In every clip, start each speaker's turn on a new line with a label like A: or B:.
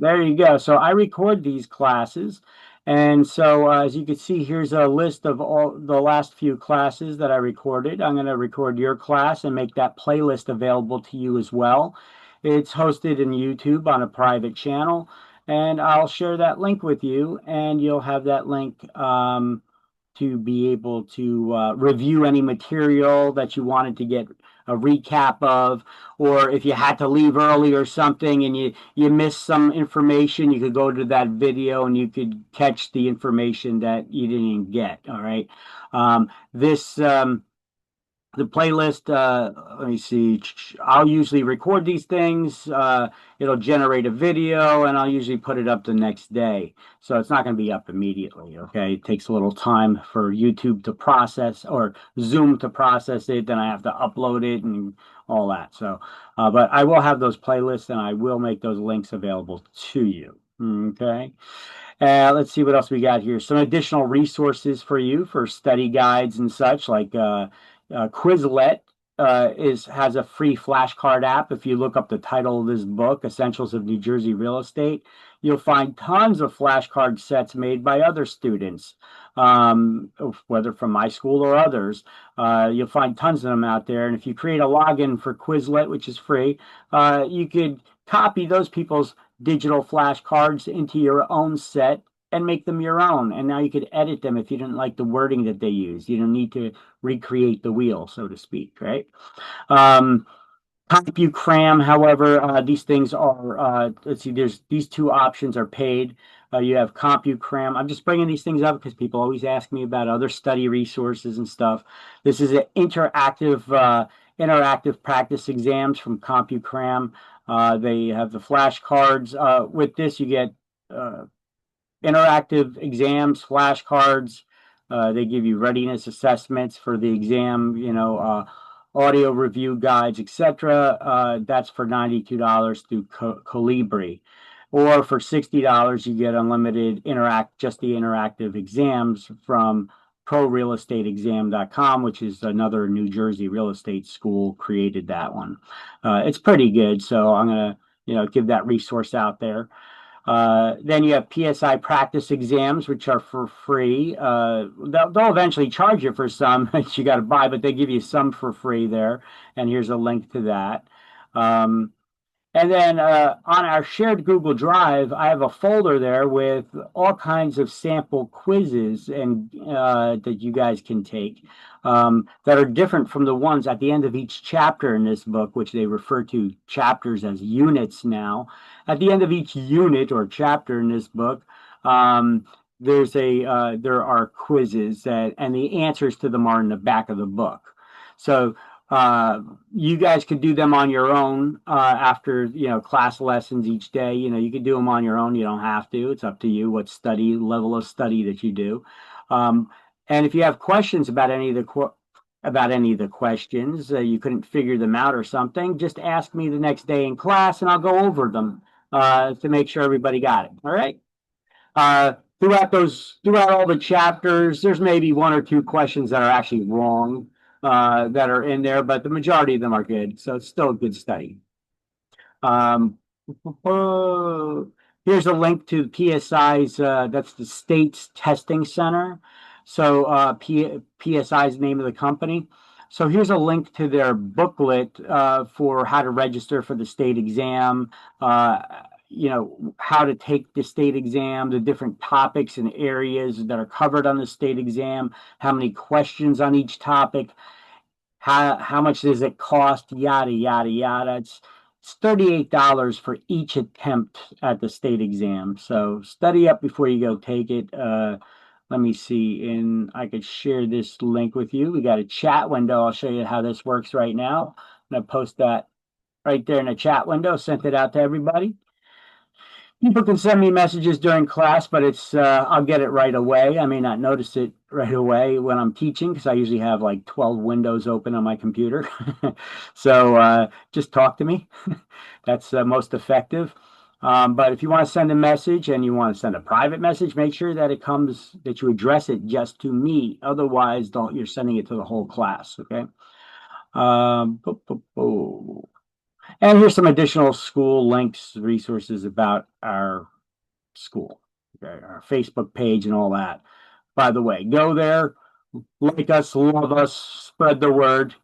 A: There you go. So I record these classes. And so as you can see, here's a list of all the last few classes that I recorded. I'm going to record your class and make that playlist available to you as well. It's hosted in YouTube on a private channel, and I'll share that link with you, and you'll have that link to be able to review any material that you wanted to get a recap of, or if you had to leave early or something and you missed some information, you could go to that video and you could catch the information that you didn't get. All right. This the playlist, let me see, I'll usually record these things. It'll generate a video and I'll usually put it up the next day. So it's not going to be up immediately. Okay. It takes a little time for YouTube to process or Zoom to process it. Then I have to upload it and all that. So, but I will have those playlists and I will make those links available to you. Okay. Let's see what else we got here. Some additional resources for you for study guides and such, like Quizlet has a free flashcard app. If you look up the title of this book, Essentials of New Jersey Real Estate, you'll find tons of flashcard sets made by other students, whether from my school or others. You'll find tons of them out there. And if you create a login for Quizlet, which is free, you could copy those people's digital flashcards into your own set and make them your own. And now you could edit them if you didn't like the wording that they use. You don't need to recreate the wheel, so to speak, right? CompuCram, however, these things are, let's see, there's these two options are paid. You have CompuCram. I'm just bringing these things up because people always ask me about other study resources and stuff. This is an interactive practice exams from CompuCram. They have the flashcards. With this, you get interactive exams, flashcards. They give you readiness assessments for the exam, audio review guides, etc. That's for $92 through Colibri. Or for $60, you get unlimited just the interactive exams from ProRealEstateExam.com, which is another New Jersey real estate school created that one. It's pretty good, so I'm gonna give that resource out there. Then you have PSI practice exams, which are for free. They'll eventually charge you for some that you got to buy, but they give you some for free there. And here's a link to that. And then on our shared Google Drive, I have a folder there with all kinds of sample quizzes and that you guys can take that are different from the ones at the end of each chapter in this book, which they refer to chapters as units now. At the end of each unit or chapter in this book, there are quizzes and the answers to them are in the back of the book. So you guys could do them on your own after class lessons each day. You could do them on your own. You don't have to. It's up to you what level of study that you do. And if you have questions about any of the questions, you couldn't figure them out or something, just ask me the next day in class, and I'll go over them to make sure everybody got it. All right. Throughout all the chapters, there's maybe one or two questions that are actually wrong that are in there, but the majority of them are good. So it's still a good study. Here's a link to PSI's, that's the state's testing center. So PSI is the name of the company. So here's a link to their booklet for how to register for the state exam, how to take the state exam, the different topics and areas that are covered on the state exam, how many questions on each topic, how much does it cost, yada, yada, yada. It's $38 for each attempt at the state exam. So study up before you go take it. Let me see, and I could share this link with you. We got a chat window. I'll show you how this works right now. I'm going to post that right there in the chat window, sent it out to everybody. People can send me messages during class, but I'll get it right away. I may not notice it right away when I'm teaching because I usually have like 12 windows open on my computer. So just talk to me. That's most effective. But if you want to send a message and you want to send a private message, make sure that that you address it just to me. Otherwise, you're sending it to the whole class. Okay. And here's some additional school links, resources about our school, okay, our Facebook page and all that. By the way, go there, like us, love us, spread the word,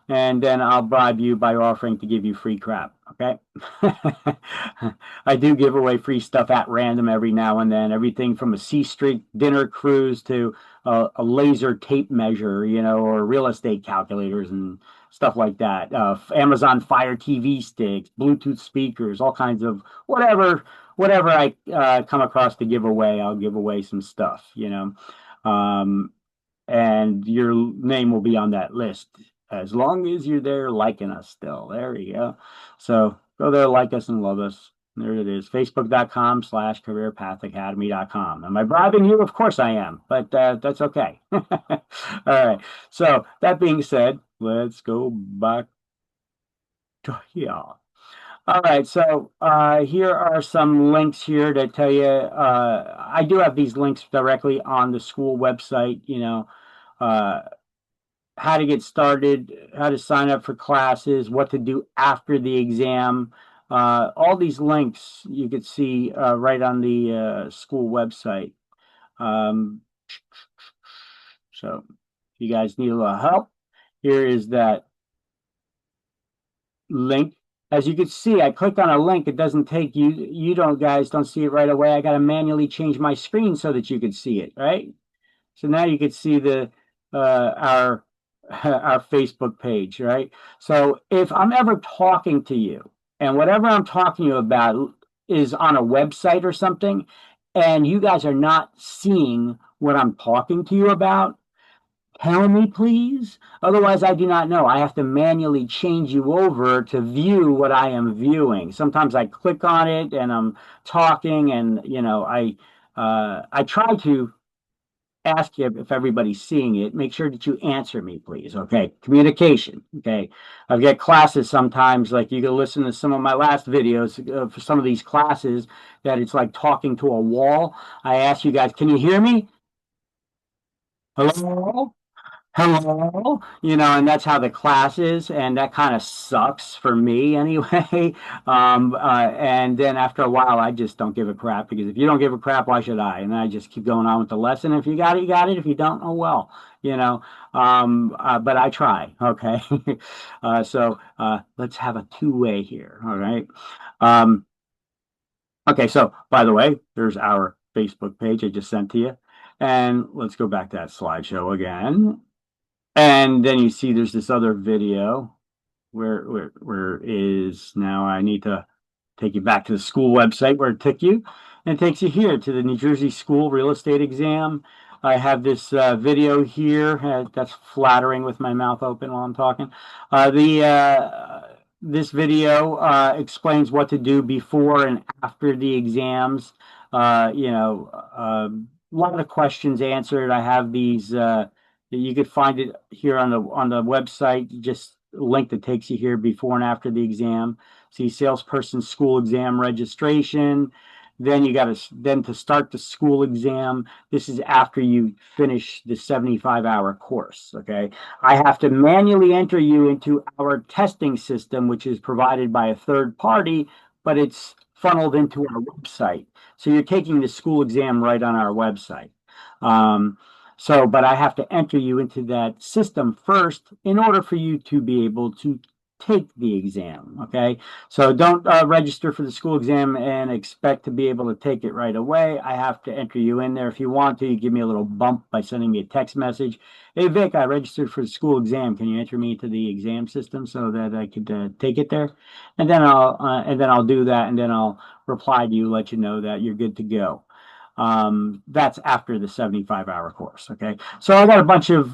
A: and then I'll bribe you by offering to give you free crap. Okay. I do give away free stuff at random every now and then, everything from a C Street dinner cruise to a laser tape measure, or real estate calculators and stuff like that. Amazon Fire TV sticks, Bluetooth speakers, all kinds of whatever I come across to give away, I'll give away some stuff. Um, and your name will be on that list as long as you're there liking us still. There you go. So go there, like us, and love us. There it is, facebook.com/careerpathacademy.com. Am I bribing you? Of course I am, but that's okay. All right. So that being said, let's go back to here. All right, so here are some links here to tell you. I do have these links directly on the school website, uh, how to get started, how to sign up for classes, what to do after the exam. All these links you could see right on the school website. Um, so if you guys need a little help, here is that link. As you can see, I clicked on a link. It doesn't take you. Guys don't see it right away. I got to manually change my screen so that you could see it, right? So now you could see the our our Facebook page, right? So if I'm ever talking to you and whatever I'm talking to you about is on a website or something, and you guys are not seeing what I'm talking to you about, tell me, please. Otherwise, I do not know. I have to manually change you over to view what I am viewing. Sometimes I click on it and I'm talking, and I try to ask you if everybody's seeing it. Make sure that you answer me, please. Okay, communication. Okay, I've got classes sometimes. Like you can listen to some of my last videos for some of these classes that it's like talking to a wall. I ask you guys, can you hear me? Hello? Hello, and that's how the class is, and that kind of sucks for me anyway. And then after a while, I just don't give a crap, because if you don't give a crap, why should I? And I just keep going on with the lesson. If you got it, you got it. If you don't, oh well, but I try. Okay. So let's have a two-way here. All right. Um, okay. So by the way, there's our Facebook page I just sent to you. And let's go back to that slideshow again. And then you see there's this other video. Where is now? I need to take you back to the school website where it took you. And it takes you here to the New Jersey School Real Estate Exam. I have this video here that's flattering with my mouth open while I'm talking. This video explains what to do before and after the exams. A lot of questions answered. I have these. You could find it here on the website. Just a link that takes you here before and after the exam. See salesperson school exam registration. Then you got to start the school exam. This is after you finish the 75-hour course. Okay, I have to manually enter you into our testing system, which is provided by a third party, but it's funneled into our website. So you're taking the school exam right on our website. But I have to enter you into that system first in order for you to be able to take the exam. Okay, so don't register for the school exam and expect to be able to take it right away. I have to enter you in there. If you want to, you give me a little bump by sending me a text message. Hey Vic, I registered for the school exam. Can you enter me into the exam system so that I could take it there? And then I'll do that, and then I'll reply to you, let you know that you're good to go. That's after the 75-hour course. Okay, so I got a bunch of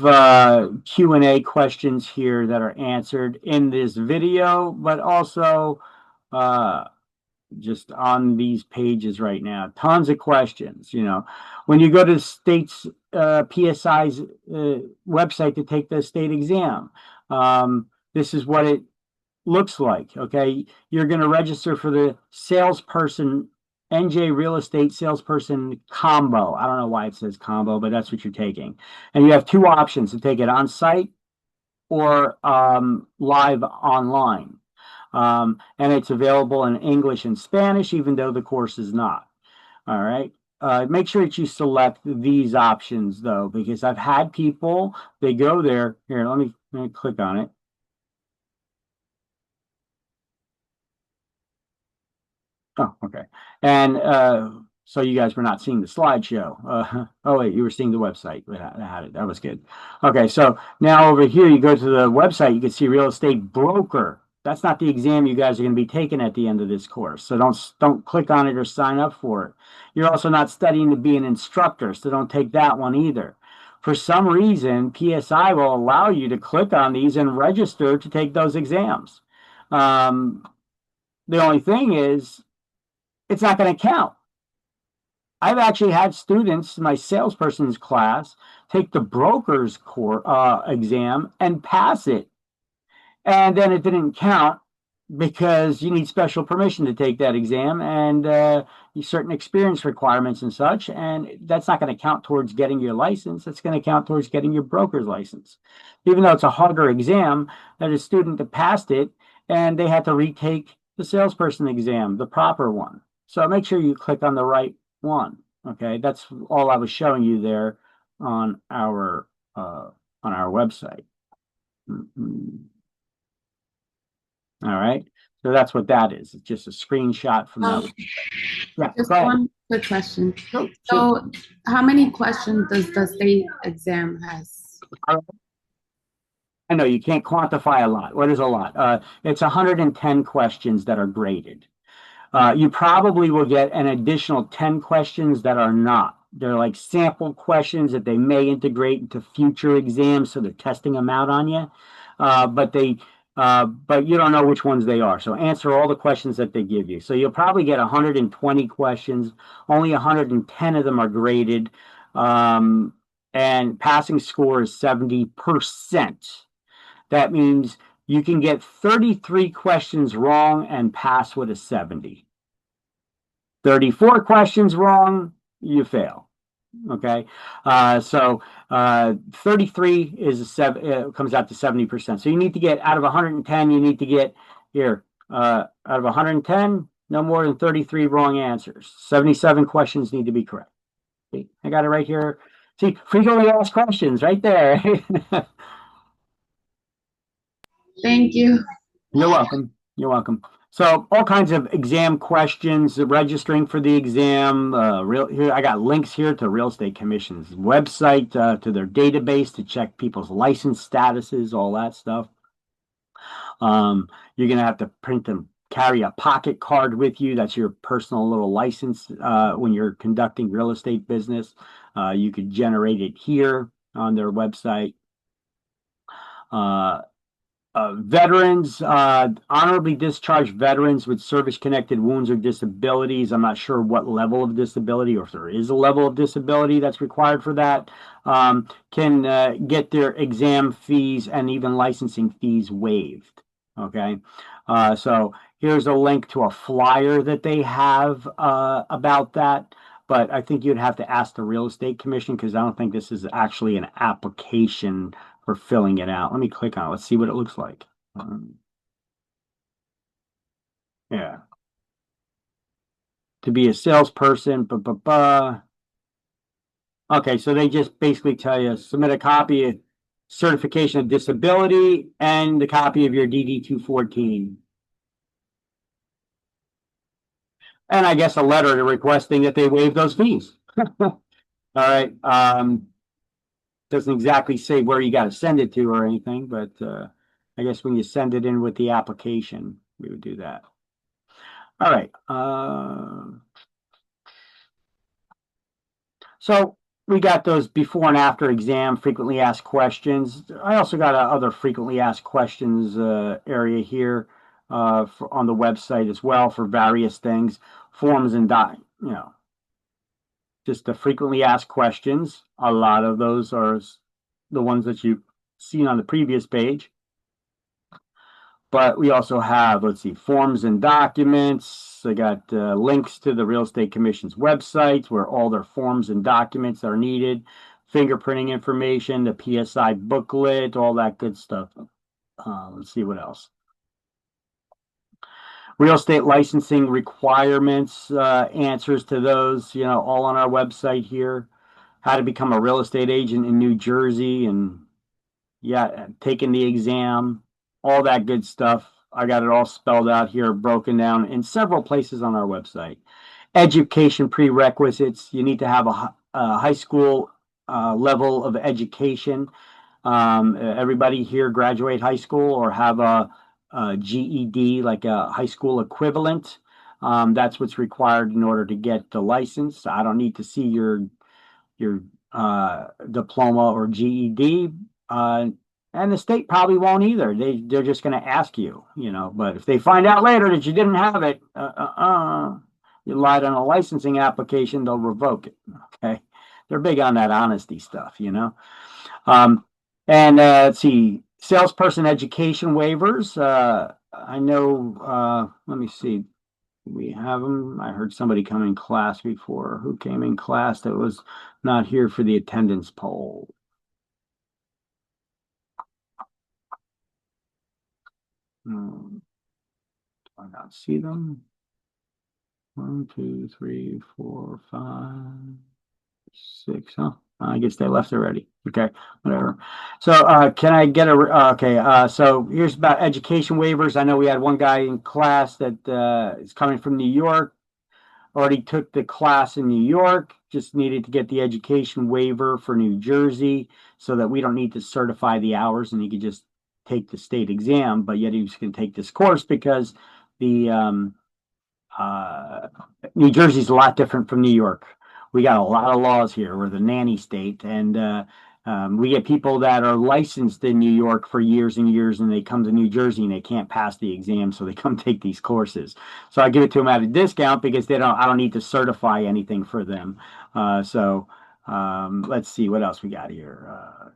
A: Q&A questions here that are answered in this video, but also just on these pages right now. Tons of questions. When you go to the state's PSI's website to take the state exam, this is what it looks like. Okay, you're going to register for the salesperson NJ Real Estate Salesperson Combo. I don't know why it says combo, but that's what you're taking. And you have two options to take it on site or live online. And it's available in English and Spanish, even though the course is not. All right. Make sure that you select these options though, because I've had people, they go there. Here, let me click on it. Oh, okay. And so you guys were not seeing the slideshow. Oh wait, you were seeing the website that had it. That was good. Okay, so now over here, you go to the website, you can see real estate broker. That's not the exam you guys are going to be taking at the end of this course. So don't click on it or sign up for it. You're also not studying to be an instructor, so don't take that one either. For some reason, PSI will allow you to click on these and register to take those exams. Um, the only thing is, it's not going to count. I've actually had students, my salesperson's class, take the broker's core exam and pass it. And then it didn't count because you need special permission to take that exam and certain experience requirements and such. And that's not going to count towards getting your license. It's going to count towards getting your broker's license. Even though it's a harder exam, that a student that passed it and they had to retake the salesperson exam, the proper one. So make sure you click on the right one. Okay, that's all I was showing you there on our website. Mm-hmm. All right. So that's what that is. It's just a screenshot from
B: Um,
A: the. Yeah,
B: just
A: go ahead.
B: one quick question.
A: Sure.
B: So, how many questions does the state exam has?
A: I know you can't quantify a lot. What is a lot? It's 110 questions that are graded. You probably will get an additional 10 questions that are not. They're like sample questions that they may integrate into future exams, so they're testing them out on you. But you don't know which ones they are. So answer all the questions that they give you. So you'll probably get 120 questions. Only 110 of them are graded, and passing score is 70%. That means you can get 33 questions wrong and pass with a 70. 34 questions wrong, you fail. Okay. So 33 is comes out to 70%. So you need to get out of 110, you need to get here, out of 110, no more than 33 wrong answers. 77 questions need to be correct. See, I got it right here. See, frequently asked questions right there.
B: Thank you.
A: You're welcome. You're welcome. So all kinds of exam questions, registering for the exam. Here I got links here to Real Estate Commission's website, to their database to check people's license statuses, all that stuff. You're gonna have to print and carry a pocket card with you. That's your personal little license when you're conducting real estate business. You could generate it here on their website. Veterans, honorably discharged veterans with service-connected wounds or disabilities. I'm not sure what level of disability, or if there is a level of disability that's required for that, can get their exam fees and even licensing fees waived. Okay, so here's a link to a flyer that they have about that. But I think you'd have to ask the Real Estate Commission because I don't think this is actually an application for filling it out. Let me click on it. Let's see what it looks like. Yeah. To be a salesperson, Okay, so they just basically tell you submit a copy of certification of disability and the copy of your DD 214. And I guess a letter requesting that they waive those fees. All right. Doesn't exactly say where you got to send it to or anything, but I guess when you send it in with the application, we would do that. All right. So we got those before and after exam frequently asked questions. I also got other frequently asked questions area here on the website as well for various things, forms and just the frequently asked questions. A lot of those are the ones that you've seen on the previous page. But we also have, let's see, forms and documents. I got links to the Real Estate Commission's websites where all their forms and documents are needed, fingerprinting information, the PSI booklet, all that good stuff. Let's see what else. Real estate licensing requirements, answers to those, all on our website here. How to become a real estate agent in New Jersey, and yeah, taking the exam, all that good stuff. I got it all spelled out here, broken down in several places on our website. Education prerequisites. You need to have a high school level of education. Everybody here graduate high school or have a GED, like a high school equivalent. That's what's required in order to get the license. I don't need to see your diploma or GED. And the state probably won't either. They're just going to ask you, But if they find out later that you didn't have it, you lied on a licensing application, they'll revoke it. Okay, they're big on that honesty stuff. And let's see, salesperson education waivers. I know. Let me see. We have them. I heard somebody come in class before. Who came in class that was not here for the attendance poll? Do I not see them? 1, 2, 3, 4, 5, 6. Huh? I guess they left already. Okay, whatever. So, can I get okay? So here's about education waivers. I know we had one guy in class that is coming from New York. Already took the class in New York, just needed to get the education waiver for New Jersey so that we don't need to certify the hours and he could just take the state exam, but yet he was going to take this course because the New Jersey's a lot different from New York. We got a lot of laws here. We're the nanny state, and we get people that are licensed in New York for years and years, and they come to New Jersey and they can't pass the exam, so they come take these courses. So I give it to them at a discount because I don't need to certify anything for them. Let's see what else we got here.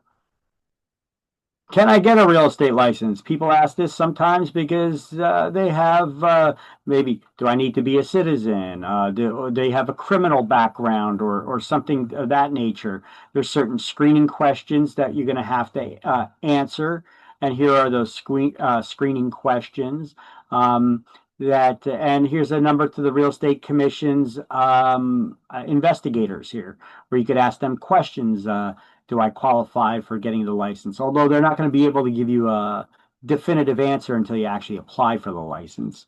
A: Can I get a real estate license? People ask this sometimes because they have maybe, do I need to be a citizen? Do they have a criminal background or something of that nature? There's certain screening questions that you're going to have to answer. And here are those screening questions. And here's a number to the Real Estate Commission's investigators here, where you could ask them questions. Do I qualify for getting the license? Although they're not going to be able to give you a definitive answer until you actually apply for the license.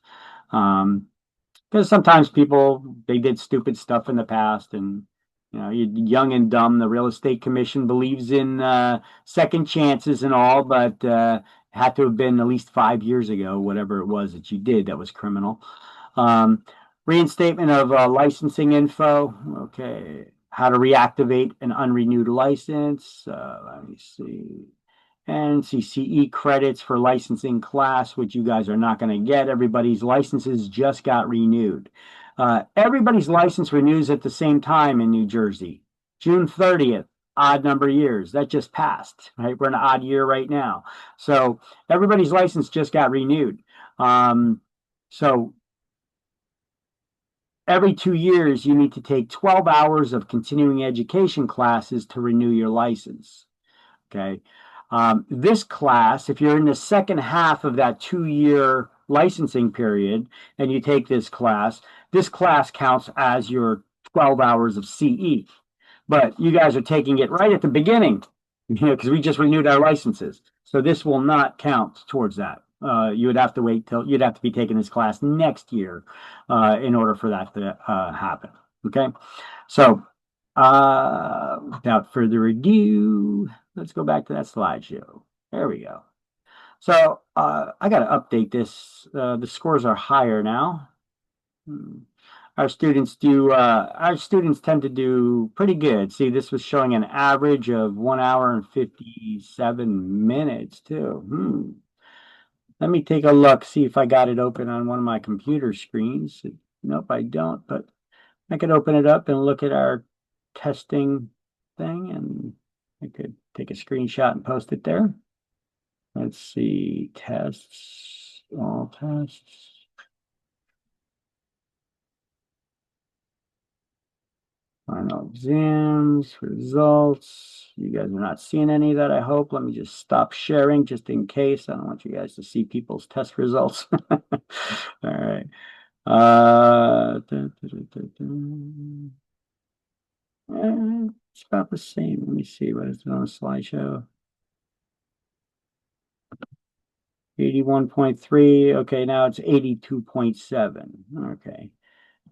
A: Because sometimes they did stupid stuff in the past, and you're young and dumb. The Real Estate Commission believes in second chances and all, but had to have been at least 5 years ago, whatever it was that you did that was criminal. Reinstatement of licensing info. Okay. How to reactivate an unrenewed license. Let me see. And CCE credits for licensing class, which you guys are not going to get. Everybody's licenses just got renewed. Everybody's license renews at the same time in New Jersey. June 30th, odd number of years. That just passed, right? We're in an odd year right now. So everybody's license just got renewed. So every 2 years, you need to take 12 hours of continuing education classes to renew your license. Okay. This class, if you're in the second half of that 2-year licensing period and you take this class counts as your 12 hours of CE. But you guys are taking it right at the beginning, because we just renewed our licenses. So this will not count towards that. You would have to wait till you'd have to be taking this class next year in order for that to happen. Okay. So without further ado, let's go back to that slideshow. There we go. So I got to update this. The scores are higher now. Our students tend to do pretty good. See, this was showing an average of 1 hour and 57 minutes too. Let me take a look, see if I got it open on one of my computer screens. Nope, I don't, but I could open it up and look at our testing thing, and I could take a screenshot and post it there. Let's see, tests, all tests. Final exams, results. You guys are not seeing any of that, I hope. Let me just stop sharing just in case. I don't want you guys to see people's test results. All right. It's about the same. Let me see what is it on the slideshow. 81.3. Okay, now it's 82.7. Okay.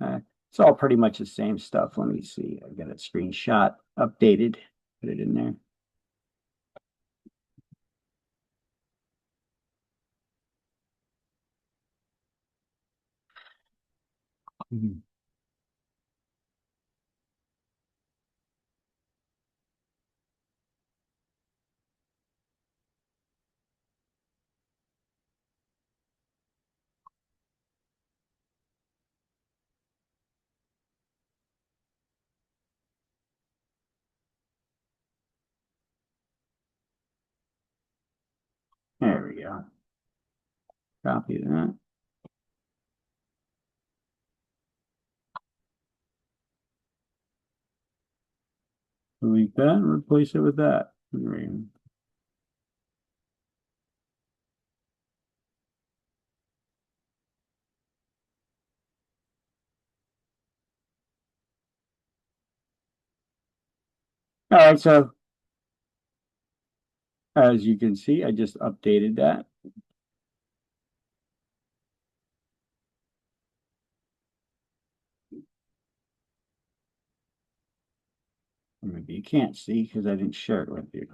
A: It's all pretty much the same stuff. Let me see. I got a screenshot updated. Put it in there. Mhm. There we go. Copy that. Delete that and replace it with that. All right, so as you can see, I just updated that. Maybe you can't see because I didn't share it with you.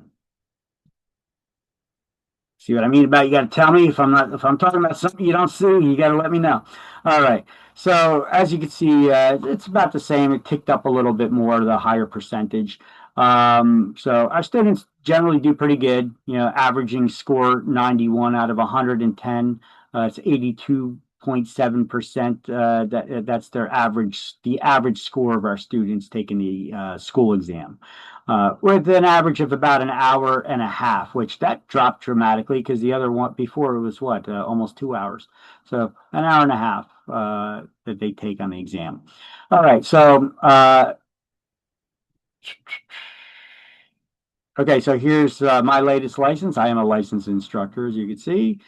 A: See what I mean about you got to tell me if I'm talking about something you don't see, you got to let me know. All right. So as you can see, it's about the same. It ticked up a little bit more, the higher percentage. So our students generally do pretty good, averaging score 91 out of 110. It's 82.7%. That's the average score of our students taking the school exam. With an average of about an hour and a half, which that dropped dramatically because the other one before it was what, almost 2 hours. So an hour and a half that they take on the exam. All right, so okay, so here's my latest license. I am a licensed instructor, as you can see.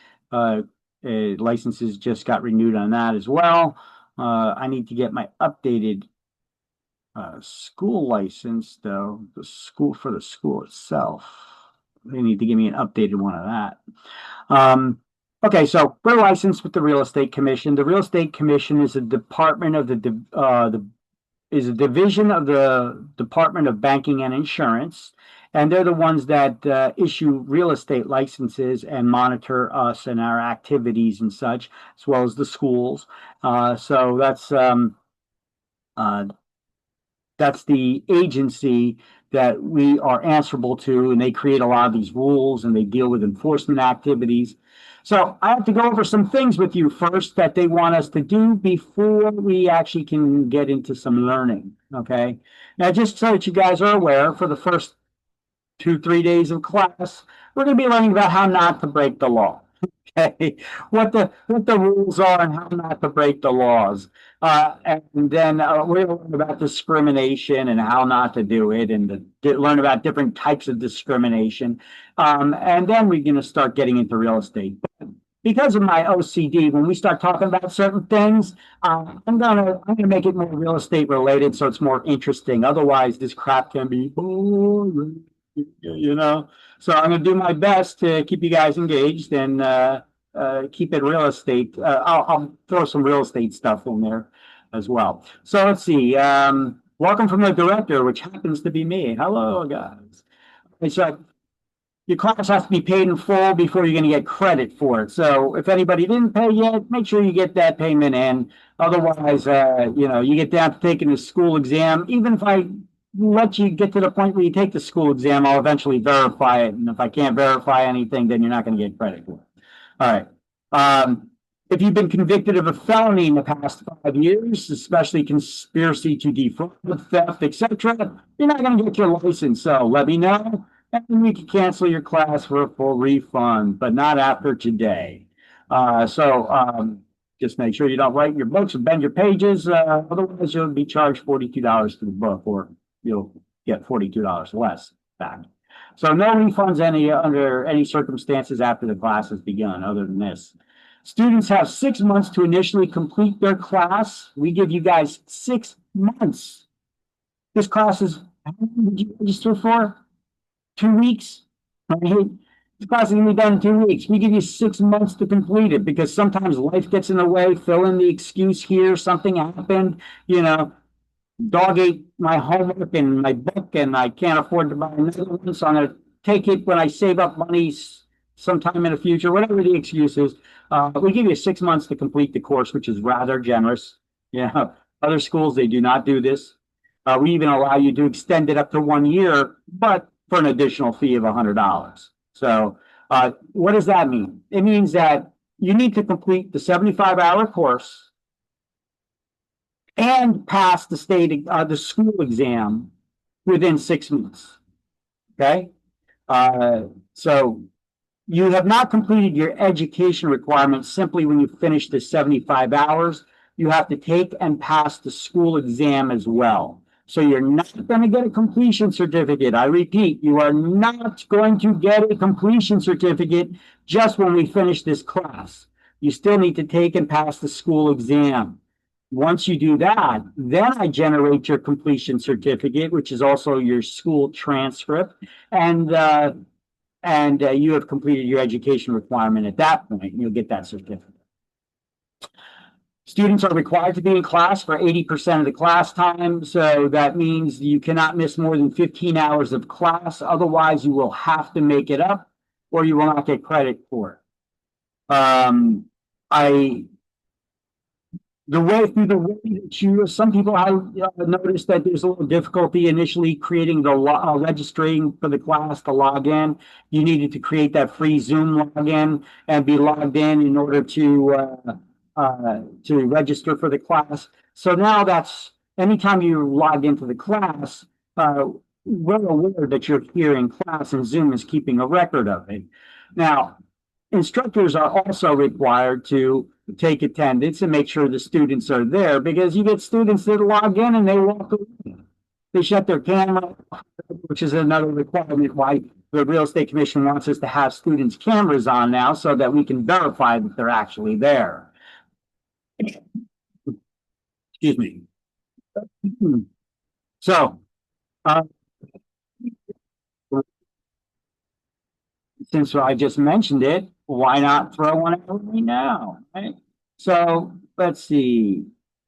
A: Licenses just got renewed on that as well. I need to get my updated school license, though, the school itself. They need to give me an updated one of that. Okay, so we're licensed with the Real Estate Commission. The Real Estate Commission is a department of is a division of the Department of Banking and Insurance, and they're the ones that issue real estate licenses and monitor us and our activities and such, as well as the schools. So that's the agency that we are answerable to, and they create a lot of these rules and they deal with enforcement activities. So I have to go over some things with you first that they want us to do before we actually can get into some learning. Okay. Now, just so that you guys are aware, for the first 2, 3 days of class, we're going to be learning about how not to break the law. Okay, what the rules are and how not to break the laws. And then we're going to learn about discrimination and how not to do it, and learn about different types of discrimination. And then we're going to start getting into real estate. Because of my OCD, when we start talking about certain things, I'm gonna make it more real estate related, so it's more interesting. Otherwise, this crap can be boring, you know. So I'm gonna do my best to keep you guys engaged and keep it real estate. I'll throw some real estate stuff in there as well. So let's see. Welcome from the director, which happens to be me. Hello, guys. So your class has to be paid in full before you're going to get credit for it. So if anybody didn't pay yet, make sure you get that payment in. Otherwise, you get down to taking the school exam. Even if I let you get to the point where you take the school exam, I'll eventually verify it. And if I can't verify anything, then you're not going to get credit for it. All right. If you've been convicted of a felony in the past 5 years, especially conspiracy to defraud, theft, etc., you're not going to get your license. So let me know, and we can cancel your class for a full refund, but not after today. So Just make sure you don't write your books and bend your pages. Otherwise, you'll be charged $42 for the book, or you'll get $42 less back. So no refunds under any circumstances after the class has begun, other than this. Students have 6 months to initially complete their class. We give you guys 6 months. This class is, how long did you register for? 2 weeks? Right? This class is going to be done in 2 weeks. We give you 6 months to complete it because sometimes life gets in the way. Fill in the excuse here. Something happened. Dog ate my homework and my book, and I can't afford to buy another one. So I'm going to take it when I save up money sometime in the future, whatever the excuse is. We give you 6 months to complete the course, which is rather generous. Other schools, they do not do this. We even allow you to extend it up to 1 year, but for an additional fee of $100. So what does that mean? It means that you need to complete the 75-hour course and pass the school exam within 6 months. Okay? So you have not completed your education requirements simply when you finish the 75 hours. You have to take and pass the school exam as well. So you're not going to get a completion certificate. I repeat, you are not going to get a completion certificate just when we finish this class. You still need to take and pass the school exam. Once you do that, then I generate your completion certificate, which is also your school transcript, and you have completed your education requirement at that point. You'll get that certificate. Students are required to be in class for 80% of the class time, so that means you cannot miss more than 15 hours of class. Otherwise, you will have to make it up, or you will not get credit for it. Some people have noticed that there's a little difficulty initially creating the registering for the class to log in. You needed to create that free Zoom login and be logged in order to register for the class. So now that's anytime you log into the class, we're aware that you're here in class and Zoom is keeping a record of it. Now, instructors are also required to take attendance and make sure the students are there, because you get students that log in and they walk away. They shut their camera, which is another requirement why the Real Estate Commission wants us to have students' cameras on now so that we can verify that they're actually there. Excuse me. So, since I just mentioned it, why not throw one out right now, right? So let's see.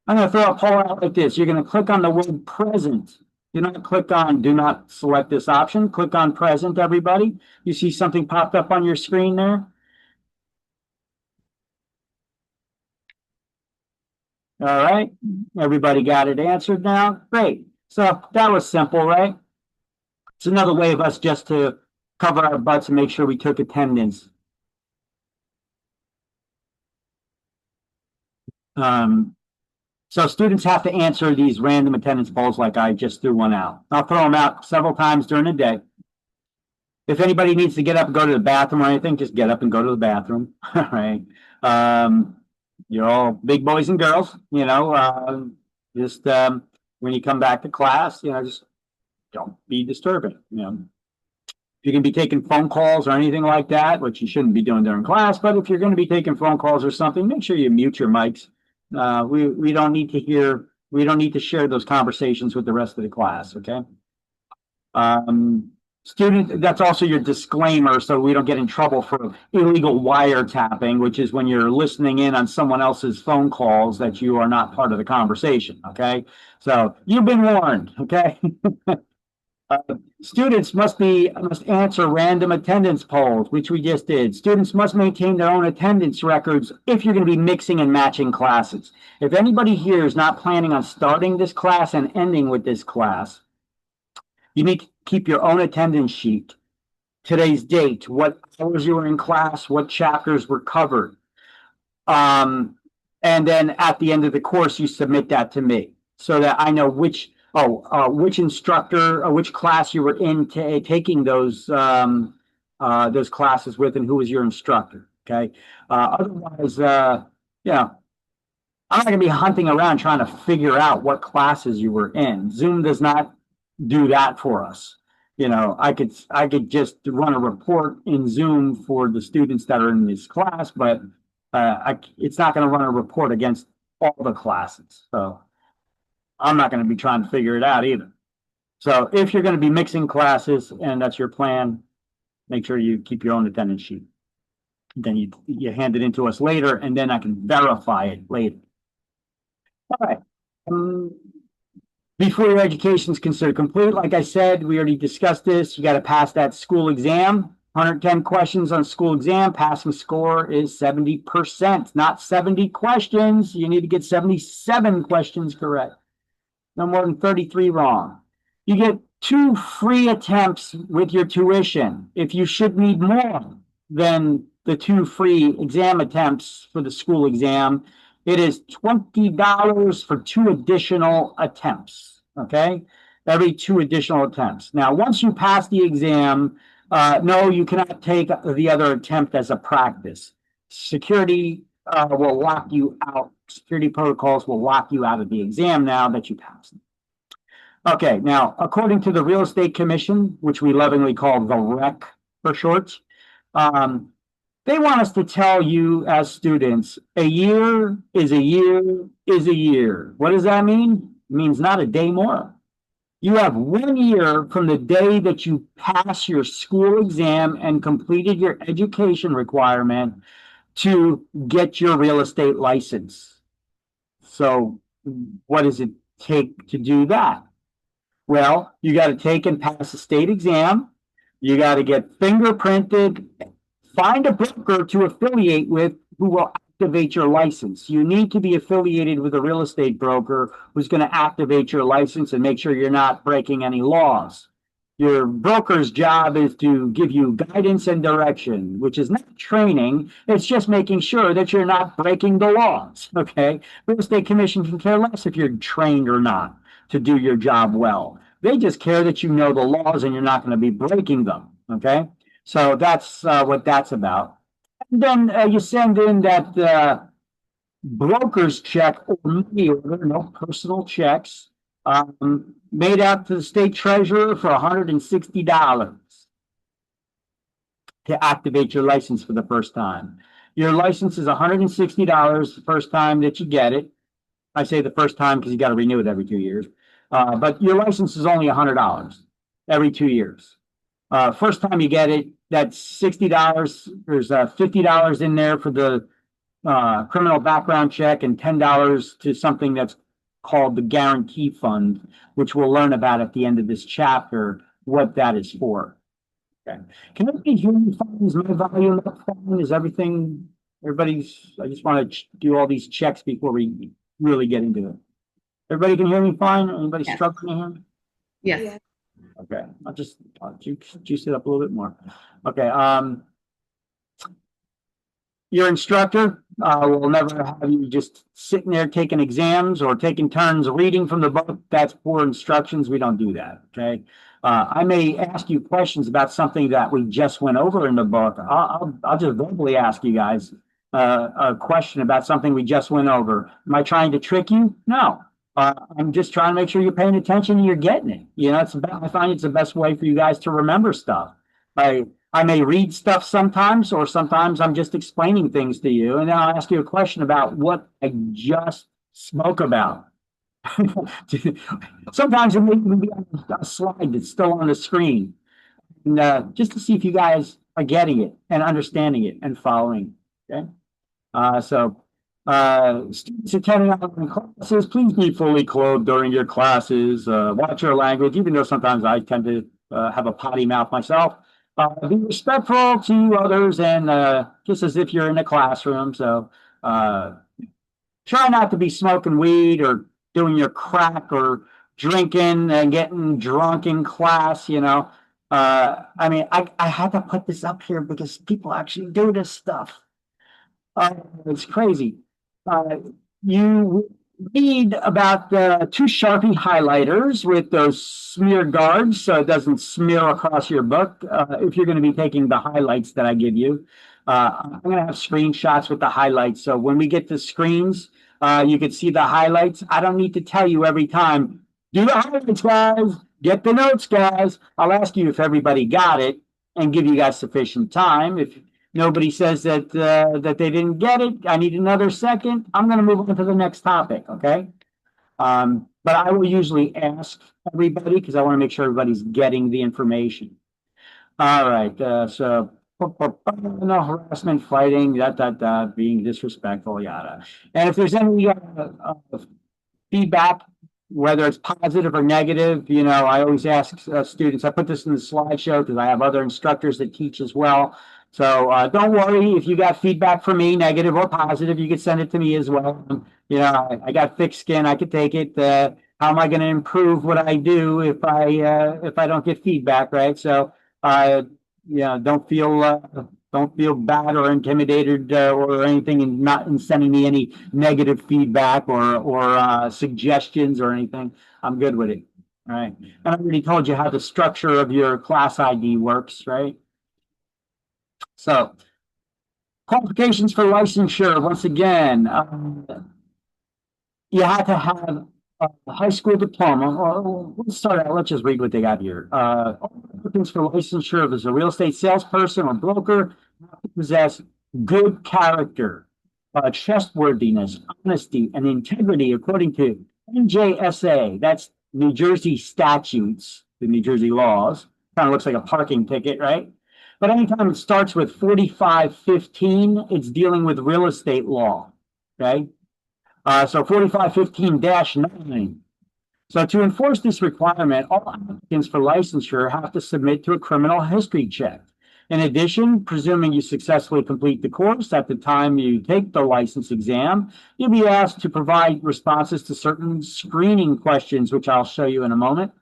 A: I'm going to throw a poll out like this. You're going to click on the word present. Do not select this option. Click on present, everybody. You see something popped up on your screen there? All right. Everybody got it answered now? Great. So that was simple, right? It's another way of us just to cover our butts and make sure we took attendance. So students have to answer these random attendance polls like I just threw one out. I'll throw them out several times during the day. If anybody needs to get up and go to the bathroom or anything, just get up and go to the bathroom. All right. You're all big boys and girls, just when you come back to class, just don't be disturbing, If you can be taking phone calls or anything like that, which you shouldn't be doing during class, but if you're going to be taking phone calls or something, make sure you mute your mics. We don't need to share those conversations with the rest of the class, okay? That's also your disclaimer, so we don't get in trouble for illegal wiretapping, which is when you're listening in on someone else's phone calls that you are not part of the conversation, okay? So you've been warned, okay? Students must answer random attendance polls, which we just did. Students must maintain their own attendance records if you're going to be mixing and matching classes. If anybody here is not planning on starting this class and ending with this class, you need to keep your own attendance sheet. Today's date, what hours you were in class, what chapters were covered. And then at the end of the course, you submit that to me so that I know which instructor or which class you were in taking those classes with and who was your instructor. Okay. Otherwise, I'm not going to be hunting around trying to figure out what classes you were in. Zoom does not do that for us. I could just run a report in Zoom for the students that are in this class, but it's not going to run a report against all the classes. So I'm not going to be trying to figure it out either. So if you're going to be mixing classes and that's your plan, make sure you keep your own attendance sheet. Then you hand it in to us later, and then I can verify it later. All right. Before your education is considered complete, like I said, we already discussed this. You got to pass that school exam. 110 questions on school exam. Passing score is 70%, not 70 questions. You need to get 77 questions correct. No more than 33 wrong. You get 2 free attempts with your tuition. If you should need more than the 2 free exam attempts for the school exam, it is $20 for 2 additional attempts, okay? Every 2 additional attempts. Now, once you pass the exam, no, you cannot take the other attempt as a practice. Security will lock you out. Security protocols will lock you out of the exam now that you passed. Okay, now, according to the Real Estate Commission, which we lovingly call the REC for short, they want us to tell you as students, a year is a year is a year. What does that mean? It means not a day more. You have 1 year from the day that you pass your school exam and completed your education requirement to get your real estate license. So what does it take to do that? Well, you got to take and pass a state exam. You got to get fingerprinted, find a broker to affiliate with who will activate your license. You need to be affiliated with a real estate broker who's going to activate your license and make sure you're not breaking any laws. Your broker's job is to give you guidance and direction, which is not training. It's just making sure that you're not breaking the laws, okay? Real Estate Commission can care less if you're trained or not to do your job well. They just care that you know the laws and you're not going to be breaking them, okay? So that's what that's about. And then you send in that broker's check or money order, no personal checks, made out to the state treasurer for $160 to activate your license for the first time. Your license is $160 the first time that you get it. I say the first time because you got to renew it every 2 years. But your license is only $100 every 2 years. First time you get it, that's $60. There's $50 in there for the criminal background check and $10 to something that's called the guarantee fund, which we'll learn about at the end of this chapter, what that is for. Okay. Can everybody hear me fine? Is my volume up fine? Is everything, I just want to do all these checks before we really get into it. Everybody can hear me fine? Anybody struggling to hear me?
B: Yes.
A: Okay, I'll juice it up a little bit more. Okay, your instructor will never have you just sitting there taking exams or taking turns reading from the book. That's poor instructions. We don't do that, okay? I may ask you questions about something that we just went over in the book. I'll just verbally ask you guys a question about something we just went over. Am I trying to trick you? No. I'm just trying to make sure you're paying attention and you're getting it. You know, I find it's the best way for you guys to remember stuff. I may read stuff sometimes, or sometimes I'm just explaining things to you, and then I'll ask you a question about what I just spoke about. Sometimes it may even be on a slide that's still on the screen, and just to see if you guys are getting it and understanding it and following. Okay, students attending online classes, please be fully clothed during your classes. Watch your language, even though sometimes I tend to have a potty mouth myself. Be respectful to others and just as if you're in a classroom. So try not to be smoking weed or doing your crack or drinking and getting drunk in class, you know. I mean, I had to put this up here because people actually do this stuff. It's crazy. You need about 2 Sharpie highlighters with those smear guards so it doesn't smear across your book if you're going to be taking the highlights that I give you. I'm going to have screenshots with the highlights. So when we get to screens, You can see the highlights. I don't need to tell you every time. Do the highlights, guys. Get the notes, guys. I'll ask you if everybody got it and give you guys sufficient time. If nobody says that that they didn't get it, I need another second. I'm going to move on to the next topic. Okay. But I will usually ask everybody because I want to make sure everybody's getting the information. All right. So no harassment, fighting, being disrespectful, yada. And if there's any feedback, whether it's positive or negative, I always ask students. I put this in the slideshow because I have other instructors that teach as well. So don't worry if you got feedback from me, negative or positive, you can send it to me as well. I got thick skin, I could take it. How am I going to improve what I do if I don't get feedback, right? So don't feel bad or intimidated or anything, and not in sending me any negative feedback or suggestions or anything. I'm good with it. All right. And I already told you how the structure of your class ID works, right? So qualifications for licensure. Once again, you have to have a high school diploma. Or let's start out. Let's just read what they got here. Applicants for licensure as a real estate salesperson or broker have to possess good character, trustworthiness, honesty, and integrity according to NJSA. That's New Jersey statutes, the New Jersey laws. Kind of looks like a parking ticket, right? But anytime it starts with 4515, it's dealing with real estate law. Okay. So 4515-9. So to enforce this requirement, all applicants for licensure have to submit to a criminal history check. In addition, presuming you successfully complete the course at the time you take the license exam, you'll be asked to provide responses to certain screening questions, which I'll show you in a moment.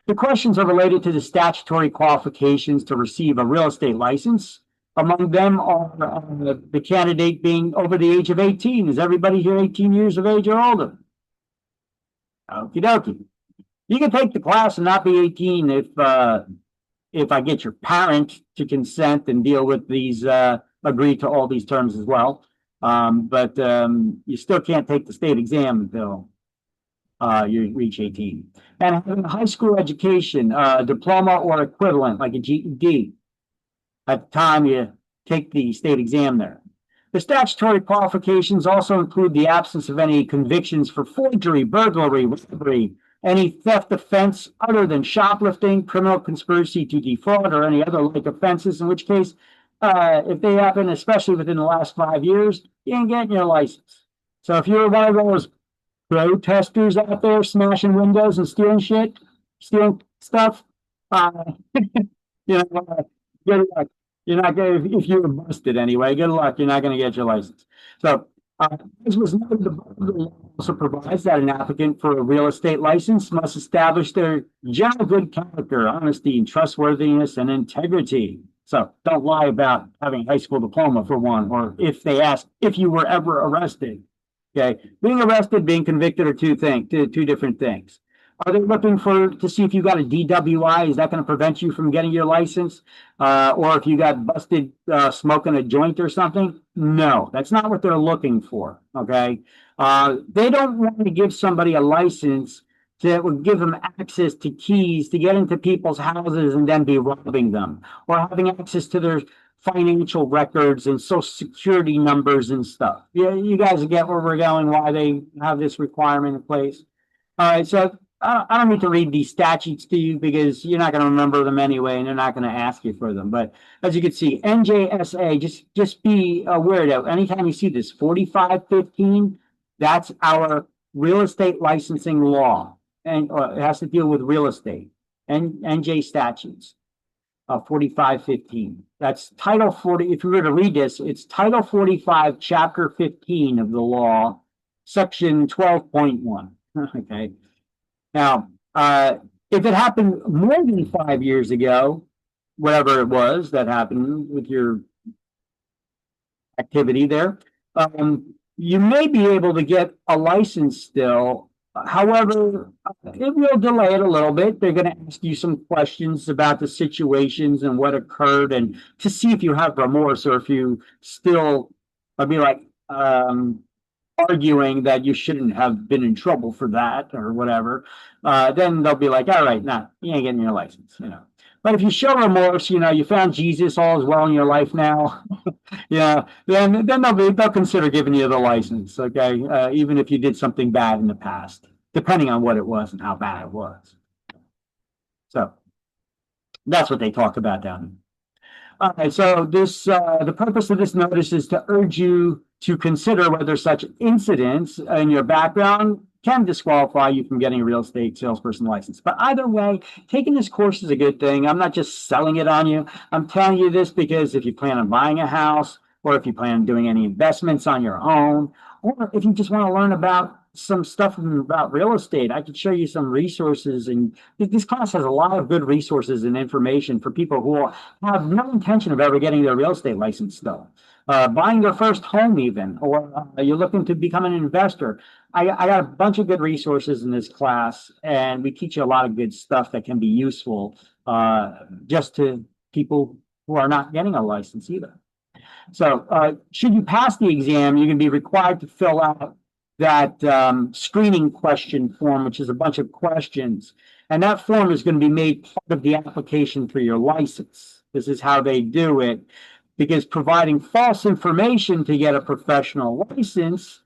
A: The questions are related to the statutory qualifications to receive a real estate license. Among them are the candidate being over the age of 18. Is everybody here 18 years of age or older? Okie dokie. You can take the class and not be 18 if I get your parent to consent and deal with these, agree to all these terms as well. But you still can't take the state exam until you reach 18. And having a high school education, diploma or equivalent, like a GED, at the time you take the state exam there. The statutory qualifications also include the absence of any convictions for forgery, burglary, robbery, any theft offense other than shoplifting, criminal conspiracy to defraud, or any other like offenses, in which case, if they happen, especially within the last 5 years, you ain't getting your license. So if you're one of those protesters out there smashing windows and stealing stuff, good luck. You're not going to, if you're busted anyway, good luck. You're not going to get your license. So, as was noted, the law also provides that an applicant for a real estate license must establish their general good character, honesty, and trustworthiness, and integrity. So, don't lie about having a high school diploma for one, or if they ask if you were ever arrested. Okay, being arrested, being convicted are two different things. Are they looking to see if you got a DWI? Is that going to prevent you from getting your license? Or if you got busted smoking a joint or something? No, that's not what they're looking for. Okay. They don't want to give somebody a license that would give them access to keys to get into people's houses and then be robbing them, or having access to their financial records and social security numbers and stuff. Yeah, you guys get where we're going, why they have this requirement in place. All right, so I don't need to read these statutes to you because you're not going to remember them anyway, and they're not going to ask you for them. But as you can see, NJSA, just be aware that anytime you see this 4515, that's our real estate licensing law, and it has to deal with real estate and NJ statutes. 4515. That's Title 40. If you were to read this, it's Title 45, Chapter 15 of the law, Section 12.1. Okay. Now, if it happened more than 5 years ago, whatever it was that happened with your activity there, you may be able to get a license still. However, it will delay it a little bit. They're going to ask you some questions about the situations and what occurred, and to see if you have remorse or if you still, I'd be like, arguing that you shouldn't have been in trouble for that or whatever, then they'll be like, all right, nah, you ain't getting your license, you know. But if you show remorse, you know, you found Jesus, all is well in your life now, yeah, then they'll consider giving you the license, okay, even if you did something bad in the past, depending on what it was and how bad it was. So that's what they talk about down there. All right, so the purpose of this notice is to urge you to consider whether such incidents in your background can disqualify you from getting a real estate salesperson license. But either way, taking this course is a good thing. I'm not just selling it on you. I'm telling you this because if you plan on buying a house, or if you plan on doing any investments on your own, or if you just want to learn about some stuff about real estate, I could show you some resources. And this class has a lot of good resources and information for people who have no intention of ever getting their real estate license, though. Buying their first home, even, or you're looking to become an investor. I got a bunch of good resources in this class, and we teach you a lot of good stuff that can be useful just to people who are not getting a license either. So, should you pass the exam, you're going to be required to fill out that screening question form, which is a bunch of questions. And that form is going to be made part of the application for your license. This is how they do it, because providing false information to get a professional license,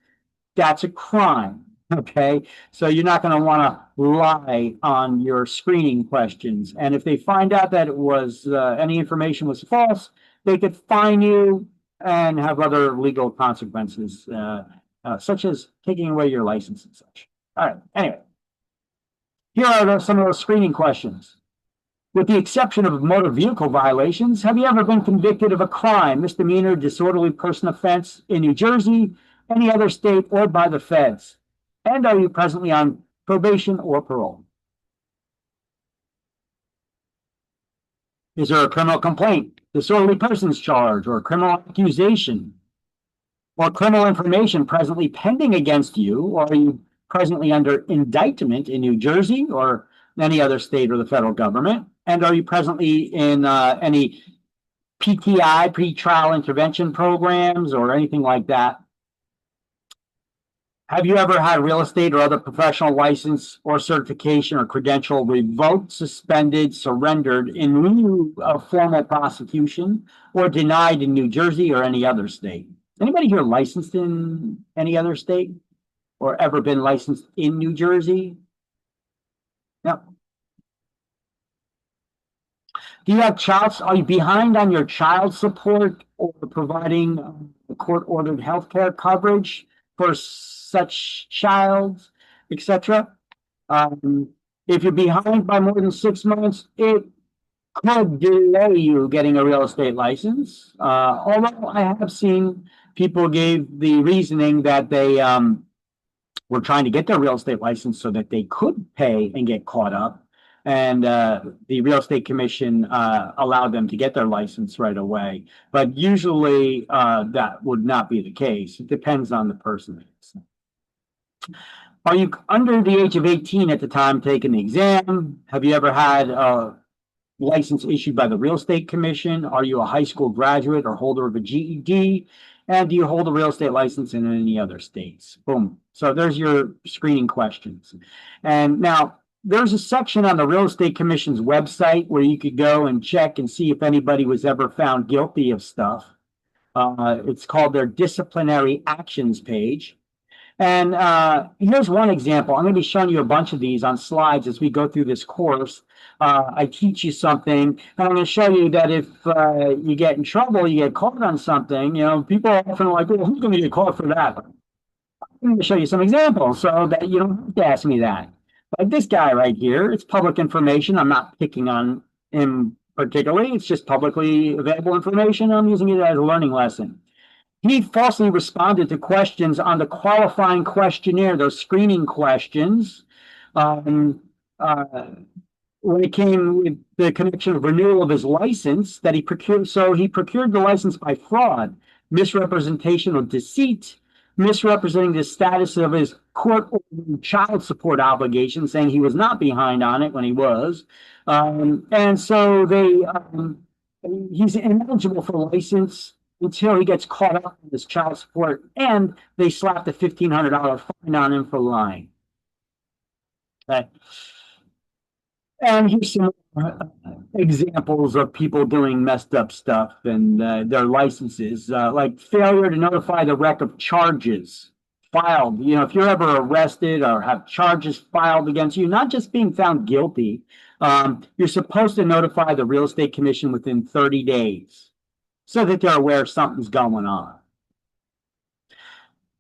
A: that's a crime. Okay, so you're not going to want to lie on your screening questions. And if they find out that it was any information was false, they could fine you and have other legal consequences, such as taking away your license and such. All right, anyway, here are some of those screening questions. With the exception of motor vehicle violations, have you ever been convicted of a crime, misdemeanor, disorderly person offense in New Jersey, any other state, or by the feds? And are you presently on probation or parole? Is there a criminal complaint, disorderly persons charge, or criminal accusation, or criminal information presently pending against you, or are you presently under indictment in New Jersey or any other state or the federal government? And are you presently in any PTI, pretrial intervention programs, or anything like that? Have you ever had real estate or other professional license or certification or credential revoked, suspended, surrendered in lieu of formal prosecution, or denied in New Jersey or any other state? Anybody here licensed in any other state or ever been licensed in New Jersey? No. Do you have are you behind on your child support or providing court-ordered health care coverage for such child, etc.? If you're behind by more than 6 months, it could delay you getting a real estate license. Although I have seen people gave the reasoning that they were trying to get their real estate license so that they could pay and get caught up. And the Real Estate Commission allowed them to get their license right away. But usually that would not be the case. It depends on the person. Are you under the age of 18 at the time taking the exam? Have you ever had a license issued by the Real Estate Commission? Are you a high school graduate or holder of a GED? And do you hold a real estate license in any other states? Boom. So there's your screening questions. And now there's a section on the Real Estate Commission's website where you could go and check and see if anybody was ever found guilty of stuff. It's called their disciplinary actions page. And here's one example. I'm going to be showing you a bunch of these on slides as we go through this course. I teach you something, and I'm going to show you that if you get in trouble, you get caught on something, you know, people are often like, well, who's going to get caught for that? I'm going to show you some examples so that you don't have to ask me that. Like this guy right here, it's public information. I'm not picking on him particularly. It's just publicly available information. I'm using it as a learning lesson. He falsely responded to questions on the qualifying questionnaire, those screening questions, when it came with the connection of renewal of his license that he procured. So he procured the license by fraud, misrepresentation, or deceit, misrepresenting the status of his court-ordered child support obligation, saying he was not behind on it when he was. And so he's ineligible for license until he gets caught up in his child support and they slapped a $1,500 fine on him for lying. Okay. And here's some examples of people doing messed up stuff and their licenses, like failure to notify the rec of charges filed. You know, if you're ever arrested or have charges filed against you, not just being found guilty, you're supposed to notify the real estate commission within 30 days so that they're aware something's going on.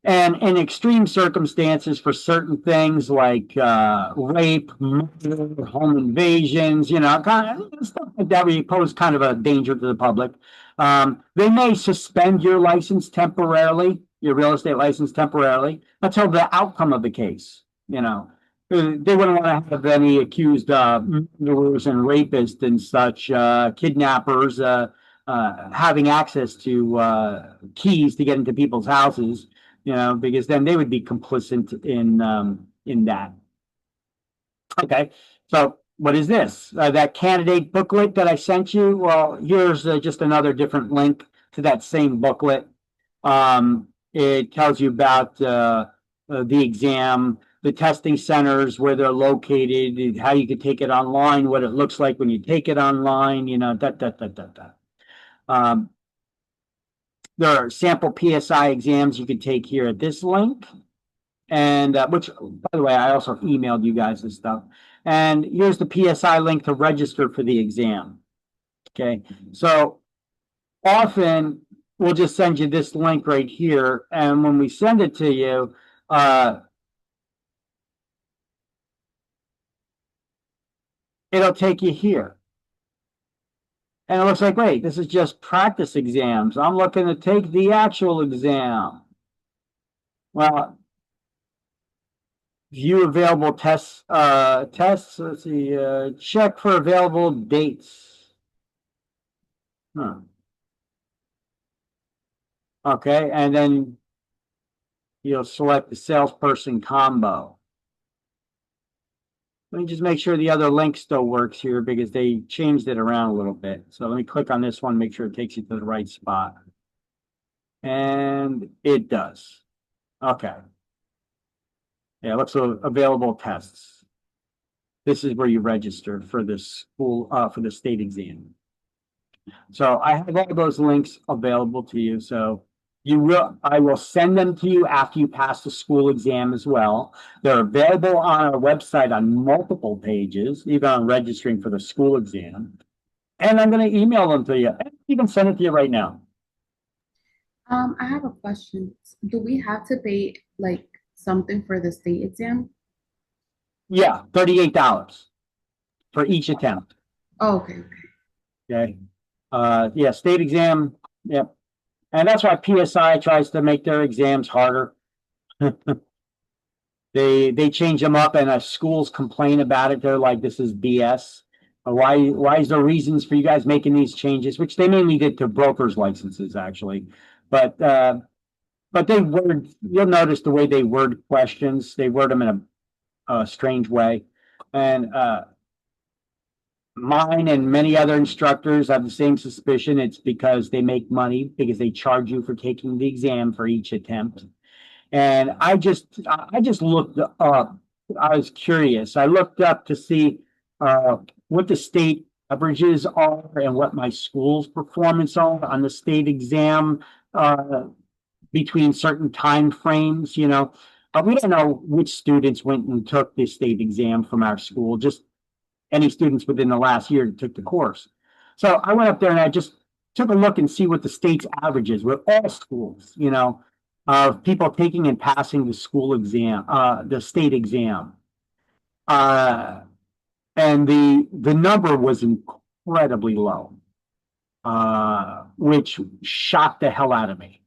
A: And in extreme circumstances for certain things like rape, murder, home invasions, you know, kind of stuff like that, where you pose kind of a danger to the public, they may suspend your license temporarily, your real estate license temporarily, until the outcome of the case. You know, they wouldn't want to have any accused murderers and rapists and such, kidnappers having access to keys to get into people's houses, you know, because then they would be complicit in that. Okay, so what is this? That candidate booklet that I sent you? Well, here's just another different link to that same booklet. It tells you about the exam, the testing centers, where they're located, how you could take it online, what it looks like when you take it online, you know, there are sample PSI exams you can take here at this link. And which, by the way, I also emailed you guys this stuff. And here's the PSI link to register for the exam. Okay, so often we'll just send you this link right here. And when we send it to you, it'll take you here. And it looks like, wait, this is just practice exams. I'm looking to take the actual exam. Well, view available tests. Let's see. Check for available dates. Okay, and then you'll select the salesperson combo. Let me just make sure the other link still works here because they changed it around a little bit. So let me click on this one, make sure it takes you to the right spot. And it does. Okay. Yeah, it looks like available tests. This is where you register for the school, for the state exam. So I have all those links available to you. So I will send them to you after you pass the school exam as well. They're available on our website on multiple pages, even on registering for the school exam. And I'm going to email them to you. I even send it to you right now.
B: I have a question. Do we have to pay like something for the state exam?
A: Yeah, $38 for each attempt.
B: Oh, okay.
A: Okay. Yeah, state exam. Yep. And that's why PSI tries to make their exams harder. They change them up, and schools complain about it. They're like, "This is BS. Why is there reasons for you guys making these changes?" Which they mainly did to brokers' licenses, actually. But they word. You'll notice the way they word questions. They word them in a strange way, and mine and many other instructors have the same suspicion. It's because they make money because they charge you for taking the exam for each attempt. And I just looked up. I was curious. I looked up to see what the state averages are and what my school's performance are on the state exam between certain time frames. You know, we don't know which students went and took the state exam from our school. Just any students within the last year that took the course. So I went up there and I just took a look and see what the state's averages with all schools, you know, of people taking and passing the school exam, the state exam. And the number was incredibly low, which shocked the hell out of me.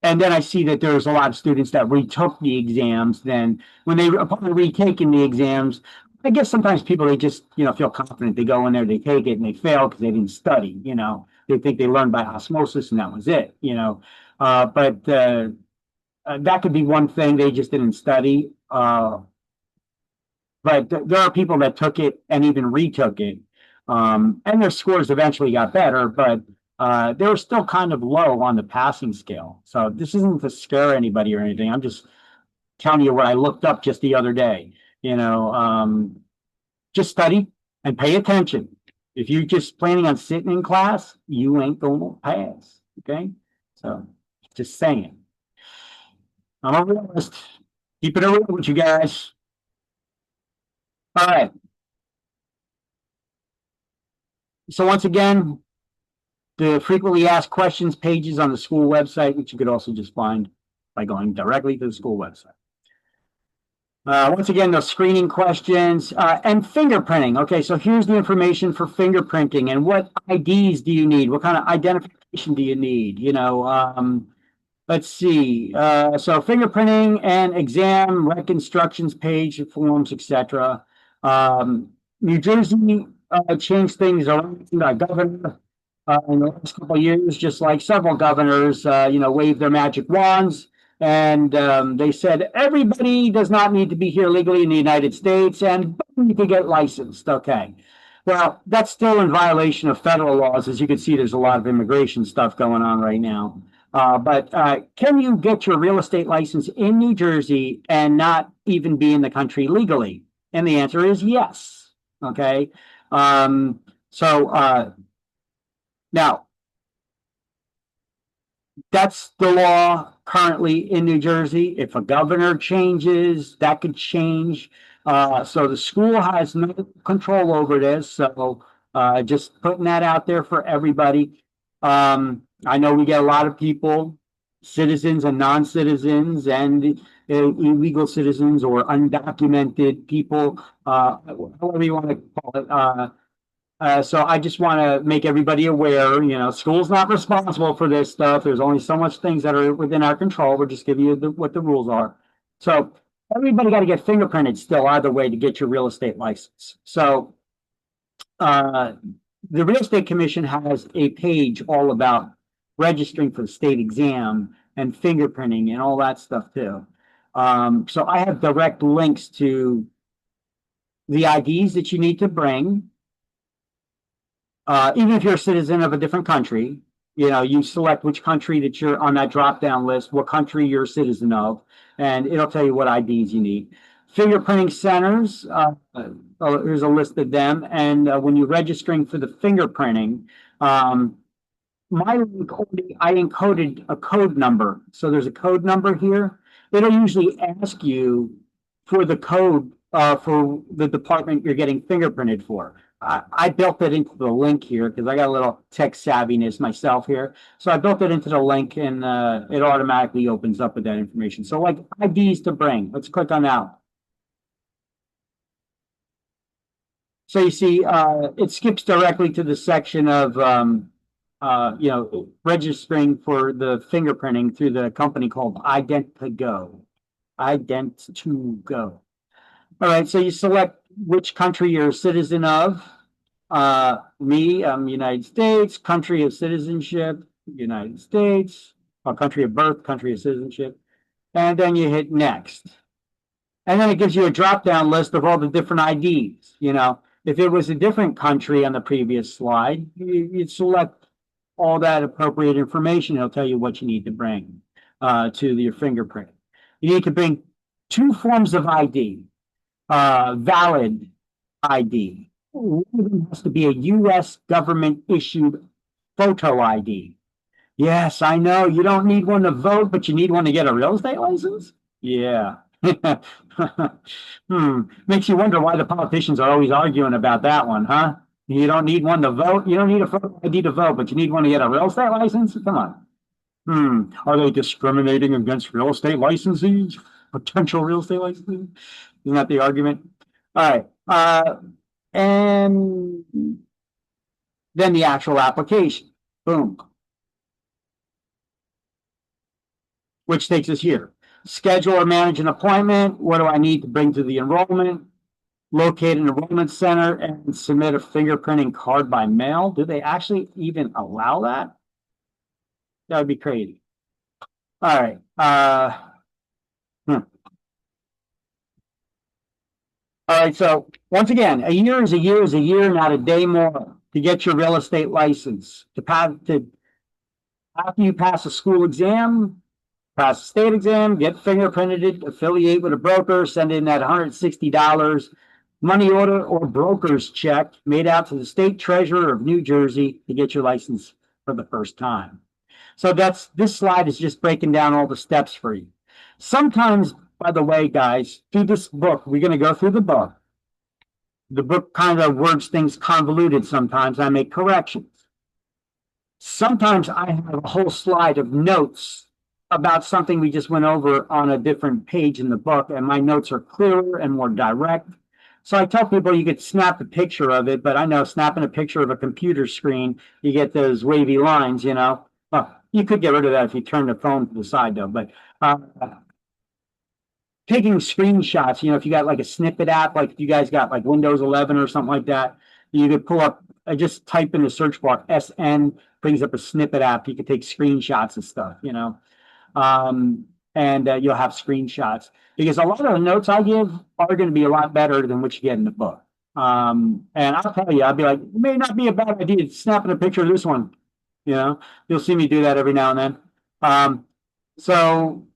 A: And then I see that there's a lot of students that retook the exams. Then when they upon retaking the exams, I guess sometimes people, they just, you know, feel confident. They go in there, they take it, and they fail because they didn't study. You know, they think they learned by osmosis, and that was it. You know, but that could be one thing. They just didn't study. But there are people that took it and even retook it, and their scores eventually got better. But they were still kind of low on the passing scale. So this isn't to scare anybody or anything. I'm just telling you what I looked up just the other day. You know, just study and pay attention. If you're just planning on sitting in class, you ain't going to pass. Okay, so just saying. I'm a realist. Keep it real with you guys. All right. So once again, the frequently asked questions pages on the school website, which you could also just find by going directly to the school website. Once again, those screening questions and fingerprinting. Okay, so here's the information for fingerprinting and what IDs do you need? What kind of identification do you need? You know, let's see. So fingerprinting and exam reconstructions page forms, etc. New Jersey changed things around. Governor in the last couple of years, just like several governors, waved their magic wands. And they said everybody does not need to be here legally in the United States and you can get licensed. Okay. Well, that's still in violation of federal laws. As you can see, there's a lot of immigration stuff going on right now. But can you get your real estate license in New Jersey and not even be in the country legally? And the answer is yes. Okay. So now, that's the law currently in New Jersey. If a governor changes, that could change. So the school has no control over this. So just putting that out there for everybody. I know we get a lot of people, citizens and non-citizens and illegal citizens or undocumented people, whatever you want to call it. So I just want to make everybody aware, school's not responsible for this stuff. There's only so much things that are within our control. We're just giving you what the rules are. So everybody got to get fingerprinted still either way to get your real estate license. So the Real Estate Commission has a page all about registering for the state exam and fingerprinting and all that stuff too. So I have direct links to the IDs that you need to bring. Even if you're a citizen of a different country, you select which country that you're on that drop-down list, what country you're a citizen of, and it'll tell you what IDs you need. Fingerprinting centers, here's a list of them. And when you're registering for the fingerprinting, my link I encoded a code number. So there's a code number here. It'll usually ask you for the code for the department you're getting fingerprinted for. I built it into the link here because I got a little tech savviness myself here. So I built it into the link and it automatically opens up with that information. So like IDs to bring, let's click on that. So you see, it skips directly to the section of, registering for the fingerprinting through the company called Ident2Go. Ident2Go. All right, so you select which country you're a citizen of. Me, I'm United States. Country of citizenship, United States. Country of birth, country of citizenship. And then you hit next. And then it gives you a drop-down list of all the different IDs. If it was a different country on the previous slide, you'd select all that appropriate information. It'll tell you what you need to bring to your fingerprint. You need to bring two forms of ID. Valid ID. One of them has to be a U.S. government issued photo ID. Yes, I know you don't need one to vote, but you need one to get a real estate license? Yeah. Makes you wonder why the politicians are always arguing about that one, huh? You don't need one to vote. You don't need a photo ID to vote, but you need one to get a real estate license? Come on. Are they discriminating against real estate licensees? Potential real estate licensees? Isn't that the argument? All right. And then the actual application. Boom. Which takes us here. Schedule or manage an appointment. What do I need to bring to the enrollment? Locate an enrollment center and submit a fingerprinting card by mail. Do they actually even allow that? That would be crazy. All right. All right, so once again, a year is a year is a year, not a day more. to get your real estate license. After you pass a school exam, pass a state exam, get fingerprinted, affiliate with a broker, send in that $160 money order or broker's check made out to the state treasurer of New Jersey to get your license for the first time. So this slide is just breaking down all the steps for you. Sometimes, by the way, guys, through this book, we're going to go through the book. The book kind of words things convoluted sometimes. I make corrections. Sometimes I have a whole slide of notes about something we just went over on a different page in the book, and my notes are clearer and more direct. So I tell people you could snap a picture of it, but I know snapping a picture of a computer screen, you get those wavy lines, you know. Well, you could get rid of that if you turn the phone to the side, though. But taking screenshots, you know, if you got like a snippet app, like if you guys got like Windows 11 or something like that, you could pull up, I just type in the search bar, SN, brings up a snippet app. You could take screenshots of stuff, you know. And you'll have screenshots because a lot of the notes I give are going to be a lot better than what you get in the book. And I'll tell you, I'll be like, it may not be a bad idea snapping a picture of this one. You know, you'll see me do that every now and then. So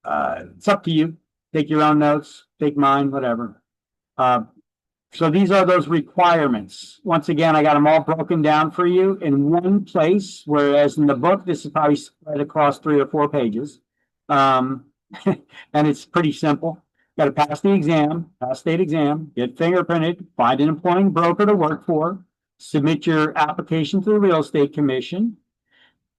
A: it's up to you. Take your own notes, take mine, whatever. So these are those requirements. Once again, I got them all broken down for you in one place, whereas in the book, this is probably spread across 3 or 4 pages. And it's pretty simple. Got to pass the exam, pass state exam, get fingerprinted, find an employing broker to work for, submit your application to the Real Estate Commission,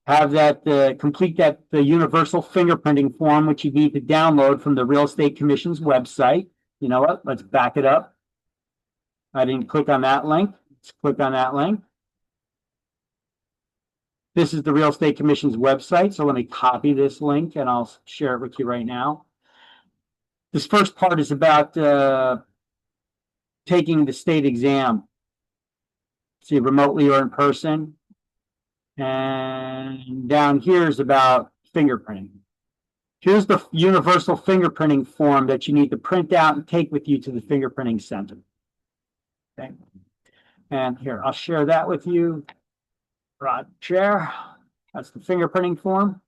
A: have that complete the universal fingerprinting form, which you need to download from the Real Estate Commission's website. You know what? Let's back it up. I didn't click on that link. Let's click on that link. This is the Real Estate Commission's website. So let me copy this link and I'll share it with you right now. This first part is about taking the state exam. See, remotely or in person. And down here is about fingerprinting. Here's the universal fingerprinting form that you need to print out and take with you to the fingerprinting center. Okay. And here, I'll share that with you. Rod, share. That's the fingerprinting form.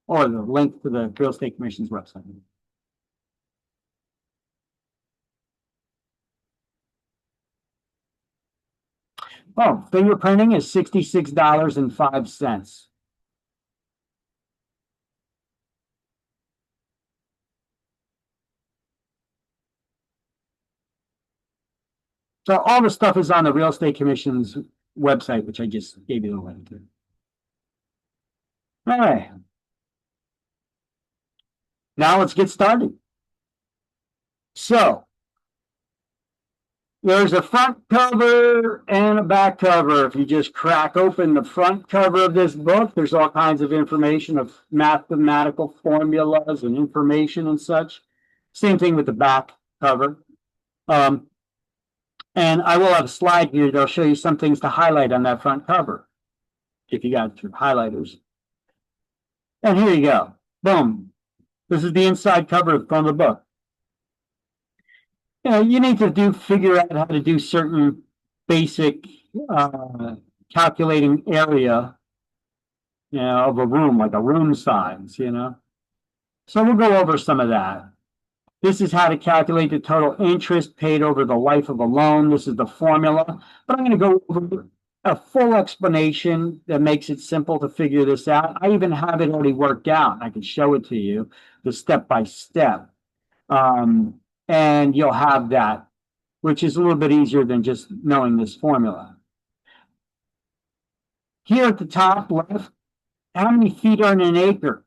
A: Or the link to the Real Estate Commission's website. Oh, fingerprinting is $66.05. So all the stuff is on the Real Estate Commission's website, which I just gave you the link to. All right. Now let's get started. So there's a front cover and a back cover. If you just crack open the front cover of this book, there's all kinds of information of mathematical formulas and information and such. Same thing with the back cover. And I will have a slide here that'll show you some things to highlight on that front cover, if you got your highlighters. And here you go. Boom. This is the inside cover from the book. You know, you need to figure out how to do certain basic calculating area, you know, of a room, like a room size, you know. So we'll go over some of that. This is how to calculate the total interest paid over the life of a loan. This is the formula, but I'm going to go over a full explanation that makes it simple to figure this out. I even have it already worked out. I can show it to you, the step by step. And you'll have that, which is a little bit easier than just knowing this formula. Here at the top left, how many feet are in an acre?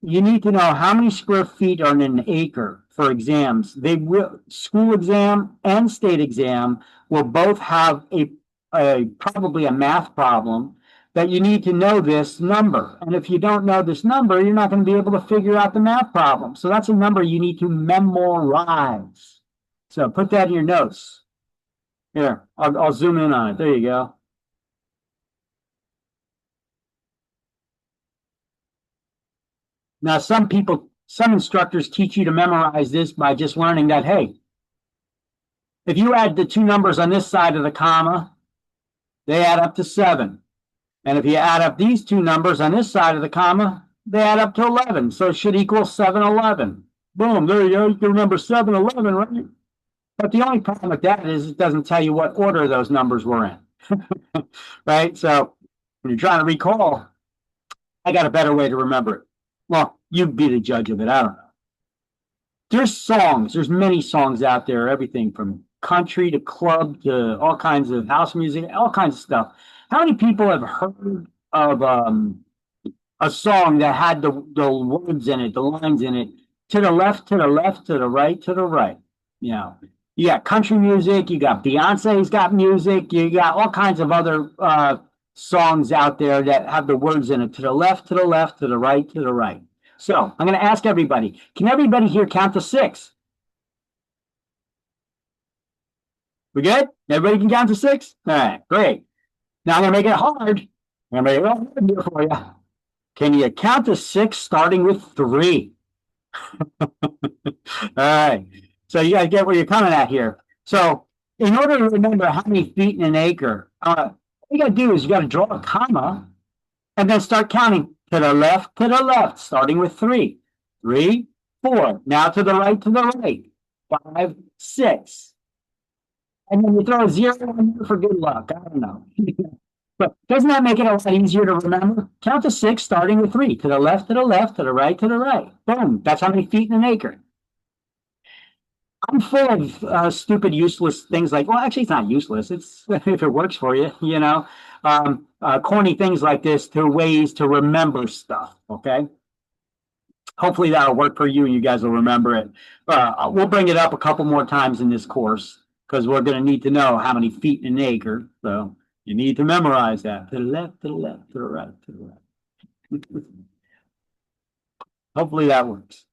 A: You need to know how many square feet are in an acre for exams. They will, school exam and state exam will both have probably a math problem that you need to know this number. And if you don't know this number, you're not going to be able to figure out the math problem. So that's a number you need to memorize. So put that in your notes. Here, I'll zoom in on it. There you go. Now, some instructors teach you to memorize this by just learning that, hey, If you add the two numbers on this side of the comma, they add up to 7. And if you add up these two numbers on this side of the comma, they add up to 11. So it should equal 711. Boom, there you go. You can remember 711, right? But the only problem with that is it doesn't tell you what order those numbers were in. Right? So when you're trying to recall, I got a better way to remember it. Well, you'd be the judge of it. I don't know. There's songs. There's many songs out there, everything from country to club to all kinds of house music, all kinds of stuff. How many people have heard of a song that had the words in it, the lines in it, to the left, to the left, to the right, to the right? You know, you got country music, you got Beyonce's got music, you got all kinds of other songs out there that have the words in it, to the left, to the left, to the right, to the right. So I'm going to ask everybody, can everybody here count to 6? We good? Everybody can count to 6? All right, great. Now I'm going to make it hard. I'm going to make it hard here for you. Can you count to 6 starting with 3? All right. So you got to get where you're coming at here. So in order to remember how many feet in an acre, what you got to do is you got to draw a comma and then start counting to the left, starting with 3. 3, 4. Now to the right, 5, 6. And then you throw a 0 in there for good luck. I don't know. But doesn't that make it a lot easier to remember? Count to 6, starting with 3. To the left, to the right, to the right. Boom. That's how many feet in an acre. I'm full of stupid, useless things like, well, actually, it's not useless. It's if it works for you, you know, corny things like this to ways to remember stuff. Okay. Hopefully that'll work for you and you guys will remember it. We'll bring it up a couple more times in this course because we're going to need to know how many feet in an acre. So you need to memorize that. To the left, to the left, to the right, to the right. Hopefully that works.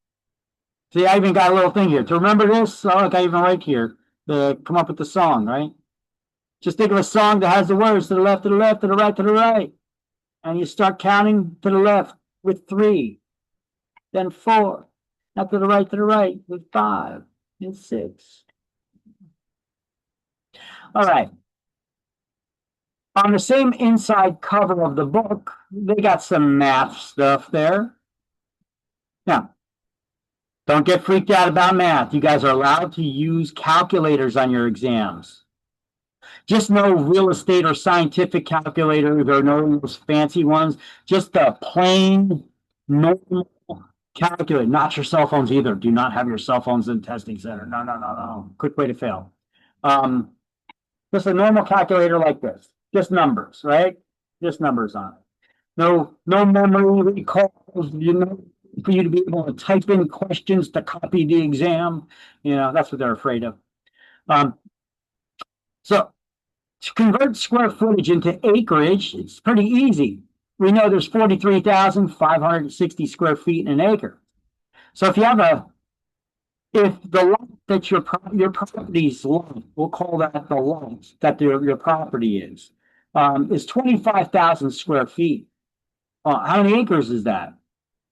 A: See, I even got a little thing here. To remember this, oh, look, I even write here to come up with the song, right? Just think of a song that has the words to the left, to the left, to the right, to the right. And you start counting to the left with 3, then 4, now to the right with 5 and 6. All right. On the same inside cover of the book, they got some math stuff there. Now, don't get freaked out about math. You guys are allowed to use calculators on your exams. Just no real estate or scientific calculators or no those fancy ones. Just a plain, normal calculator. Not your cell phones either. Do not have your cell phones in the testing center. No, no, no, no. Quick way to fail. Just a normal calculator like this. Just numbers, right? Just numbers on it. No memory recalls, you know, for you to be able to type in questions to copy the exam. You know, that's what they're afraid of. So to convert square footage into acreage, it's pretty easy. We know there's 43,560 square feet in an acre. So if you have if the lot that your property's lot, we'll call that the lot that your property is 25,000 square feet. How many acres is that?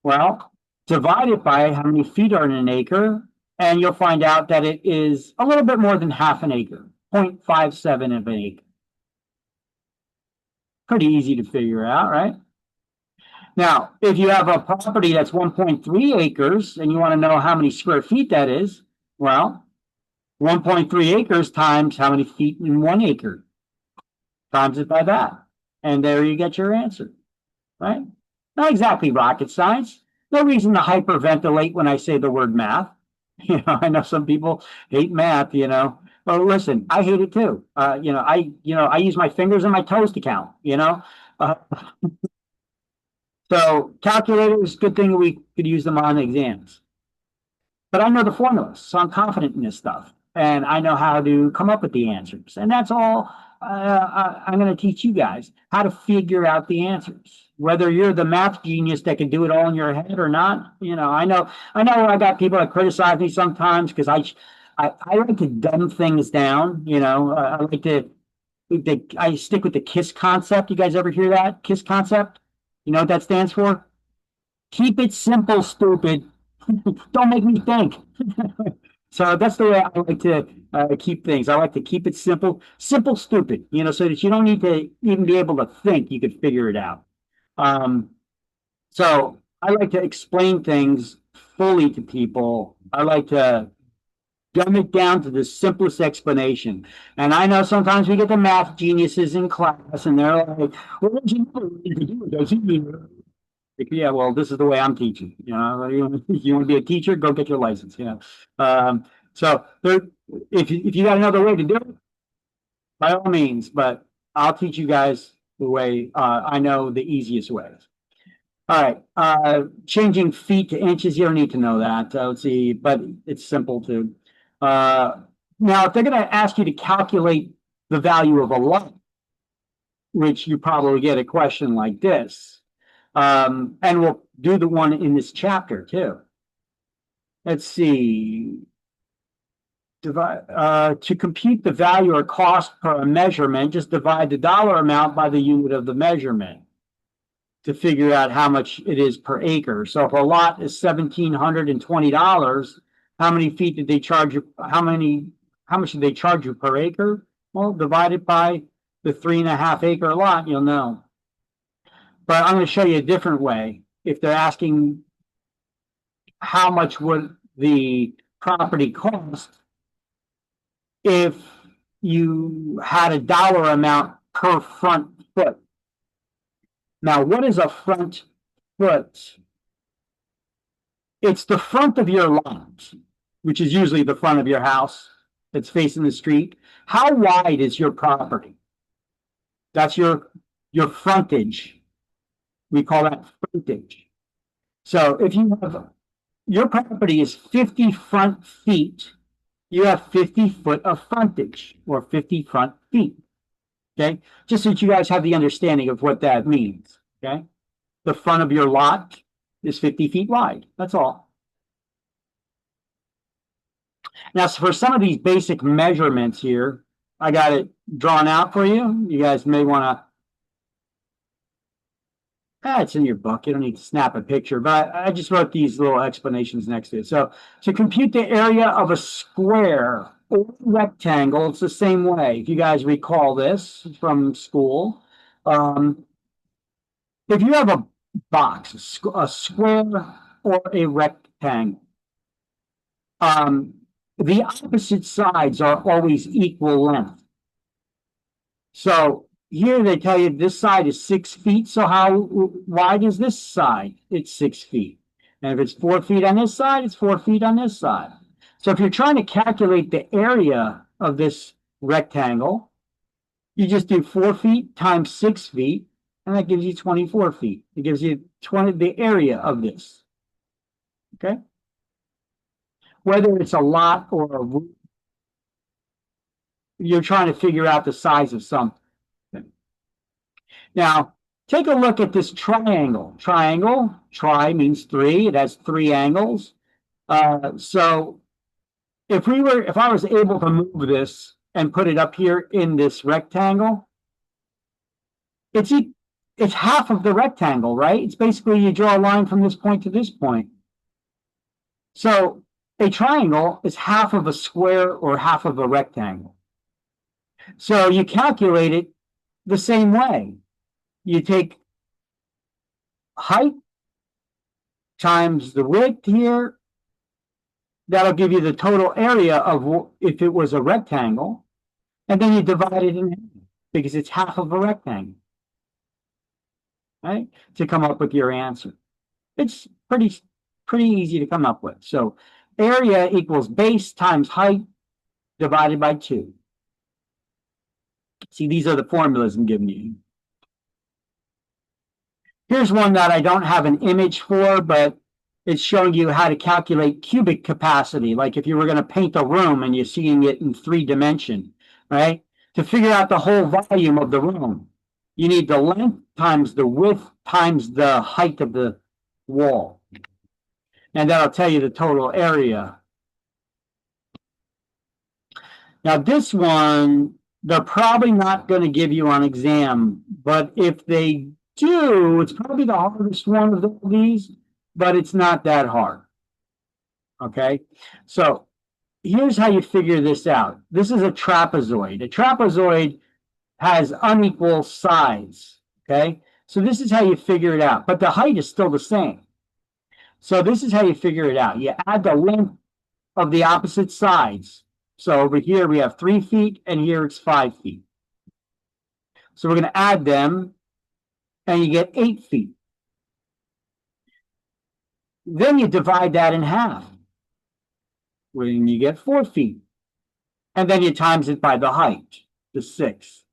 A: Well, divide it by how many feet are in an acre, and you'll find out that it is a little bit more than half an acre, 0.57 of an acre. Pretty easy to figure out, right? Now, if you have a property that's 1.3 acres and you want to know how many square feet that is, well, 1.3 acres times how many feet in 1 acre, times it by that. And there you get your answer, right? Not exactly rocket science. No reason to hyperventilate when I say the word math. You know, I know some people hate math, you know. Well, listen, I hate it too. I use my fingers and my toes to count, you know. So calculators, good thing we could use them on exams. But I know the formulas, so I'm confident in this stuff. And I know how to come up with the answers. And that's all I'm going to teach you guys, how to figure out the answers. Whether you're the math genius that can do it all in your head or not, you know, I know I got people that criticize me sometimes because I like to dumb things down, you know. I stick with the KISS concept. You guys ever hear that? KISS concept? You know what that stands for? Keep it simple, stupid. Don't make me think. So that's the way I like to keep things. I like to keep it simple, simple, stupid, so that you don't need to even be able to think. You could figure it out. Um, so I like to explain things fully to people. I like to dumb it down to the simplest explanation. And I know sometimes we get the math geniuses in class, and they're like, "Well, what you know you can do it, doesn't it?" Like, yeah, well, this is the way I'm teaching. You want to be a teacher, go get your license. So there, if you got another way to do it, by all means. But I'll teach you guys the way I know the easiest ways. All right, changing feet to inches, you don't need to know that. Let's see, but it's simple to. Uh, Now, if they're going to ask you to calculate the value of a lot, which you probably get a question like this, and we'll do the one in this chapter too. Let's see. To compute the value or cost per measurement, just divide the dollar amount by the unit of the measurement to figure out how much it is per acre. So if a lot is $1,720, how many feet did they charge you? How much did they charge you per acre? Well, divided by the 3.5 acre lot, you'll know. But I'm going to show you a different way. If they're asking how much would the property cost if you had a dollar amount per front foot. Now, what is a front foot? It's the front of your lot, which is usually the front of your house that's facing the street. How wide is your property? That's your frontage. We call that frontage. So if you have your property is 50 front feet, you have 50 foot of frontage or 50 front feet. Okay, just so that you guys have the understanding of what that means. Okay, the front of your lot is 50 feet wide. That's all. Now, for some of these basic measurements here, I got it drawn out for you. You guys may want to. It's in your book. You don't need to snap a picture, but I just wrote these little explanations next to it. So, to compute the area of a square or rectangle, it's the same way. If you guys recall this from school, if you have a box, a square or a rectangle, the opposite sides are always equal length. So here they tell you this side is 6 feet. So how wide is this side? It's 6 feet. And if it's 4 feet on this side, it's 4 feet on this side. So if you're trying to calculate the area of this rectangle, you just do 4 feet times 6 feet, and that gives you 24 feet. It gives you the area of this. Okay? Whether it's a lot or a root, you're trying to figure out the size of something. Now, take a look at this triangle. Triangle, tri means 3. It has 3 angles. So if I was able to move this and put it up here in this rectangle, it's half of the rectangle, right? It's basically you draw a line from this point to this point. So a triangle is half of a square or half of a rectangle. So you calculate it the same way. You take height times the width here. That'll give you the total area of if it was a rectangle. And then you divide it in half because it's half of a rectangle. Right? To come up with your answer. It's pretty easy to come up with. So area equals base times height divided by 2. See, these are the formulas I'm giving you. Here's one that I don't have an image for, but it's showing you how to calculate cubic capacity. Like if you were going to paint a room and you're seeing it in 3 dimensions, right? To figure out the whole volume of the room, you need the length times the width times the height of the wall. And that'll tell you the total area. Now this one, they're probably not going to give you on exam, but if they do, it's probably the hardest one of these, but it's not that hard. Okay, so here's how you figure this out. This is a trapezoid. A trapezoid has unequal sides. Okay. So this is how you figure it out. But the height is still the same. So this is how you figure it out. You add the length of the opposite sides. So over here we have 3 feet and here it's 5 feet. So we're going to add them and you get 8 feet. Then you divide that in half when you get 4 feet. And then you times it by the height, the 6.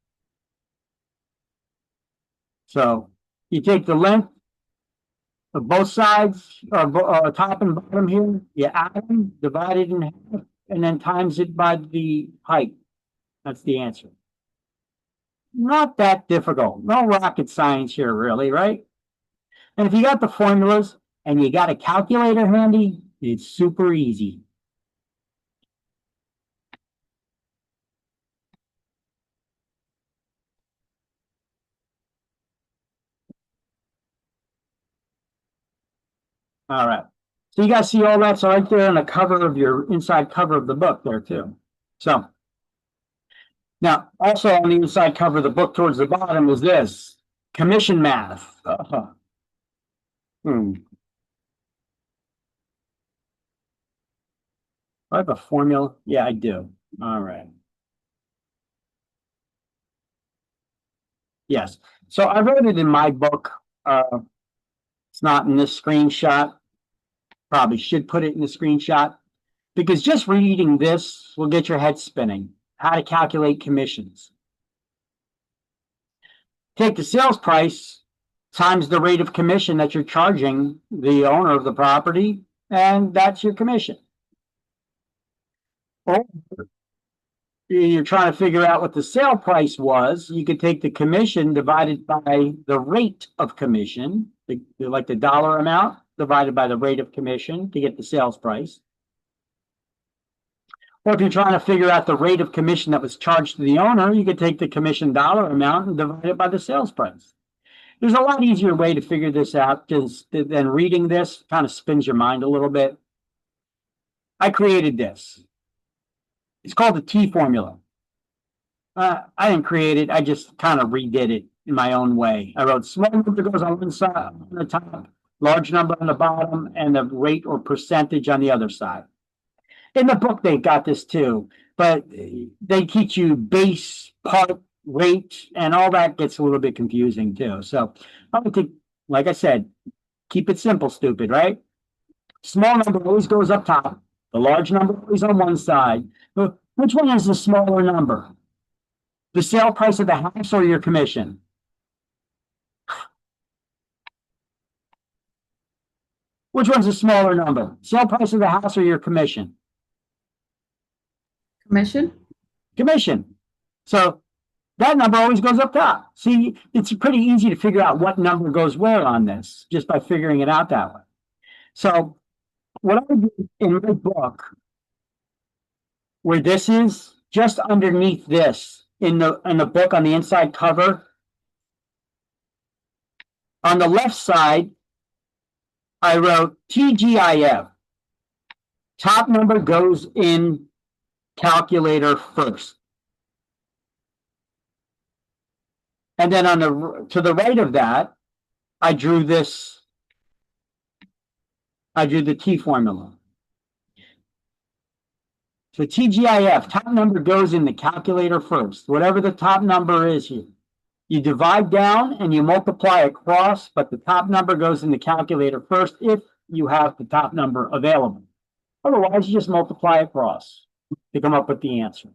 A: So you take the length of both sides, top and bottom here, you add them, divide it in half, and then times it by the height. That's the answer. Not that difficult. No rocket science here, really, right? And if you got the formulas and you got a calculator handy, it's super easy. All right. So you guys see all that's right there on the cover of your inside cover of the book there too. So now also on the inside cover of the book towards the bottom is this commission math. Hmm. I have a formula. Yeah, I do. All right. Yes. So I wrote it in my book. It's not in this screenshot. Probably should put it in the screenshot because just reading this will get your head spinning. How to calculate commissions. Take the sales price times the rate of commission that you're charging the owner of the property, and that's your commission. Or you're trying to figure out what the sale price was, you could take the commission divided by the rate of commission, like the dollar amount divided by the rate of commission to get the sales price. Or if you're trying to figure out the rate of commission that was charged to the owner, you could take the commission dollar amount and divide it by the sales price. There's a lot easier way to figure this out than reading this. Kind of spins your mind a little bit. I created this. It's called the T formula. I didn't create it. I just kind of redid it in my own way. I wrote small number goes on one side on the top, large number on the bottom, and the rate or percentage on the other side. In the book, they got this too, but they teach you base, part, rate, and all that gets a little bit confusing too. So I would think, like I said, keep it simple, stupid, right? Small number always goes up top. The large number always on one side. Which one is the smaller number? The sale price of the house or your commission? Which one's the smaller number? Sale price of the house or your commission?
B: Commission?
A: Commission. So that number always goes up top. See, it's pretty easy to figure out what number goes where on this just by figuring it out that way. So what I do in my book, where this is just underneath this in the book on the inside cover, on the left side, I wrote TGIF. Top number goes in calculator first. And then to the right of that, I drew this. I drew the T formula. So TGIF, top number goes in the calculator first. Whatever the top number is here. You divide down and you multiply across, but the top number goes in the calculator first if you have the top number available. Otherwise, you just multiply across to come up with the answer.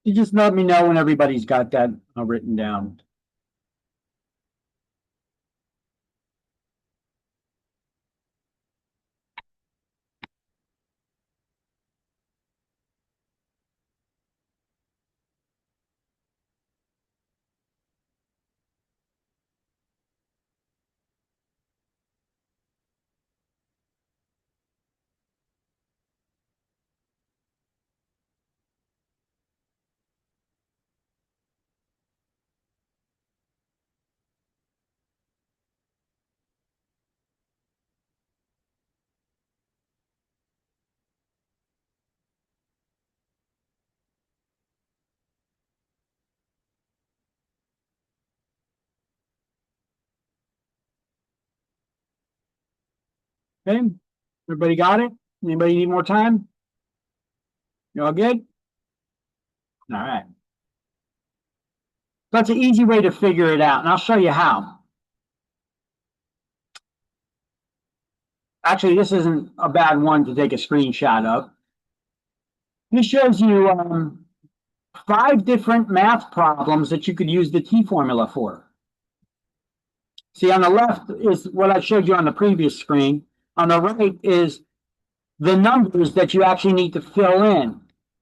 A: You just let me know when everybody's got that written down. Okay, everybody got it? Anybody need more time? You all good? All right. That's an easy way to figure it out, and I'll show you how. Actually, this isn't a bad one to take a screenshot of. This shows you 5 different math problems that you could use the T-formula for. See, on the left is what I showed you on the previous screen. On the right is the numbers that you actually need to fill in.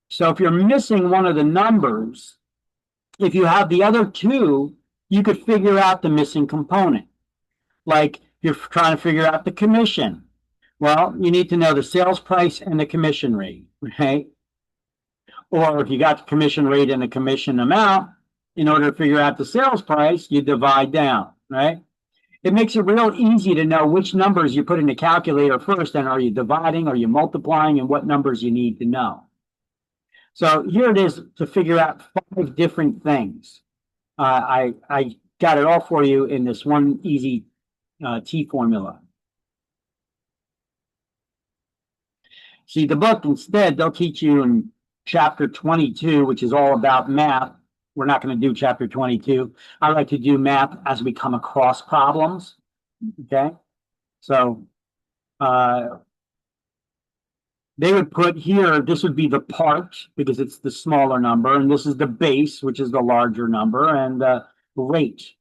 A: So if you're missing one of the numbers, if you have the other 2, you could figure out the missing component. Like you're trying to figure out the commission. Well, you need to know the sales price and the commission rate, right? Or if you got the commission rate and the commission amount, in order to figure out the sales price, you divide down, right? It makes it real easy to know which numbers you put in the calculator first, and are you dividing, are you multiplying, and what numbers you need to know. So here it is to figure out 5 different things. I got it all for you in this one easy T-formula. See, the book instead, they'll teach you in chapter 22, which is all about math. We're not going to do chapter 22. I like to do math as we come across problems. Okay. So they would put here, this would be the part because it's the smaller number, and this is the base, which is the larger number, and the rate,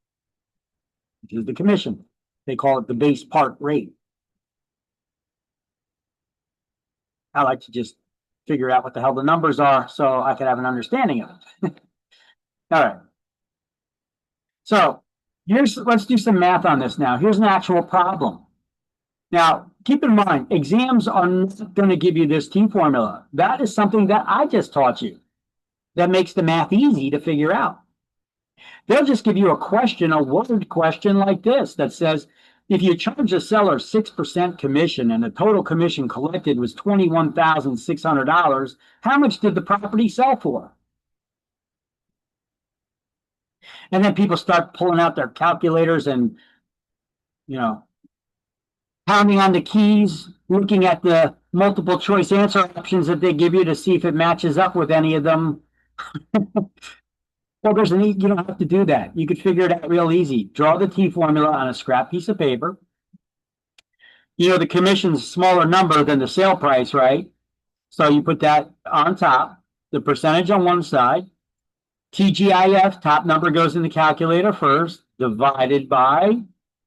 A: which is the commission. They call it the base part rate. I like to just figure out what the hell the numbers are so I could have an understanding of it. All right. So let's do some math on this now. Here's an actual problem. Now, keep in mind, exams are not going to give you this T-formula. That is something that I just taught you that makes the math easy to figure out. They'll just give you a question, a word question like this that says, if you charge a seller 6% commission and the total commission collected was $21,600, how much did the property sell for? And then people start pulling out their calculators and, pounding on the keys, looking at the multiple choice answer options that they give you to see if it matches up with any of them. Well, you don't have to do that. You could figure it out real easy. Draw the T-formula on a scrap piece of paper. The commission's a smaller number than the sale price, right? So you put that on top, the percentage on one side, TGIF, top number goes in the calculator first, divided by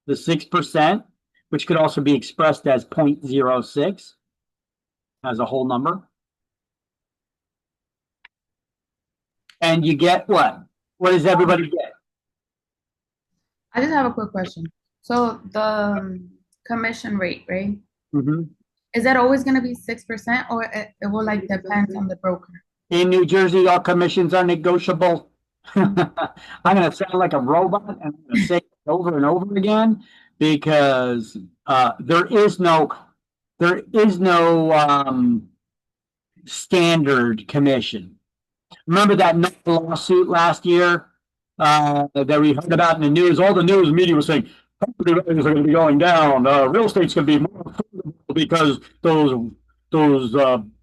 A: the 6%, which could also be expressed as 0.06 as a whole number. And you get what? What does everybody get?
B: I just have a quick question. So the commission rate, right?
A: Mm-hmm.
B: Is that always going to be 6%, or it will like depend on the broker?
A: In New Jersey, all commissions are negotiable. I'm going to sound like a robot and I'm going to say it over and over again because there is no standard commission. Remember that lawsuit last year that we heard about in the news? All the news media was saying property values are going to be going down. Real estate's going to be more affordable because those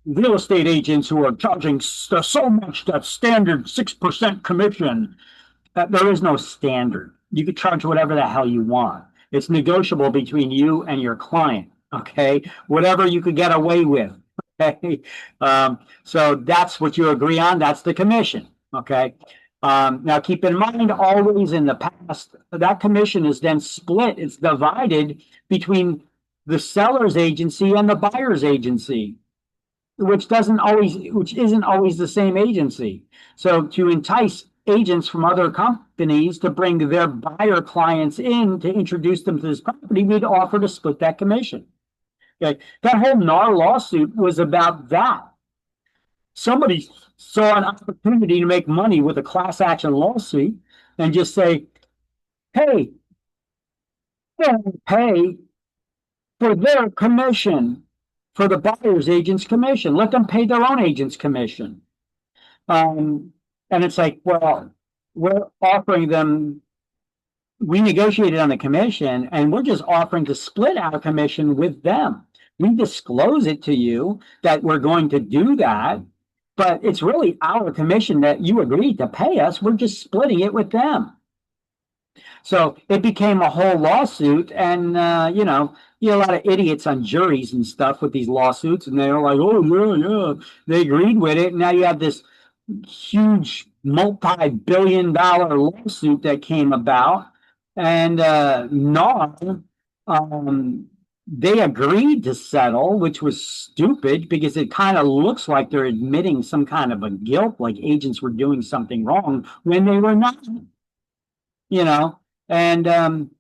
A: real estate agents who are charging so much that standard 6% commission. There is no standard. You could charge whatever the hell you want. It's negotiable between you and your client. Okay, whatever you could get away with. Okay, so that's what you agree on. That's the commission. Okay. Now keep in mind, always in the past, that commission is then split. It's divided between the seller's agency and the buyer's agency, which isn't always the same agency. So to entice agents from other companies to bring their buyer clients in to introduce them to this property, we'd offer to split that commission. Okay, that whole NAR lawsuit was about that. Somebody saw an opportunity to make money with a class action lawsuit and just say, hey, pay for their commission, for the buyer's agent's commission. Let them pay their own agent's commission. And it's like, well, we're offering them we negotiated on the commission, and we're just offering to split our commission with them. We disclose it to you that we're going to do that, but it's really our commission that you agreed to pay us. We're just splitting it with them. So it became a whole lawsuit, and you know, a lot of idiots on juries and stuff with these lawsuits, and they're like, "Oh yeah, yeah," they agreed with it. And now you have this huge multi-billion-dollar lawsuit that came about, and NAR, they agreed to settle, which was stupid because it kind of looks like they're admitting some kind of a guilt, like agents were doing something wrong when they were not, you know. And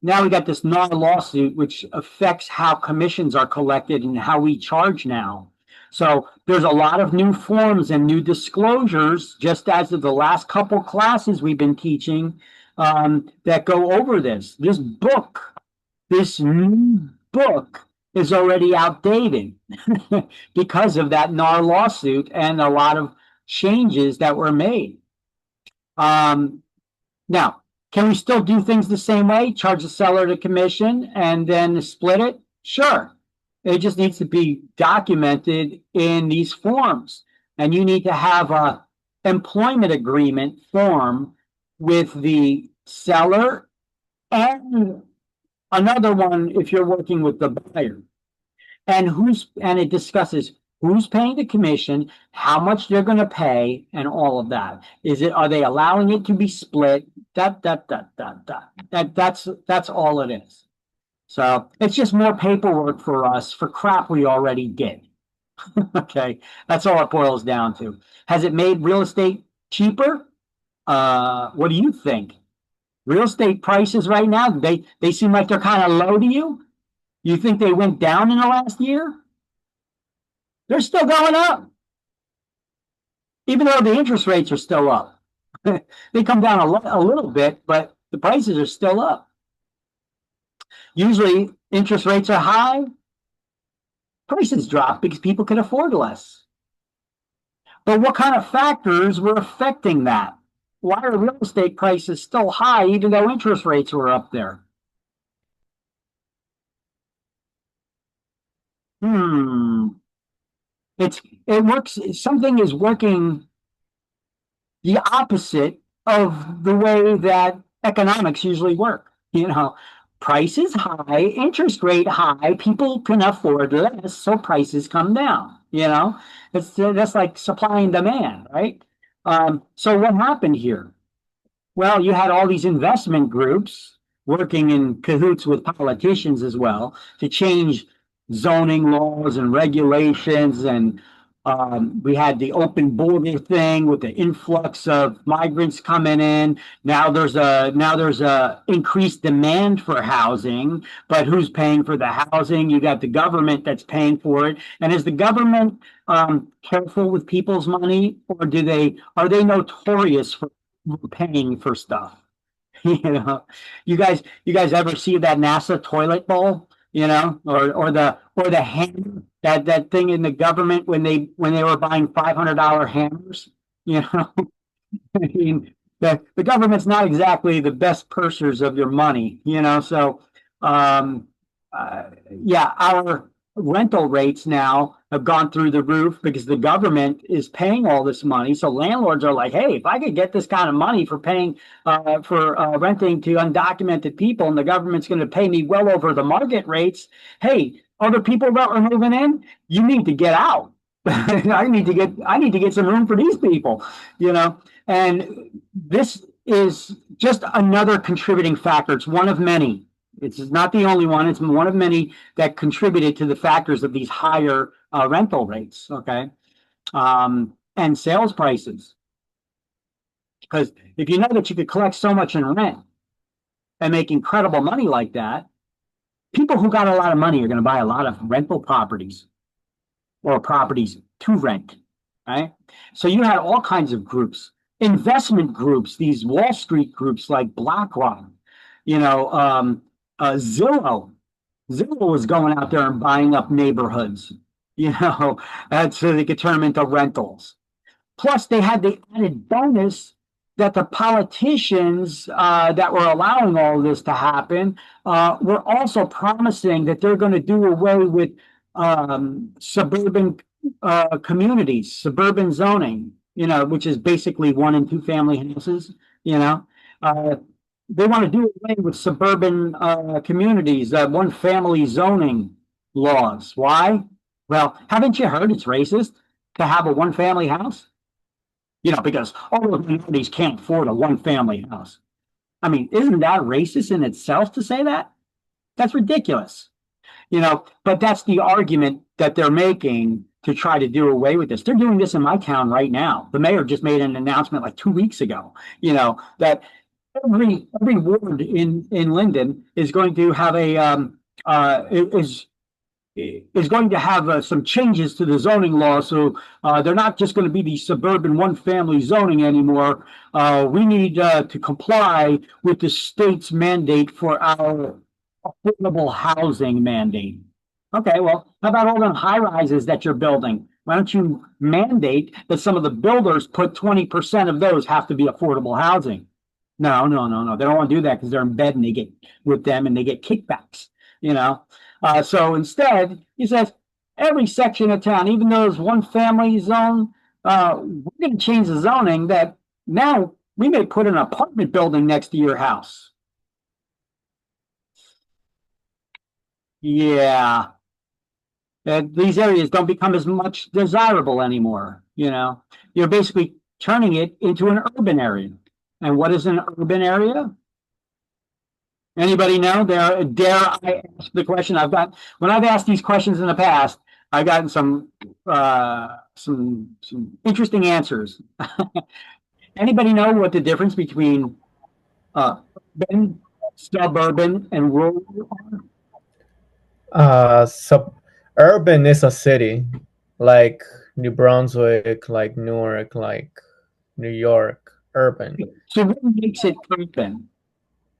A: now we got this NAR lawsuit, which affects how commissions are collected and how we charge now. So there's a lot of new forms and new disclosures, just as of the last couple classes we've been teaching, that go over this. This new book is already outdated because of that NAR lawsuit and a lot of changes that were made. Now, can we still do things the same way? Charge the seller the commission and then split it? Sure. It just needs to be documented in these forms. And you need to have a employment agreement form with the seller and another one if you're working with the buyer. And it discusses who's paying the commission, how much they're going to pay, and all of that. Are they allowing it to be split? That's all it is. So it's just more paperwork for us for crap we already did. Okay, that's all it boils down to. Has it made real estate cheaper? What do you think? Real estate prices right now, they seem like they're kind of low to you? You think they went down in the last year? They're still going up, even though the interest rates are still up. They come down a little bit, but the prices are still up. Usually interest rates are high, prices drop because people can afford less. But what kind of factors were affecting that? Why are real estate prices still high even though interest rates were up there? Hmm. It works. Something is working the opposite of the way that economics usually work. You know, prices high, interest rate high, people can afford less, so prices come down. You know, that's like supply and demand, right? So what happened here? Well, you had all these investment groups working in cahoots with politicians as well to change zoning laws and regulations. And we had the open border thing with the influx of migrants coming in. Now there's a increased demand for housing, but who's paying for the housing? You got the government that's paying for it. And is the government careful with people's money, or are they notorious for paying for stuff? You know, you guys ever see that NASA toilet bowl? You know, or the hammer, that thing in the government when they were buying $500 hammers. You know, I mean, the government's not exactly the best pursers of your money. You know, so um, yeah, our rental rates now have gone through the roof because the government is paying all this money. So landlords are like, hey, if I could get this kind of money for paying for renting to undocumented people, and the government's going to pay me well over the market rates, hey, other people that are moving in, you need to get out. I need to get some room for these people, you know. And this is just another contributing factor. It's one of many. It's not the only one. It's one of many that contributed to the factors of these higher rental rates. Okay, and sales prices. Because if you know that you could collect so much in rent and make incredible money like that, people who got a lot of money are going to buy a lot of rental properties or properties to rent. Right. So you had all kinds of groups, investment groups, these Wall Street groups like BlackRock, you know, Zillow. Zillow was going out there and buying up neighborhoods, you know, so they could turn them into rentals. Plus, they had the added bonus that the politicians that were allowing all this to happen were also promising that they're going to do away with suburban communities, suburban zoning, which is basically one and two family houses, you know. Uh, they want to do away with suburban communities, one family zoning laws. Why? Well, haven't you heard it's racist to have a one family house? Because all those minorities can't afford a one family house. I mean, isn't that racist in itself to say that? That's ridiculous. But that's the argument that they're making to try to do away with this. They're doing this in my town right now. The mayor just made an announcement like 2 weeks ago, that every ward in Linden is going to have is going to have some changes to the zoning law. So they're not just going to be the suburban one family zoning anymore. We need to comply with the state's mandate for our affordable housing mandate. Okay, well, how about all them high rises that you're building? Why don't you mandate that some of the builders put 20% of those have to be affordable housing? No, no, no, no. They don't want to do that because they're in bed and they get with them and they get kickbacks, you know. So instead, he says every section of town, even though it's one family zone, we're going to change the zoning that now we may put an apartment building next to your house. Yeah, these areas don't become as much desirable anymore. You're basically turning it into an urban area. And what is an urban area? Anybody know? Dare I ask the question? When I've asked these questions in the past, I've gotten some interesting answers. Anybody know what the difference between urban, suburban, and rural are?
C: Urban is a city, like New Brunswick, like Newark, like New York. Urban.
A: So what makes it urban?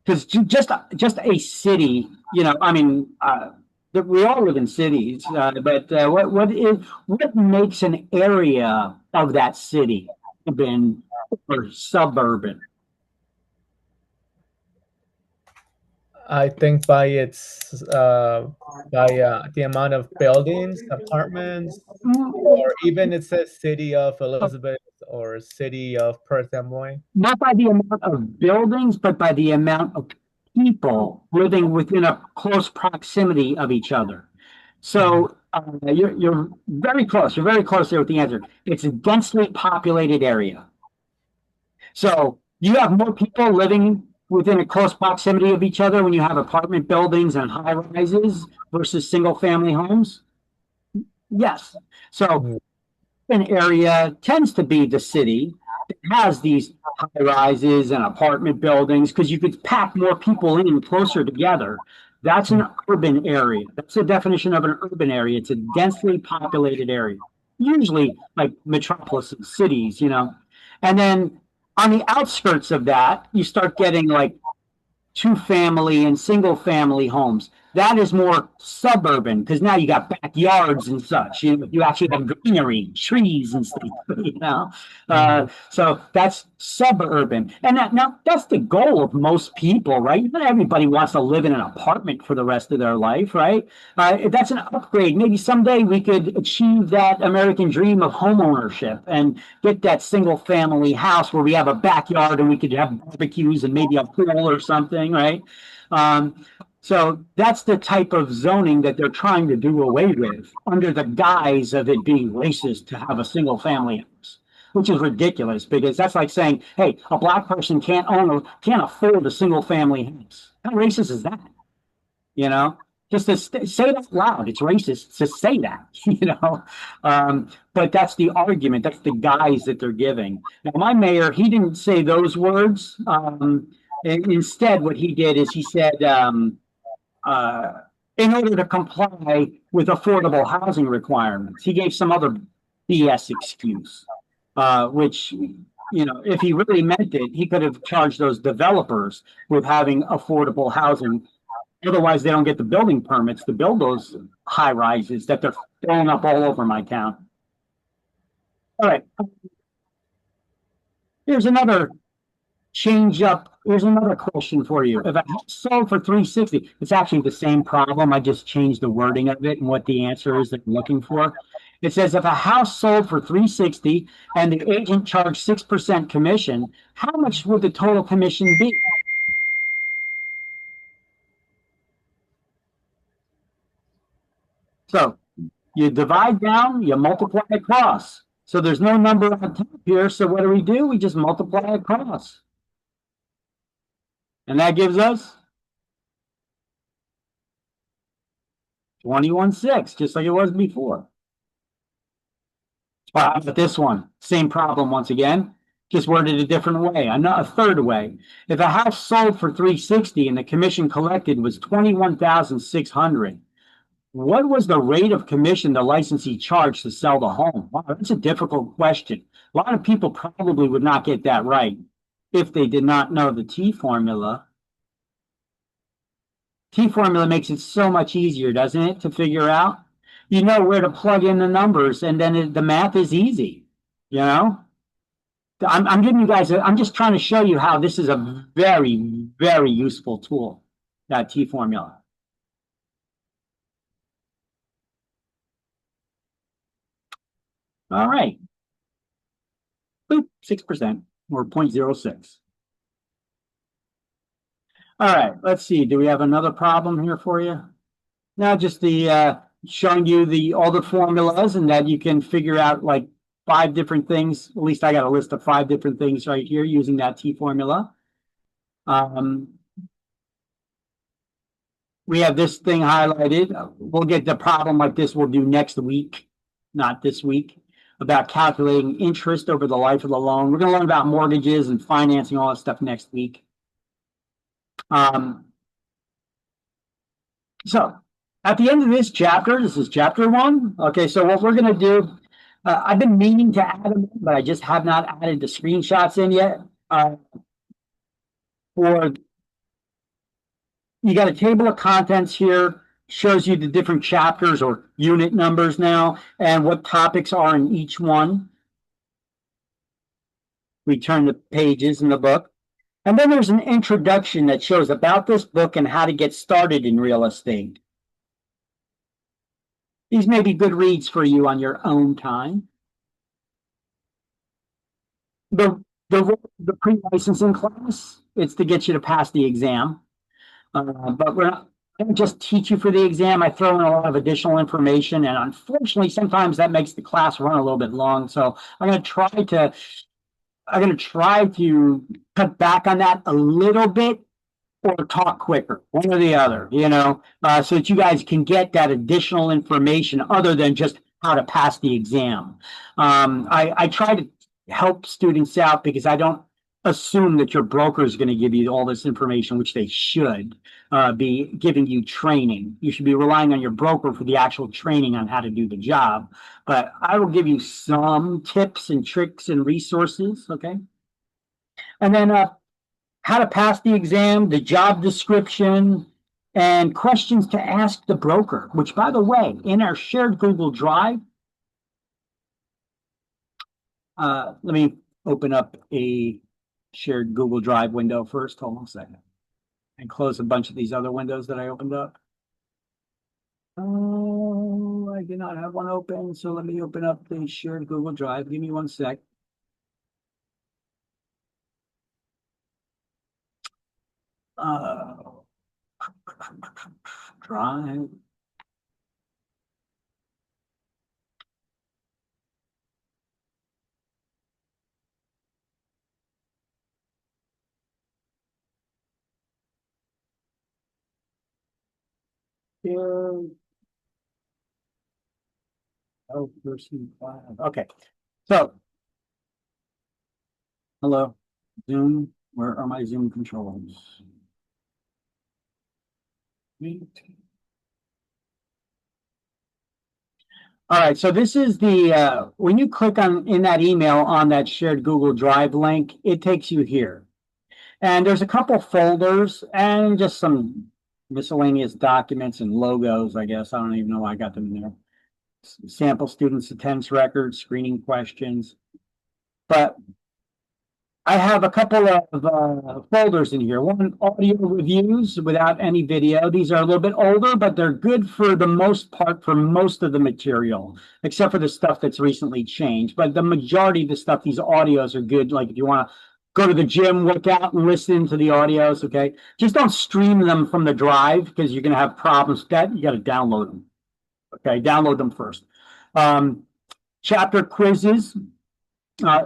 A: Because just a city, I mean, we all live in cities, but what makes an area of that city urban or suburban?
C: I think by the amount of buildings, apartments, or even it says city of Elizabeth or city of Perth Amboy.
A: Not by the amount of buildings, but by the amount of people living within a close proximity of each other. So you're very close. You're very close there with the answer. It's a densely populated area. So you have more people living within a close proximity of each other when you have apartment buildings and high rises versus single family homes? Yes. So an area tends to be the city that has these high rises and apartment buildings because you could pack more people in closer together. That's an urban area. That's the definition of an urban area. It's a densely populated area, usually like metropolises, cities, And then on the outskirts of that, you start getting like two family and single family homes. That is more suburban because now you got backyards and such. You actually have greenery, trees and stuff. So that's suburban, and now that's the goal of most people, right? Not everybody wants to live in an apartment for the rest of their life, right? That's an upgrade. Maybe someday we could achieve that American dream of home ownership and get that single family house where we have a backyard and we could have barbecues and maybe a pool or something, right? So that's the type of zoning that they're trying to do away with under the guise of it being racist to have a single family house, which is ridiculous because that's like saying, hey, a black person can't afford a single family house. How racist is that? Just to say it out loud, it's racist to say that, but that's the argument. That's the guise that they're giving. Now, my mayor, he didn't say those words. Instead, what he did is he said, in order to comply with affordable housing requirements. He gave some other BS excuse, which, if he really meant it, he could have charged those developers with having affordable housing. Otherwise, they don't get the building permits to build those high rises that they're throwing up all over my town. All right. Here's another change up, here's another question for you. If a house sold for 360, it's actually the same problem. I just changed the wording of it and what the answer is that I'm looking for. It says if a house sold for 360 and the agent charged 6% commission, how much would the total commission be? So you divide down, you multiply across. So there's no number on top here. So what do? We just multiply across. And that gives us 21.6, just like it was before. But this one, same problem once again, just worded a different way, a third way. If a house sold for 360 and the commission collected was 21,600, what was the rate of commission the licensee charged to sell the home? Wow, that's a difficult question. A lot of people probably would not get that right if they did not know the T formula. T formula makes it so much easier, doesn't it, to figure out? You know where to plug in the numbers, and then the math is easy. You know, I'm giving you guys. I'm just trying to show you how this is a very, very useful tool. That T formula. All right. Boop, 6% or 0.06. All right, let's see. Do we have another problem here for you? Now, just the showing you all the formulas and that you can figure out like 5 different things. At least I got a list of 5 different things right here using that T formula. We have this thing highlighted. We'll get the problem like this we'll do next week, not this week, about calculating interest over the life of the loan. We're going to learn about mortgages and financing, all that stuff next week. So at the end of this chapter, this is chapter 1. Okay, so what we're going to do, I've been meaning to add them, but I just have not added the screenshots in yet. You got a table of contents here, shows you the different chapters or unit numbers now, and what topics are in each one. We turn the pages in the book. And then there's an introduction that shows about this book and how to get started in real estate. These may be good reads for you on your own time. The pre-licensing class, it's to get you to pass the exam. But we're not going to just teach you for the exam. I throw in a lot of additional information, and unfortunately, sometimes that makes the class run a little bit long. So I'm going to try to cut back on that a little bit, or talk quicker, one or the other, so that you guys can get that additional information other than just how to pass the exam. I try to help students out because I don't assume that your broker is going to give you all this information, which they should be giving you training. You should be relying on your broker for the actual training on how to do the job. But I will give you some tips and tricks and resources, okay? And then how to pass the exam, the job description, and questions to ask the broker, which, by the way, in our shared Google Drive, let me open up a shared Google Drive window first. Hold on a second. And close a bunch of these other windows that I opened up. Oh, I did not have one open, so let me open up the shared Google Drive. Give me one sec. Drive. Here. Oh, person 5. Okay. So, hello, Zoom. Where are my Zoom controls? All right, so this is the, when you click on in that email on that shared Google Drive link, it takes you here. And there's a couple folders and just some miscellaneous documents and logos, I guess. I don't even know why I got them in there. Sample students' attendance records, screening questions. But I have a couple of folders in here. One, audio reviews without any video. These are a little bit older, but they're good for the most part for most of the material, except for the stuff that's recently changed. But the majority of the stuff, these audios are good. Like if you want to go to the gym, work out, and listen to the audios, okay? Just don't stream them from the drive because you're going to have problems with that. You got to download them. Okay, download them first. Chapter quizzes.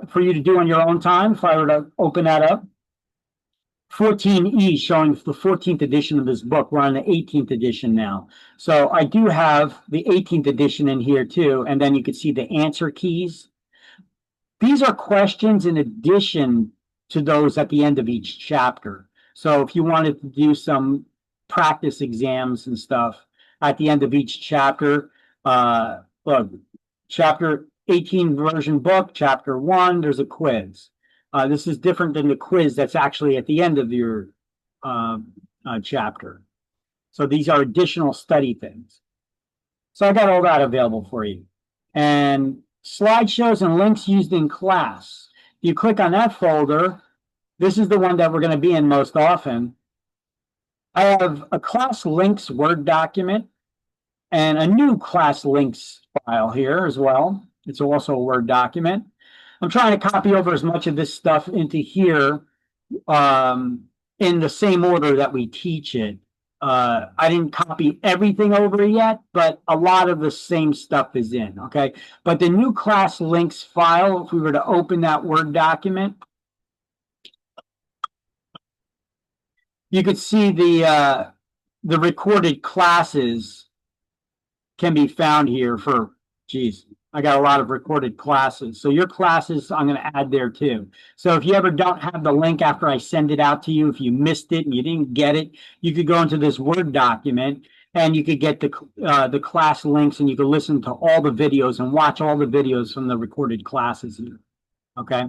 A: For you to do on your own time, if I were to open that up. 14E showing the 14th edition of this book. We're on the 18th edition now. So I do have the 18th edition in here too, and then you can see the answer keys. These are questions in addition to those at the end of each chapter. So if you wanted to do some practice exams and stuff at the end of each chapter, look, chapter 18 version book, chapter 1, there's a quiz. This is different than the quiz that's actually at the end of your chapter. So these are additional study things. So I got all that available for you. And slideshows and links used in class. If you click on that folder, this is the one that we're going to be in most often. I have a class links Word document and a new class links file here as well. It's also a Word document. I'm trying to copy over as much of this stuff into here in the same order that we teach it. I didn't copy everything over yet, but a lot of the same stuff is in, okay? But the new class links file, if we were to open that Word document, you could see the recorded classes can be found here for, geez, I got a lot of recorded classes. So your classes, I'm going to add there too. So if you ever don't have the link after I send it out to you, if you missed it and you didn't get it, you could go into this Word document and you could get the class links and you could listen to all the videos and watch all the videos from the recorded classes here. Okay.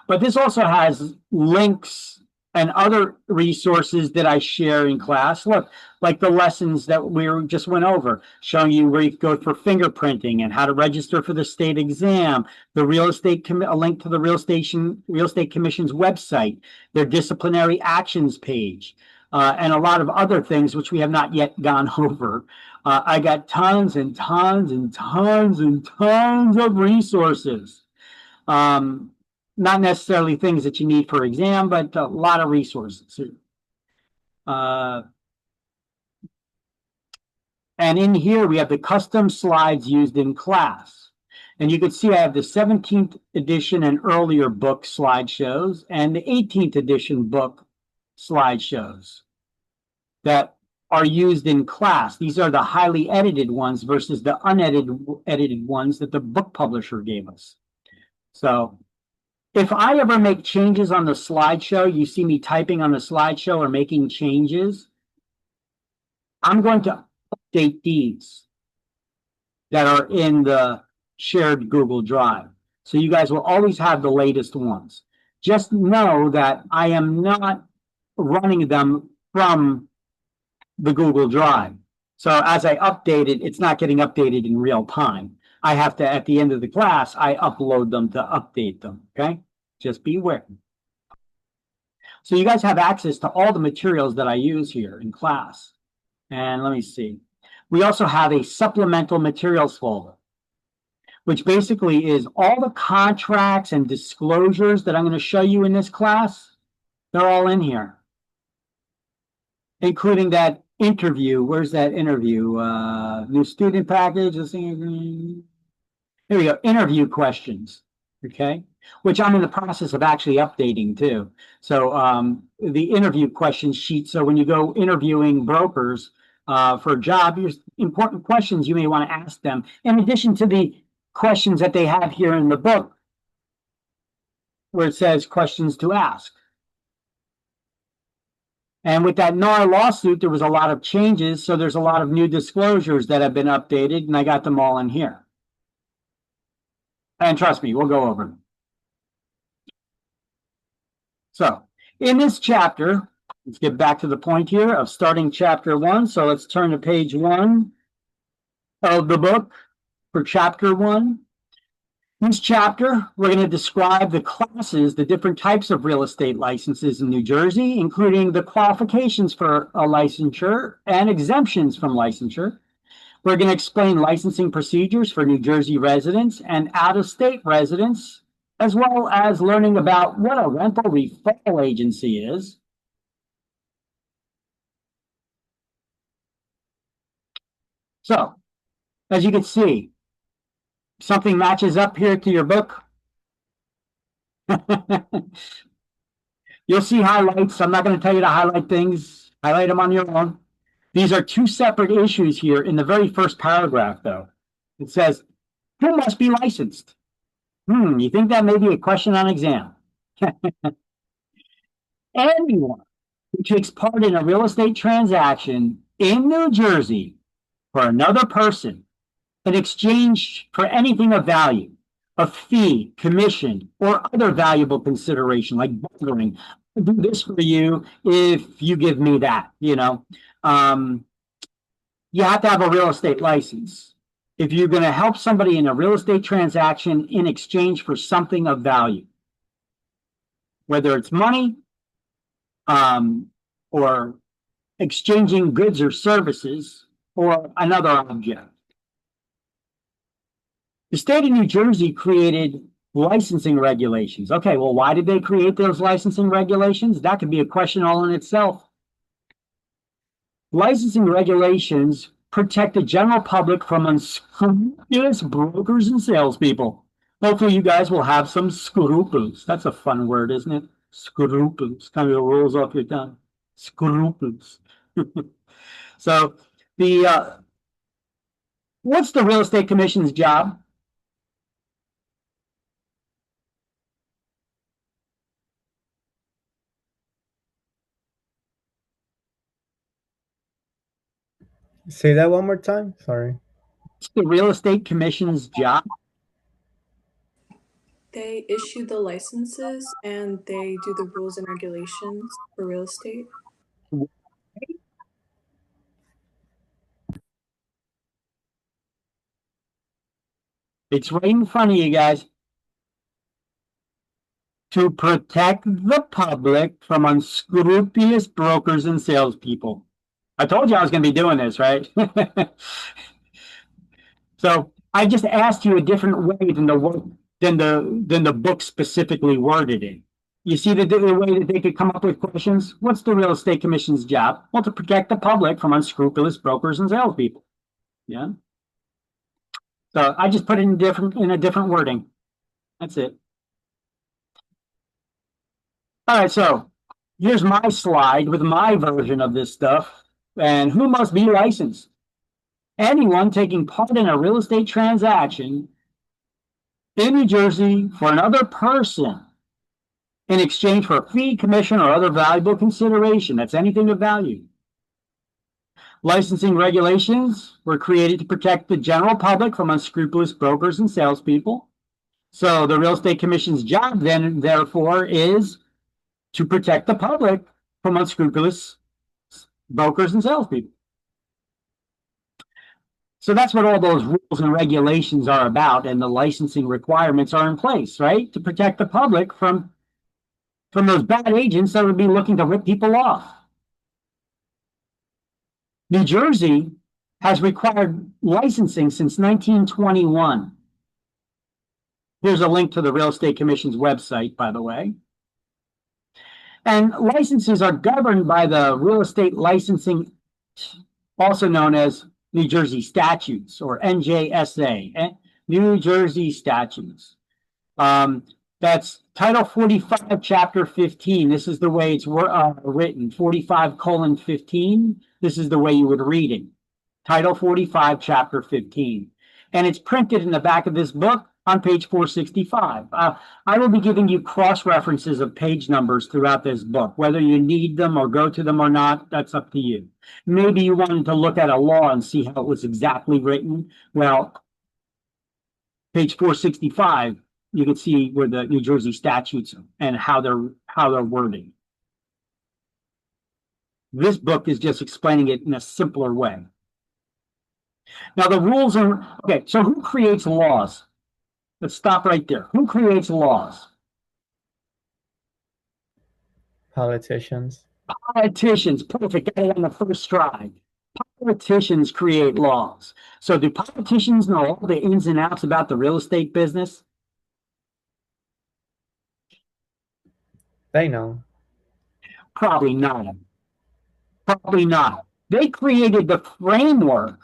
A: But this also has links and other resources that I share in class. Look, like the lessons that we just went over, showing you where you can go for fingerprinting and how to register for the state exam, the real estate a link to the Real Estate Commission's website, their disciplinary actions page, and a lot of other things which we have not yet gone over. I got tons and tons and tons and tons of resources. Not necessarily things that you need for exam, but a lot of resources. And in here, we have the custom slides used in class. And you can see I have the 17th edition and earlier book slideshows and the 18th edition book slideshows that are used in class. These are the highly edited ones versus the unedited ones that the book publisher gave us. So if I ever make changes on the slideshow, you see me typing on the slideshow or making changes, I'm going to update these that are in the shared Google Drive. So you guys will always have the latest ones. Just know that I am not running them from the Google Drive. So as I update it, it's not getting updated in real time. I have to, at the end of the class, I upload them to update them, okay? Just be aware. So you guys have access to all the materials that I use here in class. And let me see. We also have a supplemental materials folder, which basically is all the contracts and disclosures that I'm going to show you in this class. They're all in here, including that interview. Where's that interview? New student package. Here we go. Interview questions. Okay. Which I'm in the process of actually updating too. So the interview question sheet. So when you go interviewing brokers for a job, here's important questions you may want to ask them. In addition to the questions that they have here in the book, where it says questions to ask. And with that NAR lawsuit, there was a lot of changes. So there's a lot of new disclosures that have been updated, and I got them all in here. And trust me, we'll go over them. So in this chapter, let's get back to the point here of starting chapter 1. So let's turn to page 1 of the book for chapter 1. This chapter, we're going to describe the classes, the different types of real estate licenses in New Jersey, including the qualifications for a licensure and exemptions from licensure. We're going to explain licensing procedures for New Jersey residents and out-of-state residents, as well as learning about what a rental referral agency is. So, as you can see, something matches up here to your book. You'll see highlights. I'm not going to tell you to highlight things. Highlight them on your own. These are two separate issues here in the very first paragraph, though. It says, who must be licensed? You think that may be a question on exam? Anyone who takes part in a real estate transaction in New Jersey for another person in exchange for anything of value, a fee, commission, or other valuable consideration, like bartering. I'll do this for you if you give me that, you know. You have to have a real estate license if you're going to help somebody in a real estate transaction in exchange for something of value, whether it's money, or exchanging goods or services, or another object. The state of New Jersey created licensing regulations. Okay, well, why did they create those licensing regulations? That could be a question all in itself. Licensing regulations protect the general public from unscrupulous brokers and salespeople. Hopefully you guys will have some scruples. That's a fun word, isn't it? Scruples. Kind of rolls off your tongue. Scruples. So what's the Real Estate Commission's job?
C: Say that one more time. Sorry.
A: What's the Real Estate Commission's job?
D: They issue the licenses and they do the rules and regulations for real estate.
A: It's right in front of you guys. To protect the public from unscrupulous brokers and salespeople. I told you I was going to be doing this, right? So I just asked you a different way than the book specifically worded it. You see the way that they could come up with questions? What's the Real Estate Commission's job? Well, to protect the public from unscrupulous brokers and salespeople. Yeah. So I just put it in a different wording. That's it. All right, so here's my slide with my version of this stuff. And who must be licensed? Anyone taking part in a real estate transaction in New Jersey for another person in exchange for a fee, commission, or other valuable consideration. That's anything of value. Licensing regulations were created to protect the general public from unscrupulous brokers and salespeople. So the Real Estate Commission's job then, therefore, is to protect the public from unscrupulous brokers and salespeople. So that's what all those rules and regulations are about, and the licensing requirements are in place, right? To protect the public from those bad agents that would be looking to rip people off. New Jersey has required licensing since 1921. Here's a link to the Real Estate Commission's website, by the way. And licenses are governed by the Real Estate Licensing, also known as New Jersey statutes, or NJSA, New Jersey statutes. That's Title 45, Chapter 15. This is the way it's written, 45:15. This is the way you would read it. Title 45, Chapter 15. And it's printed in the back of this book on page 465. I will be giving you cross-references of page numbers throughout this book. Whether you need them or go to them or not, that's up to you. Maybe you wanted to look at a law and see how it was exactly written. Well, page 465, you can see where the New Jersey statutes and how they're worded. This book is just explaining it in a simpler way. Now the rules are, okay, so who creates laws? Let's stop right there. Who creates laws?
C: Politicians.
A: Politicians. Perfect. Got it on the first try. Politicians create laws. So do politicians know all the ins and outs about the real estate business?
C: They know.
A: Probably not. Probably not. They created the framework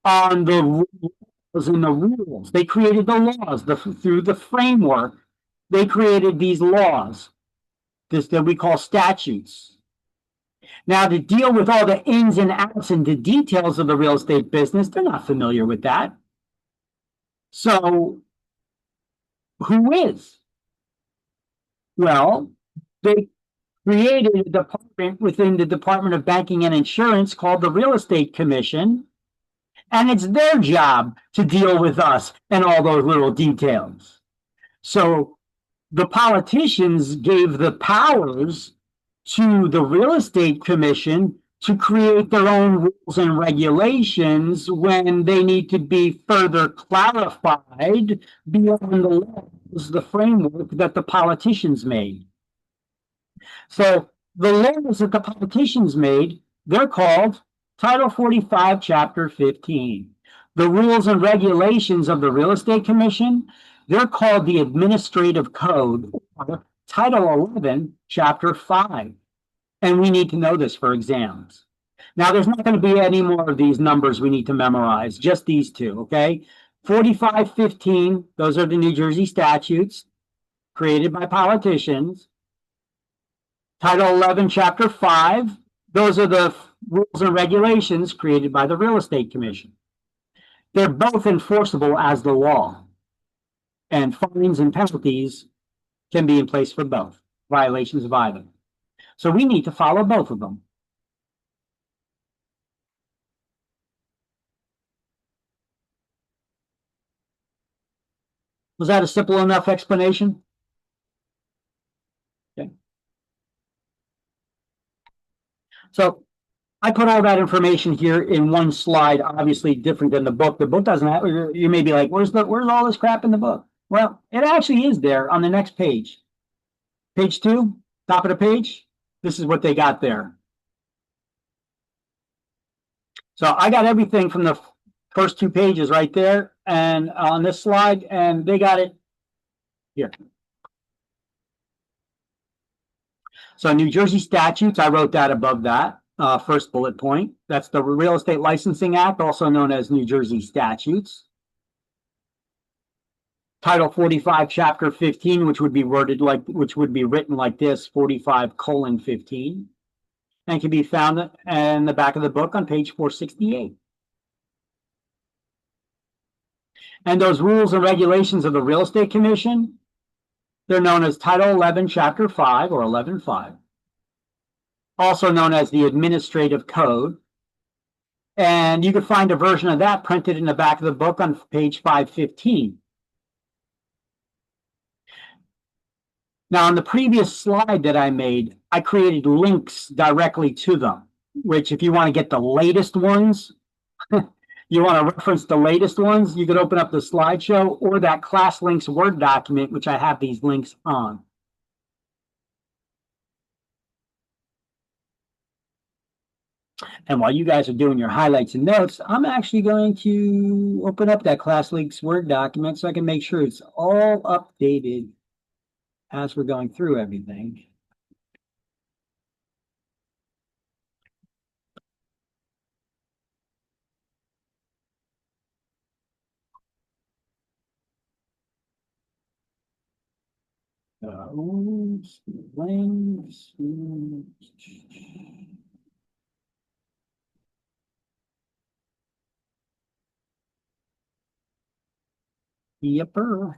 A: on the rules and the rules. They created the laws through the framework. They created these laws, this that we call statutes. Now, to deal with all the ins and outs and the details of the real estate business, they're not familiar with that. So, who is? Well, they created a department within the Department of Banking and Insurance called the Real Estate Commission, and it's their job to deal with us and all those little details. So the politicians gave the powers to the Real Estate Commission to create their own rules and regulations when they need to be further clarified beyond the laws, the framework that the politicians made. So the laws that the politicians made, they're called Title 45, Chapter 15. The rules and regulations of the Real Estate Commission, they're called the Administrative Code, or Title 11, Chapter 5. And we need to know this for exams. Now, there's not going to be any more of these numbers we need to memorize, just these two, okay? 4515, those are the New Jersey statutes created by politicians. Title 11, Chapter 5, those are the rules and regulations created by the Real Estate Commission. They're both enforceable as the law, and fines and penalties can be in place for both, violations of either. So we need to follow both of them. Was that a simple enough explanation? Okay. So I put all that information here in one slide, obviously different than the book. The book doesn't have, you may be like, where's all this crap in the book? Well, it actually is there on the next page. Page 2, top of the page. This is what they got there. So I got everything from the first 2 pages right there and on this slide, and they got it here. So New Jersey statutes, I wrote that above that first bullet point. That's the Real Estate Licensing Act, also known as New Jersey statutes. Title 45, Chapter 15, which would be written like this, 45:15, and can be found in the back of the book on page 468. And those rules and regulations of the Real Estate Commission, they're known as Title 11, Chapter 5, or 11.5, also known as the Administrative Code. And you can find a version of that printed in the back of the book on page 515. Now, on the previous slide that I made, I created links directly to them, which if you want to get the latest ones, you want to reference the latest ones, you could open up the slideshow or that ClassLinks Word document, which I have these links on. And while you guys are doing your highlights and notes, I'm actually going to open up that ClassLinks Word document so I can make sure it's all updated as we're going through everything. Links. Yepper.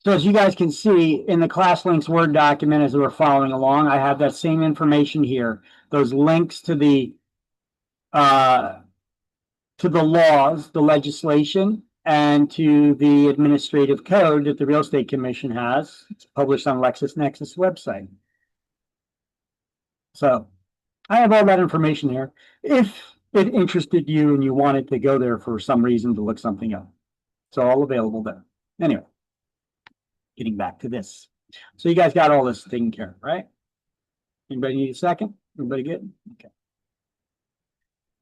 A: So as you guys can see in the ClassLinks Word document as we're following along, I have that same information here. Those links to the laws, the legislation, and to the administrative code that the Real Estate Commission has. It's published on LexisNexis website. So I have all that information here. If it interested you and you wanted to go there for some reason to look something up, it's all available there. Anyway, getting back to this. So you guys got all this taken care of, right? Anybody need a second? Everybody good? Okay.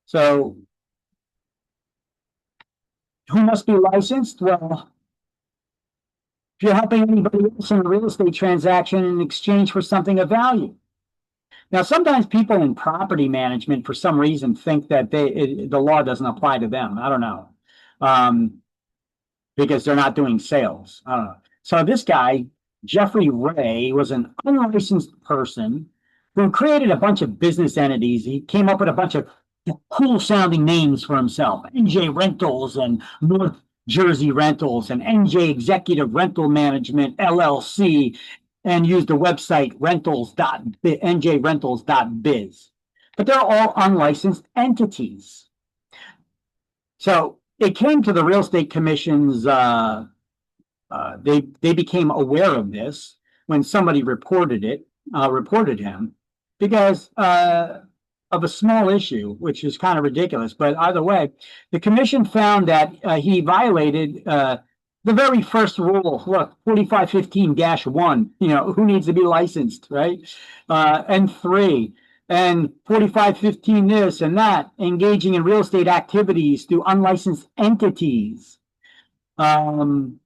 A: So who must be licensed? Well, if you're helping anybody else in a real estate transaction in exchange for something of value. Now, sometimes people in property management, for some reason, think that the law doesn't apply to them. I don't know, because they're not doing sales. I don't know. So this guy, Jeffrey Ray, was an unlicensed person who created a bunch of business entities. He came up with a bunch of cool-sounding names for himself: NJ Rentals and North Jersey Rentals and NJ Executive Rental Management LLC, and used the website njrentals.biz. But they're all unlicensed entities. So it came to the Real Estate Commission's, they became aware of this when somebody reported him, because of a small issue, which is kind of ridiculous. But either way, the commission found that he violated the very first rule. Look, 4515-1, who needs to be licensed, right? And 3, and 4515 this and that, engaging in real estate activities through unlicensed entities. Conduct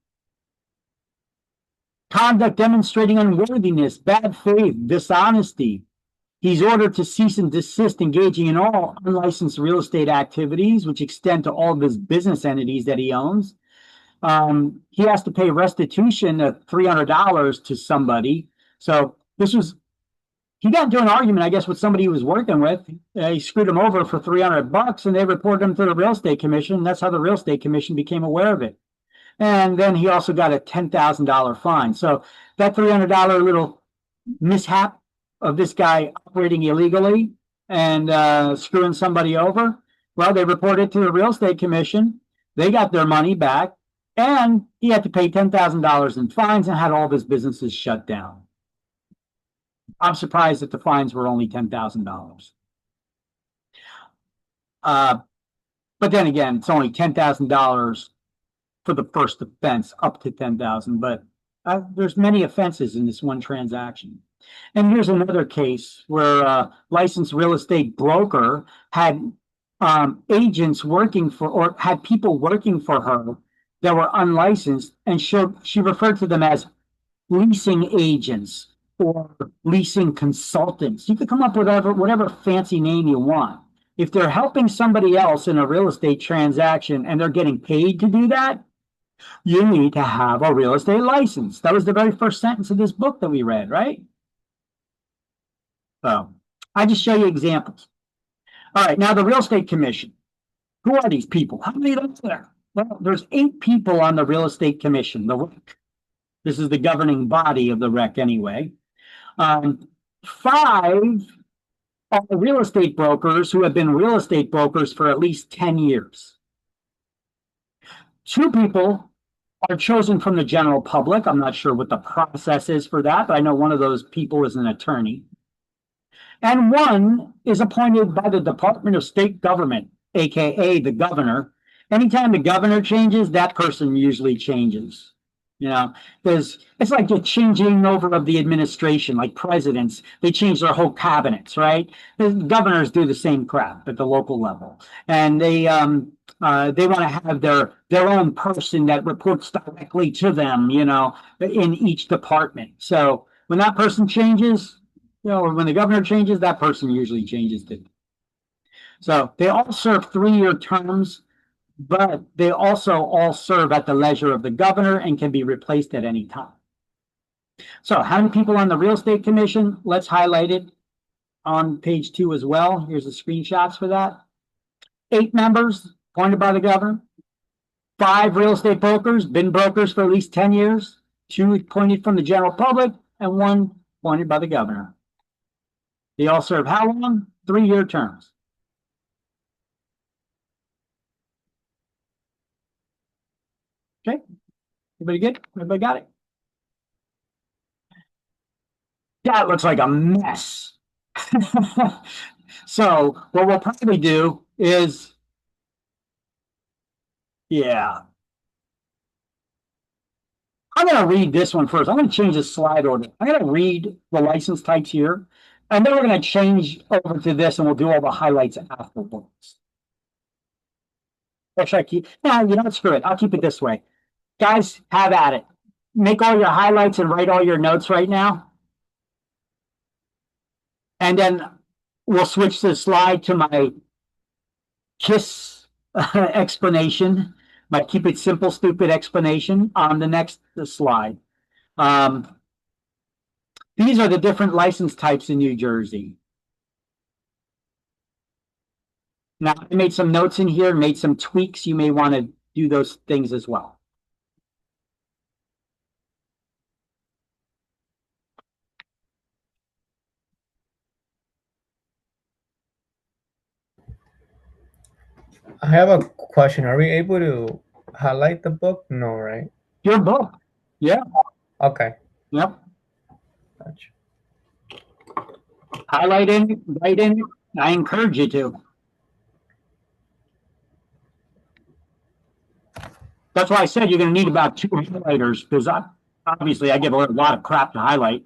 A: demonstrating unworthiness, bad faith, dishonesty. He's ordered to cease and desist engaging in all unlicensed real estate activities, which extend to all of his business entities that he owns. He has to pay restitution of $300 to somebody. So he got into an argument, I guess, with somebody he was working with. He screwed him over for $300, and they reported him to the Real Estate Commission. That's how the Real Estate Commission became aware of it. And then he also got a $10,000 fine. So that $300 little mishap of this guy operating illegally and screwing somebody over, well, they reported to the Real Estate Commission. They got their money back, and he had to pay $10,000 in fines and had all of his businesses shut down. I'm surprised that the fines were only $10,000. But then again, it's only $10,000 for the first offense, up to $10,000. But there's many offenses in this one transaction. And here's another case where a licensed real estate broker had agents working for, or had people working for her that were unlicensed, and she referred to them as leasing agents or leasing consultants. You could come up with whatever fancy name you want. If they're helping somebody else in a real estate transaction and they're getting paid to do that, you need to have a real estate license. That was the very first sentence of this book that we read, right? So I just show you examples. All right, now the Real Estate Commission. Who are these people? How many are there? Well, there's 8 people on the Real Estate Commission, the REC. This is the governing body of the REC anyway. 5 are real estate brokers who have been real estate brokers for at least 10 years. 2 people are chosen from the general public. I'm not sure what the process is for that, but I know one of those people is an attorney. And 1 is appointed by the Department of State Government, aka the governor. Anytime the governor changes, that person usually changes. Because it's like the changing over of the administration, like presidents, they change their whole cabinets, right? The governors do the same crap at the local level. And they want to have their own person that reports directly to them, in each department. So when that person changes, when the governor changes, that person usually changes too. So they all serve 3-year terms, but they also all serve at the leisure of the governor and can be replaced at any time. So how many people on the Real Estate Commission? Let's highlight it on page 2 as well. Here's the screenshots for that. 8 members appointed by the governor. 5 real estate brokers, been brokers for at least 10 years. two appointed from the general public, and one appointed by the governor. They all serve how long? 3-year terms. Okay, everybody good? Everybody got it? That looks like a mess. So what we'll probably do is, yeah. I'm going to read this one first. I'm going to change the slide order. I'm going to read the license types here, and then we're going to change over to this, and we'll do all the highlights afterwards. Or should I keep? No, you know what? Screw it. I'll keep it this way. Guys, have at it. Make all your highlights and write all your notes right now. And then we'll switch the slide to my KISS explanation, my keep it simple, stupid explanation on the next slide. These are the different license types in New Jersey. Now, I made some notes in here, made some tweaks. You may want to do those things as well.
C: I have a question. Are we able to highlight the book? No, right?
A: Your book. Yeah.
C: Okay.
A: Yep.
C: Gotcha.
A: Highlight in it, write in it. I encourage you to. That's why I said you're going to need about 2 highlighters, because obviously I give a lot of crap to highlight.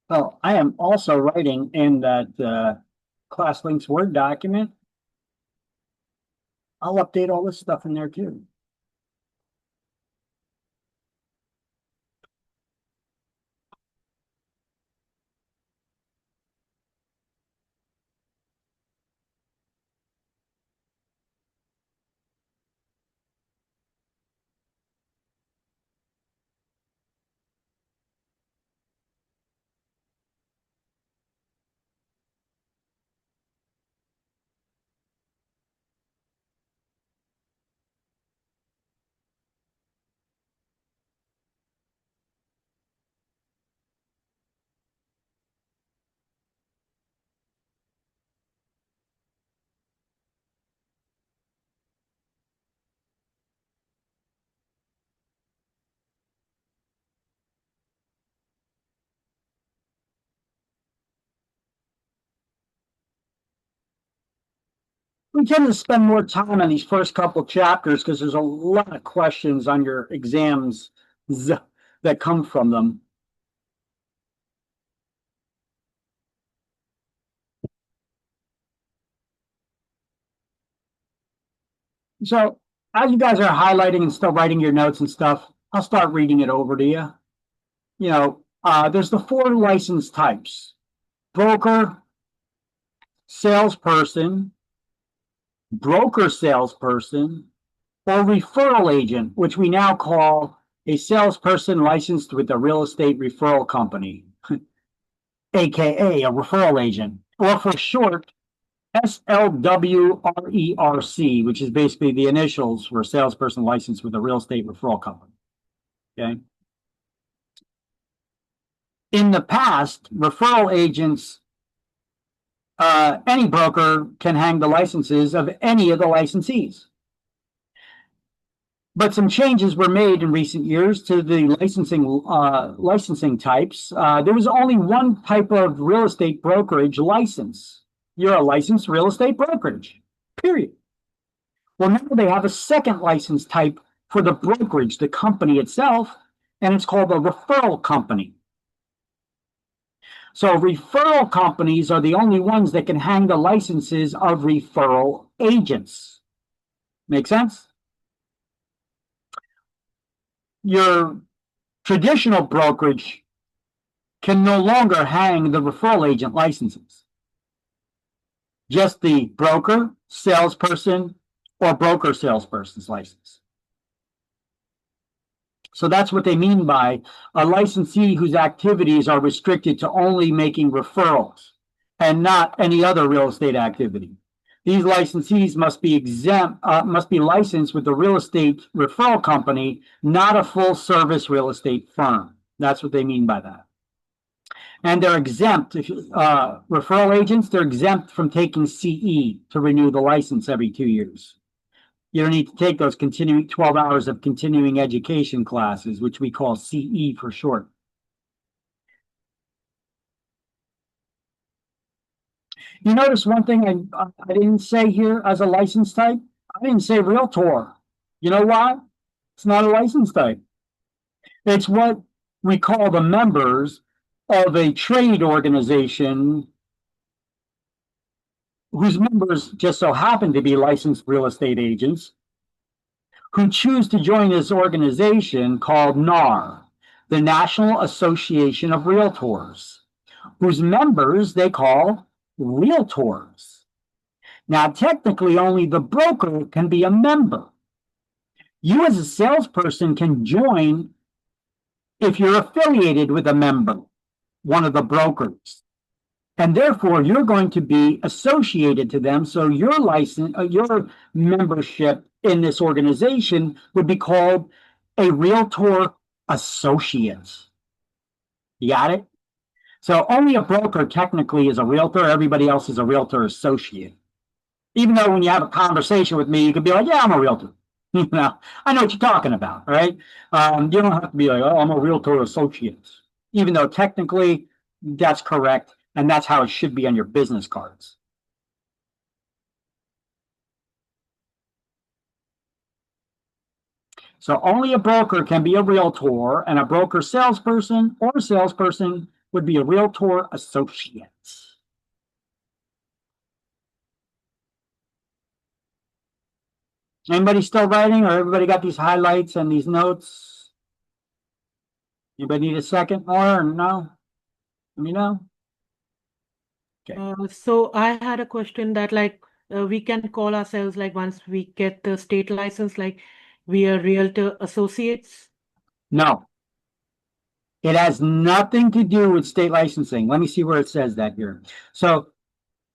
A: Well, I am also writing in that ClassLinks Word document. I'll update all this stuff in there too. we tend to spend more time on these first couple chapters because there's a lot of questions on your exams that come from them. So as you guys are highlighting and still writing your notes and stuff, I'll start reading it over to you. You know, there's the 4 license types: broker, salesperson, broker salesperson, or referral agent, which we now call a salesperson licensed with a real estate referral company, aka a referral agent, or for short, SLWRERC, which is basically the initials for salesperson licensed with a real estate referral company. Okay. In the past, referral agents, any broker can hang the licenses of any of the licensees. But some changes were made in recent years to the licensing types. There was only one type of real estate brokerage license. You're a licensed real estate brokerage, period. Well, now they have a second license type for the brokerage, the company itself, and it's called a referral company. So referral companies are the only ones that can hang the licenses of referral agents. Make sense? Your traditional brokerage can no longer hang the referral agent licenses. Just the broker, salesperson, or broker salesperson's license. So that's what they mean by a licensee whose activities are restricted to only making referrals and not any other real estate activity. These licensees must be licensed with the real estate referral company, not a full service real estate firm. That's what they mean by that. And they're exempt, referral agents, they're exempt from taking CE to renew the license every 2 years. You don't need to take those 12 hours of continuing education classes, which we call CE for short. You notice one thing I didn't say here as a license type? I didn't say realtor. You know why? It's not a license type. It's what we call the members of a trade organization whose members just so happen to be licensed real estate agents who choose to join this organization called NAR, the National Association of Realtors, whose members they call realtors. Now, technically, only the broker can be a member. You as a salesperson can join if you're affiliated with a member, one of the brokers. And therefore, you're going to be associated to them. So your license, your membership in this organization would be called a realtor associate. You got it? So only a broker technically is a realtor. Everybody else is a realtor associate. Even though when you have a conversation with me, you could be like, yeah, I'm a realtor. You know, I know what you're talking about, right? You don't have to be like, oh, I'm a realtor associate. Even though technically that's correct. And that's how it should be on your business cards. So only a broker can be a realtor, and a broker salesperson or a salesperson would be a realtor associate. Anybody still writing, or everybody got these highlights and these notes? Anybody need a second more, or no? Let me know.
E: So I had a question that we can call ourselves once we get the state license, we are realtor associates?
A: No. It has nothing to do with state licensing. Let me see where it says that here. So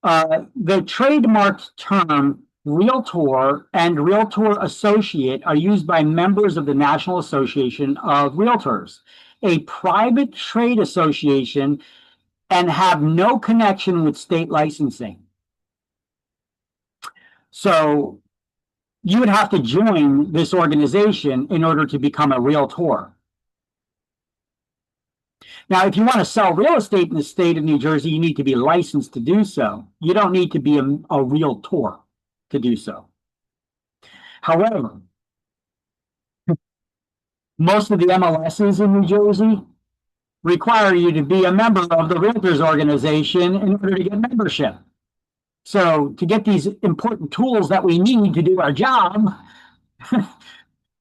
A: the trademarked term realtor and realtor associate are used by members of the National Association of Realtors, a private trade association, and have no connection with state licensing. So you would have to join this organization in order to become a realtor. Now, if you want to sell real estate in the state of New Jersey, you need to be licensed to do so. You don't need to be a realtor. to do so. However, most of the MLSs in New Jersey require you to be a member of the Realtors Organization in order to get membership. So to get these important tools that we need to do our job,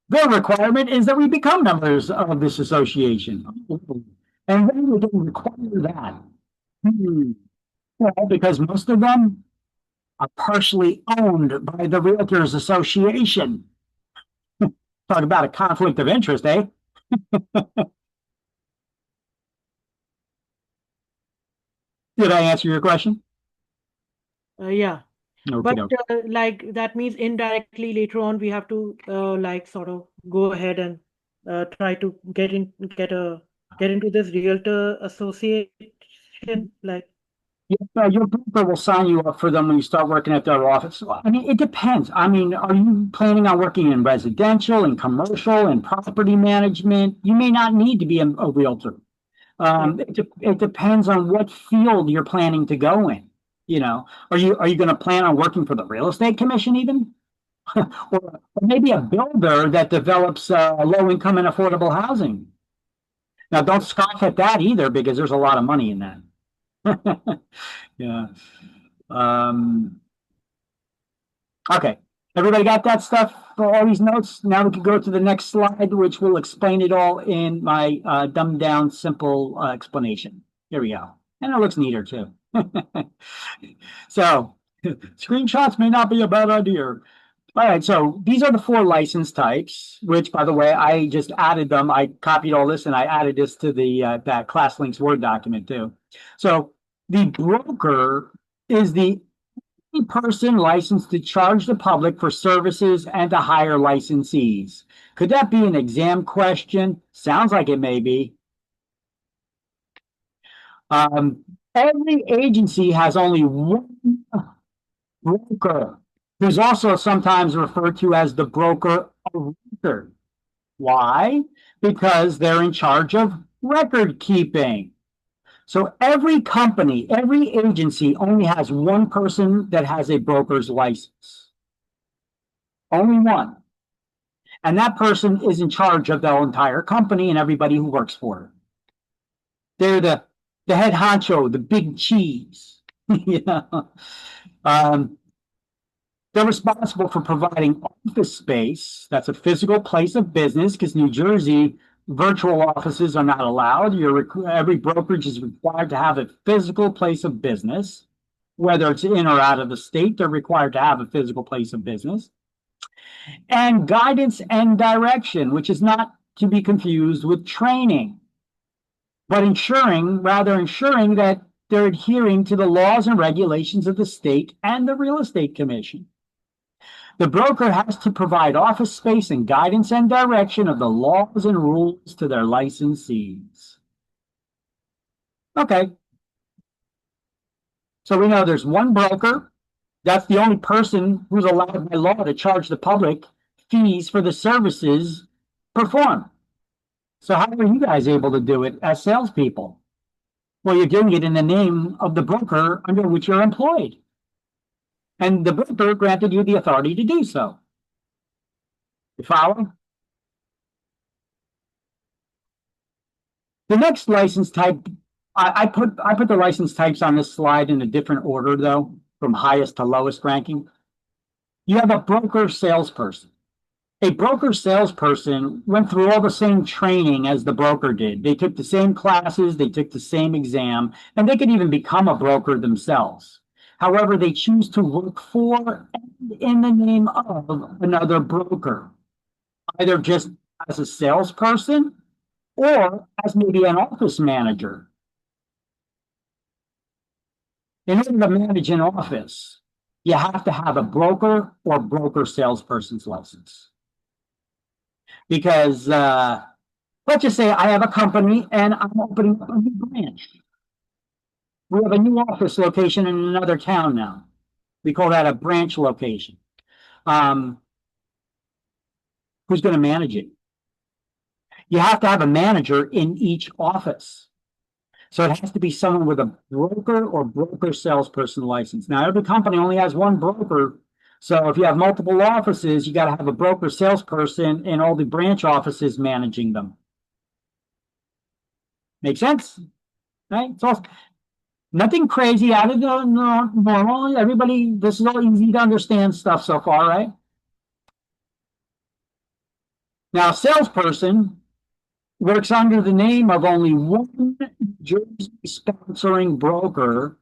A: their requirement is that we become members of this association. And then we can require that. Well, because most of them are partially owned by the Realtors Association. Talk about a conflict of interest, eh? Did I answer your question?
E: Yeah.
A: Okay.
E: But like that means indirectly later on we have to like sort of go ahead and try to get into this realtor association. Like
A: Your broker will sign you up for them when you start working at their office. I mean, it depends. I mean, are you planning on working in residential and commercial and property management? You may not need to be a realtor. It depends on what field you're planning to go in. You know, are you going to plan on working for the real estate commission even? or maybe a builder that develops low income and affordable housing. Now, don't scoff at that either, because there's a lot of money in that. Yeah. Okay. Everybody got that stuff for all these notes? Now we can go to the next slide, which will explain it all in my dumbed down, simple explanation. Here we go. And it looks neater too. So screenshots may not be a bad idea. All right, so these are the 4 license types, which, by the way, I just added them. I copied all this and I added this to the that ClassLinks Word document too. So the broker is the person licensed to charge the public for services and to hire licensees. Could that be an exam question? Sounds like it may be. Every agency has only one broker, who's also sometimes referred to as the broker of record. Why? Because they're in charge of record keeping. So every company, every agency only has one person that has a broker's license. Only one. And that person is in charge of the entire company and everybody who works for it. They're the head honcho, the big cheese. You know? They're responsible for providing office space. That's a physical place of business, because New Jersey, virtual offices are not allowed. Every brokerage is required to have a physical place of business. Whether it's in or out of the state, they're required to have a physical place of business. And guidance and direction, which is not to be confused with training, but ensuring that they're adhering to the laws and regulations of the state and the Real Estate Commission. The broker has to provide office space and guidance and direction of the laws and rules to their licensees. Okay. So we know there's one broker. That's the only person who's allowed by law to charge the public fees for the services performed. So how are you guys able to do it as salespeople? Well, you're doing it in the name of the broker under which you're employed. And the broker granted you the authority to do so. You follow? The next license type, I put the license types on this slide in a different order, though, from highest to lowest ranking. You have a broker salesperson. A broker salesperson went through all the same training as the broker did. They took the same classes, they took the same exam, and they could even become a broker themselves. However, they choose to work for and in the name of another broker, either just as a salesperson or as maybe an office manager. In order to manage an office, you have to have a broker or broker salesperson's license. Because let's just say I have a company and I'm opening up a new branch. We have a new office location in another town now. We call that a branch location. Who's going to manage it? You have to have a manager in each office. So it has to be someone with a broker or broker salesperson license. Now, every company only has one broker, So if you have multiple offices, you got to have a broker salesperson in all the branch offices managing them. Make sense? Right? It's all nothing crazy out of the normal. Everybody, this is all easy to understand stuff so far, right? Now, a salesperson works under the name of only one Jersey sponsoring broker.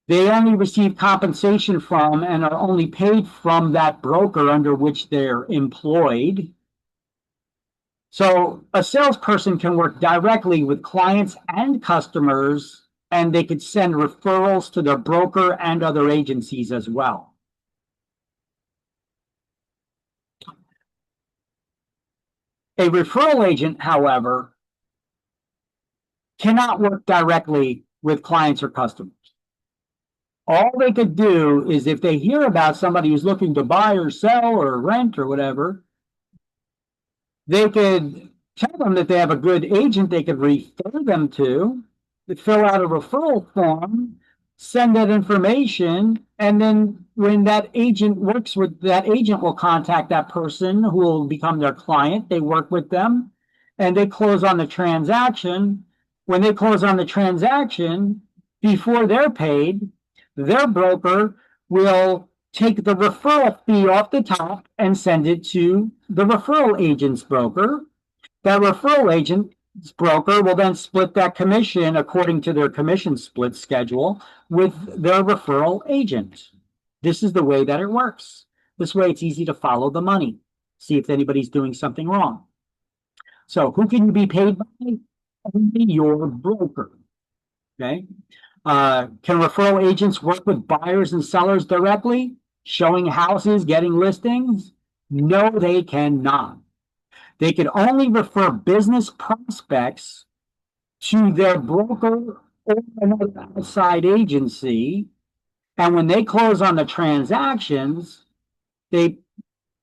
A: They only receive compensation from and are only paid from that broker under which they're employed. So a salesperson can work directly with clients and customers, and they could send referrals to their broker and other agencies as well. A referral agent, however, cannot work directly with clients or customers. All they could do is if they hear about somebody who's looking to buy or sell or rent or whatever, they could tell them that they have a good agent they could refer them to, fill out a referral form, send that information, and then when that agent works with that agent will contact that person who will become their client. They work with them and they close on the transaction. When they close on the transaction, before they're paid, their broker will take the referral fee off the top and send it to the referral agent's broker. That referral agent's broker will then split that commission according to their commission split schedule with their referral agent. This is the way that it works. This way it's easy to follow the money, see if anybody's doing something wrong. So who can you be paid by? Only your broker. Okay. Can referral agents work with buyers and sellers directly, showing houses, getting listings? No, they cannot. They could only refer business prospects to their broker or another outside agency. And when they close on the transactions, then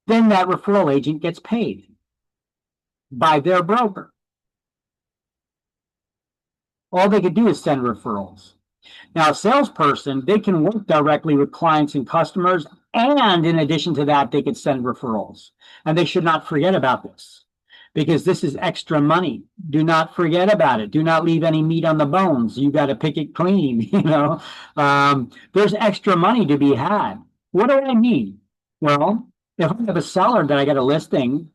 A: that referral agent gets paid by their broker. All they could do is send referrals. Now, a salesperson, they can work directly with clients and customers, and in addition to that, they could send referrals. And they should not forget about this, because this is extra money. Do not forget about it. Do not leave any meat on the bones. You got to pick it clean, you know. There's extra money to be had. What do I mean? Well, if I have a seller that I got a listing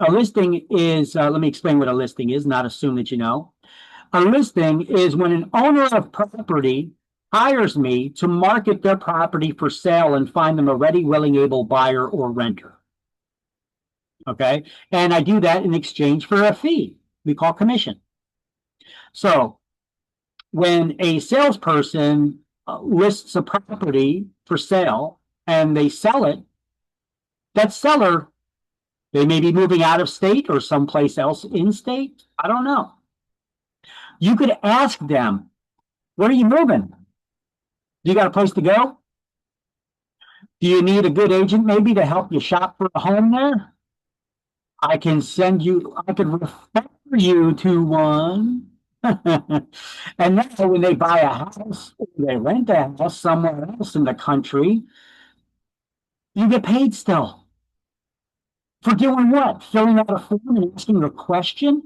A: is, let me explain what a listing is, not assume that you know. A listing is when an owner of property hires me to market their property for sale and find them a ready, willing, able buyer or renter. Okay. And I do that in exchange for a fee we call commission. So when a salesperson lists a property for sale and they sell it, that seller, they may be moving out of state or someplace else in state. I don't know. You could ask them, where are you moving? Do you got a place to go? Do you need a good agent maybe to help you shop for a home there? I can refer you to one. And now when they buy a house, or they rent a house somewhere else in the country, you get paid still. For doing what? Filling out a form and asking a question?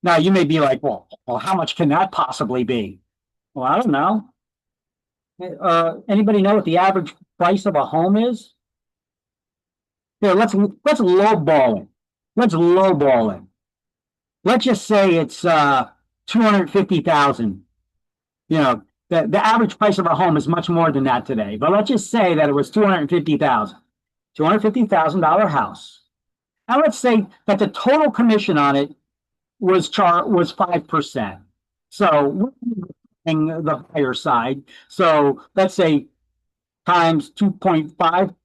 A: Now you may be like, well, how much can that possibly be? Well, I don't know. Anybody know what the average price of a home is? Here, let's lowball it. Let's lowball it. Let's just say it's $250,000. You know, the average price of a home is much more than that today. But let's just say that it was $250,000. $250,000 house. Now let's say that the total commission on it was 5%. So we're paying the higher side. So let's say times 2.5.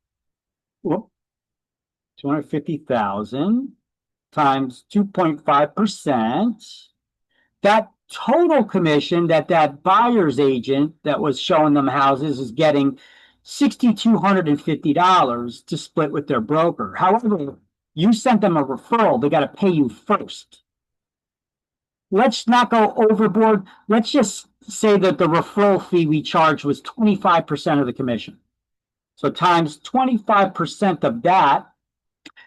A: 250,000 times 2.5%. That total commission that buyer's agent that was showing them houses is getting $6,250 to split with their broker. However, you sent them a referral. They got to pay you first. Let's not go overboard. Let's just say that the referral fee we charged was 25% of the commission. So times 25% of that,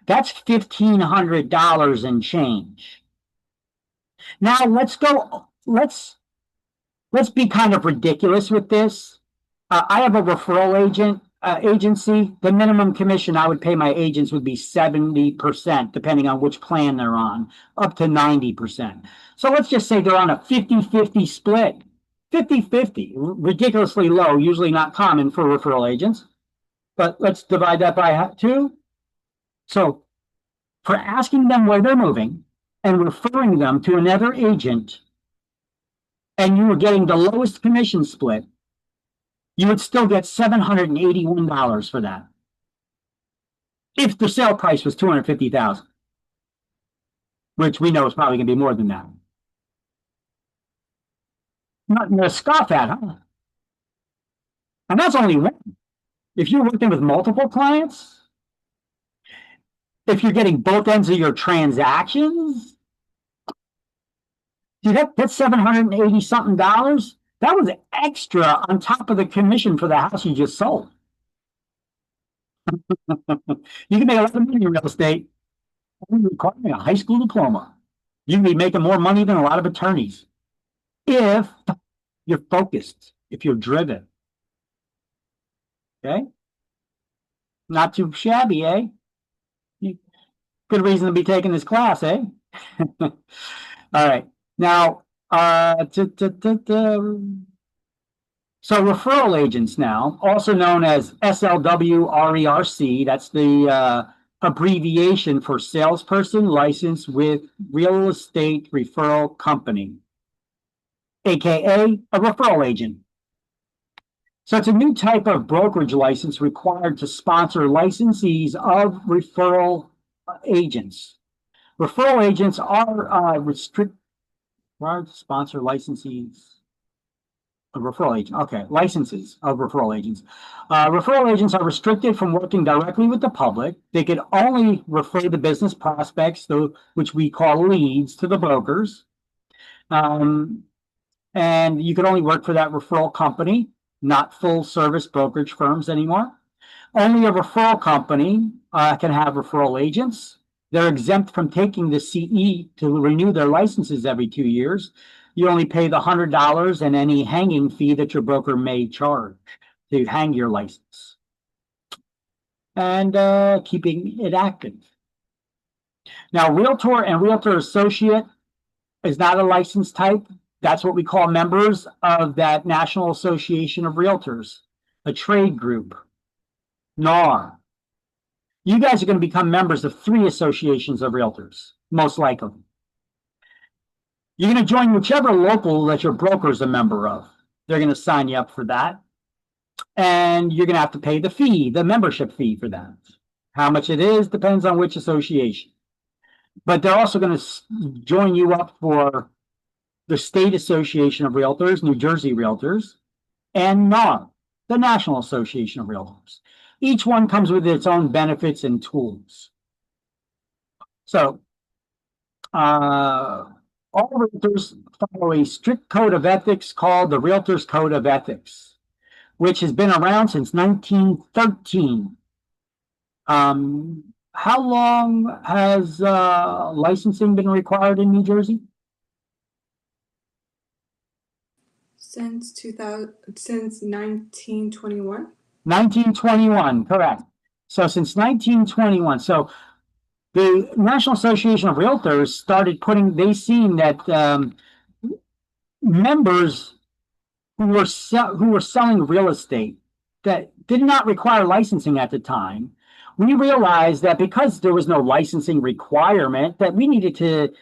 A: that's $1,500 and change. Now let's be kind of ridiculous with this. I have a referral agency. The minimum commission I would pay my agents would be 70%, depending on which plan they're on, up to 90%. So let's just say they're on a 50-50 split. 50-50, ridiculously low, usually not common for referral agents. But let's divide that by 2. So for asking them where they're moving and referring them to another agent, and you were getting the lowest commission split, you would still get $781 for that. If the sale price was $250,000, which we know is probably going to be more than that. Nothing to scoff at, huh? And that's only one. If you're working with multiple clients, if you're getting both ends of your transactions, dude, that's $780-something. That was extra on top of the commission for the house you just sold. You can make a lot of money in real estate requiring a high school diploma. You can be making more money than a lot of attorneys if you're focused, if you're driven. Okay? Not too shabby, eh? Good reason to be taking this class, eh? All right. Now, so referral agents now, also known as SLWRERC, that's the abbreviation for salesperson licensed with real estate referral company, aka a referral agent. So it's a new type of brokerage license required to sponsor licensees of referral agents. Referral agents are required to sponsor licensees. A referral agent. Okay, licenses of referral agents. Referral agents are restricted from working directly with the public. They can only refer the business prospects, which we call leads, to the brokers. And you can only work for that referral company, not full service brokerage firms anymore. Only a referral company can have referral agents. They're exempt from taking the CE to renew their licenses every 2 years. You only pay the $100 and any hanging fee that your broker may charge to hang your license. And keeping it active. Now, realtor and realtor associate is not a license type. That's what we call members of that National Association of Realtors, a trade group, NAR. You guys are going to become members of 3 associations of realtors, most likely. You're going to join whichever local that your broker is a member of. They're going to sign you up for that. And you're going to have to pay the fee, the membership fee for that. How much it is depends on which association. But they're also going to join you up for the State Association of Realtors, New Jersey Realtors, and NAR, the National Association of Realtors. Each one comes with its own benefits and tools. So, all realtors follow a strict code of ethics called the Realtors Code of Ethics, which has been around since 1913. How long has licensing been required in New Jersey?
D: Since 1921.
A: 1921, correct. So since 1921, so the National Association of Realtors started they seen that members who were selling real estate that did not require licensing at the time, we realized that because there was no licensing requirement, that we needed to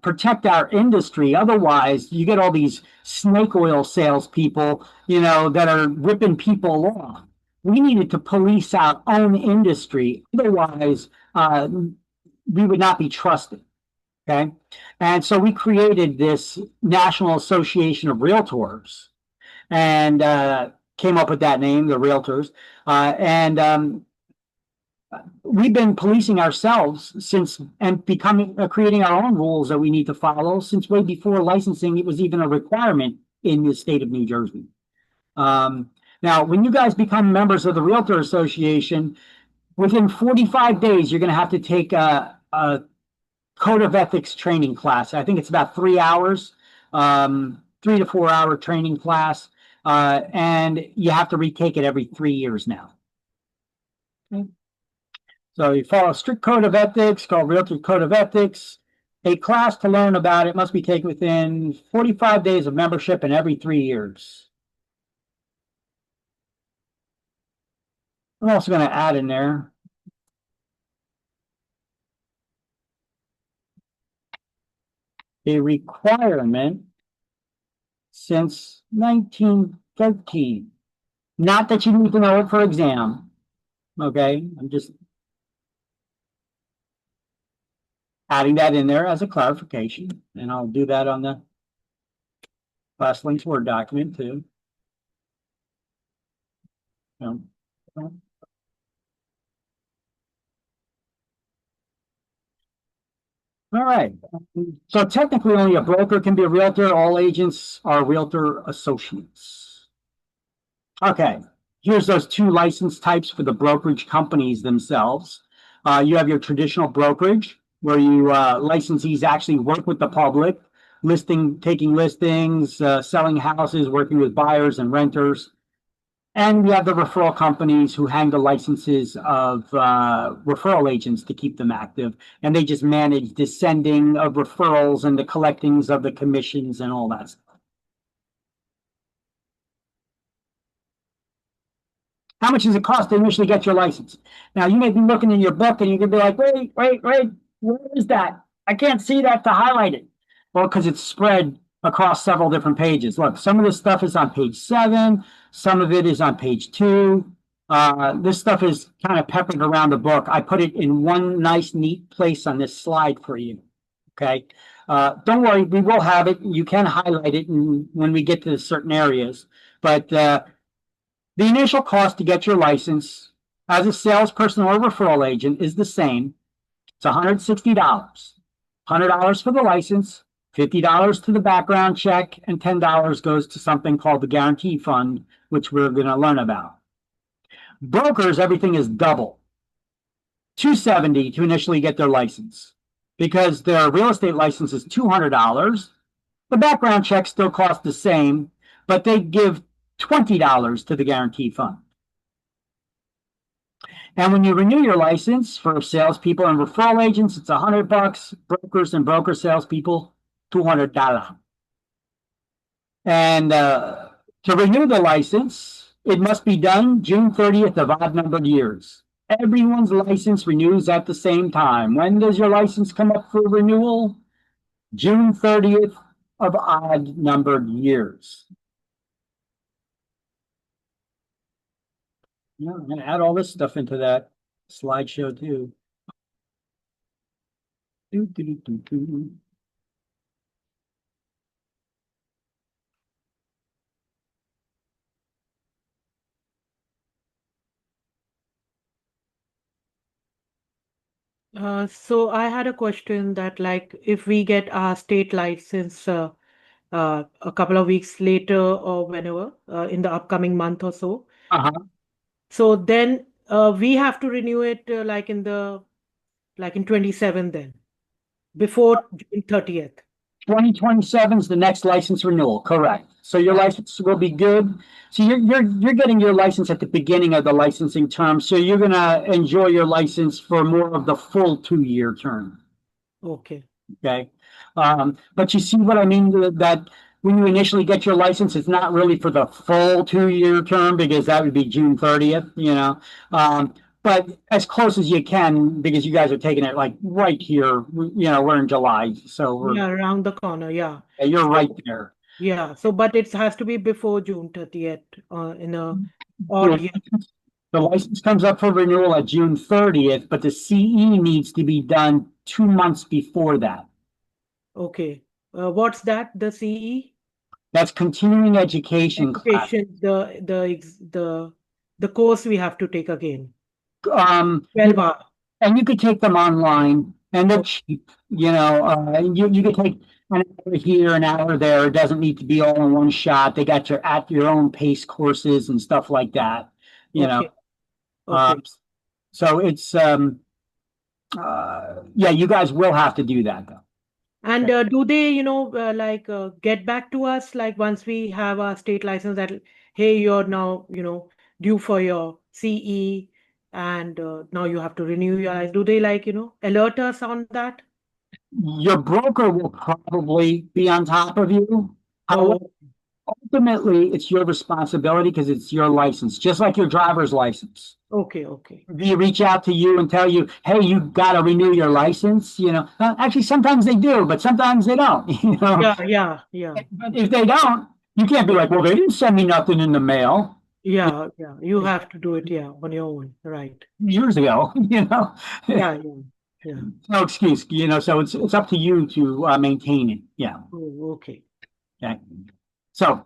A: protect our industry. Otherwise, you get all these snake oil salespeople, that are ripping people off. We needed to police our own industry. Otherwise, we would not be trusted. Okay. And so we created this National Association of Realtors and came up with that name, the Realtors. We've been policing ourselves since and creating our own rules that we need to follow since way before licensing it was even a requirement in the state of New Jersey. Now, when you guys become members of the Realtor Association, within 45 days, you're going to have to take a code of ethics training class. I think it's about 3 hours, 3 to 4 hour training class. And you have to retake it every 3 years now. Okay. So you follow a strict code of ethics called Realtor Code of Ethics. A class to learn about it must be taken within 45 days of membership and every 3 years. I'm also going to add in there a requirement since 1913. Not that you need to know it for exam. Okay, I'm just adding that in there as a clarification, and I'll do that on the ClassLinks Word document too. All right. So technically, only a broker can be a realtor. All agents are realtor associates. Okay. Here's those 2 license types for the brokerage companies themselves. You have your traditional brokerage, where you licensees actually work with the public, taking listings, selling houses, working with buyers and renters. And we have the referral companies who hang the licenses of referral agents to keep them active. And they just manage the sending of referrals and the collectings of the commissions and all that stuff. How much does it cost to initially get your license? Now, you may be looking in your book and you can be like, wait, where is that? I can't see that to highlight it. Well, because it's spread across several different pages. Look, some of this stuff is on page 7. Some of it is on page 2. This stuff is kind of peppered around the book. I put it in one nice, neat place on this slide for you. Okay. Don't worry, we will have it. You can highlight it when we get to certain areas. But the initial cost to get your license as a salesperson or referral agent is the same. It's $160. $100 for the license, $50 to the background check, and $10 goes to something called the guarantee fund, which we're going to learn about. Brokers, everything is double. $270 to initially get their license. Because their real estate license is $200, the background check still costs the same, but they give $20 to the guarantee fund. And when you renew your license for salespeople and referral agents, it's $100. Brokers and broker salespeople, $200. And to renew the license, it must be done June 30th of odd-numbered years. Everyone's license renews at the same time. When does your license come up for renewal? June 30th of odd-numbered years. Yeah, I'm going to add all this stuff into that slideshow too.
E: So I had a question that, like, if we get our state license a couple of weeks later or whenever in the upcoming month or so, so then we have to renew it like in 27 then, before June 30th.
A: 2027 is the next license renewal, correct? So your license will be good. So you're getting your license at the beginning of the licensing term, so you're gonna enjoy your license for more of the full 2-year term.
E: Okay.
A: Okay, but you see what I mean? That when you initially get your license, it's not really for the full 2-year term, because that would be June 30th. You know. But as close as you can, because you guys are taking it like right here. You know, we're in July, so we're
E: around the corner. Yeah.
A: You're right there.
E: Yeah. So, but it has to be before June 30th in a odd year.
A: The license comes up for renewal at June 30th, but the CE needs to be done 2 months before that.
E: Okay. What's that? The CE?
A: That's continuing education class.
E: The course we have to take again.
A: 12 hours. And you could take them online. And they're cheap, you can take an hour here, an hour there. It doesn't need to be all in one shot. They got your at your own pace courses and stuff like that, you know.
E: Okay. Okay.
A: So it's yeah, you guys will have to do that though.
E: And do they, like get back to us like once we have our state license that, hey, you're now, due for your CE and now you have to renew your license. Do they like, alert us on that?
A: Your broker will probably be on top of you. However,
E: Oh,
A: ultimately, it's your responsibility because it's your license, just like your driver's license.
E: okay, okay.
A: They reach out to you and tell you, hey, you got to renew your license. Actually, sometimes they do, but sometimes they don't.
E: Yeah.
A: But if they don't, you can't be like, well, they didn't send me nothing in the mail
E: Yeah. You have to do it, on your own, right?
A: years ago.
E: Yeah.
A: No excuse. So it's up to you to maintain it. Yeah.
E: Oh, okay.
A: Okay. So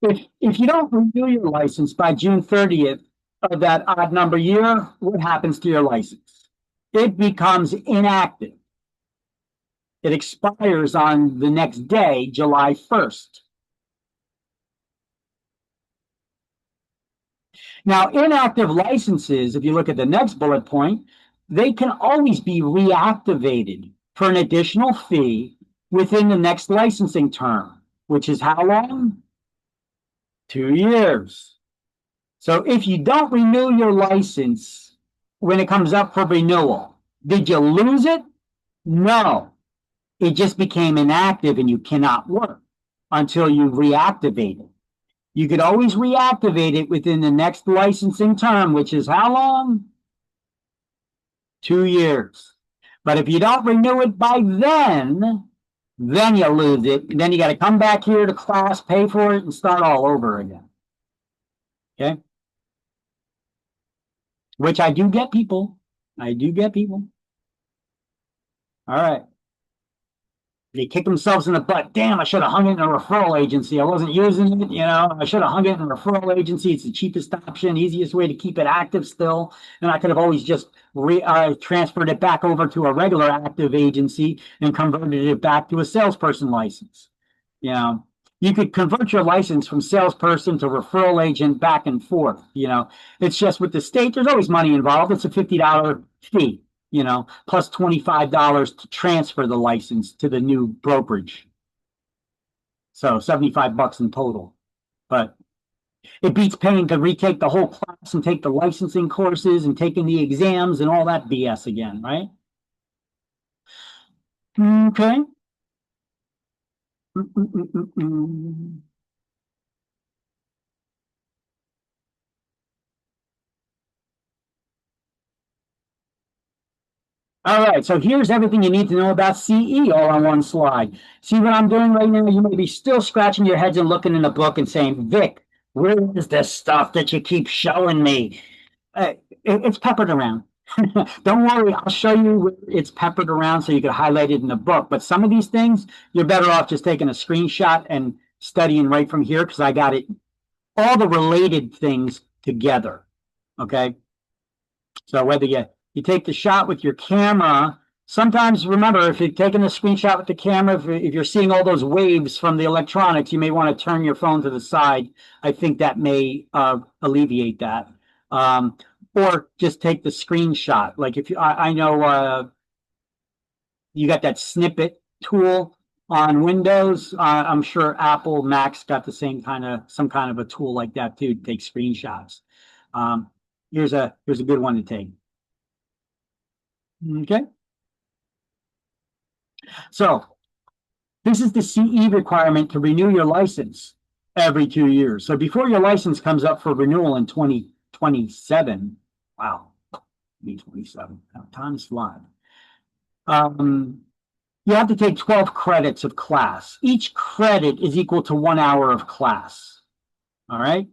A: if you don't renew your license by June 30th of that odd number year, what happens to your license? It becomes inactive. It expires on the next day, July 1st. Now, inactive licenses, if you look at the next bullet point, they can always be reactivated for an additional fee within the next licensing term, which is how long? 2 years. So if you don't renew your license when it comes up for renewal, did you lose it? No. It just became inactive and you cannot work until you reactivate it. You could always reactivate it within the next licensing term, which is how long? 2 years. But if you don't renew it by then you lose it. Then you got to come back here to class, pay for it, and start all over again. Okay? Which I do get people. I do get people. All right. They kick themselves in the butt. Damn, I should have hung it in a referral agency. I wasn't using it, I should have hung it in a referral agency. It's the cheapest option, easiest way to keep it active still. And I could have always just transferred it back over to a regular active agency and converted it back to a salesperson license. You could convert your license from salesperson to referral agent back and forth. It's just with the state, there's always money involved. It's a $50 fee. Plus $25 to transfer the license to the new brokerage. So $75 in total. But it beats paying to retake the whole class and take the licensing courses and taking the exams and all that BS again, right? Okay. All right, so here's everything you need to know about CE all on one slide. See what I'm doing right now? You may be still scratching your heads and looking in the book and saying, Vic, where is this stuff that you keep showing me? It's peppered around. Don't worry, I'll show you where it's peppered around so you can highlight it in the book. But some of these things, you're better off just taking a screenshot and studying right from here because I got it, all the related things together, okay? So whether you take the shot with your camera, sometimes remember, if you're taking a screenshot with the camera, if you're seeing all those waves from the electronics, you may want to turn your phone to the side. I think that may alleviate that. Or just take the screenshot. Like if I know you got that snippet tool on Windows. I'm sure Apple Macs got the same some kind of a tool like that too to take screenshots. Here's a good one to take. Okay. So this is the CE requirement to renew your license every 2 years. So before your license comes up for renewal in 2027, wow, 2027, time's flying. You have to take 12 credits of class. Each credit is equal to 1 hour of class. All right.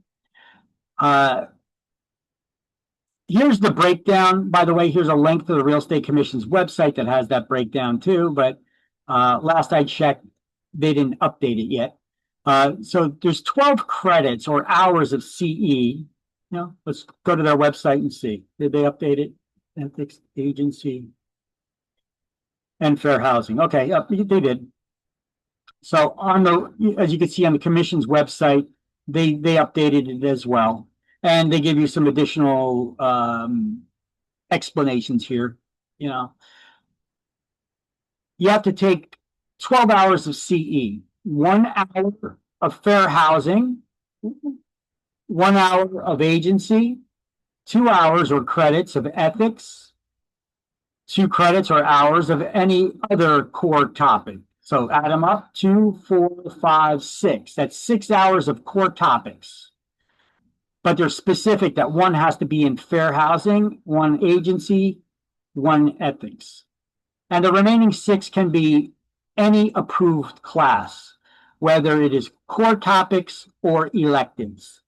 A: Here's the breakdown. By the way, here's a link to the Real Estate Commission's website that has that breakdown too. But last I checked, they didn't update it yet. So there's 12 credits or hours of CE. Let's go to their website and see. Did they update it? Ethics Agency and Fair Housing. Okay, yep, they did. So on the, as you can see on the commission's website, they updated it as well. And they give you some additional explanations here. You know, you have to take 12 hours of CE, 1 hour of fair housing, 1 hour of agency, 2 hours or credits of ethics, 2 credits or hours of any other core topic. So add them up, 2, 4, 5, 6. That's 6 hours of core topics. But they're specific that 1 has to be in fair housing, 1 agency, 1 ethics. And the remaining 6 can be any approved class, whether it is core topics or electives.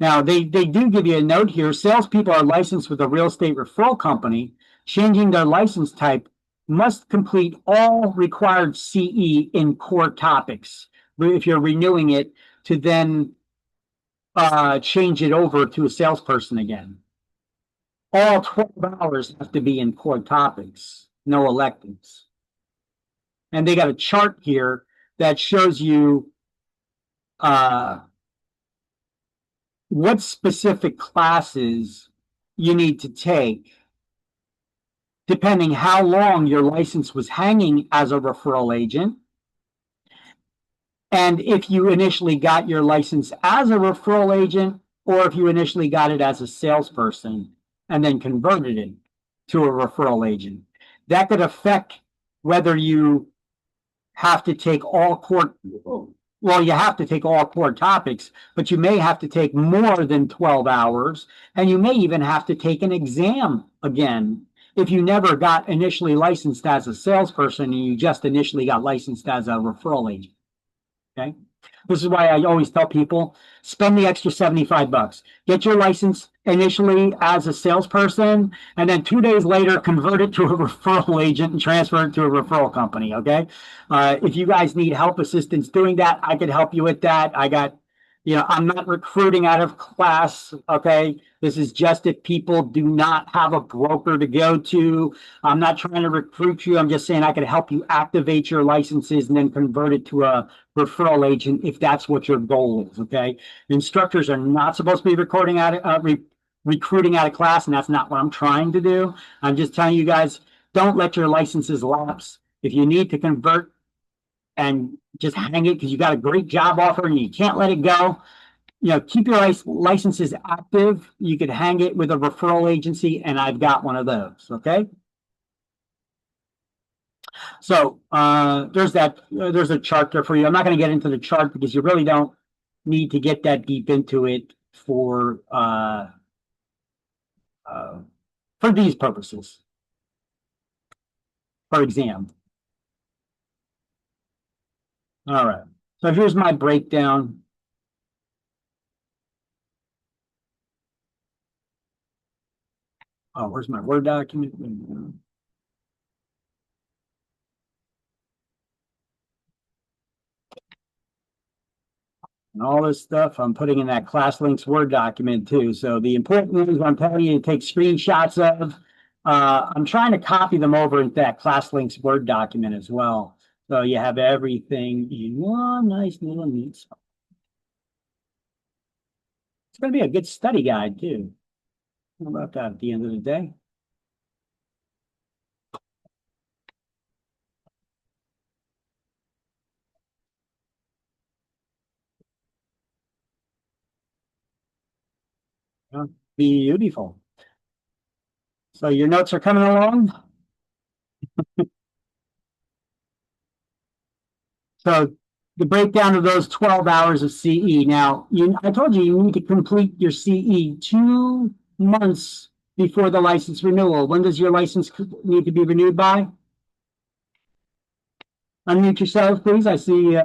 A: Now, they do give you a note here. Salespeople are licensed with a real estate referral company. Changing their license type must complete all required CE in core topics. If you're renewing it, to then change it over to a salesperson again. All 12 hours have to be in core topics, no electives. And they got a chart here that shows you what specific classes you need to take, depending how long your license was hanging as a referral agent. And if you initially got your license as a referral agent, or if you initially got it as a salesperson and then converted it to a referral agent. That could affect whether you have to take all core, well, you have to take all core topics, but you may have to take more than 12 hours, and you may even have to take an exam again if you never got initially licensed as a salesperson and you just initially got licensed as a referral agent. Okay. This is why I always tell people, spend the extra $75. Get your license initially as a salesperson, and then 2 days later, convert it to a referral agent and transfer it to a referral company. Okay. If you guys need help, assistance doing that, I could help you with that. I got, you know, I'm not recruiting out of class. Okay. This is just if people do not have a broker to go to. I'm not trying to recruit you. I'm just saying I could help you activate your licenses and then convert it to a referral agent if that's what your goal is. Okay. Instructors are not supposed to be recruiting out of class, and that's not what I'm trying to do. I'm just telling you guys, don't let your licenses lapse. If you need to convert and just hang it because you got a great job offer and you can't let it go, you know, keep your licenses active. You could hang it with a referral agency, and I've got one of those. Okay. So there's that. There's a chart there for you. I'm not going to get into the chart because you really don't need to get that deep into it for these purposes, for exam. All right. So here's my breakdown. Oh, where's my Word document? And all this stuff I'm putting in that ClassLinks Word document too. So the important ones I'm telling you to take screenshots of, I'm trying to copy them over into that ClassLinks Word document as well. So you have everything in one nice little neat spot. It's going to be a good study guide too. How about that at the end of the day? Beautiful. So your notes are coming along. So the breakdown of those 12 hours of CE. Now, I told you you need to complete your CE 2 months before the license renewal. When does your license need to be renewed by? Unmute yourself, please. I see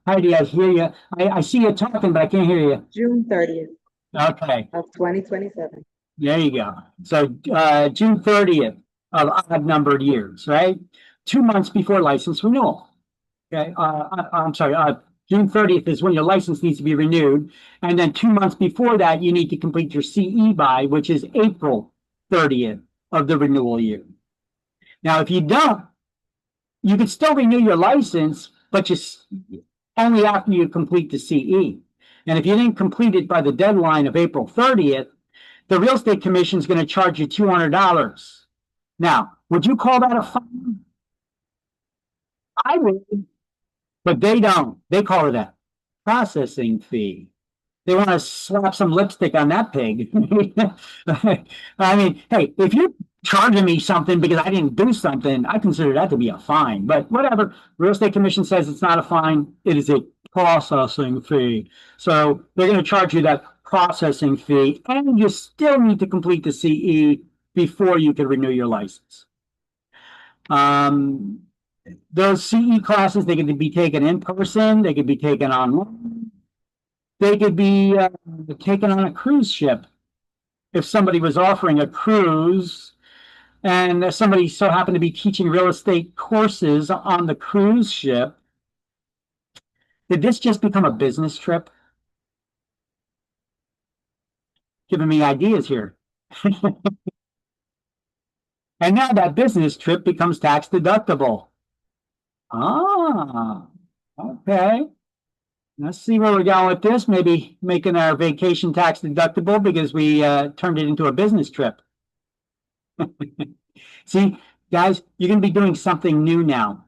A: Heidi, I hear you. I see you talking, but I can't hear you.
F: June 30th
A: Okay.
F: of 2027.
A: There you go. So June 30th of odd numbered years, right? 2 months before license renewal. Okay. I'm sorry. June 30th is when your license needs to be renewed. And then 2 months before that, you need to complete your CE by, which is April 30th of the renewal year. Now, if you don't, you can still renew your license, but just only after you complete the CE. And if you didn't complete it by the deadline of April 30th, the Real Estate Commission is going to charge you $200. Now, would you call that a fine? I would, but they don't. They call it a processing fee. They want to slap some lipstick on that pig. I mean, hey, if you're charging me something because I didn't do something, I consider that to be a fine. But whatever, Real Estate Commission says it's not a fine, it is a processing fee. So they're going to charge you that processing fee, and you still need to complete the CE before you can renew your license. Those CE classes, they can be taken in person, they can be taken online, they could be taken on a cruise ship. If somebody was offering a cruise and somebody so happened to be teaching real estate courses on the cruise ship, did this just become a business trip? Giving me ideas here. And now that business trip becomes tax deductible. Ah, okay. Let's see where we're going with this. Maybe making our vacation tax deductible because we turned it into a business trip. See, guys, you're going to be doing something new now.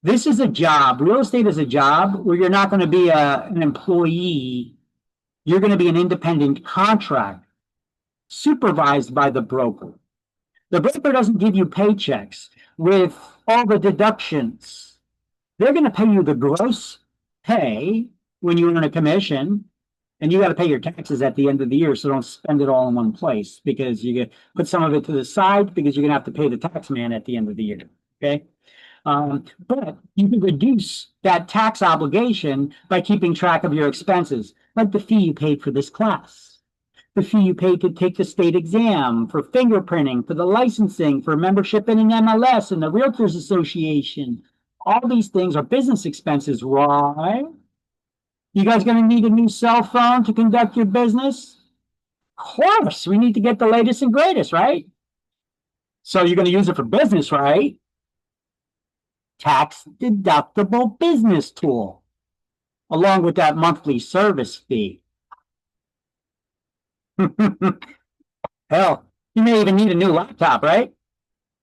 A: This is a job. Real estate is a job where you're not going to be an employee. You're going to be an independent contractor supervised by the broker. The broker doesn't give you paychecks with all the deductions. They're going to pay you the gross pay when you earn a commission, and you got to pay your taxes at the end of the year. So don't spend it all in one place, because you get put some of it to the side because you're going to have to pay the tax man at the end of the year. Okay. But you can reduce that tax obligation by keeping track of your expenses, like the fee you paid for this class, the fee you paid to take the state exam, for fingerprinting, for the licensing, for membership in an MLS and the Realtors Association. All these things are business expenses, right? You guys going to need a new cell phone to conduct your business? Of course, we need to get the latest and greatest, right? So you're going to use it for business, right? Tax deductible business tool, along with that monthly service fee. Hell, you may even need a new laptop, right?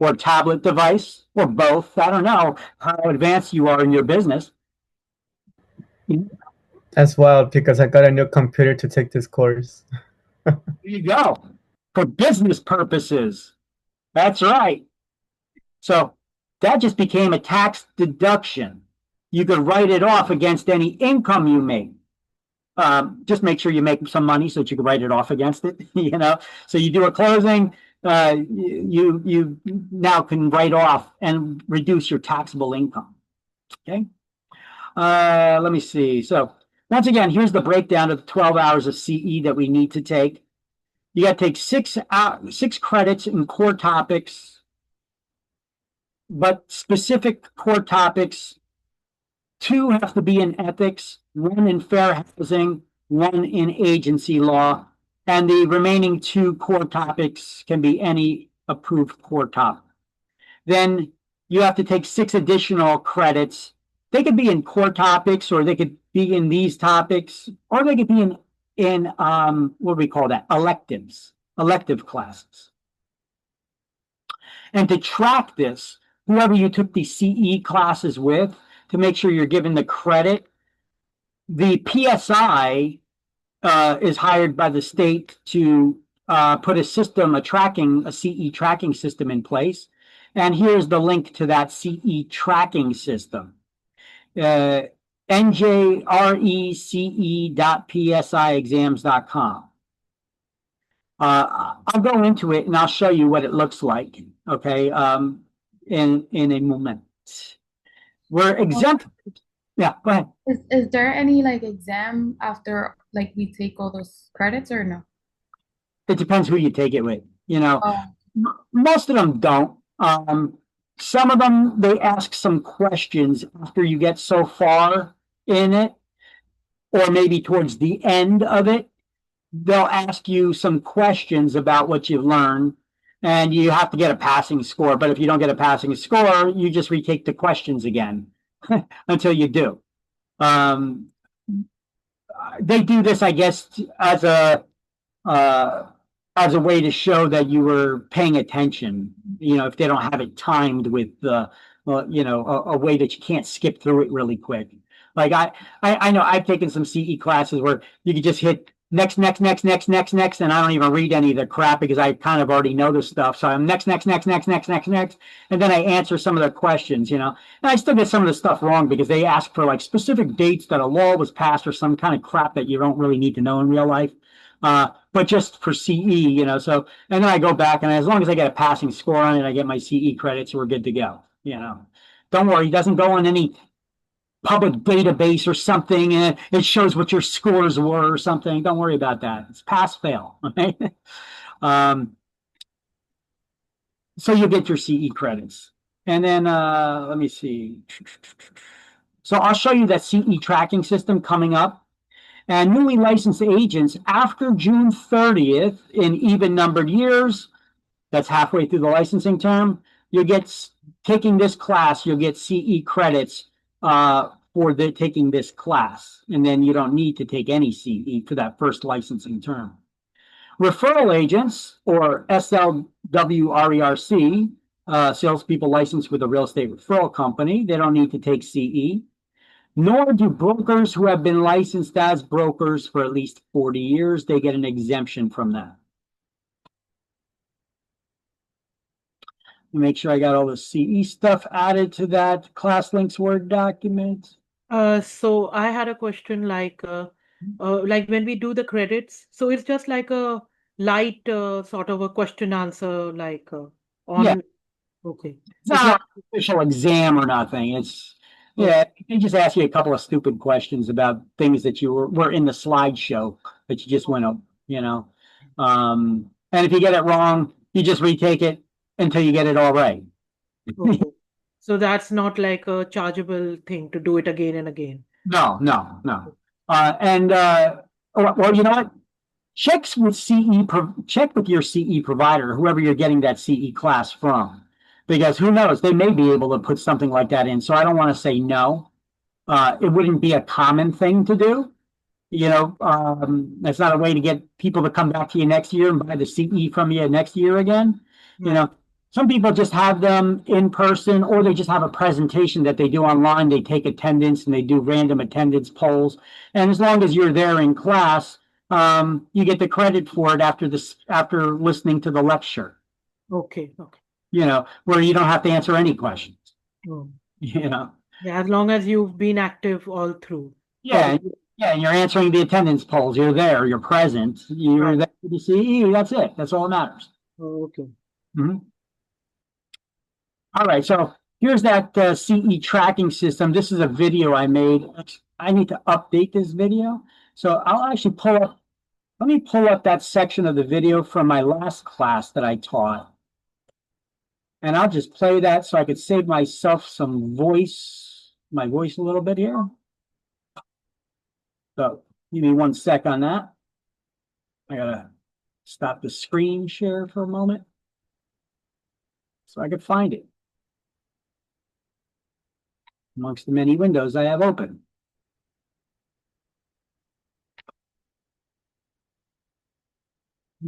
A: Or tablet device, or both. I don't know how advanced you are in your business.
C: That's wild, because I got a new computer to take this course.
A: There you go. For business purposes. That's right. So that just became a tax deduction. You could write it off against any income you make. Just make sure you make some money so that you can write it off against it. So you do a closing, you now can write off and reduce your taxable income. Okay. Let me see. So once again, here's the breakdown of the 12 hours of CE that we need to take. You got to take 6 credits in core topics, but specific core topics. 2 have to be in ethics, 1 in fair housing, 1 in agency law, and the remaining 2 core topics can be any approved core topic. Then you have to take 6 additional credits. They could be in core topics, or they could be in these topics, or they could be in what do we call that? Elective classes. And to track this, whoever you took the CE classes with, to make sure you're given the credit, the PSI is hired by the state to put a system, a CE tracking system in place. And here's the link to that CE tracking system. njrece.psiexams.com. I'll go into it and I'll show you what it looks like, okay, in a moment. We're exempt. Yeah, go ahead.
B: Is there any like exam after like we take all those credits, or no?
A: It depends who you take it with. Most of them don't. Some of them, they ask some questions after you get so far in it, or maybe towards the end of it, they'll ask you some questions about what you've learned, and you have to get a passing score. But if you don't get a passing score, you just retake the questions again until you do. They do this, I guess, uh, as a way to show that you were paying attention. You know, if they don't have it timed with a way that you can't skip through it really quick. Like I know I've taken some CE classes where you could just hit next, next, next, next, next, next, and I don't even read any of the crap because I kind of already know the stuff. So I'm next, next, next, next, next, next, next, and then I answer some of the questions, and I still get some of the stuff wrong because they ask for like specific dates that a law was passed or some kind of crap that you don't really need to know in real life. But just for CE, so, and then I go back and as long as I get a passing score on it, I get my CE credits, we're good to go. Don't worry, it doesn't go on any public database or something, and it shows what your scores were or something. Don't worry about that. It's pass fail. Okay. So you get your CE credits. And then let me see. So I'll show you that CE tracking system coming up. And newly licensed agents after June 30th in even numbered years, that's halfway through the licensing term, you get taking this class, you'll get CE credits for taking this class. And then you don't need to take any CE for that first licensing term. Referral agents, or SLWRERC, salespeople licensed with a real estate referral company, they don't need to take CE. Nor do brokers who have been licensed as brokers for at least 40 years. They get an exemption from that. Make sure I got all the CE stuff added to that ClassLinks Word document.
E: So I had a question like when we do the credits, so it's just like a light sort of a question answer on.
A: Yeah.
E: Okay.
A: It's not an official exam or nothing. They just ask you a couple of stupid questions about things that you were in the slideshow that you just went up, and if you get it wrong, you just retake it until you get it all right.
E: Okay. So that's not like a chargeable thing to do it again and again.
A: No. Well, you know what? Check with your CE provider, whoever you're getting that CE class from, because who knows, they may be able to put something like that in. So I don't want to say no. It wouldn't be a common thing to do. That's not a way to get people to come back to you next year and buy the CE from you next year again. Some people just have them in person, or they just have a presentation that they do online. They take attendance and they do random attendance polls. And as long as you're there in class, you get the credit for it after listening to the lecture.
E: Okay.
A: Where you don't have to answer any questions.
E: Oh.
A: Yeah,
E: as long as you've been active all through.
A: Yeah, and you're answering the attendance polls. You're there. You're present. You're there for the CE. That's it. That's all that matters.
E: Oh, okay.
A: Mm-hmm. All right, so here's that CE tracking system. This is a video I made. I need to update this video. So I'll actually let me pull up that section of the video from my last class that I taught. And I'll just play that so I could save myself my voice a little bit here. So give me 1 sec on that. I gotta stop the screen share for a moment so I could find it amongst the many windows I have open.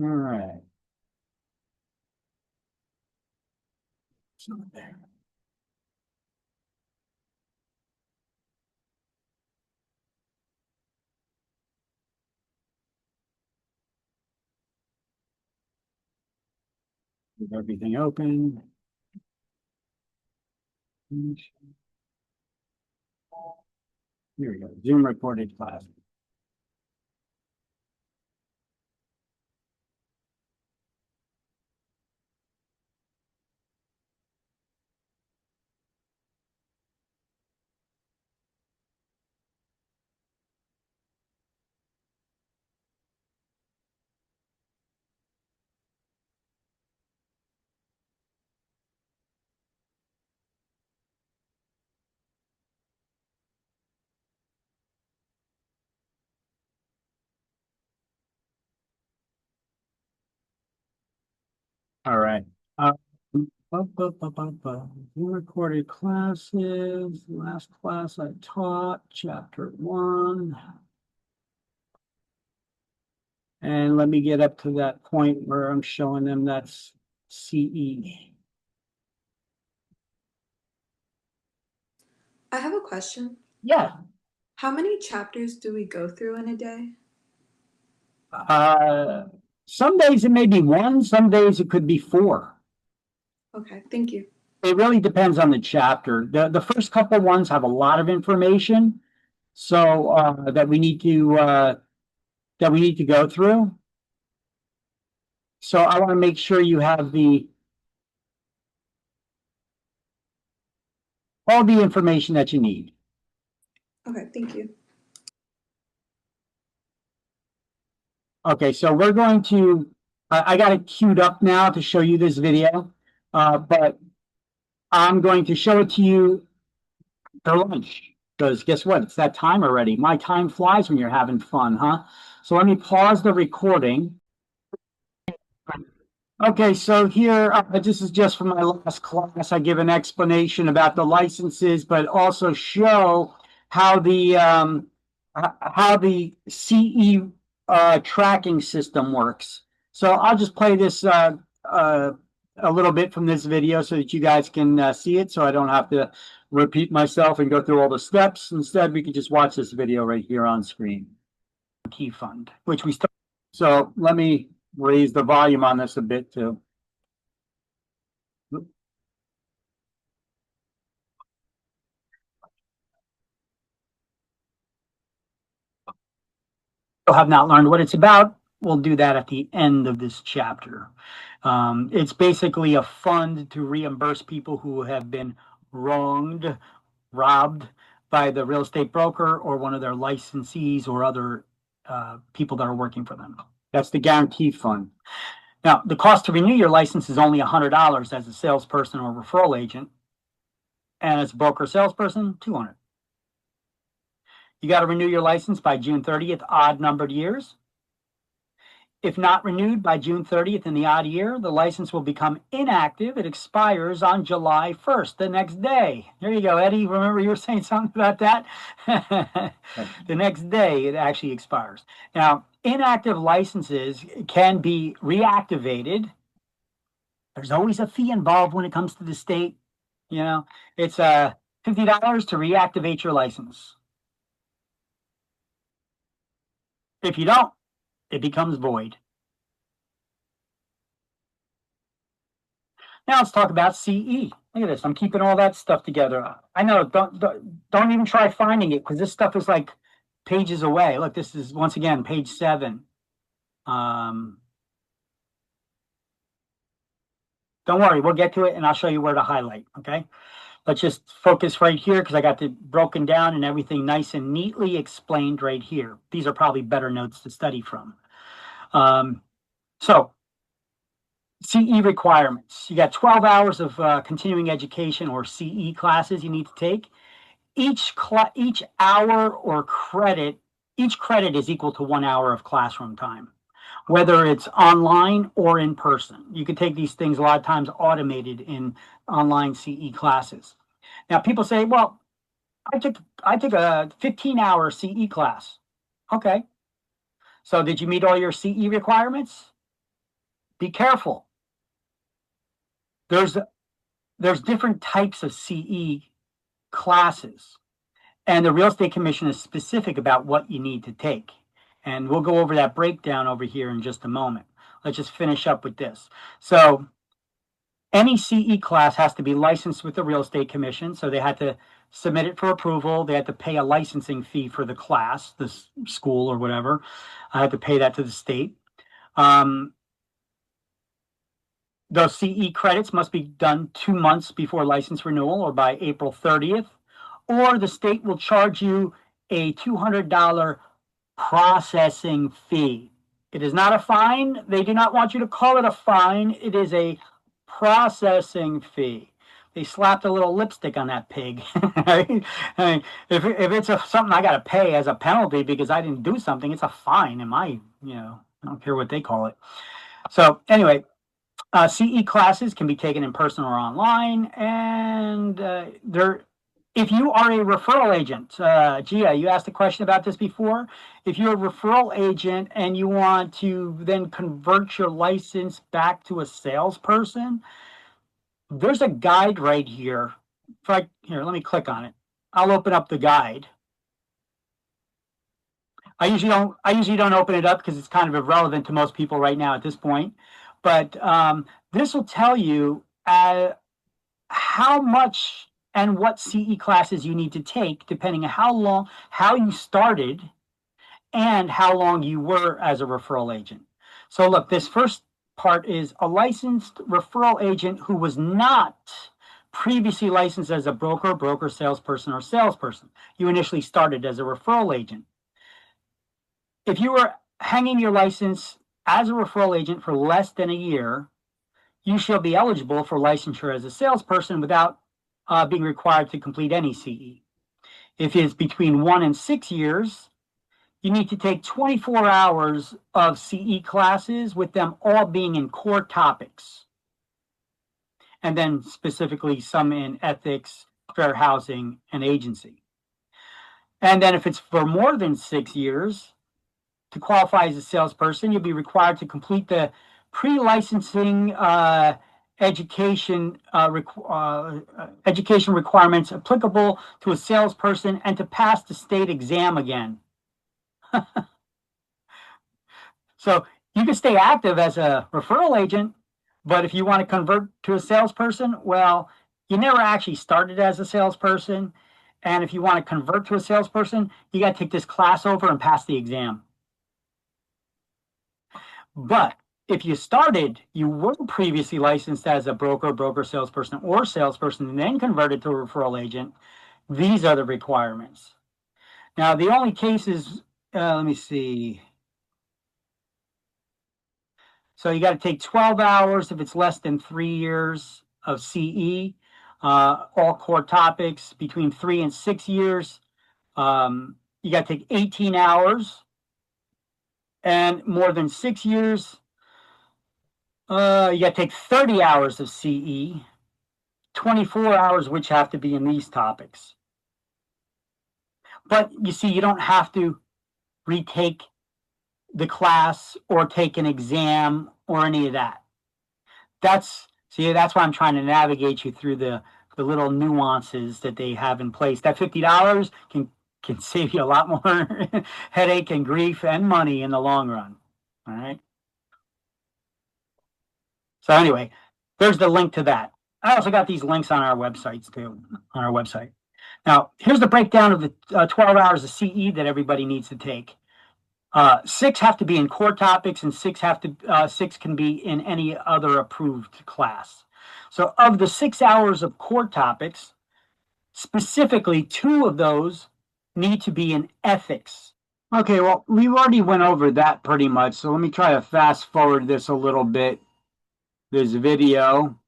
A: All right. It's not there. Leave everything open. Here we go. Zoom recorded class. You recorded classes, last class I taught, chapter 1. And let me get up to that point where I'm showing them that's CE.
D: I have a question.
A: Yeah.
D: How many chapters do we go through in a day?
A: Some days it may be 1, some days it could be 4.
D: Okay, thank you.
A: It really depends on the chapter. The first couple ones have a lot of information, so that we need to go through. So I want to make sure you have all the information that you need.
D: Okay, thank you.
A: Okay, so we're going to, I got it queued up now to show you this video, but I'm going to show it to you for lunch, because guess what? It's that time already. My time flies when you're having fun, huh? So let me pause the recording. Okay, so here, this is just from my last class. I give an explanation about the licenses, but also show how the CE tracking system works. So I'll just play this a little bit from this video so that you guys can see it, so I don't have to repeat myself and go through all the steps. Instead, we can just watch this video right here on screen. Key fund, which we start. So let me raise the volume on this a bit too. Have not learned what it's about, we'll do that at the end of this chapter. It's basically a fund to reimburse people who have been wronged, robbed by the real estate broker or one of their licensees or other people that are working for them. That's the guarantee fund. Now, the cost to renew your license is only $100 as a salesperson or referral agent, and as a broker salesperson, $200. You got to renew your license by June 30th, odd numbered years. If not renewed by June 30th in the odd year, the license will become inactive. It expires on July 1st, the next day. There you go, Eddie. Remember you were saying something about that? The next day it actually expires. Now, inactive licenses can be reactivated. There's always a fee involved when it comes to the state. You know, it's $50 to reactivate your license. If you don't, it becomes void. Now let's talk about CE. Look at this. I'm keeping all that stuff together. I know. Don't even try finding it because this stuff is like pages away. Look, this is once again page 7. Don't worry, we'll get to it and I'll show you where to highlight. Okay. Let's just focus right here because I got it broken down and everything nice and neatly explained right here. These are probably better notes to study from. So CE requirements. You got 12 hours of continuing education or CE classes you need to take. Each hour or credit, each credit is equal to 1 hour of classroom time, whether it's online or in person. You can take these things a lot of times automated in online CE classes. Now people say, well, I took a 15-hour CE class. Okay. So did you meet all your CE requirements? Be careful. There's different types of CE classes, and the Real Estate Commission is specific about what you need to take. And we'll go over that breakdown over here in just a moment. Let's just finish up with this. So any CE class has to be licensed with the Real Estate Commission. So they had to submit it for approval. They had to pay a licensing fee for the class, the school or whatever. I had to pay that to the state. Those CE credits must be done 2 months before license renewal or by April 30th, or the state will charge you a $200 processing fee. It is not a fine. They do not want you to call it a fine. It is a processing fee. They slapped a little lipstick on that pig. Right? I mean, if it's something I got to pay as a penalty because I didn't do something, it's a fine. I don't care what they call it. So anyway, CE classes can be taken in person or online, and if you are a referral agent, Gia, you asked a question about this before. If you're a referral agent and you want to then convert your license back to a salesperson, there's a guide right here. Here, let me click on it. I'll open up the guide. I usually don't open it up because it's kind of irrelevant to most people right now at this point. But this will tell you how much and what CE classes you need to take, depending on how you started, and how long you were as a referral agent. So look, this first part is a licensed referral agent who was not previously licensed as a broker, salesperson, or salesperson. You initially started as a referral agent. If you were hanging your license as a referral agent for less than a year, you shall be eligible for licensure as a salesperson without being required to complete any CE. If it's between 1 and 6 years, you need to take 24 hours of CE classes, with them all being in core topics, and then specifically some in ethics, fair housing, and agency. And then if it's for more than 6 years, to qualify as a salesperson, you'll be required to complete the pre-licensing education requirements applicable to a salesperson, and to pass the state exam again. So you can stay active as a referral agent, but if you want to convert to a salesperson, well, you never actually started as a salesperson. And if you want to convert to a salesperson, you got to take this class over and pass the exam. But if you were previously licensed as a broker, salesperson, or salesperson, and then converted to a referral agent, these are the requirements. Now, the only cases, let me see. So you got to take 12 hours if it's less than 3 years of CE, all core topics. Between 3 and 6 years, you got to take 18 hours. And more than 6 years, you got to take 30 hours of CE, 24 hours which have to be in these topics. But you see, you don't have to retake the class or take an exam or any of that. That's why I'm trying to navigate you through the little nuances that they have in place. That $50 can save you a lot more headache and grief and money in the long run. All right. So anyway, there's the link to that. I also got these links on our websites too, on our website. Now, here's the breakdown of the 12 hours of CE that everybody needs to take. 6 have to be in core topics, and 6 can be in any other approved class. So of the 6 hours of core topics, specifically 2 of those need to be in ethics. Okay, well, we've already went over that pretty much, so let me try to fast forward this a little bit, this video,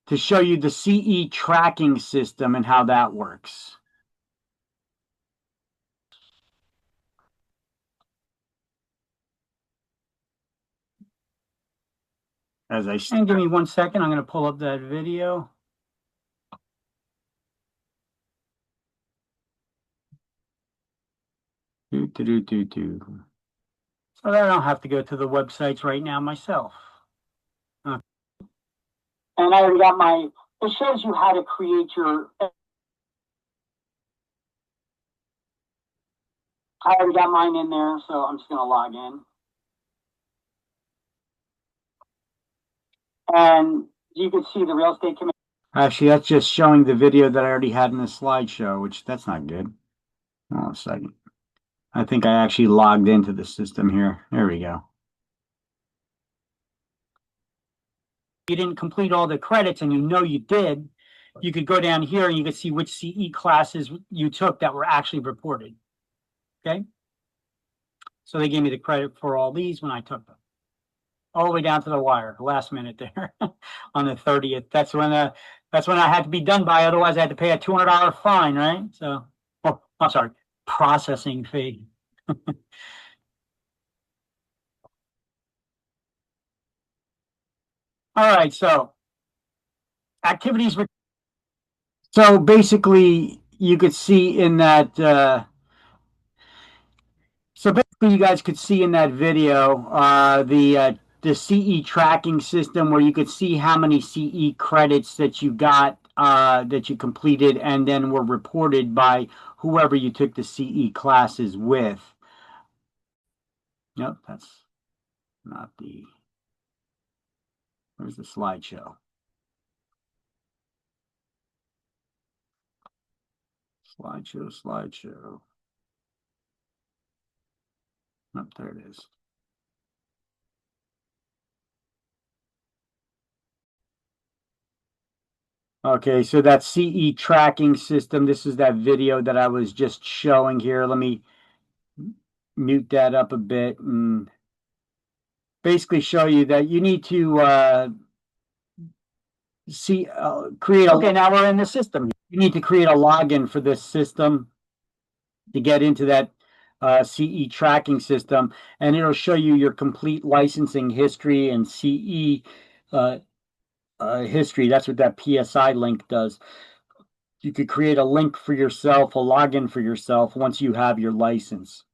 A: to show you the CE tracking system and how that works. And give me 1 second, I'm going to pull up that video. So that I don't have to go to the websites right now myself. And I already got it shows you how to create your, I already got mine in there, so I'm just going to log in. And you can see the real estate commission. Actually, that's just showing the video that I already had in the slideshow, which that's not good. Hold on a second. I think I actually logged into the system here. There we go. You didn't complete all the credits and you did, you could go down here and you could see which CE classes you took that were actually reported. Okay. So they gave me the credit for all these when I took them. All the way down to the wire, last minute there on the 30th. That's when I had to be done by, otherwise I had to pay a $200 fine, right? So, oh, I'm sorry, processing fee. All right, so activities. So basically, you could see in that. So basically, you guys could see in that video the CE tracking system where you could see how many CE credits that you got that you completed and then were reported by whoever you took the CE classes with. Nope, that's not the. Where's the slideshow? Slideshow. Up there it is. Okay, so that CE tracking system, this is that video that I was just showing here. Let me mute that up a bit and basically show you that you need to create a. Okay, now we're in the system. You need to create a login for this system to get into that CE tracking system, and it'll show you your complete licensing history and CE history. That's what that PSI link does. You could create a link for yourself, a login for yourself once you have your license.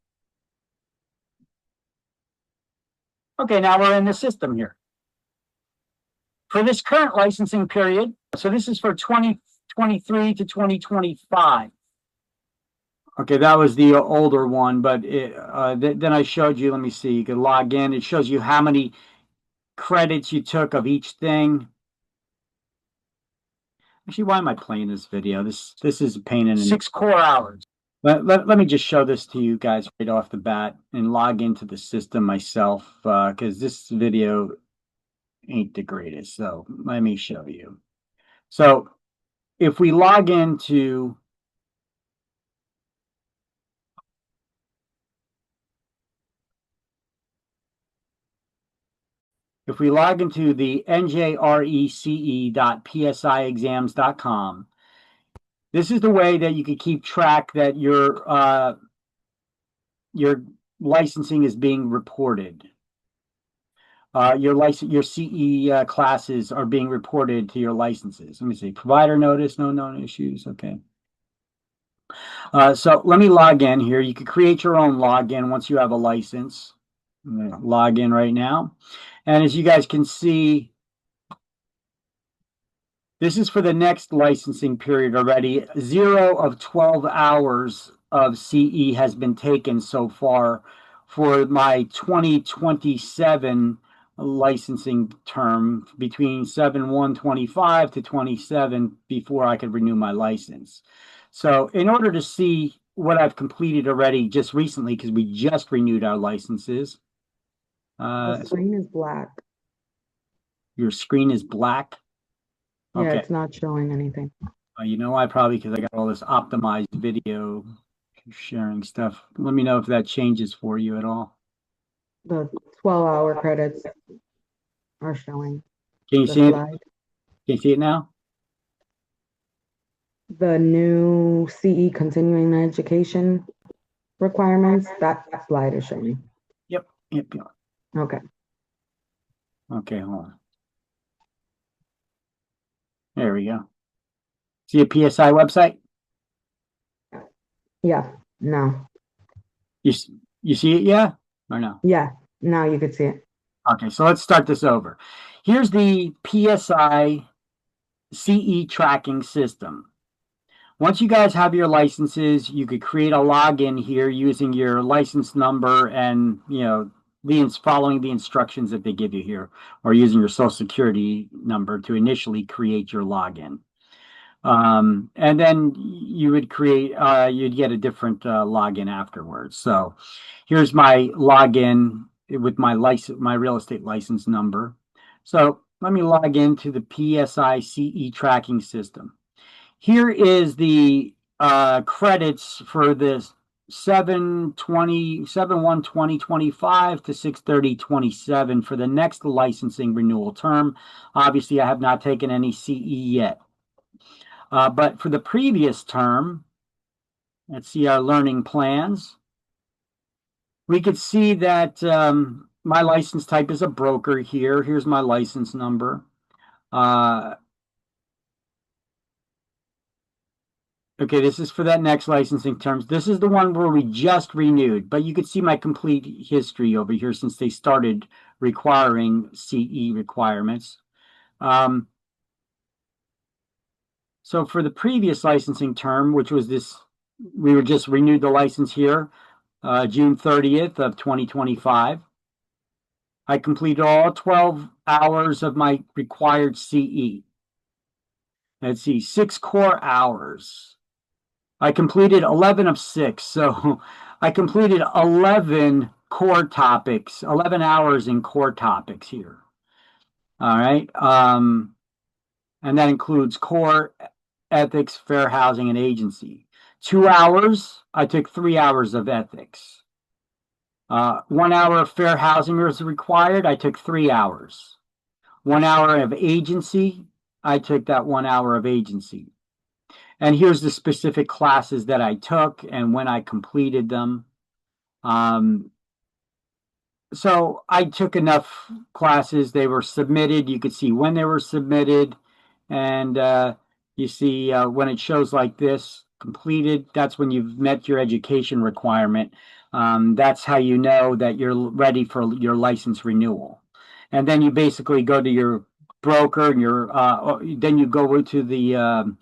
A: Okay, now we're in the system here. For this current licensing period, so this is for 2023 to 2025. Okay, that was the older one, but then I showed you, let me see, you can log in. It shows you how many credits you took of each thing. Actually, why am I playing this video? This is a pain in the 6 core hours. Let me just show this to you guys right off the bat and log into the system myself because this video ain't the greatest. So let me show you. So if we log into the njrece.psiexams.com, this is the way that you can keep track that your licensing is being reported. Your CE classes are being reported to your licenses. Let me see. Provider notice, no known issues. Okay. So let me log in here. You can create your own login once you have a license. I'm going to log in right now. And as you guys can see, this is for the next licensing period already. 0 of 12 hours of CE has been taken so far for my 2027 licensing term between 7/1/25 to 27 before I could renew my license. So in order to see what I've completed already just recently, because we just renewed our licenses.
F: The screen is black.
A: Your screen is black?
F: Yeah,
A: Okay.
F: it's not showing anything.
A: You know why? Probably because I got all this optimized video sharing stuff. Let me know if that changes for you at all.
F: The 12-hour credits are showing.
A: Can you
F: The
A: see it?
F: slide.
A: Can you see it now?
F: The new CE continuing education requirements, that slide is showing.
A: Yep.
F: Okay.
A: Okay, hold on. There we go. See a PSI website?
F: Yeah, no.
A: You see it, yeah? Or no?
F: Yeah, now you could see it.
A: Okay, so let's start this over. Here's the PSI CE tracking system. Once you guys have your licenses, you could create a login here using your license number and, following the instructions that they give you here, or using your social security number to initially create your login. And then you would you'd get a different login afterwards. So here's my login with my real estate license number. So let me log into the PSI CE tracking system. Here is the credits for this 7/1/2025 to 6/30/27 for the next licensing renewal term. Obviously, I have not taken any CE yet. But for the previous term, let's see our learning plans. We could see that my license type is a broker here. Here's my license number. Okay, this is for that next licensing terms. This is the one where we just renewed, but you could see my complete history over here since they started requiring CE requirements. So for the previous licensing term, which was this, we were just renewed the license here, June 30th of 2025. I completed all 12 hours of my required CE. Let's see, 6 core hours. I completed 11 of 6. So I completed 11 core topics, 11 hours in core topics here. All right. And that includes core, ethics, fair housing, and agency. 2 hours, I took 3 hours of ethics. 1 hour of fair housing was required. I took 3 hours. 1 hour of agency. I took that 1 hour of agency. And here's the specific classes that I took and when I completed them. So I took enough classes. They were submitted. You could see when they were submitted. And you see when it shows like this, completed, that's when you've met your education requirement. That's how you know that you're ready for your license renewal. And then you basically go to your broker and then you go to the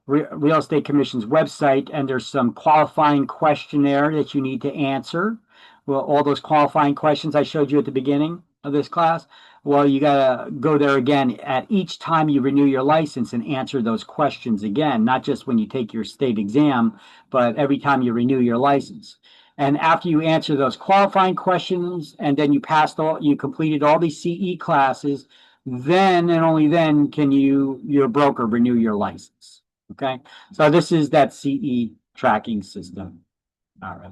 A: Real Estate Commission's website, and there's some qualifying questionnaire that you need to answer. Well, all those qualifying questions I showed you at the beginning of this class, well, you got to go there again at each time you renew your license and answer those questions again, not just when you take your state exam, but every time you renew your license. And after you answer those qualifying questions and then you completed all these CE classes, then and only then can your broker renew your license. Okay, so this is that CE tracking system. All right.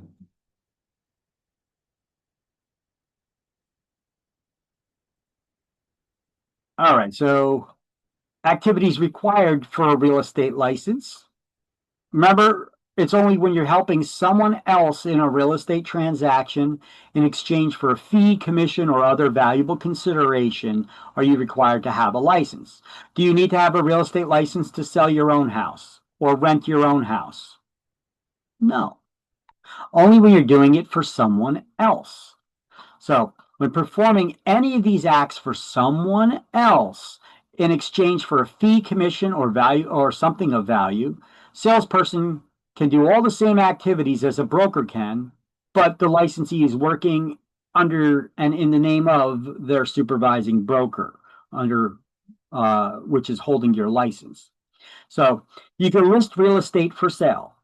A: All right, so activities required for a real estate license. Remember, it's only when you're helping someone else in a real estate transaction in exchange for a fee, commission, or other valuable consideration are you required to have a license. Do you need to have a real estate license to sell your own house or rent your own house? No. Only when you're doing it for someone else. So when performing any of these acts for someone else in exchange for a fee, commission, or value or something of value, salesperson can do all the same activities as a broker can, but the licensee is working under and in the name of their supervising broker, under which is holding your license. So you can list real estate for sale.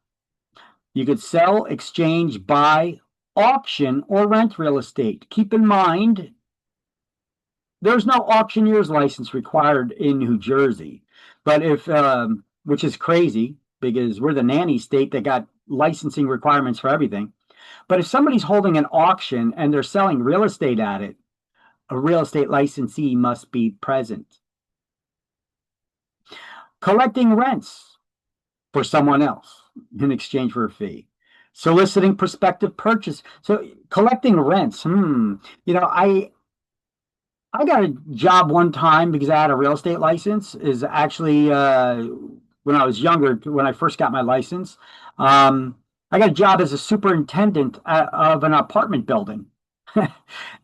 A: You could sell, exchange, buy, auction, or rent real estate. Keep in mind, there's no auctioneer's license required in New Jersey, but which is crazy because we're the nanny state that got licensing requirements for everything. But if somebody's holding an auction and they're selling real estate at it, a real estate licensee must be present. Collecting rents for someone else in exchange for a fee. Soliciting prospective purchase. So collecting rents. I got a job one time because I had a real estate license. Is actually when I was younger, when I first got my license, I got a job as a superintendent of an apartment building,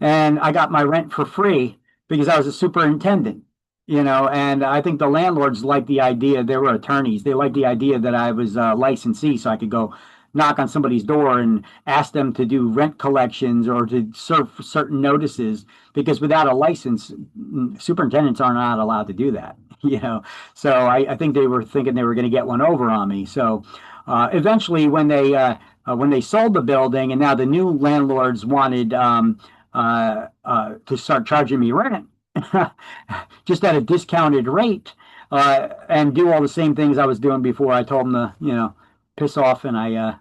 A: and I got my rent for free because I was a superintendent. And I think the landlords liked the idea. They were attorneys. They liked the idea that I was a licensee, so I could go knock on somebody's door and ask them to do rent collections or to serve certain notices, because without a license, superintendents are not allowed to do that. So I think they were thinking they were going to get one over on me. So eventually, when they sold the building and now the new landlords wanted to start charging me rent just at a discounted rate and do all the same things I was doing before, I told them to piss off, and I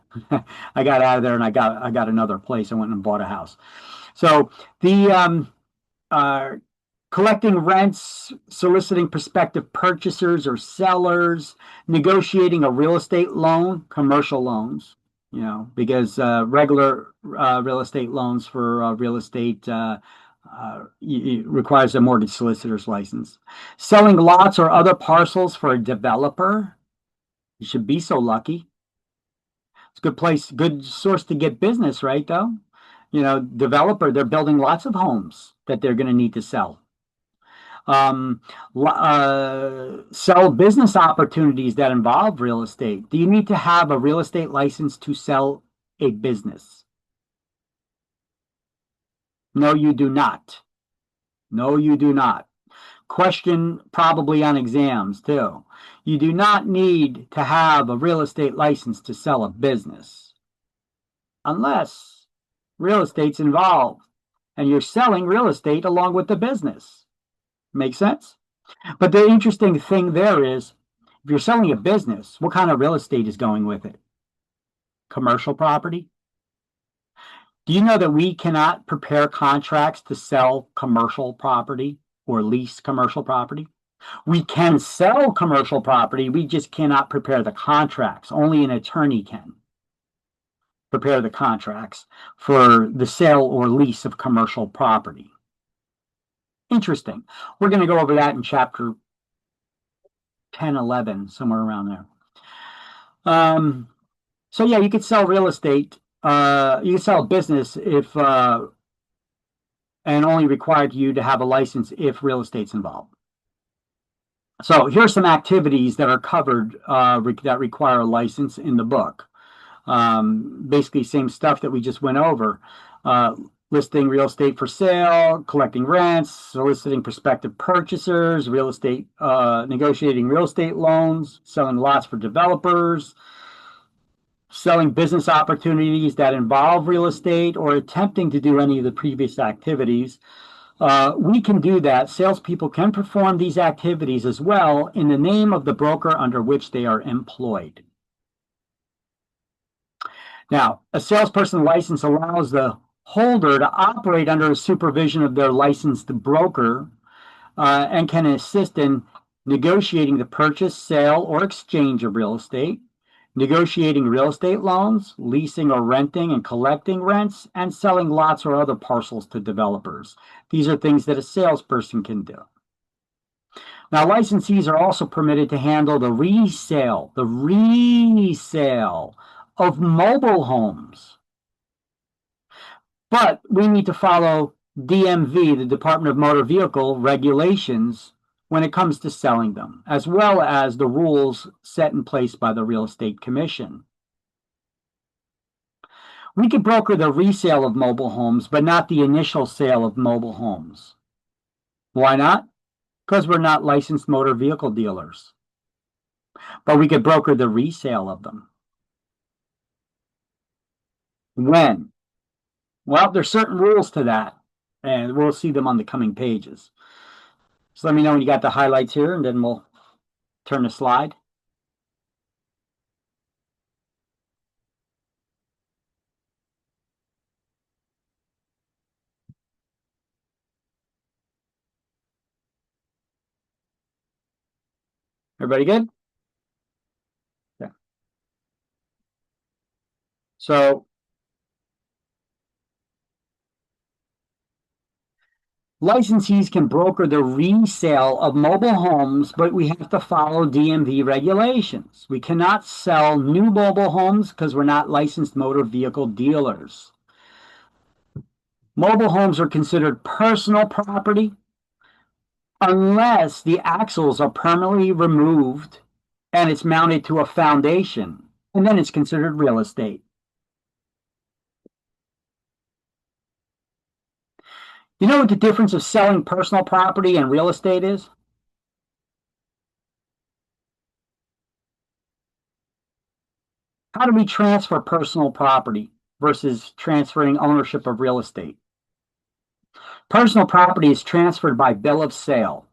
A: I got out of there and I got another place. I went and bought a house. So the collecting rents, soliciting prospective purchasers or sellers, negotiating a real estate loan, commercial loans, because regular real estate loans for real estate requires a mortgage solicitor's license. Selling lots or other parcels for a developer. You should be so lucky. It's a good place, good source to get business, right? Though, developer, they're building lots of homes that they're going to need to sell. Sell business opportunities that involve real estate. Do you need to have a real estate license to sell a business? No, you do not. No, you do not. Question probably on exams too. You do not need to have a real estate license to sell a business unless real estate's involved and you're selling real estate along with the business. Make sense? But the interesting thing there is, if you're selling a business, what kind of real estate is going with it? Commercial property? Do you know that we cannot prepare contracts to sell commercial property or lease commercial property? We can sell commercial property, we just cannot prepare the contracts. Only an attorney can prepare the contracts for the sale or lease of commercial property. Interesting. We're going to go over that in chapter 10, 11, somewhere around there. So yeah, you could sell real estate. You can sell a business if and only required you to have a license if real estate's involved. So here's some activities that are covered that require a license in the book. Basically, same stuff that we just went over. Listing real estate for sale, collecting rents, soliciting prospective purchasers, real estate, negotiating real estate loans, selling lots for developers, selling business opportunities that involve real estate, or attempting to do any of the previous activities. We can do that. Salespeople can perform these activities as well in the name of the broker under which they are employed. Now, a salesperson license allows the holder to operate under the supervision of their licensed broker and can assist in negotiating the purchase, sale, or exchange of real estate, negotiating real estate loans, leasing or renting and collecting rents, and selling lots or other parcels to developers. These are things that a salesperson can do. Now, licensees are also permitted to handle the resale of mobile homes. But we need to follow DMV, the Department of Motor Vehicle regulations, when it comes to selling them, as well as the rules set in place by the Real Estate Commission. We can broker the resale of mobile homes, but not the initial sale of mobile homes. Why not? Because we're not licensed motor vehicle dealers. But we could broker the resale of them. When? Well, there's certain rules to that, and we'll see them on the coming pages. So let me know when you got the highlights here, and then we'll turn the slide. Everybody good? Yeah. So licensees can broker the resale of mobile homes, but we have to follow DMV regulations. We cannot sell new mobile homes because we're not licensed motor vehicle dealers. Mobile homes are considered personal property unless the axles are permanently removed and it's mounted to a foundation, and then it's considered real estate. You know what the difference of selling personal property and real estate is? How do we transfer personal property versus transferring ownership of real estate? Personal property is transferred by bill of sale.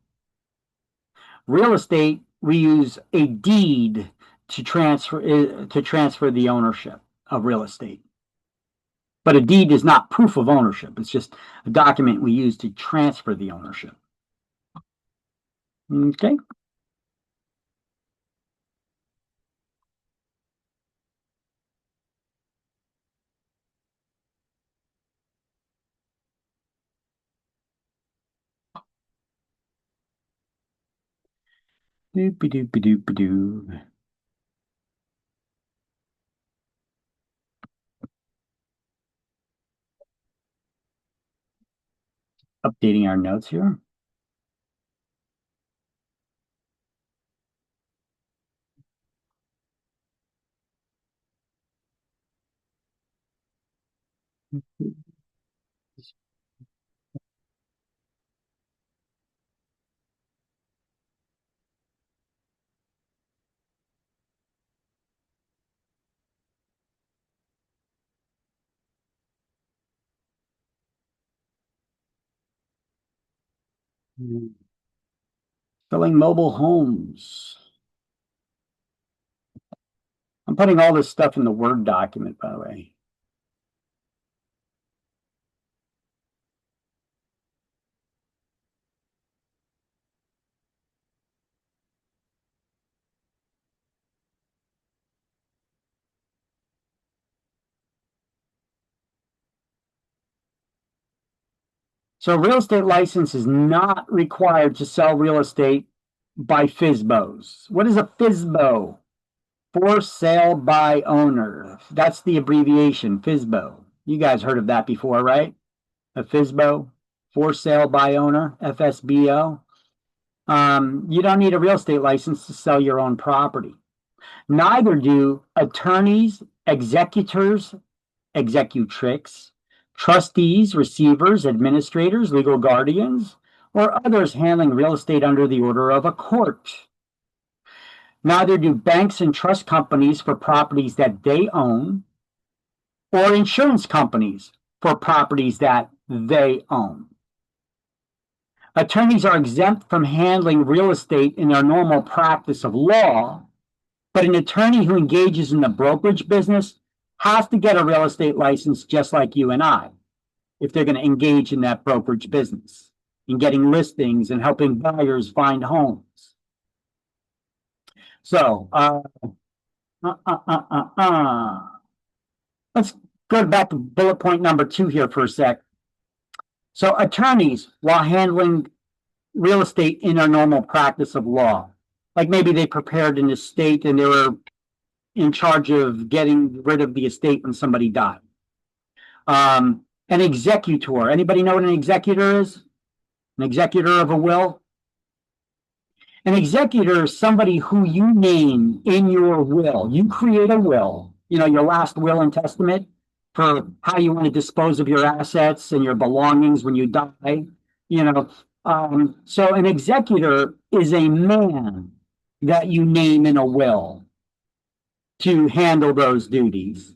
A: Real estate, we use a deed to transfer the ownership of real estate. But a deed is not proof of ownership. It's just a document we use to transfer the ownership. Okay. Doopy-doopy-doopy-doo. Updating our notes here. Selling mobile homes. I'm putting all this stuff in the Word document, by the way. So real estate license is not required to sell real estate by FSBOs. What is a FSBO? For sale by owner. That's the abbreviation, FSBO. You guys heard of that before, right? A FSBO, for sale by owner, FSBO. You don't need a real estate license to sell your own property. Neither do attorneys, executors, executrix, trustees, receivers, administrators, legal guardians, or others handling real estate under the order of a court. Neither do banks and trust companies for properties that they own, or insurance companies for properties that they own. Attorneys are exempt from handling real estate in their normal practice of law, but an attorney who engages in the brokerage business has to get a real estate license just like you and I, if they're going to engage in that brokerage business, in getting listings and helping buyers find homes. So, let's go back to bullet point number 2 here for a sec. So attorneys, while handling real estate in their normal practice of law, like maybe they prepared an estate and they were in charge of getting rid of the estate when somebody died. An executor, anybody know what an executor is? An executor of a will? An executor is somebody who you name in your will. You create a will, your last will and testament for how you want to dispose of your assets and your belongings when you die. So an executor is a man that you name in a will to handle those duties.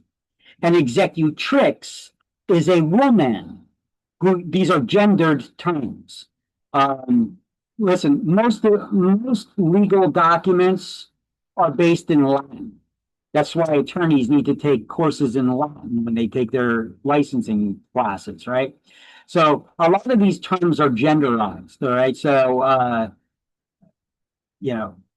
A: An executrix is a woman these are gendered terms. Listen, most legal documents are based in Latin. That's why attorneys need to take courses in Latin when they take their licensing classes, right? So a lot of these terms are genderized, all right? So,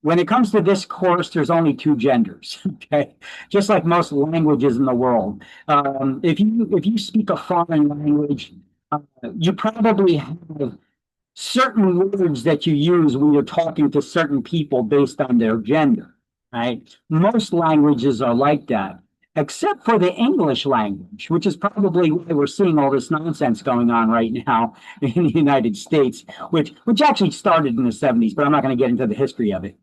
A: when it comes to this course, there's only 2 genders, okay? Just like most languages in the world. If you speak a foreign language, you probably have certain words that you use when you're talking to certain people based on their gender, right? Most languages are like that, except for the English language, which is probably why we're seeing all this nonsense going on right now in the United States, which actually started in the 70s, but I'm not going to get into the history of it.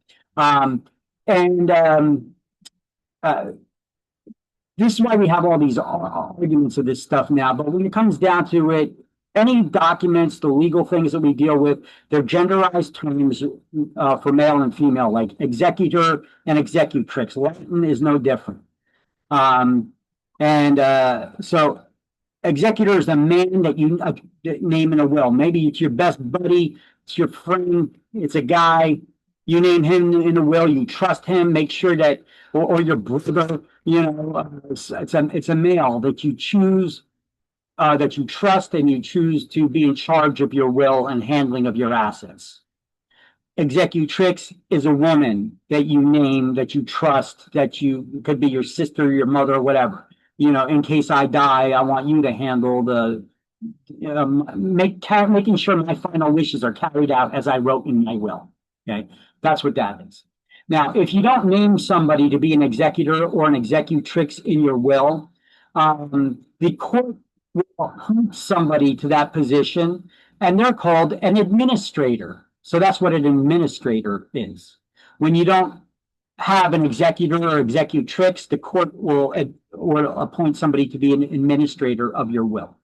A: This is why we have all these arguments of this stuff now, but when it comes down to it, any documents, the legal things that we deal with, they're genderized terms for male and female, like executor and executrix. Latin is no different. So executor is a man that you name in a will. Maybe it's your best buddy, it's your friend, it's a guy. You name him in a will, you trust him, make sure that, or your brother, it's a male that you choose, that you trust, and you choose to be in charge of your will and handling of your assets. Executrix is a woman that you name, that you trust, that you could be your sister, your mother, whatever. In case I die, I want you to handle making sure my final wishes are carried out as I wrote in my will. Okay. That's what that is. Now, if you don't name somebody to be an executor or an executrix in your will, the court will appoint somebody to that position, and they're called an administrator. So that's what an administrator is. When you don't have an executor or executrix, the court will appoint somebody to be an administrator of your will.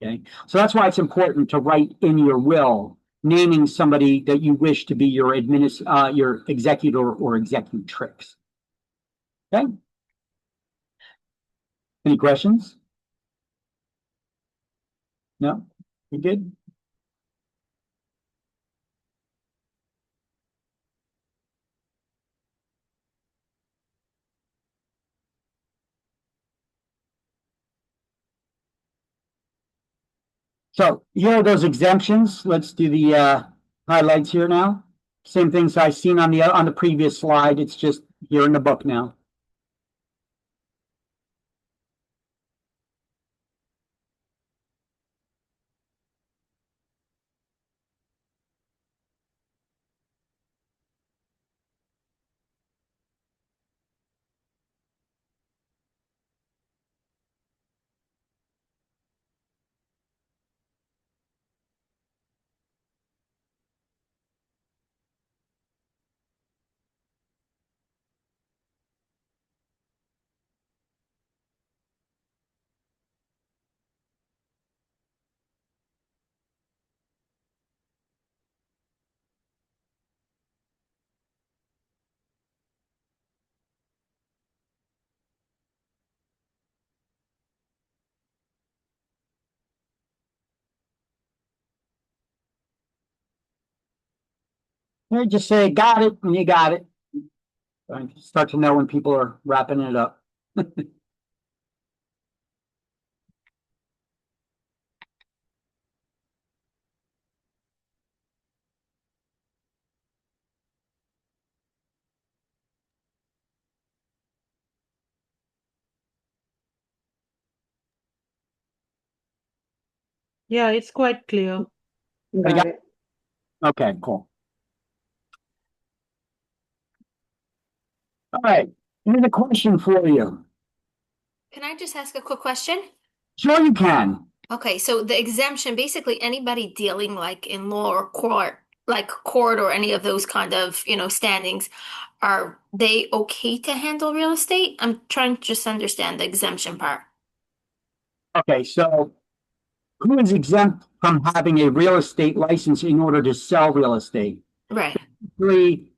A: Okay, so that's why it's important to write in your will naming somebody that you wish to be your executor or executrix. Okay. Any questions? No? You good? So here are those exemptions. Let's do the highlights here now. Same things I've seen on the previous slide. It's just here in the book now. Here, just say got it, and you got it. I start to know when people are wrapping it up.
E: Yeah, it's quite clear.
F: Got it.
A: Okay, cool. All right, here's a question for you.
G: Can I just ask a quick question?
A: Sure, you can.
G: Okay, so the exemption, basically anybody dealing like in law or court, like court or any of those kind of, standings, are they okay to handle real estate? I'm trying to just understand the exemption part.
A: Okay, so who is exempt from having a real estate license in order to sell real estate?
G: Right.
A: Basically,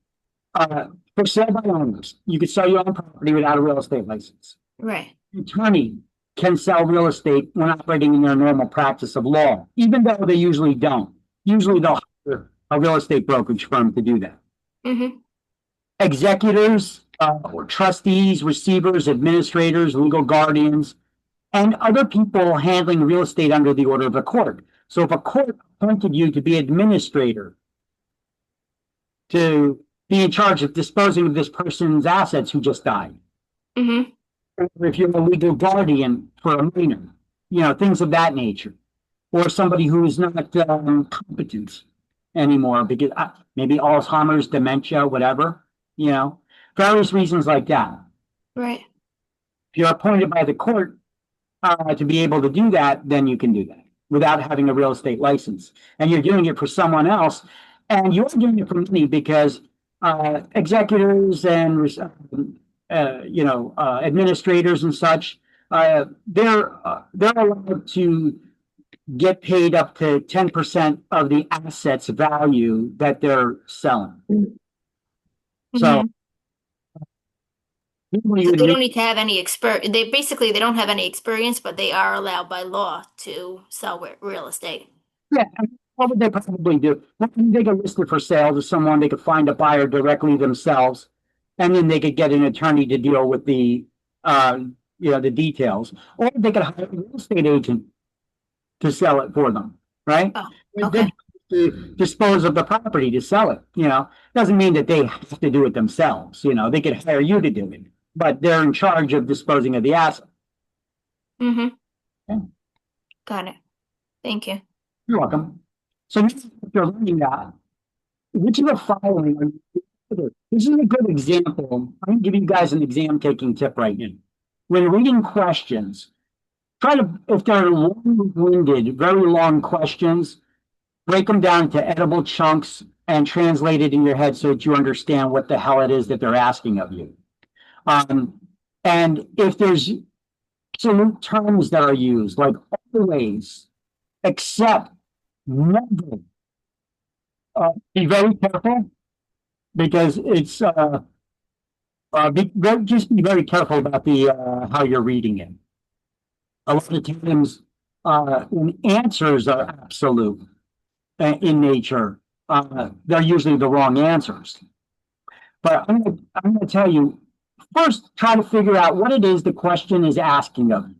A: for sale by owners, you could sell your own property without a real estate license.
G: Right.
A: An attorney can sell real estate when operating in their normal practice of law, even though they usually don't. Usually they'll hire a real estate brokerage firm to do that.
G: Mm-hmm.
A: Executors, or trustees, receivers, administrators, legal guardians, and other people handling real estate under the order of a court. So if a court appointed you to be administrator, to be in charge of disposing of this person's assets who just died,
G: Mm-hmm.
A: or if you're a legal guardian for a minor, things of that nature, or somebody who is not competent anymore because maybe Alzheimer's, dementia, whatever, various reasons like that.
G: Right.
A: If you're appointed by the court to be able to do that, then you can do that without having a real estate license. And you're doing it for someone else, and you're doing it for money because executors and administrators and such, they're allowed to get paid up to 10% of the assets value that they're selling. So
G: So they don't need to have any experience. They don't have any experience, but they are allowed by law to sell real estate.
A: yeah, what would they probably do? They could list it for sale to someone. They could find a buyer directly themselves, and then they could get an attorney to deal with the the details, or they could hire a real estate agent to sell it for them, right?
G: Oh,
A: They
G: okay.
A: to dispose of the property to sell it, doesn't mean that they have to do it themselves, they could hire you to do it, but they're in charge of disposing of the asset.
G: Mm-hmm.
A: Okay.
G: Got it. Thank you.
A: You're welcome. So if you're learning that, which of the following are you This is a good example. I'm going to give you guys an exam taking tip right now. When reading questions, try to, if they're long-winded, very long questions, break them down into edible chunks and translate it in your head so that you understand what the hell it is that they're asking of you. And if there's absolute terms that are used, like always, except, never, be very careful because it's just be very careful about the how you're reading it. A lot of times, when answers are absolute in nature, they're usually the wrong answers. But I'm gonna tell you, first try to figure out what it is the question is asking of you.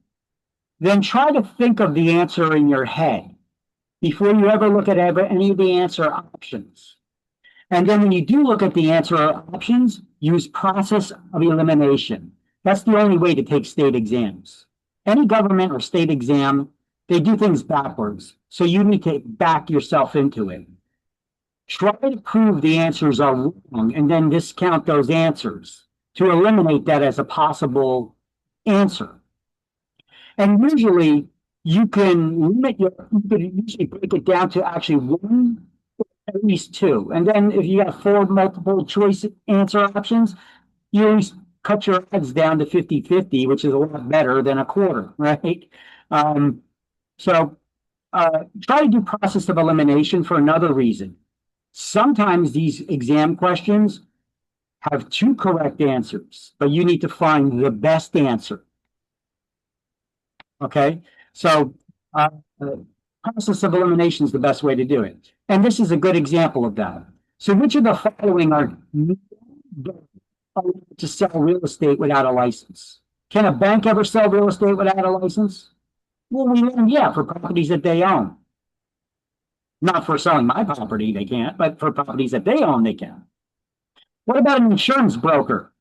A: Then try to think of the answer in your head before you ever look at any of the answer options. And then when you do look at the answer options, use process of elimination. That's the only way to take state exams. Any government or state exam, they do things backwards. So you need to back yourself into it. Try to prove the answers are wrong and then discount those answers to eliminate that as a possible answer. And usually you can you could usually break it down to actually one, or at least two. And then if you have 4 multiple choice answer options, you always cut your odds down to 50-50, which is a lot better than a quarter, right? So try to do process of elimination for another reason. Sometimes these exam questions have 2 correct answers, but you need to find the best answer. Okay, so process of elimination is the best way to do it. And this is a good example of that. So which of the following are allowed to sell real estate without a license? Can a bank ever sell real estate without a license? Well, we learned, yeah, for properties that they own. Not for selling my property, they can't, but for properties that they own, they can. What about an insurance broker?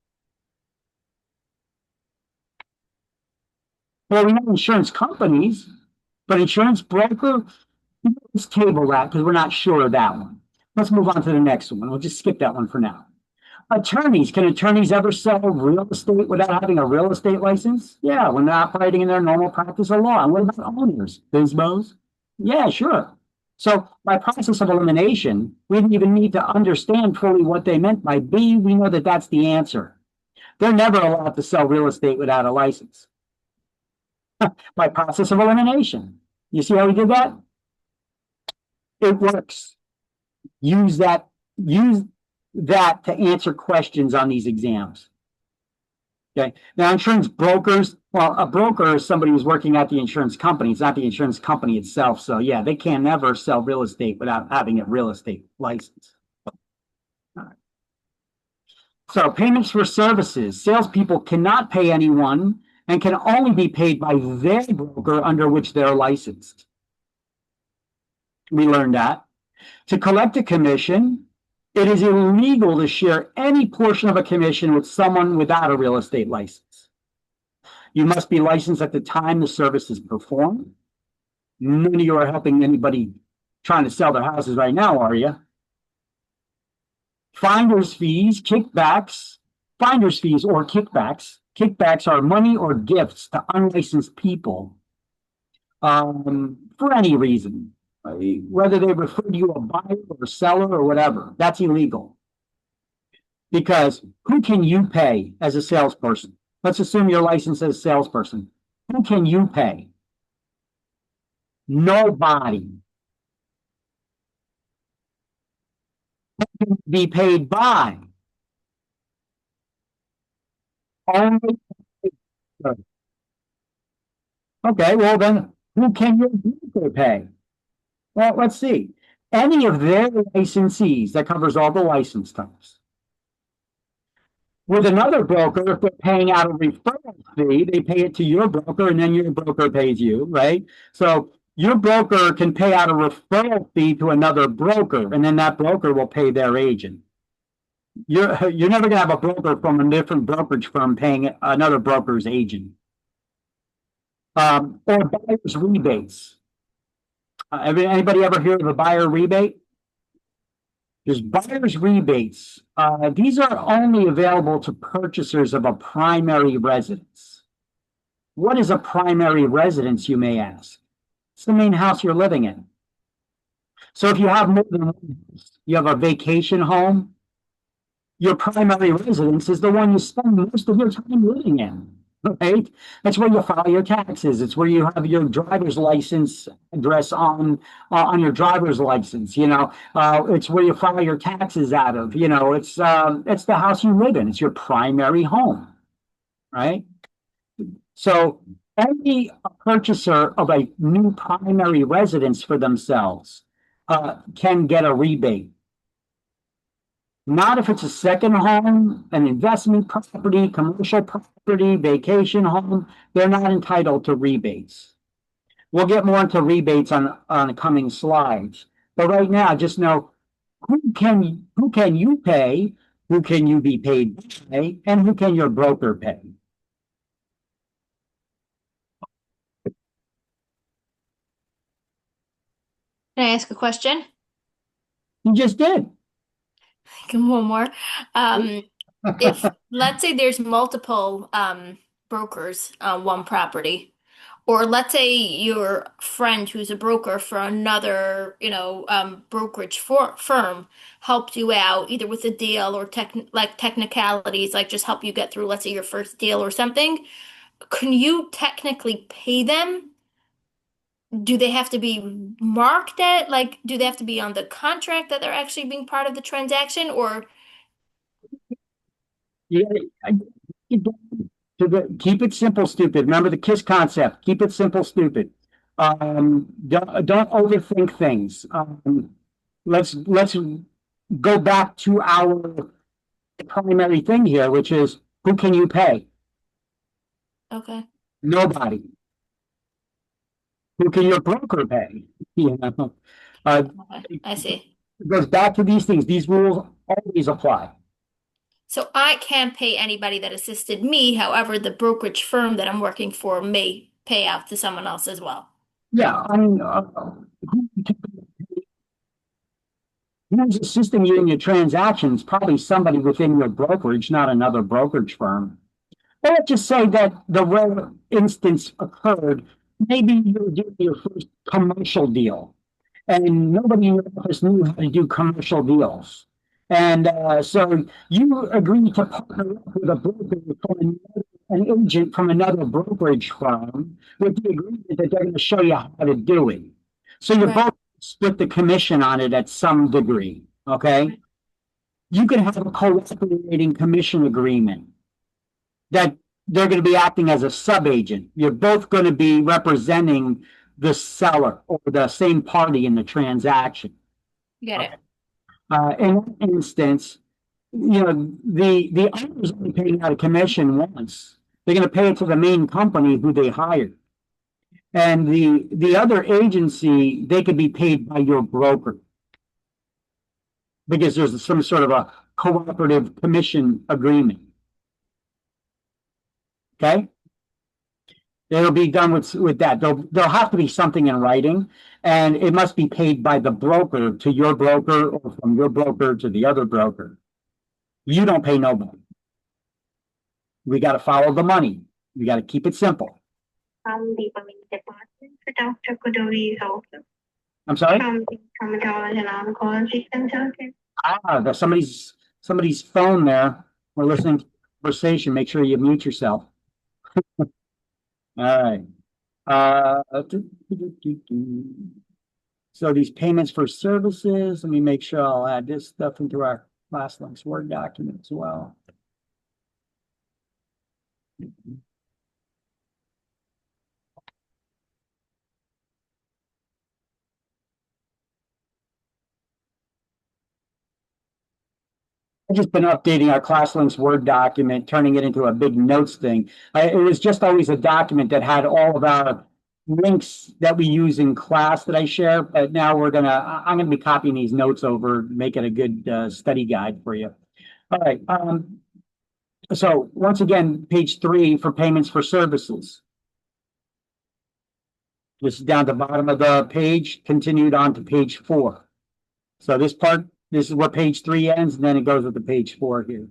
A: Well, we have insurance companies, but insurance broker, let's table that because we're not sure of that one. Let's move on to the next one. We'll just skip that one for now. Attorneys, can attorneys ever sell real estate without having a real estate license? Yeah, when they're operating in their normal practice of law. And what about owners? BizBos? Yeah, sure. So by process of elimination, we didn't even need to understand fully what they meant by B. We know that that's the answer. They're never allowed to sell real estate without a license. By process of elimination. You see how we did that? It works. Use that to answer questions on these exams. Okay. Now, insurance brokers, well, a broker is somebody who's working at the insurance company. It's not the insurance company itself. So yeah, they can never sell real estate without having a real estate license. All right. So payments for services. Salespeople cannot pay anyone and can only be paid by their broker under which they're licensed. We learned that. To collect a commission, it is illegal to share any portion of a commission with someone without a real estate license. You must be licensed at the time the service is performed. None of you are helping anybody trying to sell their houses right now, are you? Finder's fees, kickbacks, finder's fees or kickbacks. Kickbacks are money or gifts to unlicensed people for any reason. Whether they refer to you a buyer or a seller or whatever, that's illegal. Because who can you pay as a salesperson? Let's assume you're licensed as a salesperson. Who can you pay? Nobody. Who can be paid by? Only. Okay, well then, who can your broker pay? Well, let's see. Any of their licensees, that covers all the license types. With another broker, if they're paying out a referral fee, they pay it to your broker and then your broker pays you, right? So your broker can pay out a referral fee to another broker and then that broker will pay their agent. You're never gonna have a broker from a different brokerage firm paying another broker's agent. Or buyer's rebates. Anybody ever hear of a buyer rebate? There's buyer's rebates. These are only available to purchasers of a primary residence. What is a primary residence, you may ask? It's the main house you're living in. So if you have more than one house, you have a vacation home, your primary residence is the one you spend most of your time living in, right? That's where you file your taxes. It's where you have your driver's license address on your driver's license. It's where you file your taxes out of. It's the house you live in. It's your primary home, right? So any purchaser of a new primary residence for themselves can get a rebate. Not if it's a second home, an investment property, commercial property, vacation home. They're not entitled to rebates. We'll get more into rebates on the coming slides. But right now, just know who can you pay, who can you be paid by, and who can your broker pay.
G: Can I ask a question?
A: You just did.
G: One more. If let's say there's multiple brokers on one property, or let's say your friend who's a broker for another, brokerage firm helped you out either with a deal or technicalities, like just help you get through, let's say your first deal or something. Can you technically pay them? Do they have to be marked at, do they have to be on the contract that they're actually being part of the transaction, or?
A: Yeah, keep it simple, stupid. Remember the KISS concept. Keep it simple, stupid. Don't overthink things. Let's go back to our primary thing here, which is who can you pay?
G: Okay.
A: Nobody. Who can your broker pay?
G: Okay, I see.
A: It goes back to these things. These rules always apply.
G: So I can't pay anybody that assisted me. However, the brokerage firm that I'm working for may pay out to someone else as well.
A: Yeah, I mean, who's assisting you in your transactions? Probably somebody within your brokerage, not another brokerage firm. But let's just say that the rare instance occurred. Maybe you're doing your first commercial deal, and nobody in your office knew how to do commercial deals. And so you agree to partner up with a broker from an agent from another brokerage firm with the agreement that they're going to show you how to do it. So you both split the commission on it at some degree, okay? You can have a cooperating commission agreement that they're going to be acting as a sub-agent. You're both going to be representing the seller or the same party in the transaction.
G: Get it.
A: In that instance, the owner's only paying out a commission once. They're going to pay it to the main company who they hired. And the other agency, they could be paid by your broker because there's some sort of a cooperative commission agreement. Okay? It'll be done with that. There'll have to be something in writing, and it must be paid by the broker to your broker or from your broker to the other broker. You don't pay nobody. We got to follow the money. We got to keep it simple.
H: From the department for Dr. Kodori is also.
A: I'm sorry?
H: From the Traumatology and Oncology Consultant.
A: There's somebody's phone there. We're listening to the conversation. Make sure you mute yourself. All right. So these payments for services, let me make sure I'll add this stuff into our ClassLinks Word document as well. I've just been updating our ClassLinks Word document, turning it into a big notes thing. It was just always a document that had all of our links that we use in class that I share, but now I'm gonna be copying these notes over, make it a good study guide for you. All right. So once again, page 3 for payments for services. This is down the bottom of the page, continued on to page 4. So this part This is where page 3 ends, and then it goes with the page 4 here.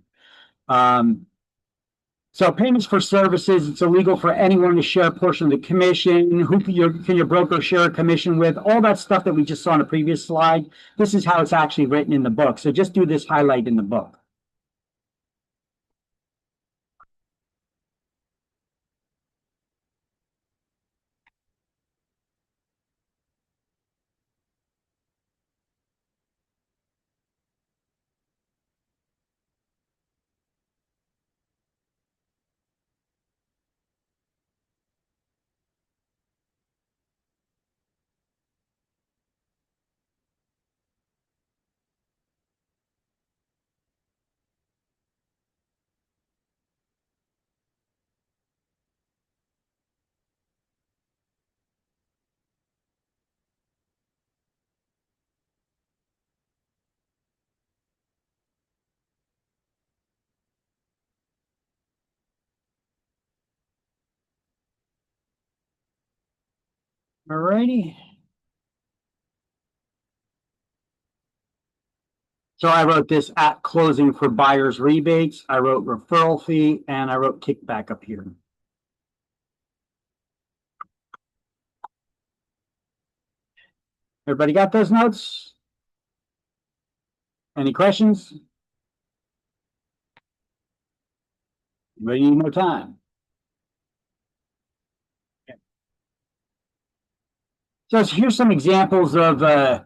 A: So payments for services, it's illegal for anyone to share a portion of the commission. Who can your broker share a commission with? All that stuff that we just saw on the previous slide. This is how it's actually written in the book. So just do this highlight in the book. All righty. So I wrote this at closing for buyer's rebates. I wrote referral fee, and I wrote kickback up here. Everybody got those notes? Any questions? Anybody need more time? Okay. So here's some examples of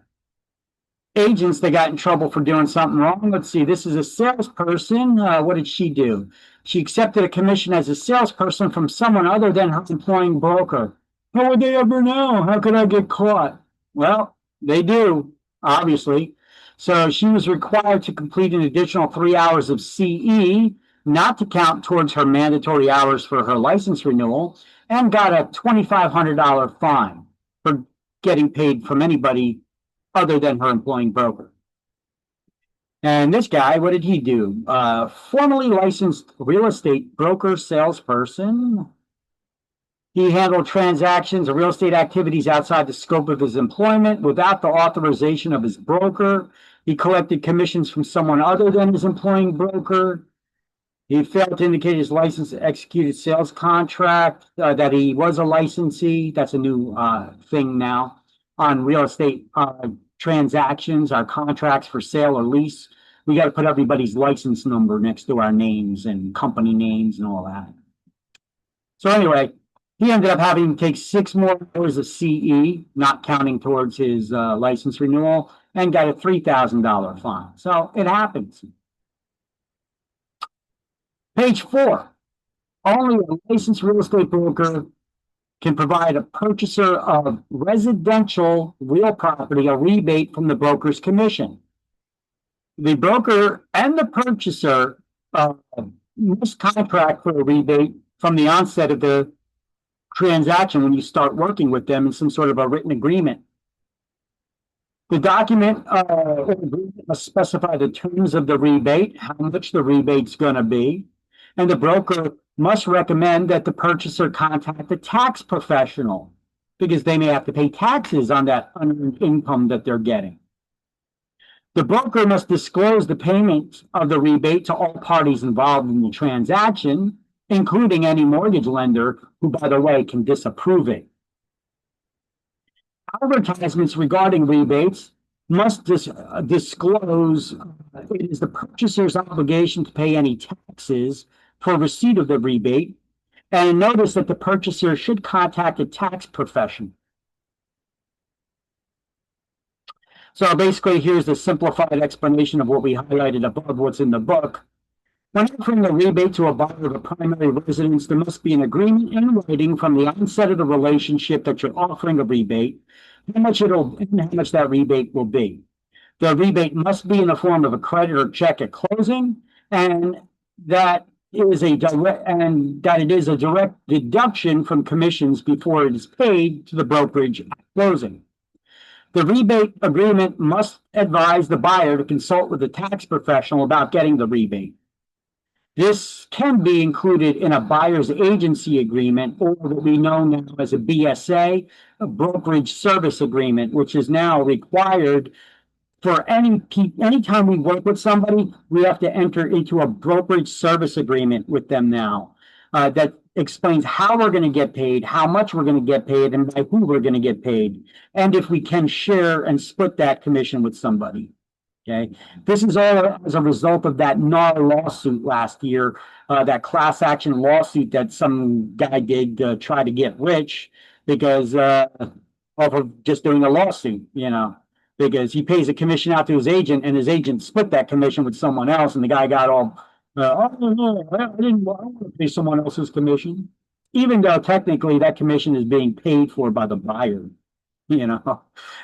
A: agents that got in trouble for doing something wrong. Let's see. This is a salesperson. What did she do? She accepted a commission as a salesperson from someone other than her employing broker. How would they ever know? How could I get caught? Well, they do, obviously. So she was required to complete an additional 3 hours of CE, not to count towards her mandatory hours for her license renewal, and got a $2,500 fine for getting paid from anybody other than her employing broker. And this guy, what did he do? Formerly licensed real estate broker salesperson. He handled transactions or real estate activities outside the scope of his employment without the authorization of his broker. He collected commissions from someone other than his employing broker. He failed to indicate his license executed sales contract, that he was a licensee. That's a new thing now on real estate transactions, our contracts for sale or lease. We got to put everybody's license number next to our names and company names and all that. So anyway, he ended up having to take 6 more hours of CE, not counting towards his license renewal, and got a $3,000 fine. So it happens. Page 4. Only a licensed real estate broker can provide a purchaser of residential real property a rebate from the broker's commission. The broker and the purchaser must contract for a rebate from the onset of the transaction when you start working with them in some sort of a written agreement. The document must specify the terms of the rebate, how much the rebate's going to be, and the broker must recommend that the purchaser contact a tax professional because they may have to pay taxes on that unearned income that they're getting. The broker must disclose the payment of the rebate to all parties involved in the transaction, including any mortgage lender who, by the way, can disapprove it. Advertisements regarding rebates must disclose it is the purchaser's obligation to pay any taxes for receipt of the rebate, and notice that the purchaser should contact a tax professional. So basically, here's the simplified explanation of what we highlighted above, what's in the book. When offering a rebate to a buyer of a primary residence, there must be an agreement in writing from the onset of the relationship that you're offering a rebate, how much that rebate will be. The rebate must be in the form of a credit or check at closing, and that it is a direct deduction from commissions before it is paid to the brokerage at closing. The rebate agreement must advise the buyer to consult with a tax professional about getting the rebate. This can be included in a buyer's agency agreement, or what we know now as a BSA, a brokerage service agreement, which is now required anytime we work with somebody, we have to enter into a brokerage service agreement with them now that explains how we're going to get paid, how much we're going to get paid, and by who we're going to get paid, and if we can share and split that commission with somebody. Okay, this is all as a result of that NAR lawsuit last year, that class action lawsuit that some guy did to try to get rich because off of just doing a lawsuit, because he pays a commission out to his agent and his agent split that commission with someone else, and the guy got all, oh no, I want to pay someone else's commission, even though technically that commission is being paid for by the buyer,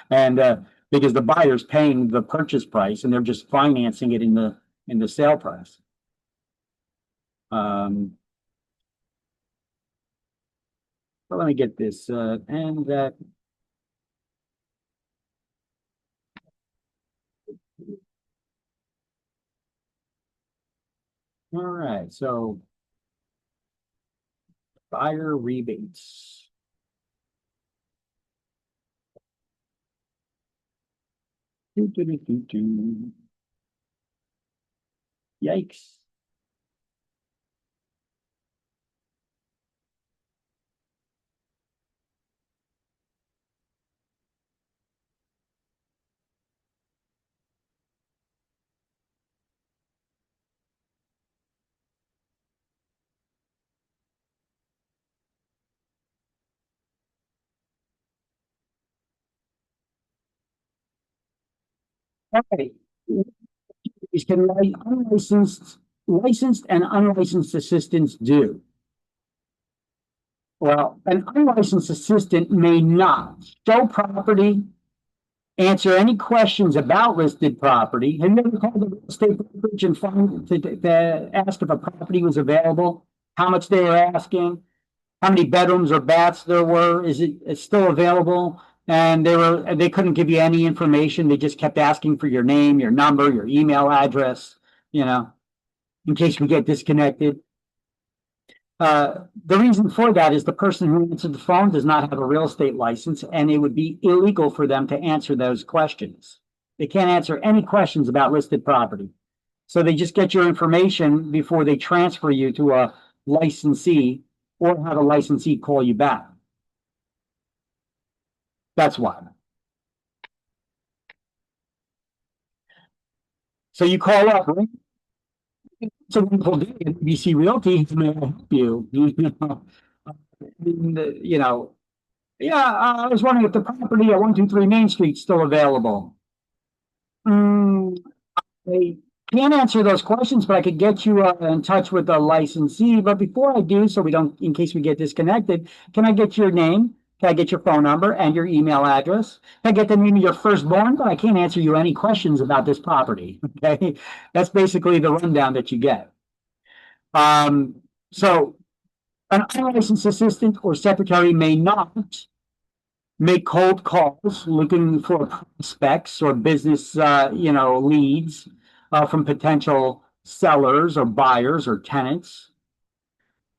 A: and because the buyer's paying the purchase price and they're just financing it in the sale price. So let me get this and that. All right, so buyer rebates. Yikes. Okay. These can licensed and unlicensed assistants do. Well, an unlicensed assistant may not show property, answer any questions about listed property. Have you ever called the real estate brokerage and to ask if a property was available, how much they were asking, how many bedrooms or baths there were, is it still available? And they couldn't give you any information. They just kept asking for your name, your number, your email address, in case we get disconnected. The reason for that is the person who answered the phone does not have a real estate license, and it would be illegal for them to answer those questions. They can't answer any questions about listed property. So they just get your information before they transfer you to a licensee or have a licensee call you back. That's why. So you call up, right? It's a wonderful day at ABC Realty. May I help you? I was wondering if the property at 123 Main Street is still available. I can't answer those questions, but I could get you in touch with the licensee. But before I do, so we don't, in case we get disconnected, can I get your name? Can I get your phone number and your email address? Can I get the name of your firstborn? But I can't answer you any questions about this property. Okay, that's basically the rundown that you get. So an unlicensed assistant or secretary may not make cold calls looking for prospects or business, leads from potential sellers or buyers or tenants.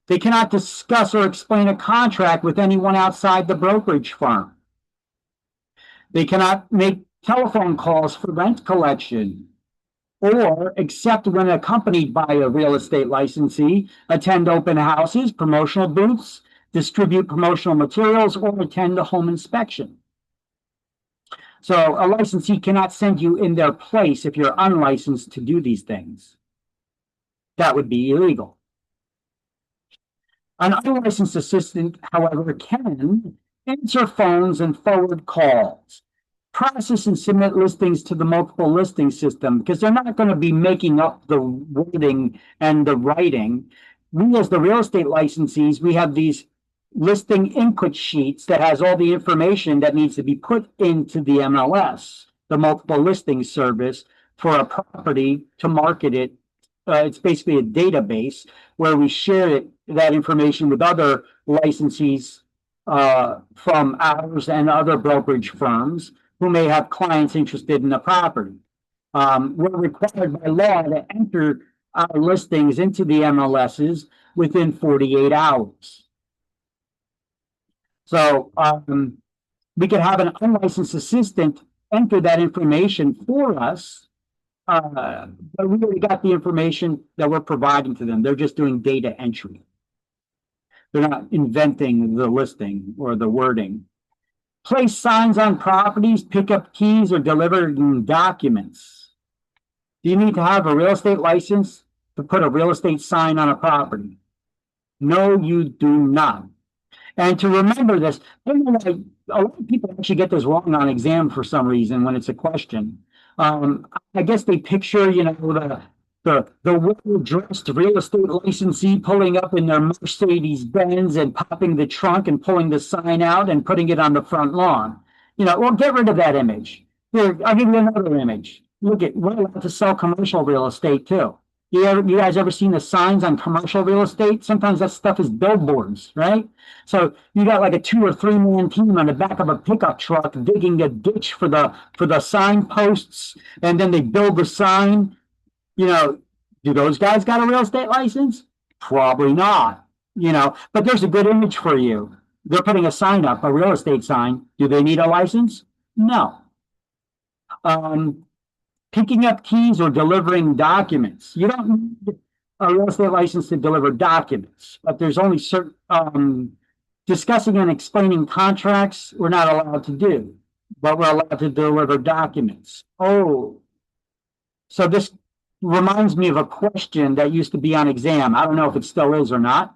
A: They cannot discuss or explain a contract with anyone outside the brokerage firm. They cannot make telephone calls for rent collection, or, except when accompanied by a real estate licensee, attend open houses, promotional booths, distribute promotional materials, or attend a home inspection. So a licensee cannot send you in their place if you're unlicensed to do these things. That would be illegal. An unlicensed assistant, however, can answer phones and forward calls, process and submit listings to the multiple listing system, because they're not going to be making up the wording and the writing. We, as the real estate licensees, we have these listing input sheets that has all the information that needs to be put into the MLS, the multiple listing service, for a property to market it. It's basically a database where we share that information with other licensees from ours and other brokerage firms who may have clients interested in the property. We're required by law to enter our listings into the MLSs within 48 hours. So we could have an unlicensed assistant enter that information for us. But we already got the information that we're providing to them. They're just doing data entry. They're not inventing the listing or the wording. Place signs on properties, pick up keys, or deliver documents. Do you need to have a real estate license to put a real estate sign on a property? No, you do not. And to remember this, a lot of people actually get this wrong on exam for some reason when it's a question. I guess they picture, the well-dressed real estate licensee pulling up in their Mercedes Benz and popping the trunk and pulling the sign out and putting it on the front lawn. Well, get rid of that image. Here, I'll give you another image. Look at, we're allowed to sell commercial real estate too. You guys ever seen the signs on commercial real estate? Sometimes that stuff is billboards, right? So you got like a 2 or 3 man team on the back of a pickup truck digging a ditch for the signposts, and then they build the sign. Do those guys got a real estate license? Probably not. But there's a good image for you. They're putting a sign up, a real estate sign. Do they need a license? No. Picking up keys or delivering documents. You don't need a real estate license to deliver documents, but there's only certain discussing and explaining contracts we're not allowed to do, but we're allowed to deliver documents. Oh, so this reminds me of a question that used to be on exam. I don't know if it still is or not.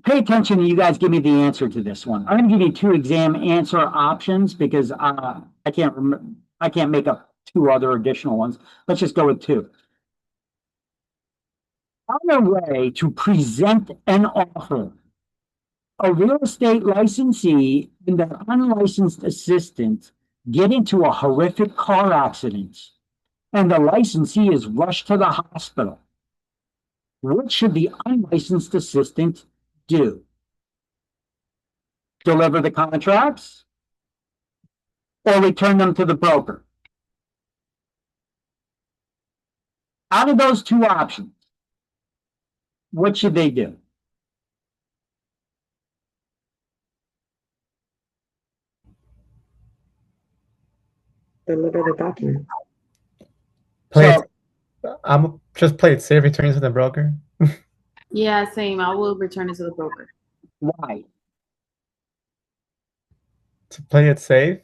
A: Pay attention and you guys give me the answer to this one. I'm going to give you 2 exam answer options because I can't make up 2 other additional ones. Let's just go with 2. On their way to present an offer, a real estate licensee and their unlicensed assistant get into a horrific car accident, and the licensee is rushed to the hospital. What should the unlicensed assistant do? Deliver the contracts or return them to the broker? Out of those 2 options, what should they do?
F: Deliver the document.
C: I'm just play it safe, return it to the broker.
B: Yeah, same. I will return it to the broker.
A: Why?
C: To play it safe.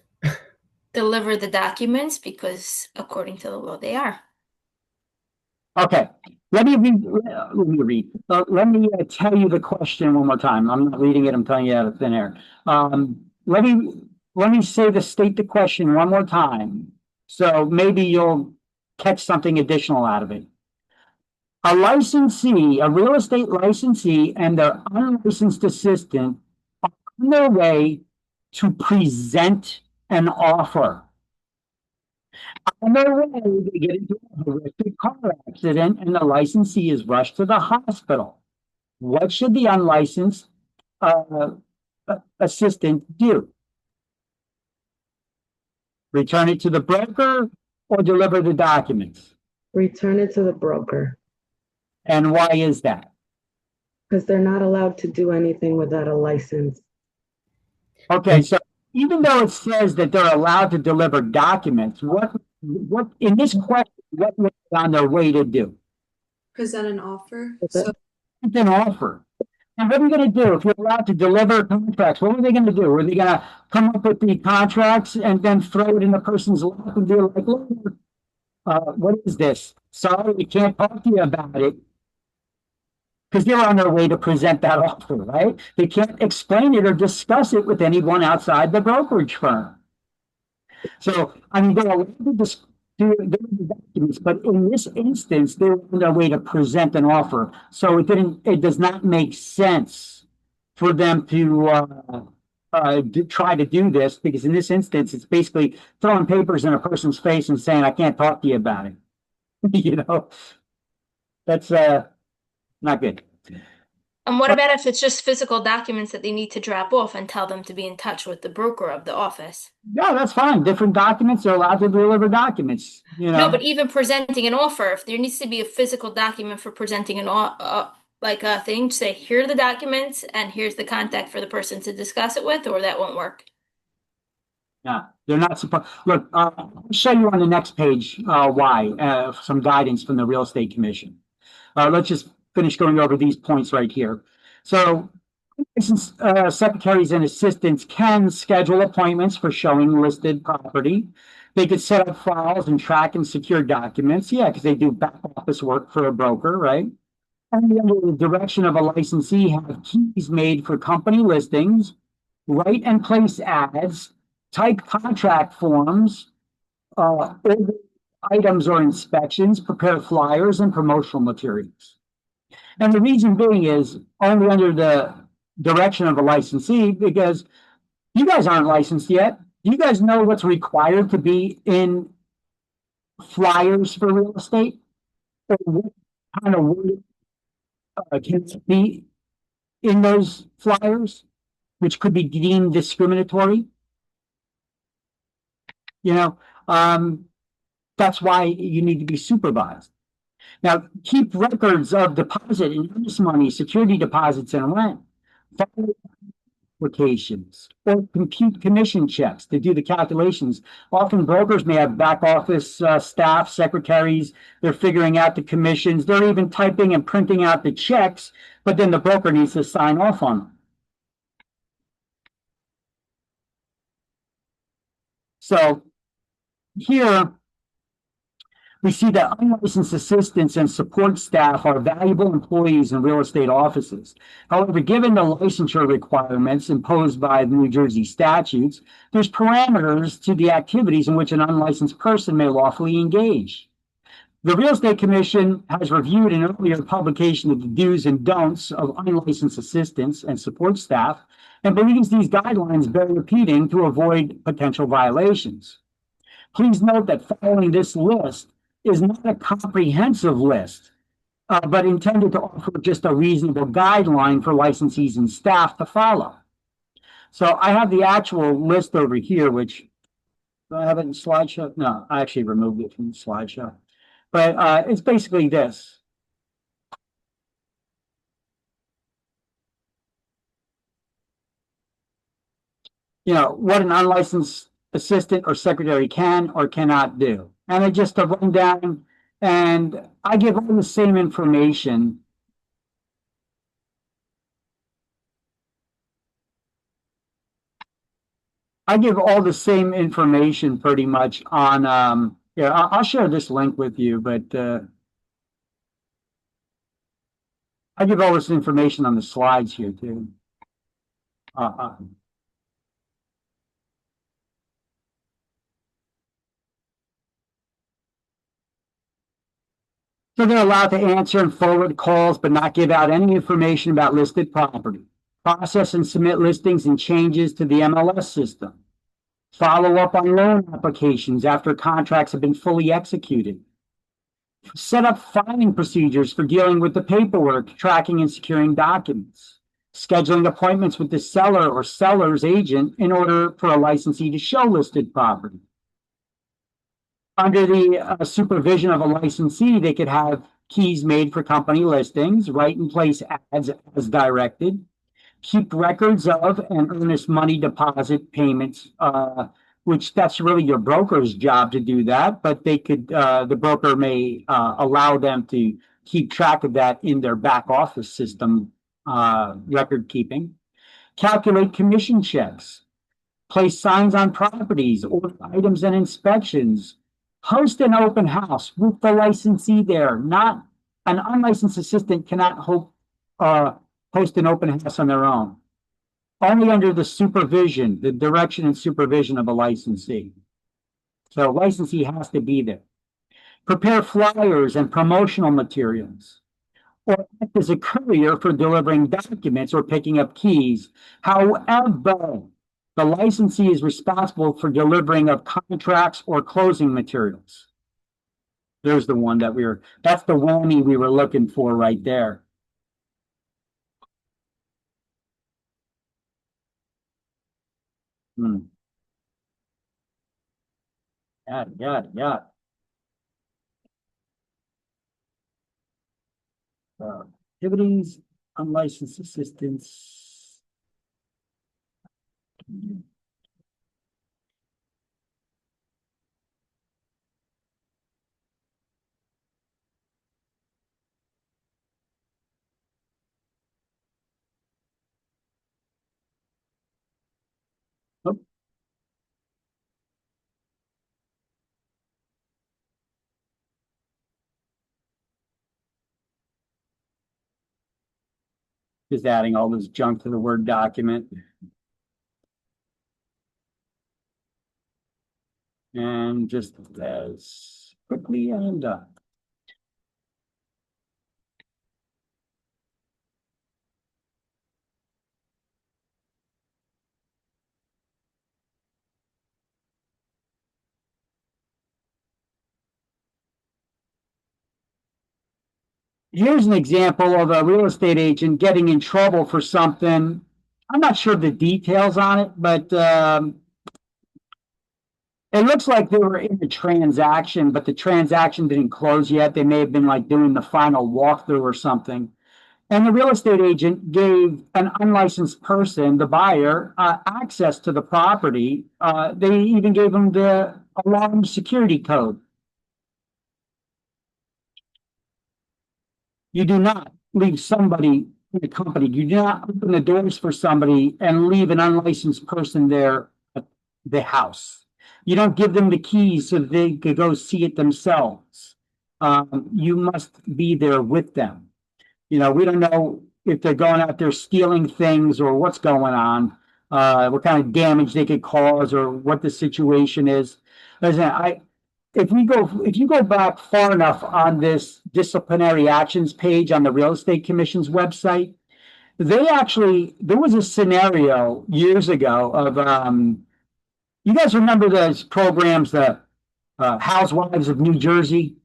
G: Deliver the documents because according to the law they are.
A: Okay, let me tell you the question one more time. I'm not reading it, I'm telling you out of thin air. Let me state the question one more time. So maybe you'll catch something additional out of it. A licensee, a real estate licensee and their unlicensed assistant are on their way to present an offer. On their way, they get into a horrific car accident and the licensee is rushed to the hospital. What should the unlicensed assistant do? Return it to the broker or deliver the documents?
F: Return it to the broker.
A: And why is that?
F: Because they're not allowed to do anything without a license.
A: Okay, so even though it says that they're allowed to deliver documents, what in this question, what were they on their way to do?
D: Present an offer.
F: So,
A: An offer. And what are you going to do if you're allowed to deliver contracts? What were they going to do? Were they going to come up with the contracts and then throw it in the person's lap and be like, look, what is this? Sorry, we can't talk to you about it. Because they're on their way to present that offer, right? They can't explain it or discuss it with anyone outside the brokerage firm. So, I mean, they're allowed to do the documents, but in this instance, they're on their way to present an offer. So it does not make sense for them to try to do this, because in this instance, it's basically throwing papers in a person's face and saying, I can't talk to you about it. That's not good.
G: And what about if it's just physical documents that they need to drop off and tell them to be in touch with the broker of the office?
A: Yeah, that's fine. Different documents are allowed to deliver documents.
G: No, but even presenting an offer, if there needs to be a physical document for presenting an like a thing, say here are the documents and here's the contact for the person to discuss it with, or that won't work.
A: Yeah, they're not supposed, look, I'll show you on the next page, why, some guidance from the Real Estate Commission. Let's just finish going over these points right here. So, secretaries and assistants can schedule appointments for showing listed property. They could set up files and track and secure documents. Yeah, because they do back office work for a broker, right? And under the direction of a licensee, have keys made for company listings, write and place ads, type contract forms, order items or inspections, prepare flyers and promotional materials. And the reason being is only under the direction of a licensee, because you guys aren't licensed yet. Do you guys know what's required to be in flyers for real estate? Or what kind of word can be in those flyers, which could be deemed discriminatory? You know, that's why you need to be supervised. Now, keep records of deposit and earnest money, security deposits, and rent. File applications or compute commission checks to do the calculations. Often brokers may have back office staff, secretaries. They're figuring out the commissions. They're even typing and printing out the checks, but then the broker needs to sign off on them. So here we see that unlicensed assistants and support staff are valuable employees in real estate offices. However, given the licensure requirements imposed by the New Jersey statutes, there's parameters to the activities in which an unlicensed person may lawfully engage. The Real Estate Commission has reviewed an earlier publication of the do's and don'ts of unlicensed assistants and support staff and believes these guidelines bear repeating to avoid potential violations. Please note that following this list is not a comprehensive list, but intended to offer just a reasonable guideline for licensees and staff to follow. So I have the actual list over here, which, do I have it in slideshow? No, I actually removed it from the slideshow. But it's basically this. You know, what an unlicensed assistant or secretary can or cannot do. And I just run down and I give all the same information. I give all the same information pretty much on, yeah, I'll share this link with you, but I give all this information on the slides here too. So they're allowed to answer and forward calls, but not give out any information about listed property. Process and submit listings and changes to the MLS system. Follow up on loan applications after contracts have been fully executed. Set up filing procedures for dealing with the paperwork, tracking and securing documents. Scheduling appointments with the seller or seller's agent in order for a licensee to show listed property. Under the supervision of a licensee, they could have keys made for company listings, write and place ads as directed, keep records of and earnest money deposit payments, which that's really your broker's job to do that, but they could, the broker may allow them to keep track of that in their back office system, record keeping. Calculate commission checks, place signs on properties, order items and inspections, host an open house with the licensee there. Not an unlicensed assistant cannot host an open house on their own. Only under the supervision, the direction and supervision of a licensee. So a licensee has to be there. Prepare flyers and promotional materials, or act as a courier for delivering documents or picking up keys. However, the licensee is responsible for delivering of contracts or closing materials. There's the one that that's the whammy we were looking for right there. Yeah. Activities, unlicensed assistants. Just adding all this junk to the Word document. And just as quickly and done. Here's an example of a real estate agent getting in trouble for something. I'm not sure of the details on it, but it looks like they were in a transaction, but the transaction didn't close yet. They may have been like doing the final walkthrough or something. And the real estate agent gave an unlicensed person, the buyer, access to the property. They even gave them the alarm security code. You do not leave somebody in a company. You do not open the doors for somebody and leave an unlicensed person there at the house. You don't give them the keys so they could go see it themselves. You must be there with them. You know, we don't know if they're going out there stealing things or what's going on, what kind of damage they could cause or what the situation is. Listen, if you go back far enough on this disciplinary actions page on the Real Estate Commission's website, there was a scenario years ago of, you guys remember those programs, the Housewives of New Jersey?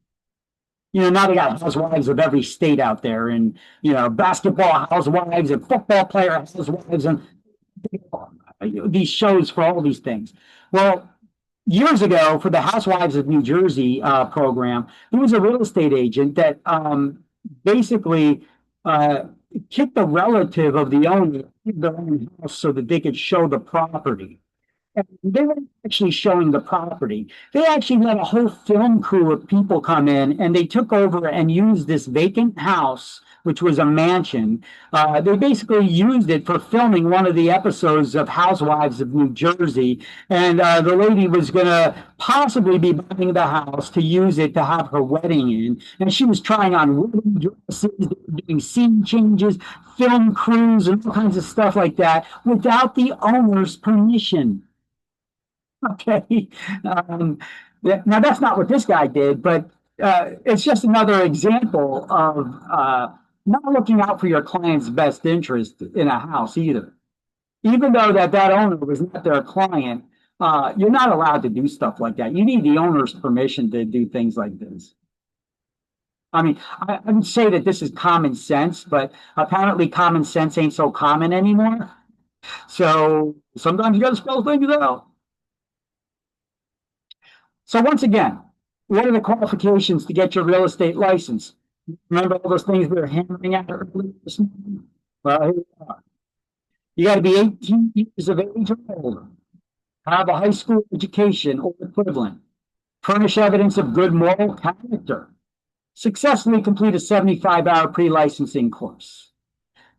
A: You know, now they got housewives of every state out there, and, you know, basketball housewives and football player housewives and these shows for all these things. Well, years ago, for the Housewives of New Jersey program, there was a real estate agent that basically kicked the relative of the owner in their own house so that they could show the property. And they weren't actually showing the property. They actually let a whole film crew of people come in, and they took over and used this vacant house, which was a mansion. They basically used it for filming one of the episodes of Housewives of New Jersey. And the lady was going to possibly be buying the house to use it to have her wedding in. And she was trying on wedding dresses, doing scene changes, film crews, and all kinds of stuff like that without the owner's permission. Okay. Now that's not what this guy did, but it's just another example of not looking out for your client's best interest in a house either. Even though that owner was not their client, you're not allowed to do stuff like that. You need the owner's permission to do things like this. I mean, I would say that this is common sense, but apparently common sense ain't so common anymore. So sometimes you got to spell things out. So once again, what are the qualifications to get your real estate license? Remember all those things we were hammering at earlier this morning? Well, here we are. You got to be 18 years of age or older, have a high school education or equivalent, furnish evidence of good moral character, successfully complete a 75-hour pre-licensing course,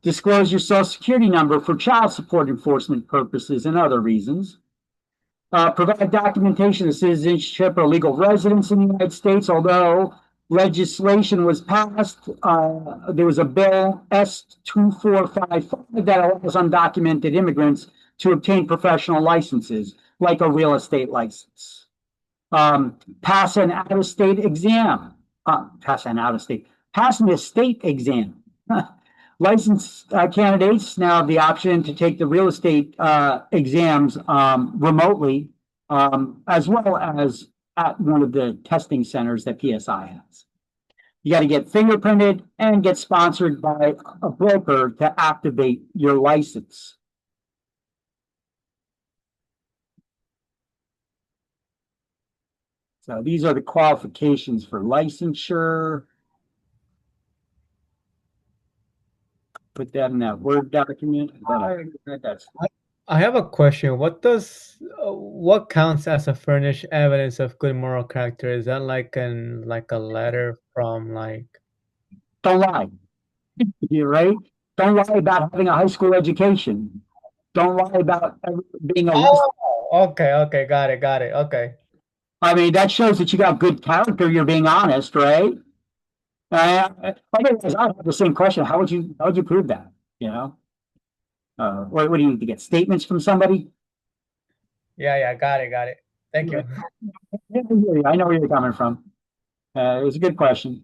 A: disclose your social security number for child support enforcement purposes and other reasons, provide documentation of citizenship or legal residence in the United States. Although legislation was passed, there was a bill S-2455 that allows undocumented immigrants to obtain professional licenses, like a real estate license. Pass an out-of-state exam. Pass an estate exam. Licensed candidates now have the option to take the real estate exams remotely, as well as at one of the testing centers that PSI has. You got to get fingerprinted and get sponsored by a broker to activate your license. So these are the qualifications for licensure. Put that in that Word document.
C: I have a question. What counts as a furnished evidence of good moral character? Is that like a letter from like?
A: Don't lie. You're right. Don't lie about having a high school education. Don't lie about being a.
C: Oh, okay, got it. Okay.
A: I mean, that shows that you got good character. You're being honest, right? Otherwise, I have the same question. How would you prove that? you know? What do you need to get? Statements from somebody?
C: Yeah, got it. Thank you.
A: I know where you're coming from. It was a good question.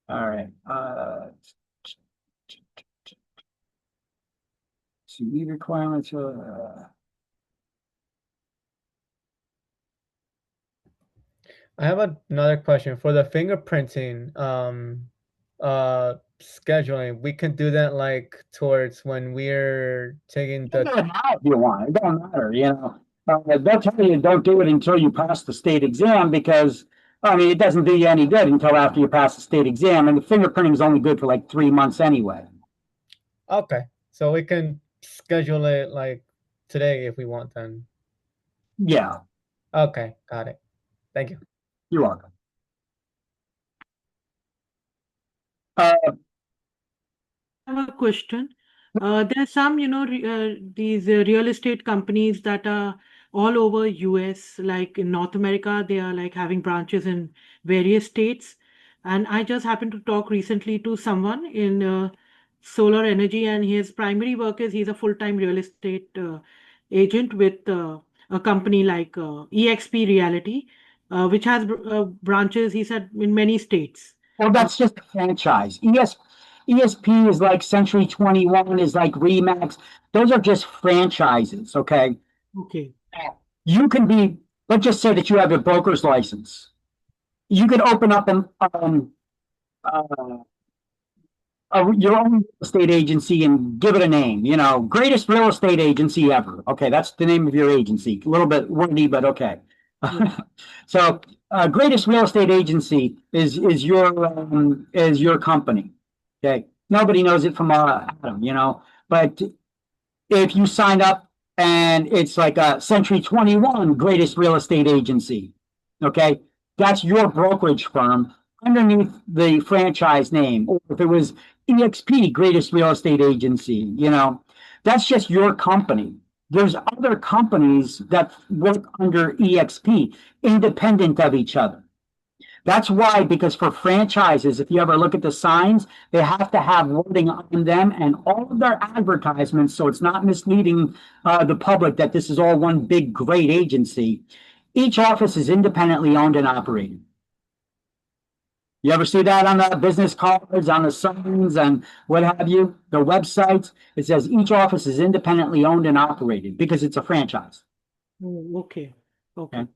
A: All right. CE requirements.
C: I have another question for the fingerprinting scheduling. We can do that like towards when we're taking
A: It
C: the
A: doesn't matter if you want. It don't matter, you know. They'll tell you don't do it until you pass the state exam because, I mean, it doesn't do you any good until after you pass the state exam. And the fingerprinting is only good for like 3 months anyway.
C: Okay. So we can schedule it like today if we want then.
A: Yeah,
C: Okay, got it. Thank you.
A: you're welcome. Uh,
E: I have a question. There are some, these real estate companies that are all over US, like in North America, they are like having branches in various states. And I just happened to talk recently to someone in solar energy, and his primary work is he's a full-time real estate agent with a company like EXP Reality, which has branches, he said, in many states.
A: well, that's just a franchise. ESP is like Century 21, is like Remax. Those are just franchises, okay?
E: Okay.
A: You can be, let's just say that you have a broker's license. You could open up your own real estate agency and give it a name, you know, greatest real estate agency ever. Okay, that's the name of your agency. A little bit wordy, but okay. So, greatest real estate agency is your company. Okay, nobody knows it from Adam, you know. But if you sign up and it's like a Century 21 greatest real estate agency, okay, that's your brokerage firm underneath the franchise name. Or if it was EXP greatest real estate agency, you know, that's just your company. There's other companies that work under EXP independent of each other. That's why, because for franchises, if you ever look at the signs, they have to have wording on them and all of their advertisements, so it's not misleading the public that this is all one big great agency. Each office is independently owned and operated. You ever see that on the business cards, on the signs, and what have you? The websites, it says each office is independently owned and operated because it's a franchise.
E: Oh, okay. Okay.
A: Okay.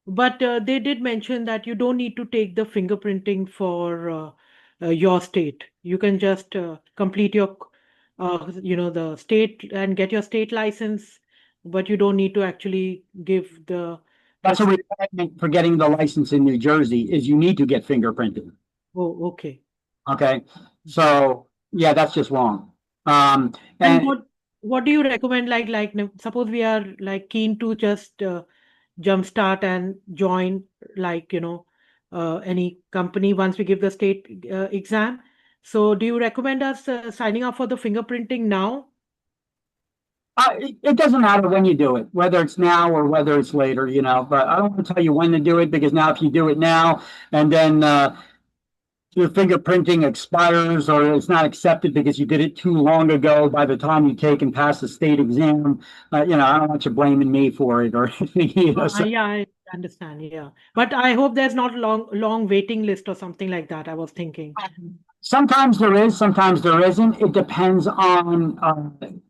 E: But they did mention that you don't need to take the fingerprinting for your state. You can just complete your, the state and get your state license, but you don't need to actually give the.
A: That's a requirement for getting the license in New Jersey is you need to get fingerprinted.
E: Oh, okay.
A: Okay. So yeah, that's just wrong.
E: And
A: And
E: what do you recommend? Suppose we are like keen to just jumpstart and join, any company once we give the state exam. So, do you recommend us signing up for the fingerprinting now?
A: it doesn't matter when you do it, whether it's now or whether it's later, you know, but I don't want to tell you when to do it because now if you do it now and then your fingerprinting expires or it's not accepted because you did it too long ago by the time you take and pass the state exam, I don't want you blaming me for it or anything.
E: Yeah, I understand. Yeah, but I hope there's not long waiting list or something like that. I was thinking.
A: Sometimes there is, sometimes there isn't. It depends on,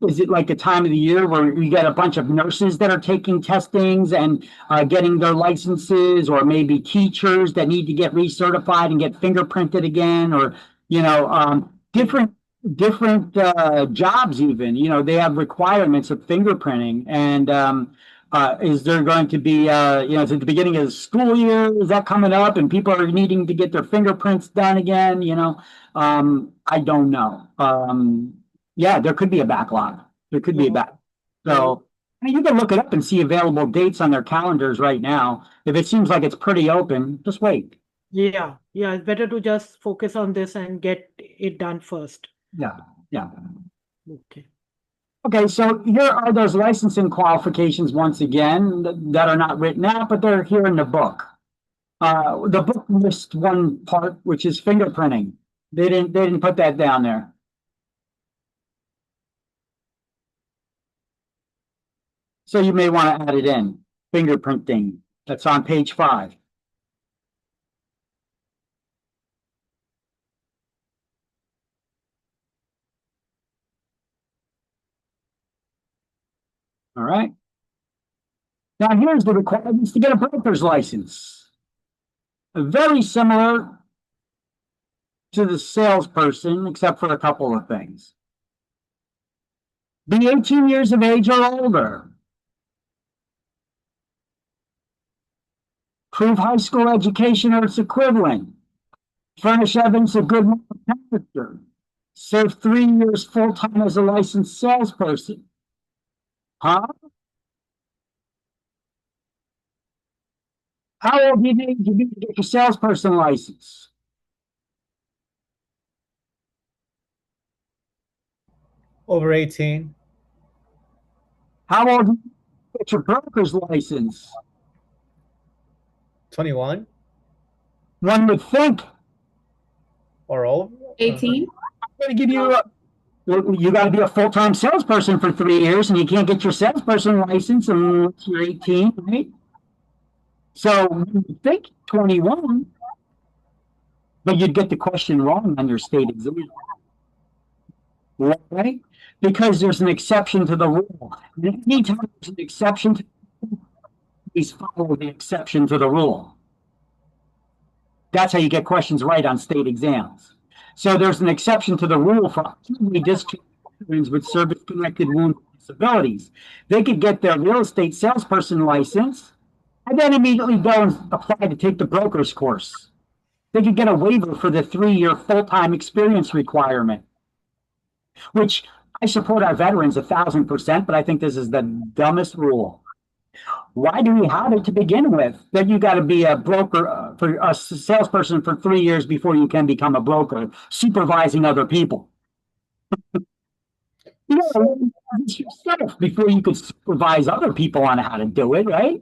A: is it like a time of the year where you get a bunch of nurses that are taking testings and getting their licenses, or maybe teachers that need to get recertified and get fingerprinted again, or, different jobs even, they have requirements of fingerprinting. And is there going to be, is it the beginning of the school year? Is that coming up and people are needing to get their fingerprints done again? I don't know. Yeah, there could be a backlog. There could be a back. So I mean, you can look it up and see available dates on their calendars right now. If it seems like it's pretty open, just wait.
E: Yeah, it's better to just focus on this and get it done first.
A: Yeah.
E: Okay.
A: Okay, so here are those licensing qualifications once again that are not written out, but they're here in the book. The book lists one part, which is fingerprinting. They didn't put that down there. So you may want to add it in, fingerprinting. That's on page 5. All right. Now here's the requirements to get a broker's license. Very similar to the salesperson, except for a couple of things. Be 18 years of age or older. Prove high school education or its equivalent. Furnish evidence of good moral character. Serve 3 years full-time as a licensed salesperson. Huh? How old do you need to be to get your salesperson license?
C: Over 18.
A: How old do you need to get your broker's license?
C: 21
A: One would think.
C: or over.
B: 18?
A: I'm going to give you you got to be a full-time salesperson for 3 years, and you can't get your salesperson license unless you're 18, right? So you think 21, but you'd get the question wrong on your state exam. Right? Because there's an exception to the rule. And anytime there's an exception to please follow the exception to the rule. That's how you get questions right on state exams. So there's an exception to the rule for highly discharged veterans with service-connected wound disabilities. They could get their real estate salesperson license and then immediately go and apply to take the broker's course. They could get a waiver for the 3-year full-time experience requirement, which I support our veterans 1,000%, but I think this is the dumbest rule. Why do we have it to begin with? That you got to be a broker for a salesperson for 3 years before you can become a broker, supervising other people. You got to learn this yourself before you could supervise other people on how to do it, right?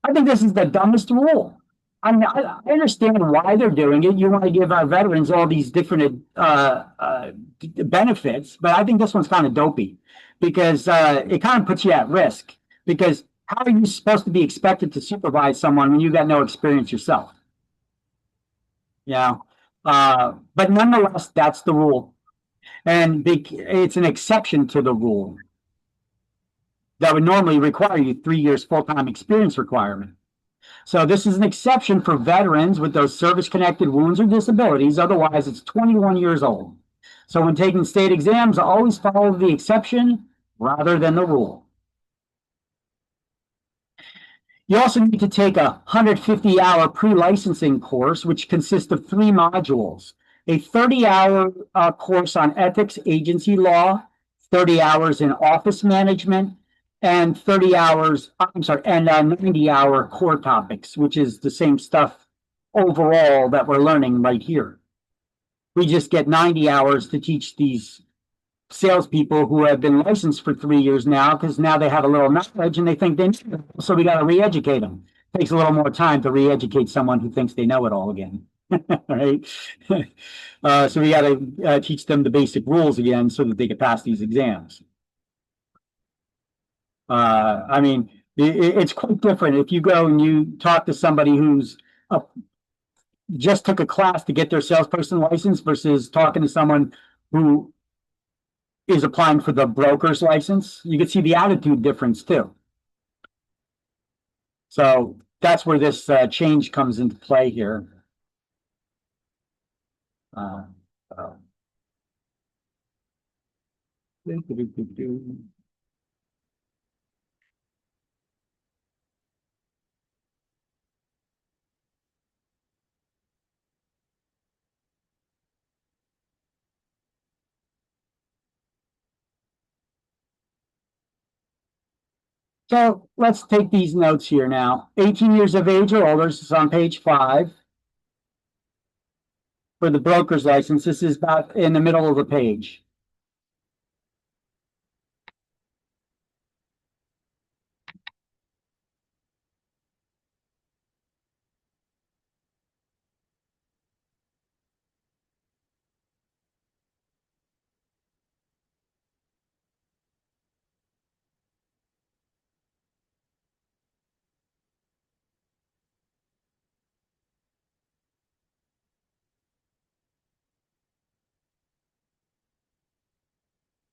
A: I think this is the dumbest rule. I mean, I understand why they're doing it. You want to give our veterans all these different benefits, but I think this one's kind of dopey because it kind of puts you at risk. Because how are you supposed to be expected to supervise someone when you got no experience yourself? Yeah. But nonetheless, that's the rule. And it's an exception to the rule that would normally require you 3 years full-time experience requirement. So this is an exception for veterans with those service-connected wounds or disabilities. Otherwise, it's 21 years old. So when taking state exams, always follow the exception rather than the rule. You also need to take a 150-hour pre-licensing course, which consists of 3 modules. A 30-hour course on ethics agency law, 30 hours in office management, and 90-hour core topics, which is the same stuff overall that we're learning right here. We just get 90 hours to teach these salespeople who have been licensed for 3 years now, because now they have a little knowledge and they think they know it, so we got to re-educate them. It takes a little more time to re-educate someone who thinks they know it all again. Right? So we got to teach them the basic rules again so that they can pass these exams. I mean, it's quite different if you go and you talk to somebody who's just took a class to get their salesperson license versus talking to someone who is applying for the broker's license. You can see the attitude difference too. So that's where this change comes into play here. So let's take these notes here now. 18 years of age or older, this is on page 5. For the broker's license, this is about in the middle of the page.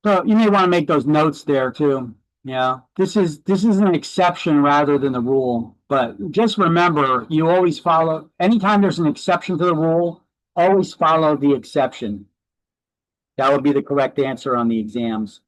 A: So you may want to make those notes there too. Yeah, this is an exception rather than the rule. But just remember, you always follow. Anytime there's an exception to the rule, always follow the exception. That would be the correct answer on the exams.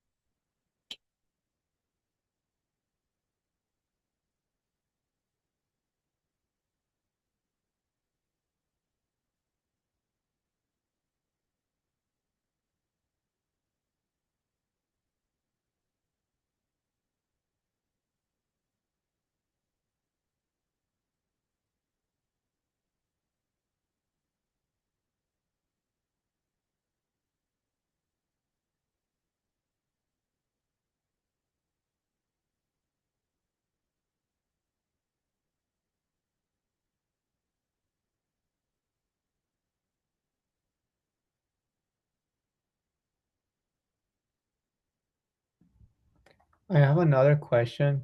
C: I have another question.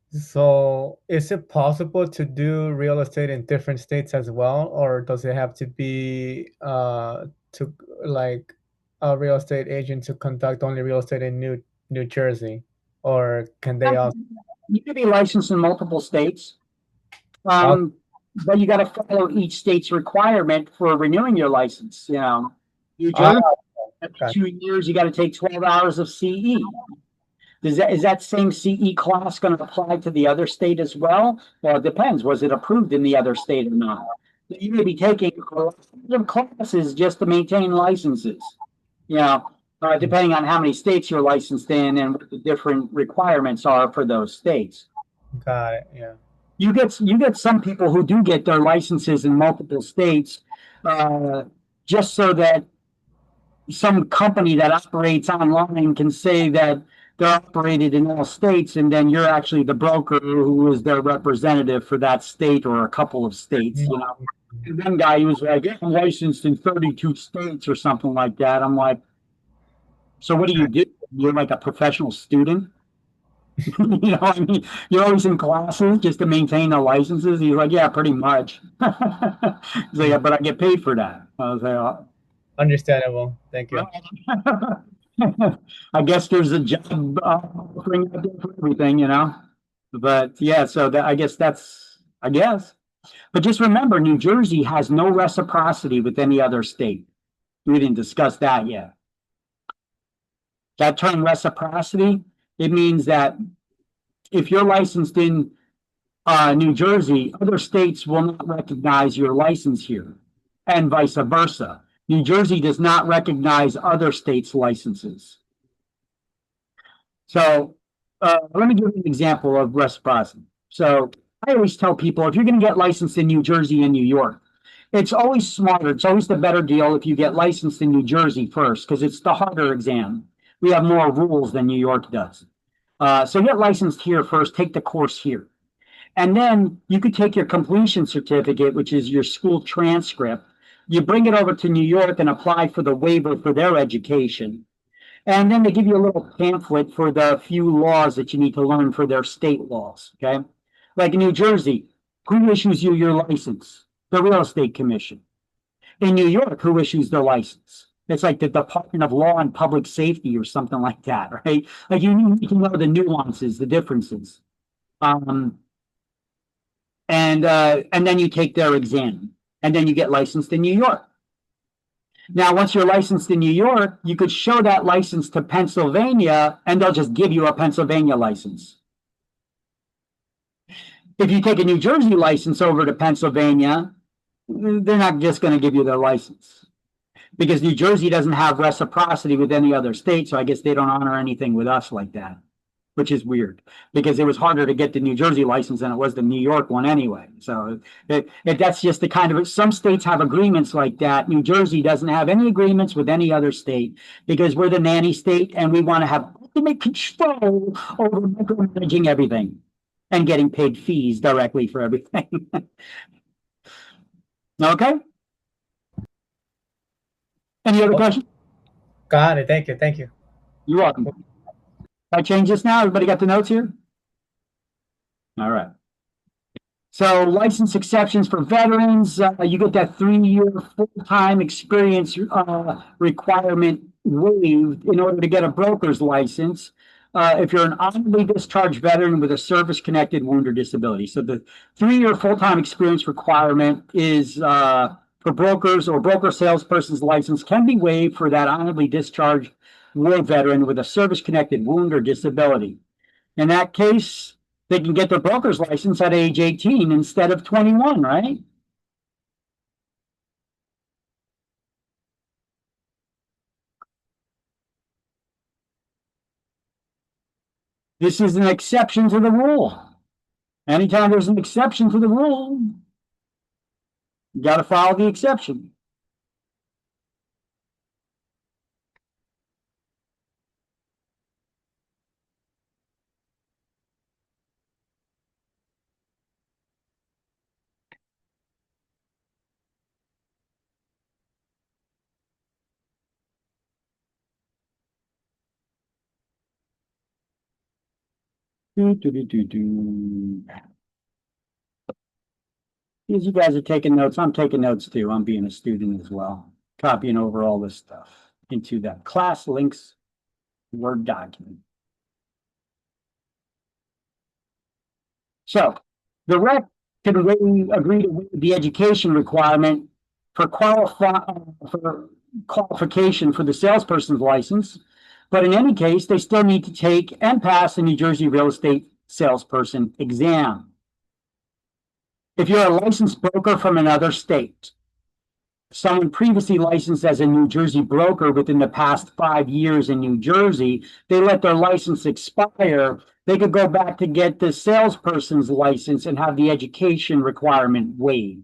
C: So, is it possible to do real estate in different states as well, or does it have to be to like a real estate agent to conduct only real estate in New Jersey, or can they also?
A: You could be licensed in multiple states,
C: Oh,
A: but you got to follow each state's requirement for renewing your license. You know, New
C: oh,
A: Jersey, every
C: gotcha.
A: 2 years, you got to take 12 hours of CE. Is that same CE class going to apply to the other state as well? Well, it depends. Was it approved in the other state or not? You may be taking a lot of classes just to maintain licenses. You know, depending on how many states you're licensed in and what the different requirements are for those states.
C: Got it. Yeah.
A: You get some people who do get their licenses in multiple states, just so that some company that operates online can say that they're operated in all states, and then you're actually the broker who is their representative for that state or a couple of states. You know, and one guy, he was like, yeah, I'm licensed in 32 states or something like that. I'm like, so what do you do? You're like a professional student? You know, I mean, you're always in classes just to maintain the licenses. He's like, yeah, pretty much. He's like, yeah, but I get paid for that. I was like, oh.
C: Understandable. Thank you.
A: I guess there's a job offering out there for everything, you know. But yeah, so that I guess. But just remember, New Jersey has no reciprocity with any other state. We didn't discuss that yet. That term reciprocity, it means that if you're licensed in New Jersey, other states will not recognize your license here, and vice versa. New Jersey does not recognize other states' licenses. So let me give you an example of reciprocity. So I always tell people, if you're going to get licensed in New Jersey and New York, it's always smarter. It's always the better deal if you get licensed in New Jersey first, because it's the harder exam. We have more rules than New York does. So get licensed here first, take the course here. And then you could take your completion certificate, which is your school transcript. You bring it over to New York and apply for the waiver for their education. And then they give you a little pamphlet for the few laws that you need to learn for their state laws. Okay. Like in New Jersey, who issues you your license? The Real Estate Commission. In New York, who issues the license? It's like the Department of Law and Public Safety or something like that, right? Like you need to know the nuances, the differences. And then you take their exam, and then you get licensed in New York. Now, once you're licensed in New York, you could show that license to Pennsylvania, and they'll just give you a Pennsylvania license. If you take a New Jersey license over to Pennsylvania, they're not just going to give you their license, because New Jersey doesn't have reciprocity with any other state, so I guess they don't honor anything with us like that, which is weird, because it was harder to get the New Jersey license than it was the New York one anyway. So that's just the kind of, some states have agreements like that. New Jersey doesn't have any agreements with any other state, because we're the nanny state and we want to have ultimate control over micromanaging everything and getting paid fees directly for everything. Okay? Any other questions?
C: Got it. Thank you. Thank you.
A: You're welcome. I change this now? Everybody got the notes here? All right. So license exceptions for veterans, you get that 3-year full-time experience requirement waived in order to get a broker's license if you're an honorably discharged veteran with a service-connected wound or disability. So the 3-year full-time experience requirement is for brokers or broker salesperson's license can be waived for that honorably discharged war veteran with a service-connected wound or disability. In that case, they can get their broker's license at age 18 instead of 21, right? This is an exception to the rule. Anytime there's an exception to the rule, you got to follow the exception. As you guys are taking notes, I'm taking notes too. I'm being a student as well, copying over all this stuff into that class links Word document. So the rec can agree to waive the education requirement for qualification for the salesperson's license, but in any case, they still need to take and pass the New Jersey real estate salesperson exam. If you're a licensed broker from another state, someone previously licensed as a New Jersey broker within the past 5 years in New Jersey, they let their license expire, they could go back to get the salesperson's license and have the education requirement waived.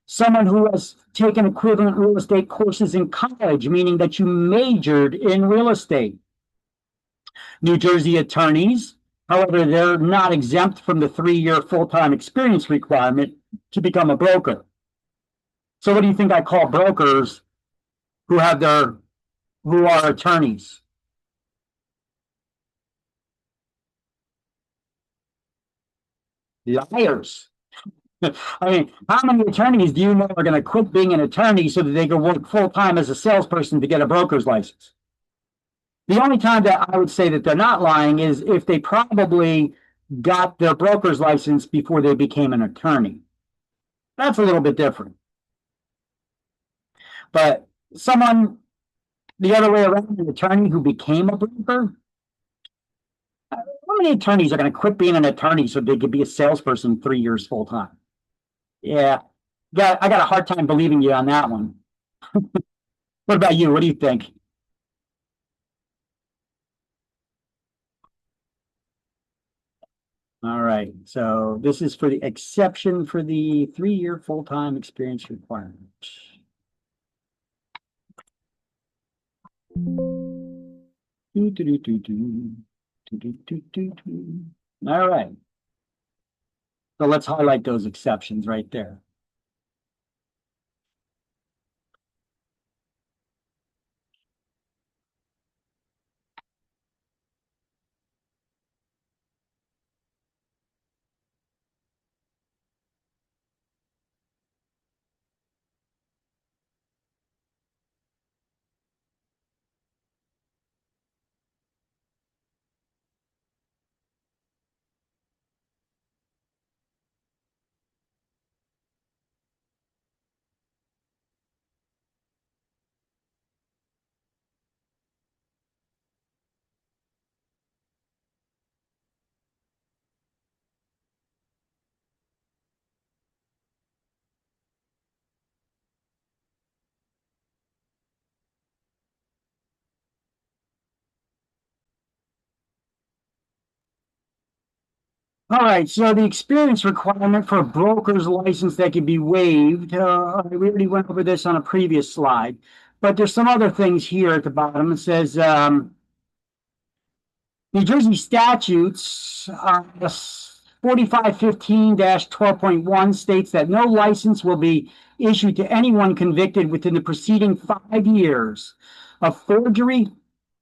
A: Someone who has taken equivalent real estate courses in college, meaning that you majored in real estate. New Jersey attorneys, however, they're not exempt from the 3-year full-time experience requirement to become a broker. So what do you think I call brokers who are attorneys? Liars. I mean, how many attorneys do you know are going to quit being an attorney so that they can work full-time as a salesperson to get a broker's license? The only time that I would say that they're not lying is if they probably got their broker's license before they became an attorney. That's a little bit different. But someone the other way around, an attorney who became a broker, how many attorneys are going to quit being an attorney so they could be a salesperson 3 years full time? Yeah, I got a hard time believing you on that one. What about you? What do you think? All right, so this is for the exception for the 3-year full-time experience requirement. All right. So let's highlight those exceptions right there. All right, so the experience requirement for a broker's license that can be waived, we already went over this on a previous slide, but there's some other things here at the bottom. It says New Jersey statutes 4515-12.1 states that no license will be issued to anyone convicted within the preceding 5 years of forgery,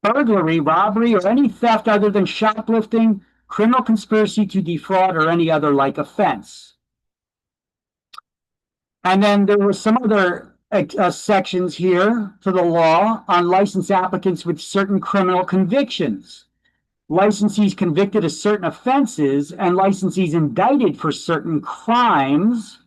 A: burglary, robbery, or any theft other than shoplifting, criminal conspiracy to defraud, or any other like offense. And then there were some other sections here to the law on licensed applicants with certain criminal convictions. Licensees convicted of certain offenses and licensees indicted for certain crimes,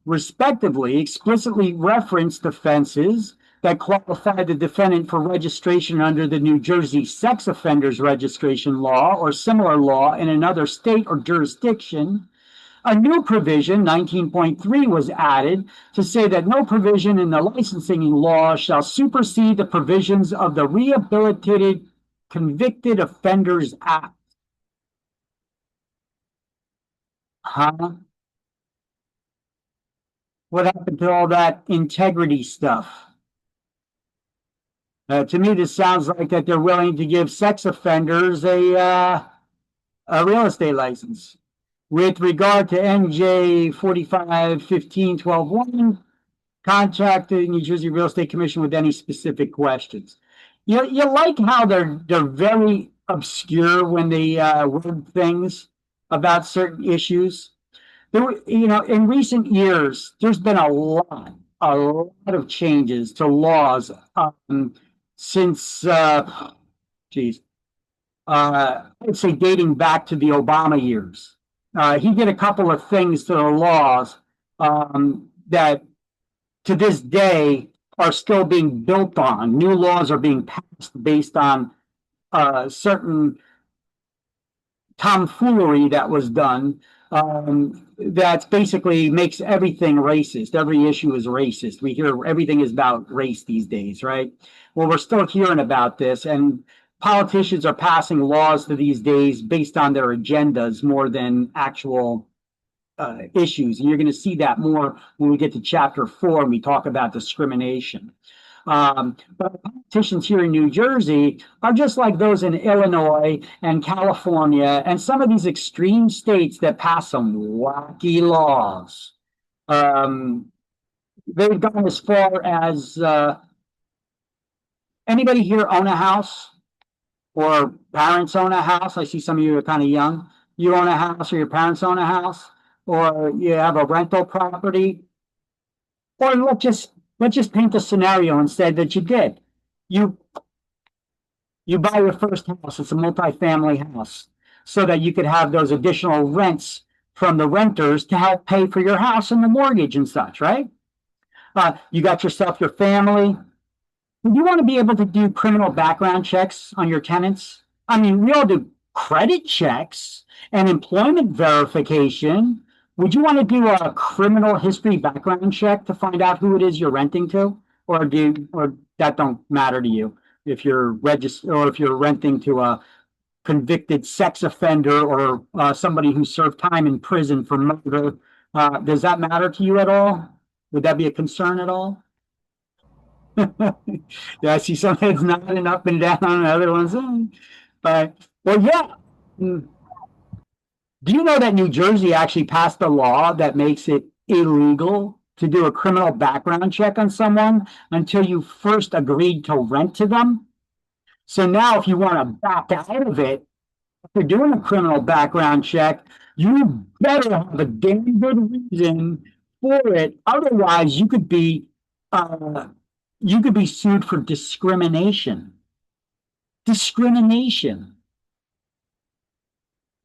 A: respectively, explicitly referenced offenses that qualify the defendant for registration under the New Jersey Sex Offenders Registration Law or similar law in another state or jurisdiction. A new provision, 19.3, was added to say that no provision in the licensing law shall supersede the provisions of the Rehabilitated Convicted Offenders Act. Huh? What happened to all that integrity stuff? To me, this sounds like that they're willing to give sex offenders a real estate license. With regard to NJ 45-15-12-1, contact the New Jersey Real Estate Commission with any specific questions. You like how they're very obscure when they word things about certain issues. In recent years, there's been a lot of changes to laws since, I'd say dating back to the Obama years. He did a couple of things to the laws that to this day are still being built on. New laws are being passed based on certain tomfoolery that was done that basically makes everything racist. Every issue is racist. We hear everything is about race these days, right? Well, we're still hearing about this, and politicians are passing laws to these days based on their agendas more than actual issues. And you're going to see that more when we get to chapter 4 and we talk about discrimination. But politicians here in New Jersey are just like those in Illinois and California and some of these extreme states that pass some wacky laws. They've gone as far as anybody here own a house or parents own a house? I see some of you are kind of young. You own a house or your parents own a house or you have a rental property, or let's just paint the scenario instead that you did. You buy your first house, it's a multifamily house, so that you could have those additional rents from the renters to help pay for your house and the mortgage and such, right? You got yourself your family. You want to be able to do criminal background checks on your tenants. I mean, we all do credit checks and employment verification. Would you want to do a criminal history background check to find out who it is you're renting to, or that don't matter to you if you're renting to a convicted sex offender or somebody who served time in prison for murder? Does that matter to you at all? Would that be a concern at all? Yeah, I see some heads nodding up and down on the other ones. Well, yeah. Do you know that New Jersey actually passed a law that makes it illegal to do a criminal background check on someone until you first agreed to rent to them? So now if you want to back out of it, if you're doing a criminal background check, you better have a damn good reason for it. Otherwise, you could be sued for discrimination. Discrimination.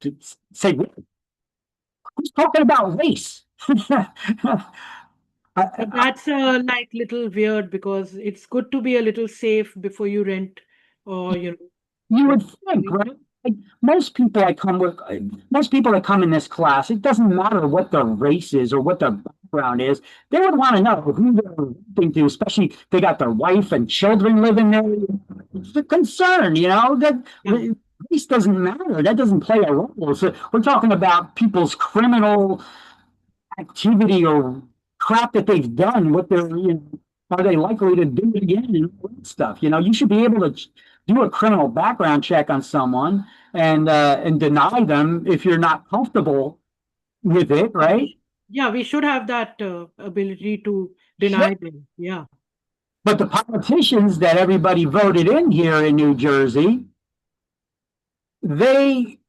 A: To say, who's talking about race?
E: That's like little weird because it's good to be a little safe before you rent, or
A: you would think, right? Like most people that come in this class, it doesn't matter what their race is or what their background is. They would want to know who they're renting to, especially if they got their wife and children living there. It's a concern, that race doesn't matter. That doesn't play a role. So we're talking about people's criminal activity or crap that they've done. What they're, are they likely to do it again and all that stuff? You should be able to do a criminal background check on someone and deny them if you're not comfortable with it, right?
E: Yeah, we should have that ability to deny them. Yeah.
A: But the politicians that everybody voted in here in New Jersey, they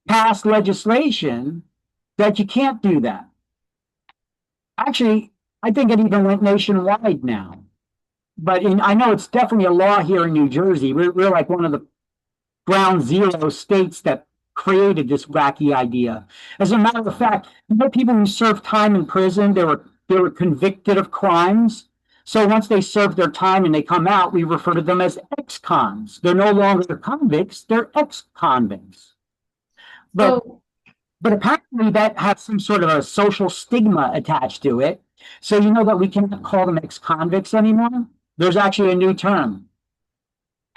A: passed legislation that you can't do that. Actually, I think it even went nationwide now. But I know it's definitely a law here in New Jersey. We're like one of the ground zero states that created this wacky idea. As a matter of fact, people who served time in prison, they were convicted of crimes. So once they serve their time and they come out, we refer to them as ex-cons. They're no longer convicts, they're ex-convicts. But
B: So,
A: but apparently that has some sort of a social stigma attached to it. So you know that we cannot call them ex-convicts anymore. There's actually a new term.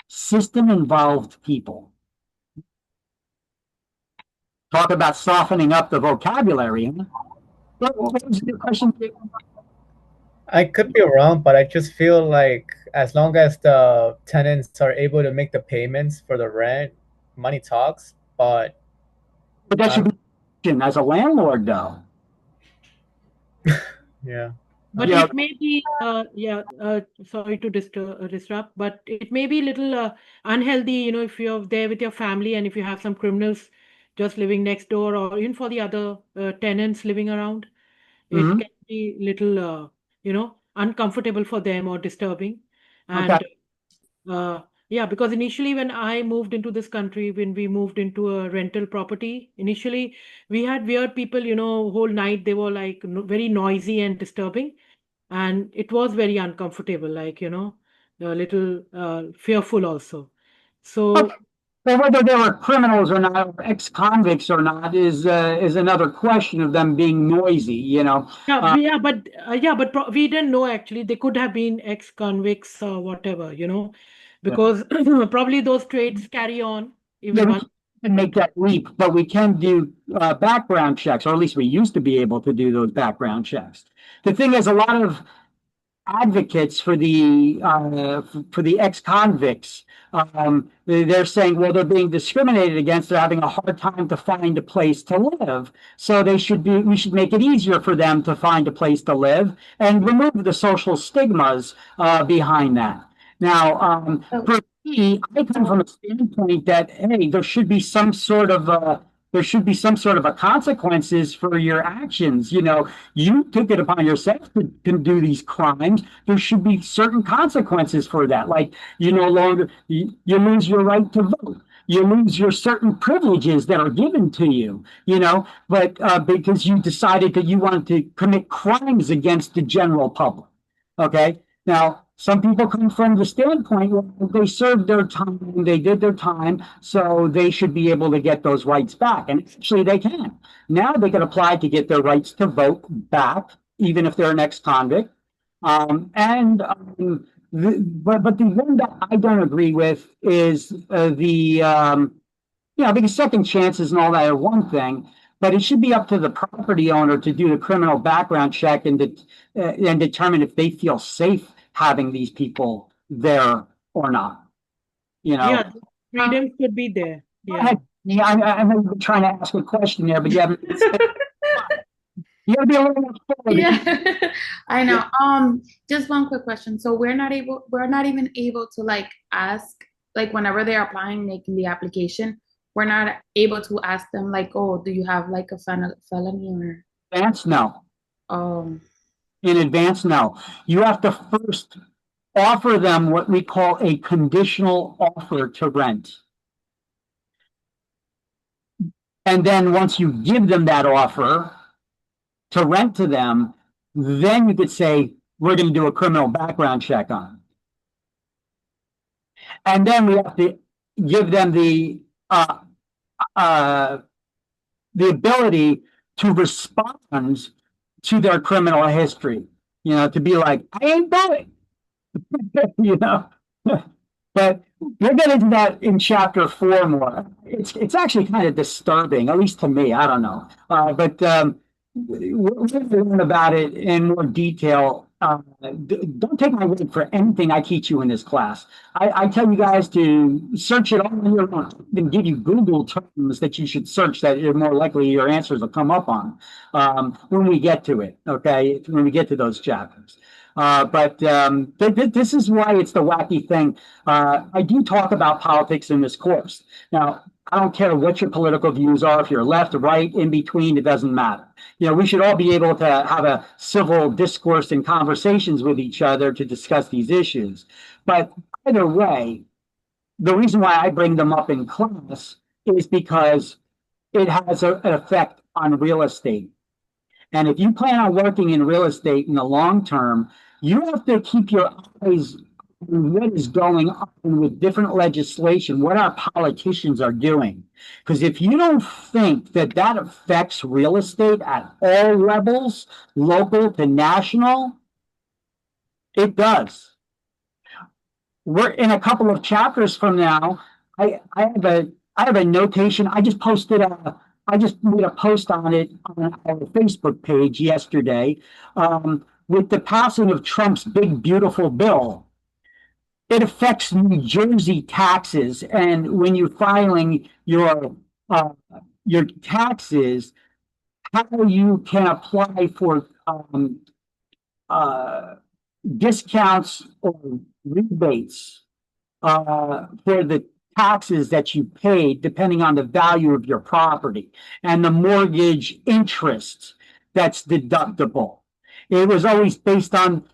A: System-involved people. Talk about softening up the vocabulary. Huh? What was your question?
C: I could be wrong, but I just feel like as long as the tenants are able to make the payments for the rent, money talks. But
A: that should be as a landlord, though.
C: yeah.
E: But
A: Yeah.
E: it may be, sorry to disrupt, but it may be a little unhealthy, if you're there with your family and if you have some criminals just living next door, or even for the other tenants living around, it
A: Mhm.
E: can be little, uncomfortable for them or disturbing.
A: Okay.
E: And yeah, because initially when I moved into this country, when we moved into a rental property, initially we had weird people, whole night they were like very noisy and disturbing. And it was very uncomfortable, like, a little fearful also. So,
A: Okay. Well, whether they were criminals or not, or ex-convicts or not, is another question of them being noisy.
E: yeah, but we didn't know actually. They could have been ex-convicts or whatever, because probably those traits carry on
A: Yeah,
E: even
A: we
E: once.
A: can make that leap, but we can do background checks, or at least we used to be able to do those background checks. The thing is, a lot of advocates for the ex-convicts, they're saying, well, they're being discriminated against. They're having a hard time to find a place to live. So we should make it easier for them to find a place to live and remove the social stigmas behind that. Now, for me, I come from a standpoint that, hey, there should be some sort of a consequences for your actions. You took it upon yourself to do these crimes. There should be certain consequences for that. Like you no longer you lose your right to vote. You lose your certain privileges that are given to you. But because you decided that you wanted to commit crimes against the general public. Okay. Now, some people come from the standpoint where they served their time, they did their time, so they should be able to get those rights back. And actually, they can. Now they can apply to get their rights to vote back, even if they're an ex-convict. But the one that I don't agree with is because second chances and all that are one thing, but it should be up to the property owner to do the criminal background check and determine if they feel safe having these people there or not.
E: Yeah, freedom could be there. Yeah.
A: Yeah, I'm trying to ask a question there, but you haven't. You gotta be a little more forward.
B: yeah, I know. Just one quick question. So we're not even able to like ask, like whenever they're applying, making the application, we're not able to ask them like, oh, do you have like a felony or?
A: Advance, no.
B: In
A: advance, no. You have to first offer them what we call a conditional offer to rent. And then once you give them that offer to rent to them, then you could say, we're going to do a criminal background check on them. And then we have to give them the ability to respond to their criminal history, to be like, I ain't going, but we'll get into that in chapter 4 more. It's actually kind of disturbing, at least to me. I don't know. But we'll learn about it in more detail. Don't take my word for anything I teach you in this class. I tell you guys to search it all on your own and give you Google terms that you should search that you're more likely your answers will come up on when we get to it, okay? When we get to those chapters. But this is why it's the wacky thing. I do talk about politics in this course. Now, I don't care what your political views are, if you're left, right, in between, it doesn't matter. We should all be able to have a civil discourse and conversations with each other to discuss these issues. But either way, the reason why I bring them up in class is because it has an effect on real estate. And if you plan on working in real estate in the long term, you have to keep your eyes on what is going on with different legislation, what our politicians are doing. Because if you don't think that that affects real estate at all levels, local to national, it does. We're in a couple of chapters from now. I have a notation. I just made a post on it on our Facebook page yesterday, with the passing of Trump's big beautiful bill. It affects New Jersey taxes, and when you're filing your taxes, how you can apply for discounts or rebates for the taxes that you paid, depending on the value of your property and the mortgage interest that's deductible. It was always based on,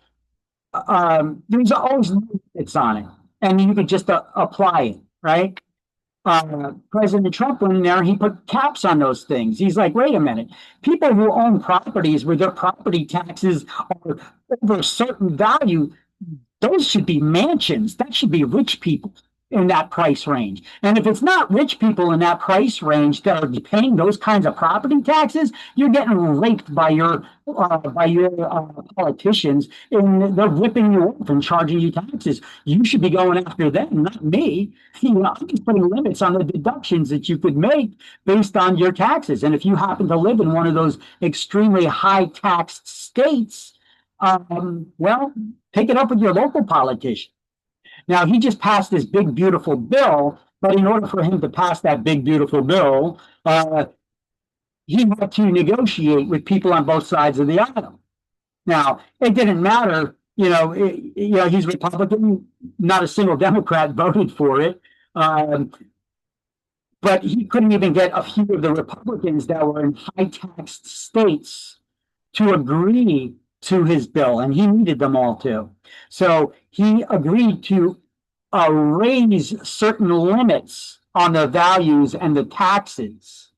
A: there was always limits on it, and you could just apply it, right? President Trump went in there, he put caps on those things. He's like, wait a minute, people who own properties where their property taxes are over a certain value, those should be mansions. That should be rich people in that price range. And if it's not rich people in that price range that are paying those kinds of property taxes, you're getting raped by your politicians, and they're ripping you off and charging you taxes. You should be going after them, not me. I'm just putting limits on the deductions that you could make based on your taxes. And if you happen to live in one of those extremely high taxed states, well, take it up with your local politician. Now, he just passed this big, beautiful bill, but in order for him to pass that big, beautiful bill, he had to negotiate with people on both sides of the aisle. Now, it didn't matter, he's Republican, not a single Democrat voted for it, but he couldn't even get a few of the Republicans that were in high-taxed states to agree to his bill, and he needed them all to. So he agreed to raise certain limits on the values and the taxes.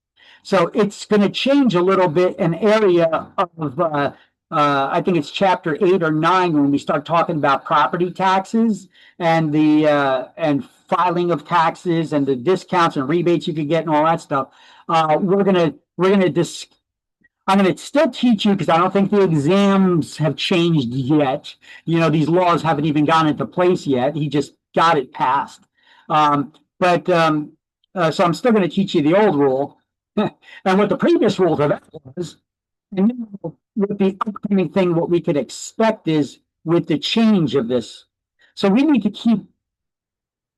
A: So it's going to change a little bit an area of, I think it's chapter 8 or 9 when we start talking about property taxes and the and filing of taxes and the discounts and rebates you could get and all that stuff. I'm going to still teach you because I don't think the exams have changed yet. These laws haven't even gone into place yet. He just got it passed. So I'm still going to teach you the old rule and what the previous rule to that was. And with the upcoming thing, what we could expect is with the change of this. So we need to keep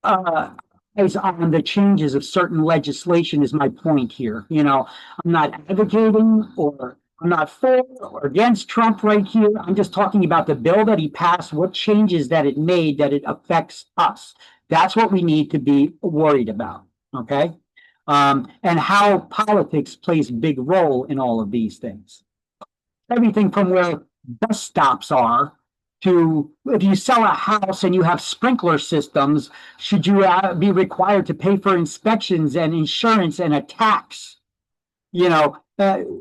A: eyes on the changes of certain legislation is my point here. I'm not advocating or I'm not for or against Trump right here. I'm just talking about the bill that he passed, what changes that it made that it affects us. That's what we need to be worried about, okay? And how politics plays a big role in all of these things. Everything from where bus stops are to if you sell a house and you have sprinkler systems, should you be required to pay for inspections and insurance and a tax?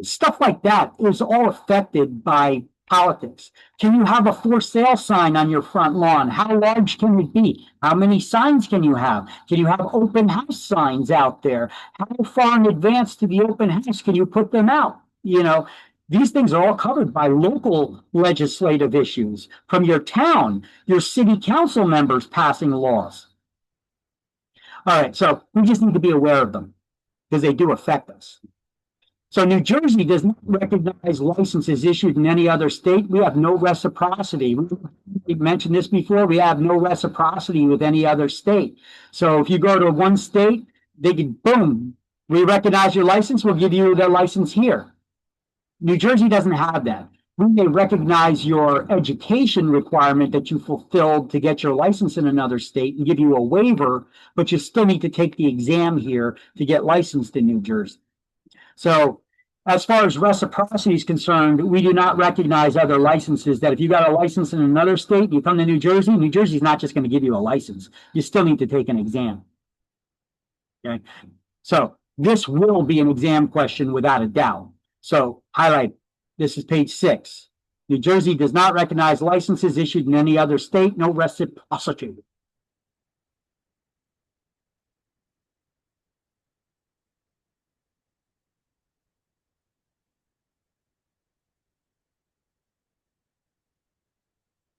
A: Stuff like that is all affected by politics. Can you have a for sale sign on your front lawn? How large can it be? How many signs can you have? Can you have open house signs out there? How far in advance to the open house can you put them out? These things are all covered by local legislative issues from your town, your city council members passing laws. All right, so we just need to be aware of them because they do affect us. So New Jersey does not recognize licenses issued in any other state. We have no reciprocity. We've mentioned this before. We have no reciprocity with any other state. So if you go to one state, they can, boom, we recognize your license, we'll give you their license here. New Jersey doesn't have that. we may recognize your education requirement that you fulfilled to get your license in another state and give you a waiver, but you still need to take the exam here to get licensed in New Jersey. So as far as reciprocity is concerned, we do not recognize other licenses that if you got a license in another state, and you come to New Jersey is not just going to give you a license. You still need to take an exam. Okay. So this will be an exam question without a doubt. So highlight, this is page 6. New Jersey does not recognize licenses issued in any other state, no reciprocity.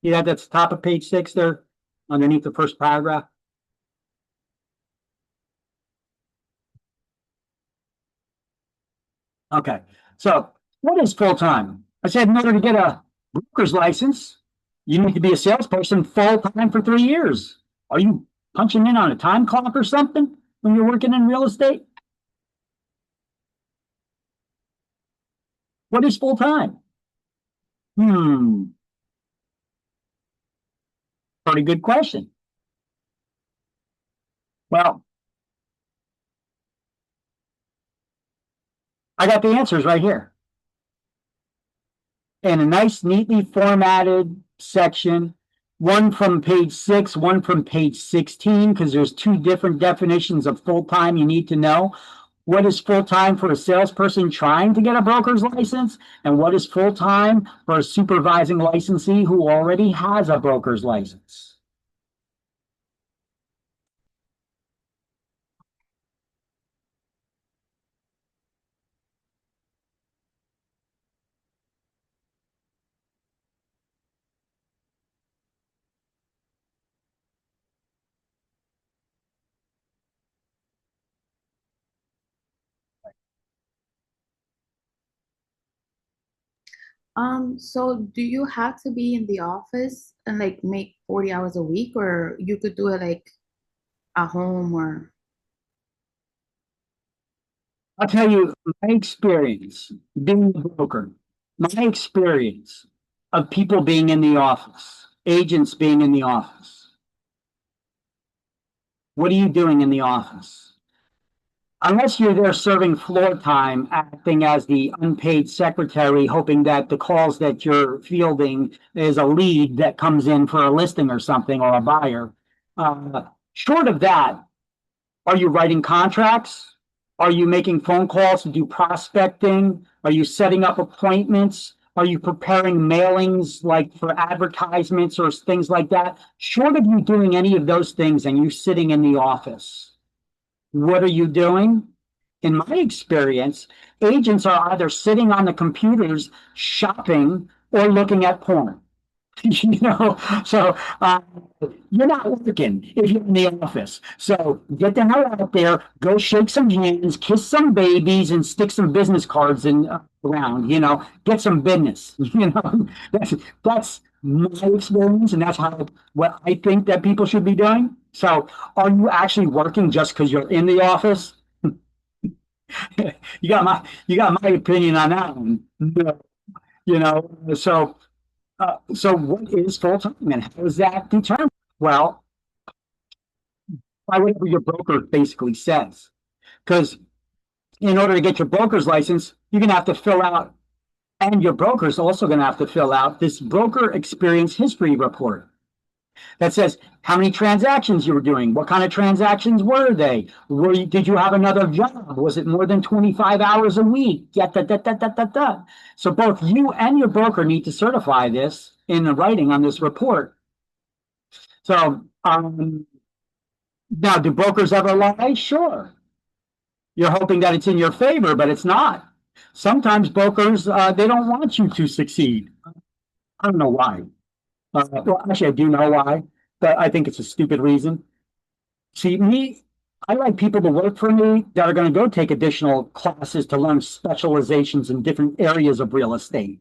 A: Yeah, that's the top of page 6 there, underneath the first paragraph. Okay, so what is full-time? I said in order to get a broker's license, you need to be a salesperson full-time for 3 years. Are you punching in on a time clock or something when you're working in real estate? What is full-time? Pretty good question. Well, I got the answers right here. In a nice, neatly formatted section, one from page 6, one from page 16, because there's 2 different definitions of full-time you need to know. What is full-time for a salesperson trying to get a broker's license? And what is full-time for a supervising licensee who already has a broker's license?
B: So do you have to be in the office and like make 40 hours a week, or you could do it like at home or?
A: I'll tell you my experience being a broker, my experience of people being in the office, agents being in the office. What are you doing in the office? Unless you're there serving floor time, acting as the unpaid secretary, hoping that the calls that you're fielding is a lead that comes in for a listing or something or a buyer. Short of that, are you writing contracts? Are you making phone calls to do prospecting? Are you setting up appointments? Are you preparing mailings like for advertisements or things like that? Short of you doing any of those things and you sitting in the office, what are you doing? In my experience, agents are either sitting on the computers shopping or looking at porn. So you're not working if you're in the office. So get the hell out there, go shake some hands, kiss some babies, and stick some business cards in around. Get some business. That's my experience, and that's what I think that people should be doing. So, are you actually working just because you're in the office? You got my opinion on that one. No. So what is full time and how is that determined? Well, by whatever your broker basically says. Because in order to get your broker's license, you're going to have to fill out, and your broker's also going to have to fill out this broker experience history report that says how many transactions you were doing, what kind of transactions were they, did you have another job, was it more than 25 hours a week, So both you and your broker need to certify this in the writing on this report. So now, do brokers ever lie? Sure. You're hoping that it's in your favor, but it's not. Sometimes brokers, they don't want you to succeed. I don't know why. Well, actually, I do know why, but I think it's a stupid reason. See, I like people to work for me that are going to go take additional classes to learn specializations in different areas of real estate.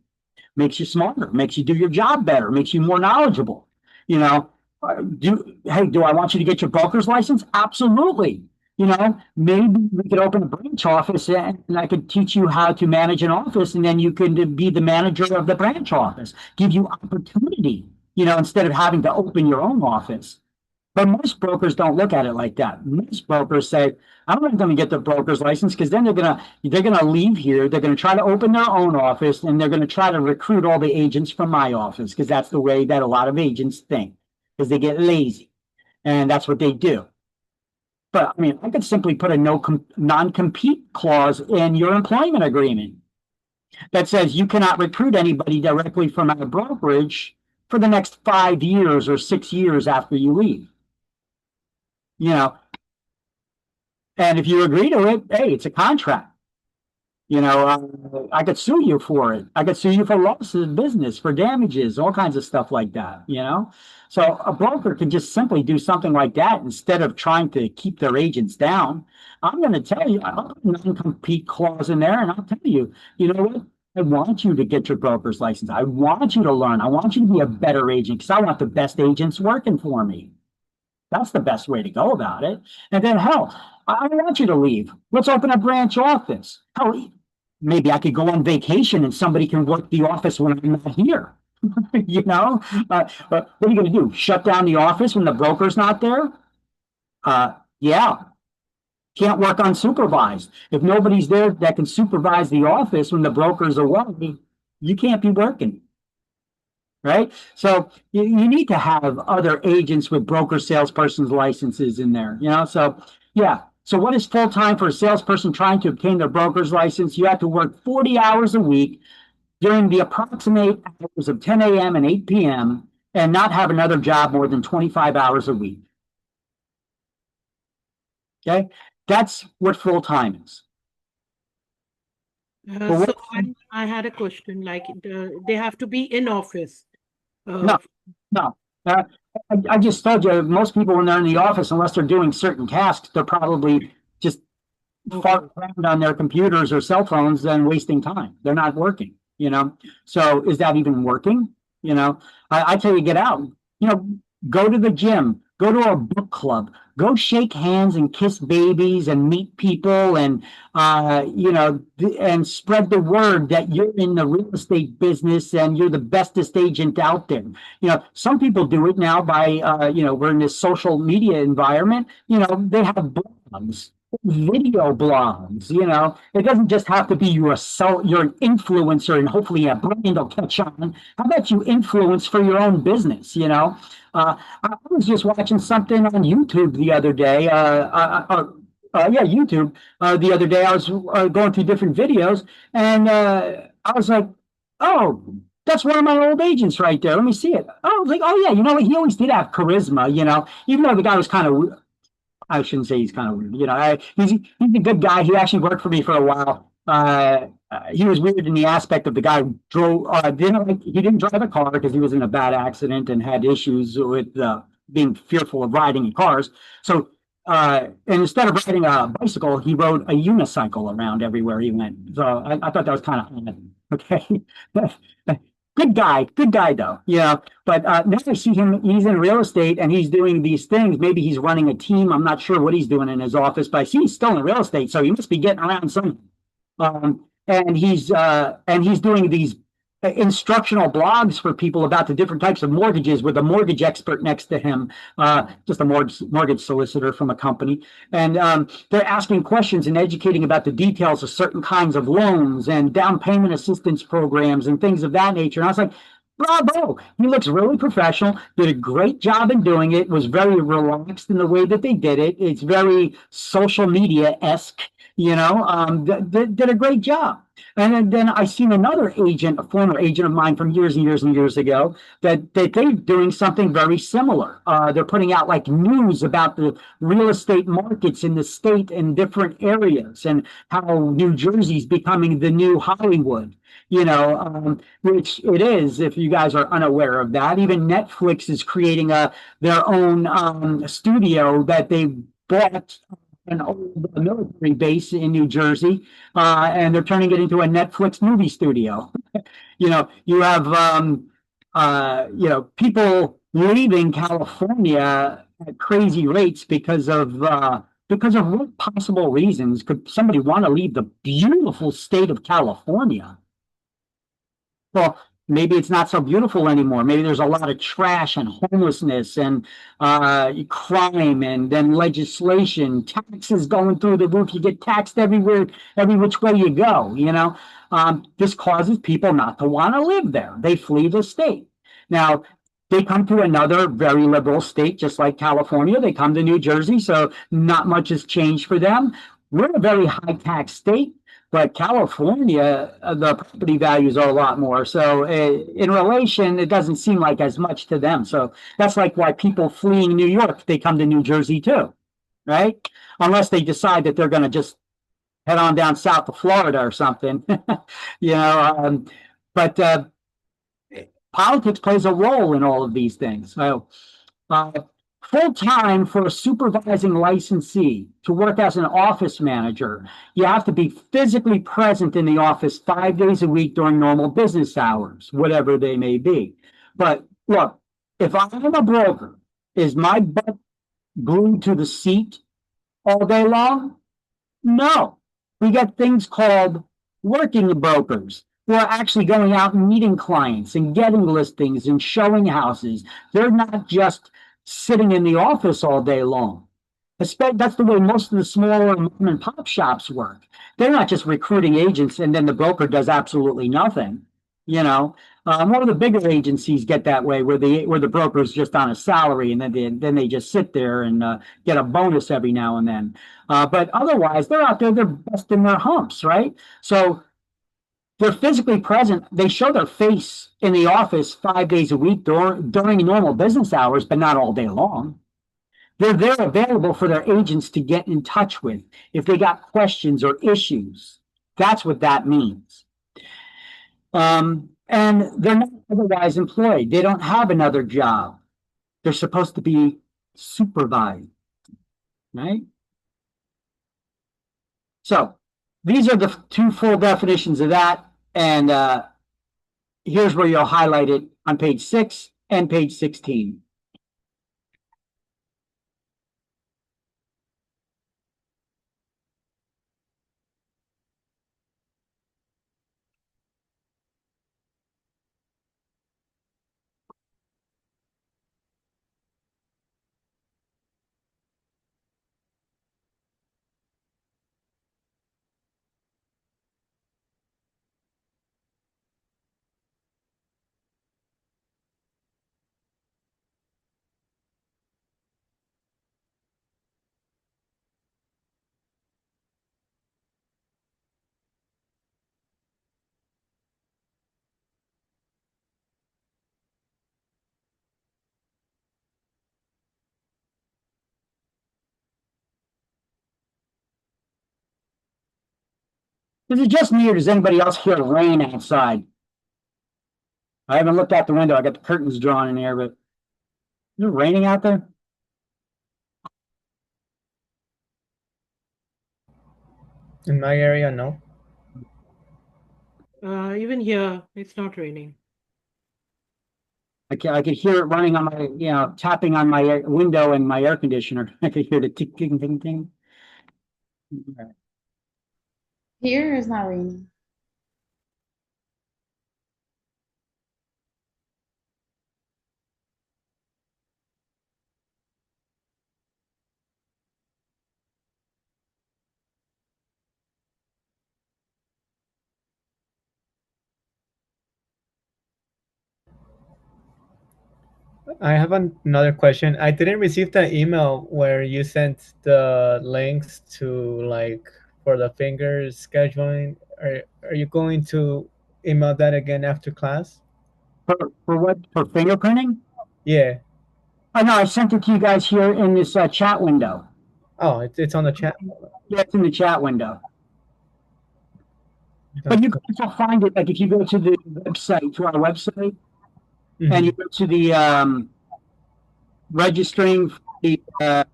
A: Makes you smarter, makes you do your job better, makes you more knowledgeable. Do I want you to get your broker's license? Absolutely. You know, maybe we could open a branch office and I could teach you how to manage an office, and then you could be the manager of the branch office, give you opportunity, instead of having to open your own office. But most brokers don't look at it like that. Most brokers say, I'm not going to get the broker's license because then they're gonna leave here. They're going to try to open their own office and they're going to try to recruit all the agents from my office because that's the way that a lot of agents think because they get lazy and that's what they do. But I mean, I could simply put a non-compete clause in your employment agreement that says you cannot recruit anybody directly from our brokerage for the next 5 years or 6 years after you leave. And if you agree to it, hey, it's a contract. I could sue you for it. I could sue you for loss of business, for damages, all kinds of stuff like that, So a broker can just simply do something like that instead of trying to keep their agents down. I'm going to tell you, I'll put a non-compete clause in there and I'll tell you, you know what? I want you to get your broker's license. I want you to learn. I want you to be a better agent because I want the best agents working for me. That's the best way to go about it. And then, hell, I don't want you to leave. Let's open a branch office. Hell, maybe I could go on vacation and somebody can work the office when I'm not here. But what are you going to do? Shut down the office when the broker's not there? Yeah. Can't work unsupervised. If nobody's there that can supervise the office when the broker's away, you can't be working. Right? So you need to have other agents with broker salesperson's licenses in there, So, yeah. So what is full time for a salesperson trying to obtain their broker's license? You have to work 40 hours a week during the approximate hours of 10 a.m. and 8 p.m. and not have another job more than 25 hours a week. Okay? That's what full time is.
E: So I had a question, like they have to be in office.
A: No. I just told you, most people when they're in the office, unless they're doing certain tasks, they're probably just far around on their computers or cell phones and wasting time. They're not working, So is that even working? I tell you, get out, go to the gym, go to a book club, go shake hands and kiss babies and meet people and, and spread the word that you're in the real estate business and you're the bestest agent out there. Some people do it now by, we're in this social media environment, they have blogs, video blogs, it doesn't just have to be you're an influencer and hopefully a brand will catch on. How about you influence for your own business, I was just watching something on YouTube the other day. YouTube. The other day I was going through different videos and I was like, oh, that's one of my old agents right there. Let me see it. I was like, oh yeah, he always did have charisma, even though the guy was kind of, I shouldn't say he's kind of weird, he's a good guy. He actually worked for me for a while. He was weird in the aspect of the guy who drove, he didn't drive a car because he was in a bad accident and had issues with being fearful of riding in cars. So, and instead of riding a bicycle, he rode a unicycle around everywhere he went. So I thought that was kind of odd. Okay. Good guy though, but now I see him, he's in real estate and he's doing these things. Maybe he's running a team. I'm not sure what he's doing in his office, but I see he's still in real estate. So he must be getting around some, and he's doing these instructional blogs for people about the different types of mortgages with a mortgage expert next to him, just a mortgage solicitor from a company. And they're asking questions and educating about the details of certain kinds of loans and down payment assistance programs and things of that nature. And I was like, bravo, he looks really professional, did a great job in doing it, was very relaxed in the way that they did it. It's very social media-esque, did a great job. And then I seen another agent, a former agent of mine from years and years and years ago, that they're doing something very similar. They're putting out like news about the real estate markets in the state in different areas and how New Jersey's becoming the new Hollywood, which it is, if you guys are unaware of that. Even Netflix is creating their own studio that they bought an old military base in New Jersey, and they're turning it into a Netflix movie studio. You have, people leaving California at crazy rates because of because of what possible reasons could somebody want to leave the beautiful state of California? Well, maybe it's not so beautiful anymore. Maybe there's a lot of trash and homelessness and crime, and then legislation, taxes going through the roof. You get taxed everywhere, every which way you go. This causes people not to want to live there. They flee the state. Now, they come to another very liberal state, just like California. They come to New Jersey, so not much has changed for them. We're a very high tax state. But California, the property values are a lot more. So in relation, it doesn't seem like as much to them. So that's like why people fleeing New York, they come to New Jersey too, right? Unless they decide that they're going to just head on down south to Florida or something, But politics plays a role in all of these things. So full-time for a supervising licensee to work as an office manager, you have to be physically present in the office 5 days a week during normal business hours, whatever they may be. But look, if I'm a broker, is my butt glued to the seat all day long? No. We got things called working brokers who are actually going out and meeting clients and getting listings and showing houses. They're not just sitting in the office all day long. That's the way most of the smaller mom and pop shops work. They're not just recruiting agents and then the broker does absolutely nothing. One of the bigger agencies get that way, where the broker is just on a salary and then they just sit there and get a bonus every now and then. But otherwise, they're out there, they're busting their humps, right? So they're physically present. They show their face in the office 5 days a week during normal business hours, but not all day long. They're there available for their agents to get in touch with if they got questions or issues. That's what that means. And they're not otherwise employed. They don't have another job. They're supposed to be supervised, right? So these are the two full definitions of that. And here's where you'll highlight it on page 6 and page 16. Is it just me or does anybody else hear rain outside? I haven't looked out the window. I got the curtains drawn in here, but is it raining out there?
C: In my area, no.
E: Even here, it's not raining.
A: I could hear it running on my, tapping on my window and my air conditioner. I could hear the tick, ting, ting, ting.
B: Here is not raining.
C: I have another question. I didn't receive the email where you sent the links to for the finger scheduling. Are you going to email that again after class?
A: For what? For fingerprinting?
C: Yeah.
A: Oh no, I sent it to you guys here in this chat window.
C: Oh, it's on the chat.
A: Yeah, it's in the chat window. But you can also find it, like if you go to the website, to our website, and you go to the registering for the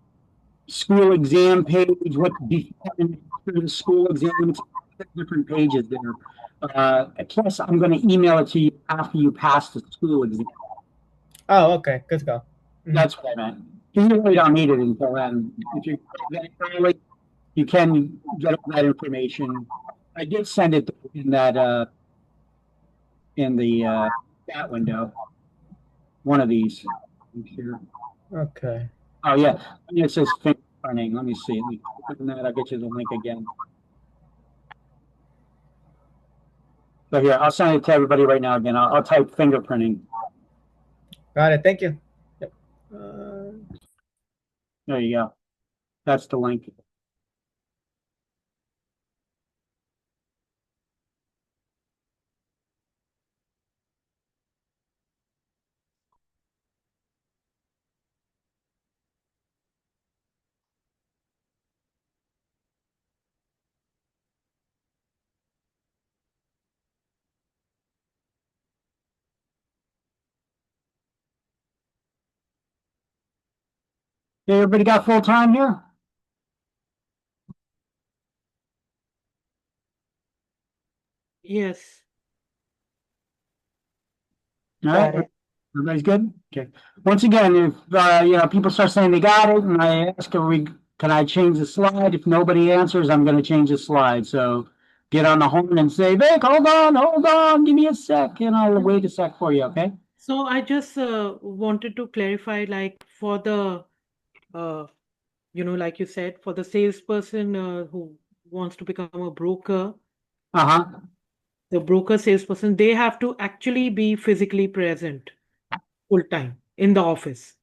A: school exam page, what before and after the school exam, it's different pages there. Plus, I'm going to email it to you after you pass the school exam.
C: Oh, okay. Good to go.
A: That's what I meant. You really don't need it until then. If you get early, you can get all that information. I did send it in that in the chat window. One of these. Here.
C: Okay.
A: Oh yeah, it says fingerprinting. Let me see. Let me click on that. I'll get you the link again. So here, I'll send it to everybody right now again. I'll type fingerprinting.
C: Got it. Thank you. Yep.
A: There you go. That's the link. Hey, everybody got full time here?
E: Yes.
A: All
F: Got
A: right.
F: it.
A: Everybody's good? Okay. Once again, if people start saying they got it and I ask can I change the slide? If nobody answers, I'm gonna change the slide. So get on the horn and say, Vic, hold on, give me a sec, and I'll wait a sec for you, okay?
E: So I just wanted to clarify, like for the, like you said, for the salesperson who wants to become a broker,
A: Uh-huh.
E: the broker salesperson, they have to actually be physically present full time in the office.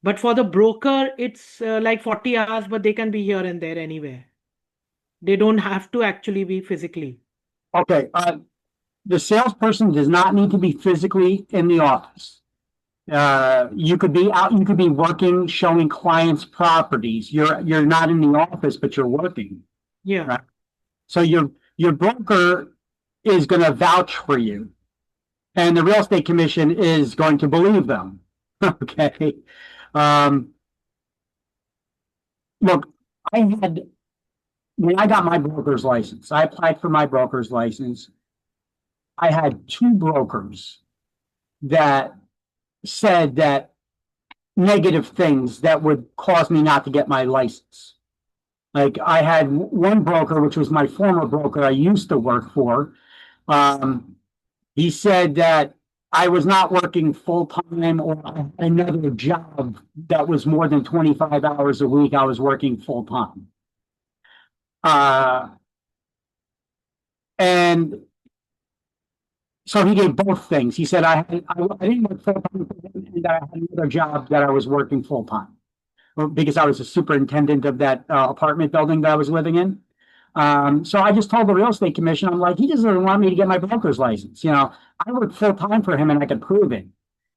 E: But for the broker, it's like 40 hours, but they can be here and there anywhere. They don't have to actually be physically.
A: Okay. The salesperson does not need to be physically in the office. You could be out, you could be working, showing clients properties. You're not in the office, but you're working.
E: Yeah.
A: Right. So your broker is going to vouch for you, and the real estate commission is going to believe them. Okay. Look, when I got my broker's license, I applied for my broker's license. I had 2 brokers that said that negative things that would cause me not to get my license. Like I had one broker, which was my former broker I used to work for. He said that I was not working full time or another job that was more than 25 hours a week. I was working full time. And so he gave both things. He said I didn't work full time and that I had another job that I was working full time because I was a superintendent of that apartment building that I was living in. So I just told the real estate commission, I'm like, he doesn't want me to get my broker's license. I worked full time for him and I could prove it.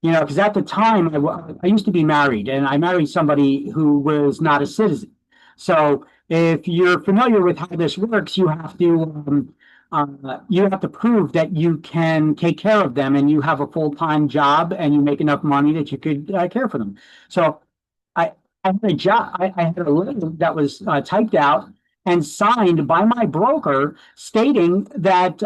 A: Because at the time I used to be married and I married somebody who was not a citizen. So if you're familiar with how this works, you have to prove that you can take care of them and you have a full-time job and you make enough money that you could care for them. So I had a job. I had a letter that was typed out and signed by my broker stating that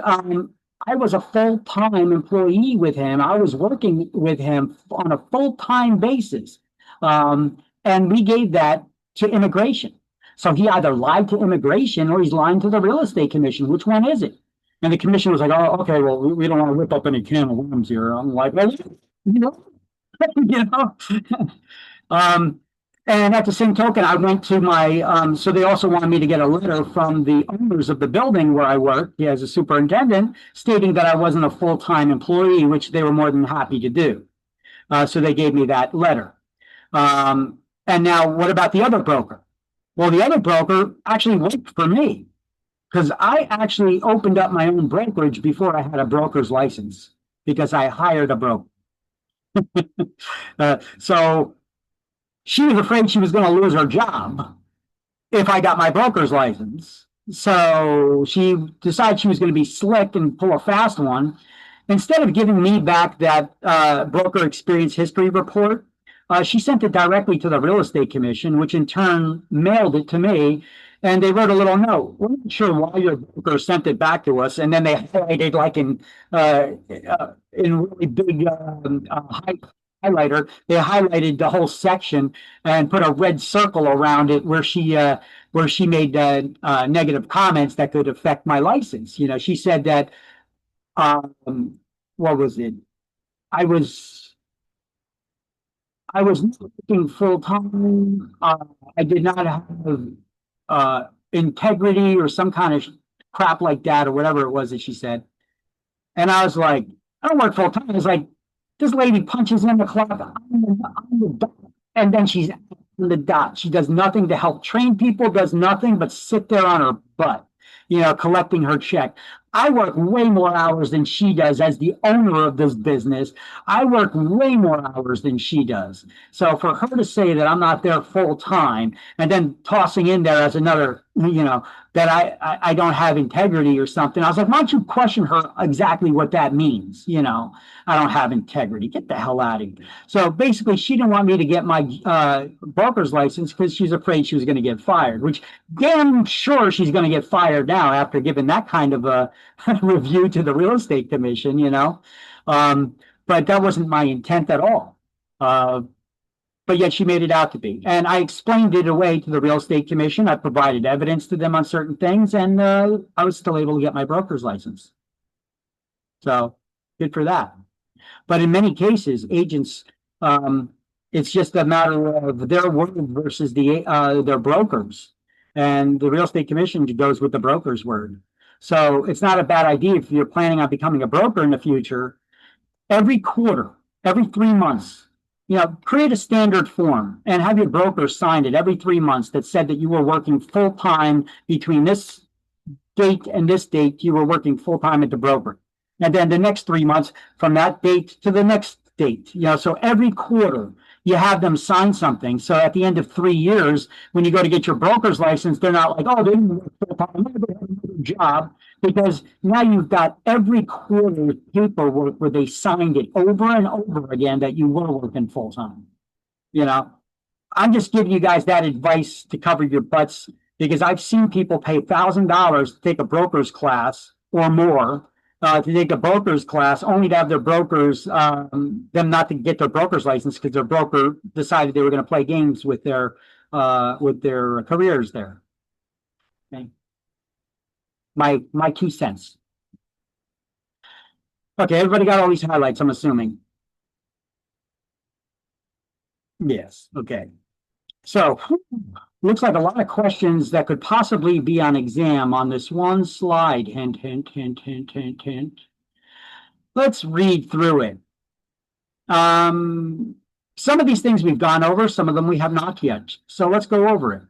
A: I was a full-time employee with him. I was working with him on a full-time basis. And we gave that to immigration. So he either lied to immigration or he's lying to the real estate commission. Which one is it? And the commission was like, oh, okay, well, we don't want to whip up any can of worms here. I'm like, well, and at the same token, I went to my, so they also wanted me to get a letter from the owners of the building where I worked as a superintendent, stating that I wasn't a full-time employee, which they were more than happy to do. So they gave me that letter. And now what about the other broker? Well, the other broker actually worked for me because I actually opened up my own brokerage before I had a broker's license because I hired a broker. So she was afraid she was going to lose her job if I got my broker's license. So she decided she was going to be slick and pull a fast one. Instead of giving me back that broker experience history report, she sent it directly to the real estate commission, which in turn mailed it to me. And they wrote a little note. We're not sure why your broker sent it back to us. And then they highlighted like in really big highlighter, they highlighted the whole section and put a red circle around it where she made negative comments that could affect my license. You know, she said that what was it? I was working full time. I did not have integrity or some kind of crap like that or whatever it was that she said. And I was like, I don't work full time. I was like, this lady punches in the clock on the dot, and then she's on the dot. She does nothing to help train people, does nothing but sit there on her butt, you know, collecting her check. I work way more hours than she does as the owner of this business. I work way more hours than she does. So for her to say that I'm not there full time and then tossing in there as another, you know, that I don't have integrity or something, I was like, why don't you question her exactly what that means? You know, I don't have integrity. Get the hell out of here. So basically, she didn't want me to get my broker's license because she's afraid she was going to get fired, which damn sure she's going to get fired now after giving that kind of a review to the real estate commission, you know. But that wasn't my intent at all. But yet she made it out to be. And I explained it away to the real estate commission. I provided evidence to them on certain things, and I was still able to get my broker's license. So good for that. But in many cases, agents, it's just a matter of their word versus their brokers. And the real estate commission goes with the broker's word. So it's not a bad idea if you're planning on becoming a broker in the future. Every quarter, every 3 months, you know, create a standard form and have your broker sign it every 3 months that said that you were working full time between this date and this date. You were working full time at the broker, and then the next 3 months from that date to the next date. You know, so every quarter you have them sign something. So at the end of 3 years, when you go to get your broker's license, they're not like, oh, they didn't work full time, they have another job. Because now you've got every quarter paperwork where they signed it over and over again that you were working full time. You know, I'm just giving you guys that advice to cover your butts, because I've seen people pay $1,000 to take a broker's class or more to take a broker's class, only to have their brokers, them not to get their broker's license because their broker decided they were going to play games with their careers there. Okay. My 2 cents. Okay, everybody got all these highlights, I'm assuming. Yes, okay. So, looks like a lot of questions that could possibly be on exam on this one slide. Hint, hint, hint, hint, hint, hint. Let's read through it. Some of these things we've gone over, some of them we have not yet. So let's go over it.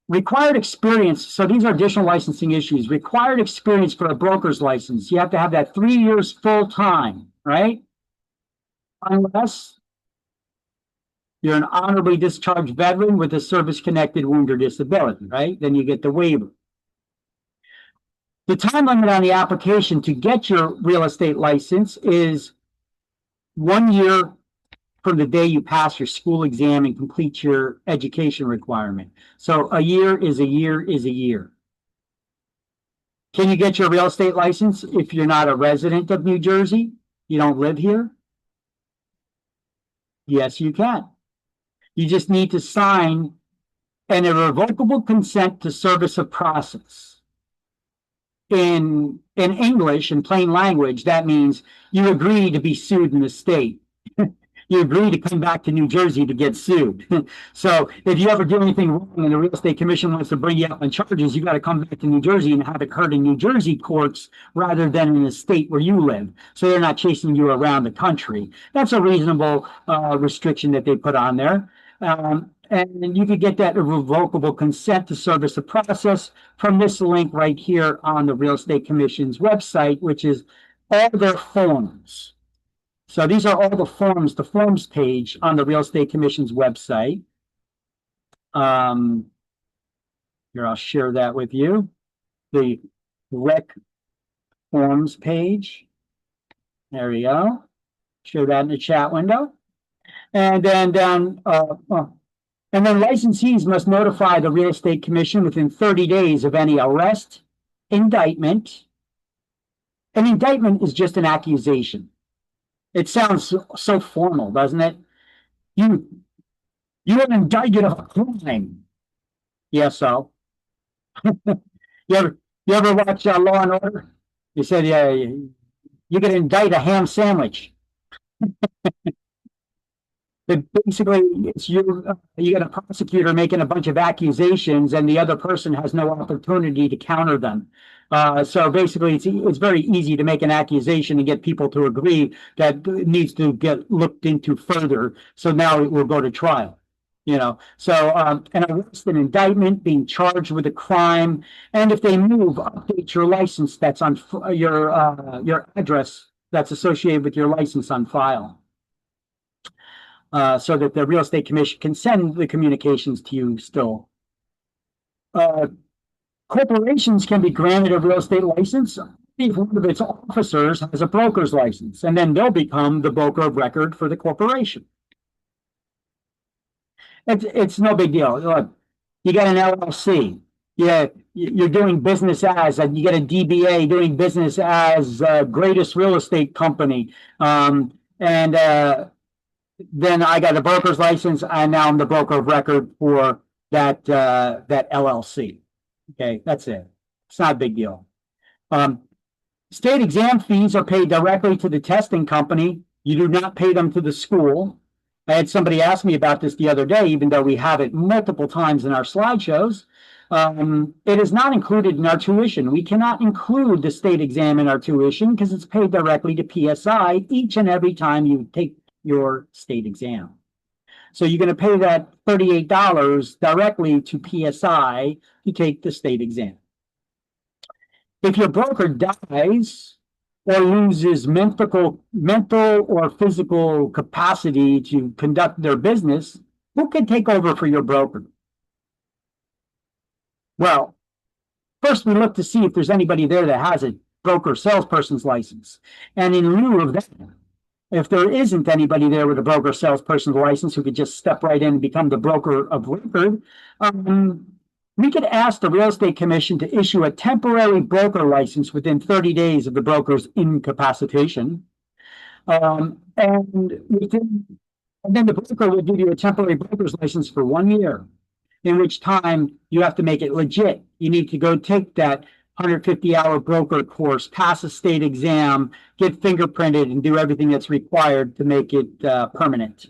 A: Required experience. So these are additional licensing issues. Required experience for a broker's license. You have to have that 3 years full time, right? Unless you're an honorably discharged veteran with a service-connected wound or disability, right? Then you get the waiver. The time limit on the application to get your real estate license is 1 year from the day you pass your school exam and complete your education requirement. So a year is a year is a year. Can you get your real estate license if you're not a resident of New Jersey? You don't live here? Yes, you can. You just need to sign an irrevocable consent to service of process. In English, in plain language, that means you agree to be sued in the state. You agree to come back to New Jersey to get sued. So if you ever do anything wrong and the real estate commission wants to bring you up on charges, you got to come back to New Jersey and have it heard in New Jersey courts rather than in the state where you live. So they're not chasing you around the country. That's a reasonable restriction that they put on there. And you could get that irrevocable consent to service the process from this link right here on the Real Estate Commission's website, which is all their forms. So these are all the forms page on the Real Estate Commission's website. Here, I'll share that with you. The rec forms page. There we go. Share that in the chat window. And then down, and then licensees must notify the Real Estate Commission within 30 days of any arrest, indictment. An indictment is just an accusation. It sounds so formal, doesn't it? You are indicted of a crime. Yeah, so. You ever watch Law and Order? You said, yeah, you can indict a ham sandwich. But basically, it's you got a prosecutor making a bunch of accusations, and the other person has no opportunity to counter them. So basically, it's very easy to make an accusation and get people to agree that it needs to get looked into further. So now it will go to trial. So an arrest, an indictment, being charged with a crime, and if they move, update your license that's on your address that's associated with your license on file. So that the Real Estate Commission can send the communications to you still. Corporations can be granted a real estate license if one of its officers has a broker's license, and then they'll become the broker of record for the corporation. It's no big deal. Look, you got an LLC. Yeah, you're doing business as, and you get a DBA doing business as Greatest Real Estate Company. Then I got a broker's license, and now I'm the broker of record for that LLC. Okay, that's it. It's not a big deal. State exam fees are paid directly to the testing company. You do not pay them to the school. I had somebody ask me about this the other day, even though we have it multiple times in our slideshows. It is not included in our tuition. We cannot include the state exam in our tuition because it's paid directly to PSI each and every time you take your state exam. So you're going to pay that $38 directly to PSI to take the state exam. If your broker dies or loses mental or physical capacity to conduct their business, who can take over for your broker? Well, first we look to see if there's anybody there that has a broker salesperson's license. And in lieu of that, if there isn't anybody there with a broker salesperson's license who could just step right in and become the broker of record, we could ask the Real Estate Commission to issue a temporary broker license within 30 days of the broker's incapacitation. And then the broker will give you a temporary broker's license for 1 year, in which time you have to make it legit. You need to go take that 150-hour broker course, pass a state exam, get fingerprinted, and do everything that's required to make it permanent.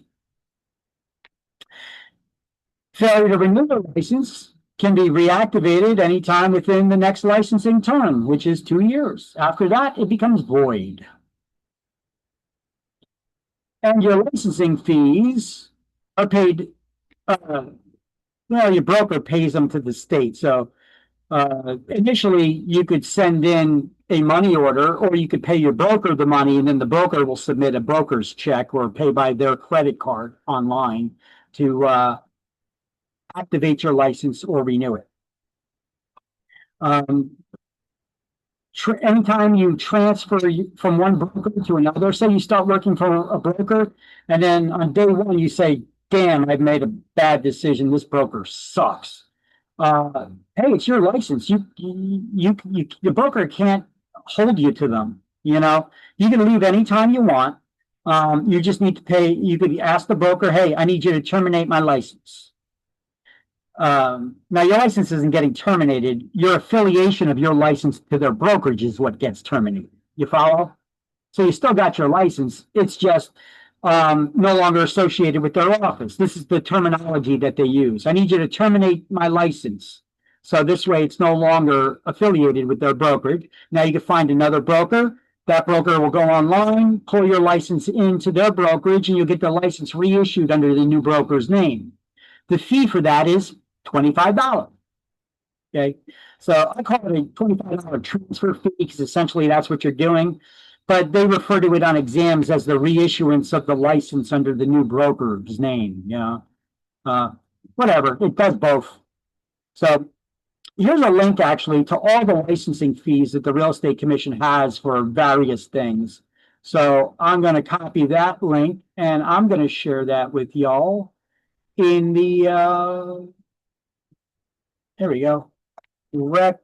A: Failure to renew the license can be reactivated anytime within the next licensing term, which is 2 years. After that, it becomes void. And your licensing fees are paid, your broker pays them to the state. So initially, you could send in a money order, or you could pay your broker the money, and then the broker will submit a broker's check or pay by their credit card online to activate your license or renew it. Anytime you transfer from one broker to another, say you start working for a broker, and then on day one you say, damn, I've made a bad decision. This broker sucks. Hey, it's your license. The broker can't hold you to them. You can leave anytime you want. You just need to pay. You could ask the broker, hey, I need you to terminate my license. Now your license isn't getting terminated. Your affiliation of your license to their brokerage is what gets terminated. You follow? So you still got your license. It's just no longer associated with their office. This is the terminology that they use. I need you to terminate my license. So this way it's no longer affiliated with their brokerage. Now you can find another broker. That broker will go online, pull your license into their brokerage, and you'll get the license reissued under the new broker's name. The fee for that is $25. Okay, so I call it a $25 transfer fee because essentially that's what you're doing. But they refer to it on exams as the reissuance of the license under the new broker's name. Whatever, it does both. So here's a link actually to all the licensing fees that the Real Estate Commission has for various things. So I'm going to copy that link and I'm going to share that with y'all in the, there we go, rec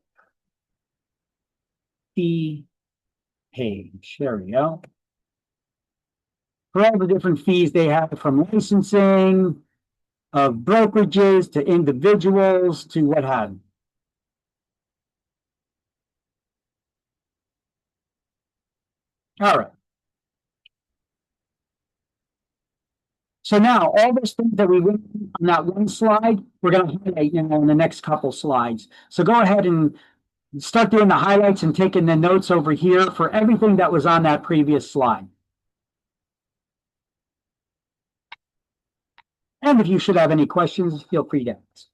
A: fee page. There we go. for all the different fees they have, from licensing, of brokerages to individuals to what have you. All right. So now all those things that we went on that one slide, we're going to highlight, in the next couple slides. So go ahead and start doing the highlights and taking the notes over here for everything that was on that previous slide. And if you should have any questions, feel free to ask.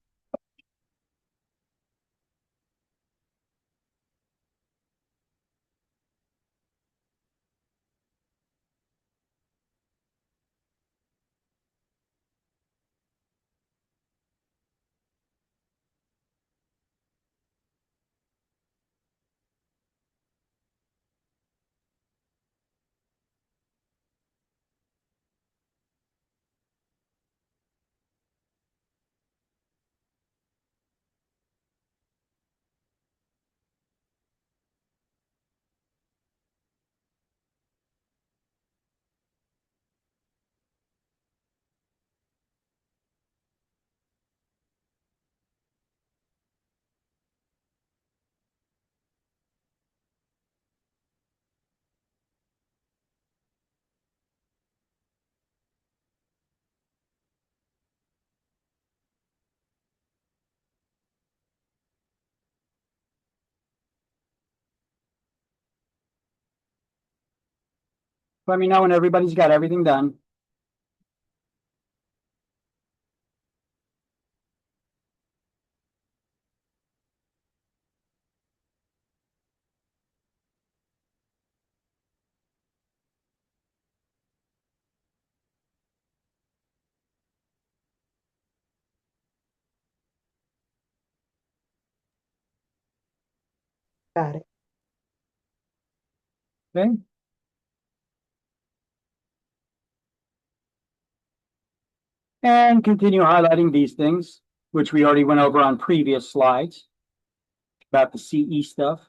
A: Let me know when everybody's got everything done.
F: Got it.
A: Okay. And continue highlighting these things, which we already went over on previous slides about the CE stuff.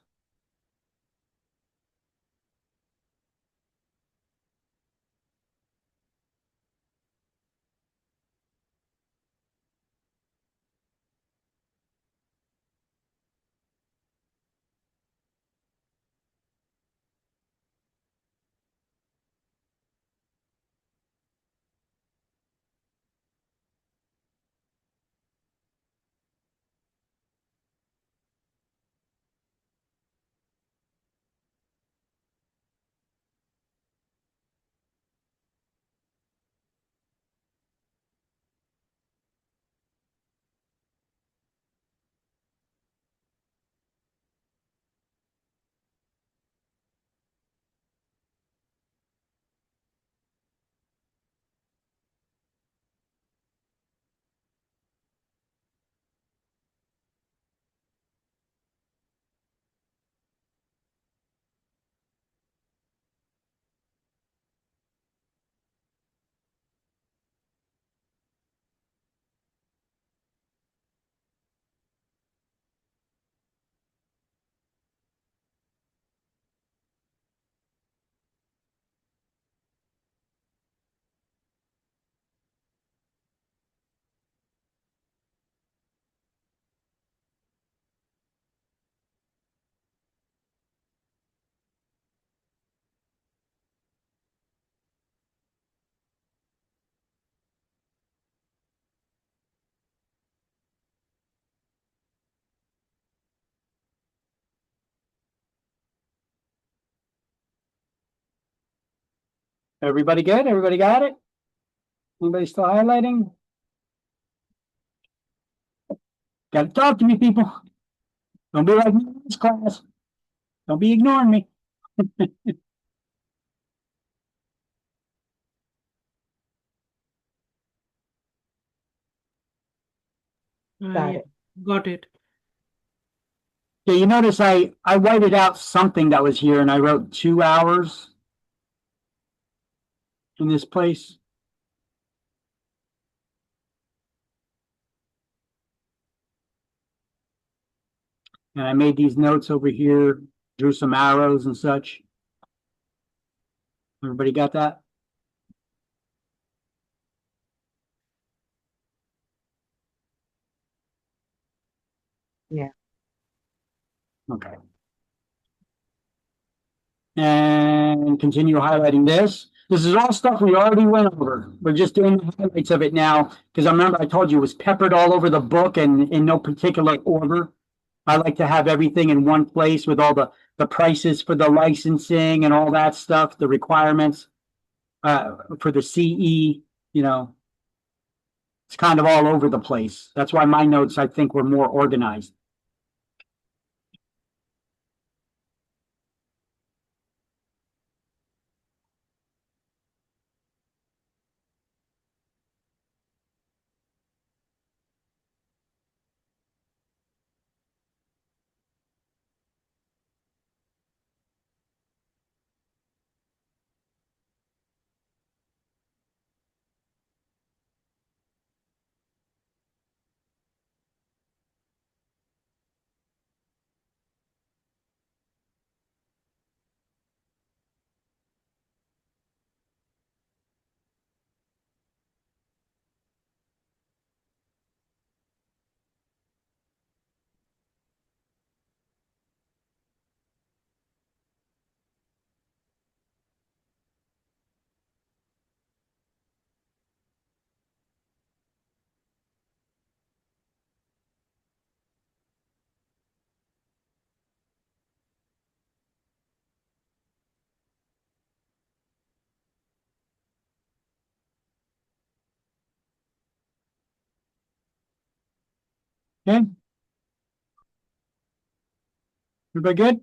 A: Everybody good? Everybody got it? Anybody still highlighting? Got to talk to me, people. Don't be like me in this class. Don't be ignoring me.
F: Got
E: Yeah,
F: it.
E: got it.
A: Yeah, you notice I whited out something that was here and I wrote 2 hours in this place. And I made these notes over here, drew some arrows and such. Everybody got that?
F: Yeah.
A: Okay. And continue highlighting this. This is all stuff we already went over. We're just doing the highlights of it now because I remember I told you it was peppered all over the book and in no particular order. I like to have everything in one place with all the prices for the licensing and all that stuff, the requirements for the CE, you know, it's kind of all over the place. That's why my notes, I think, were more organized. Okay. Everybody good?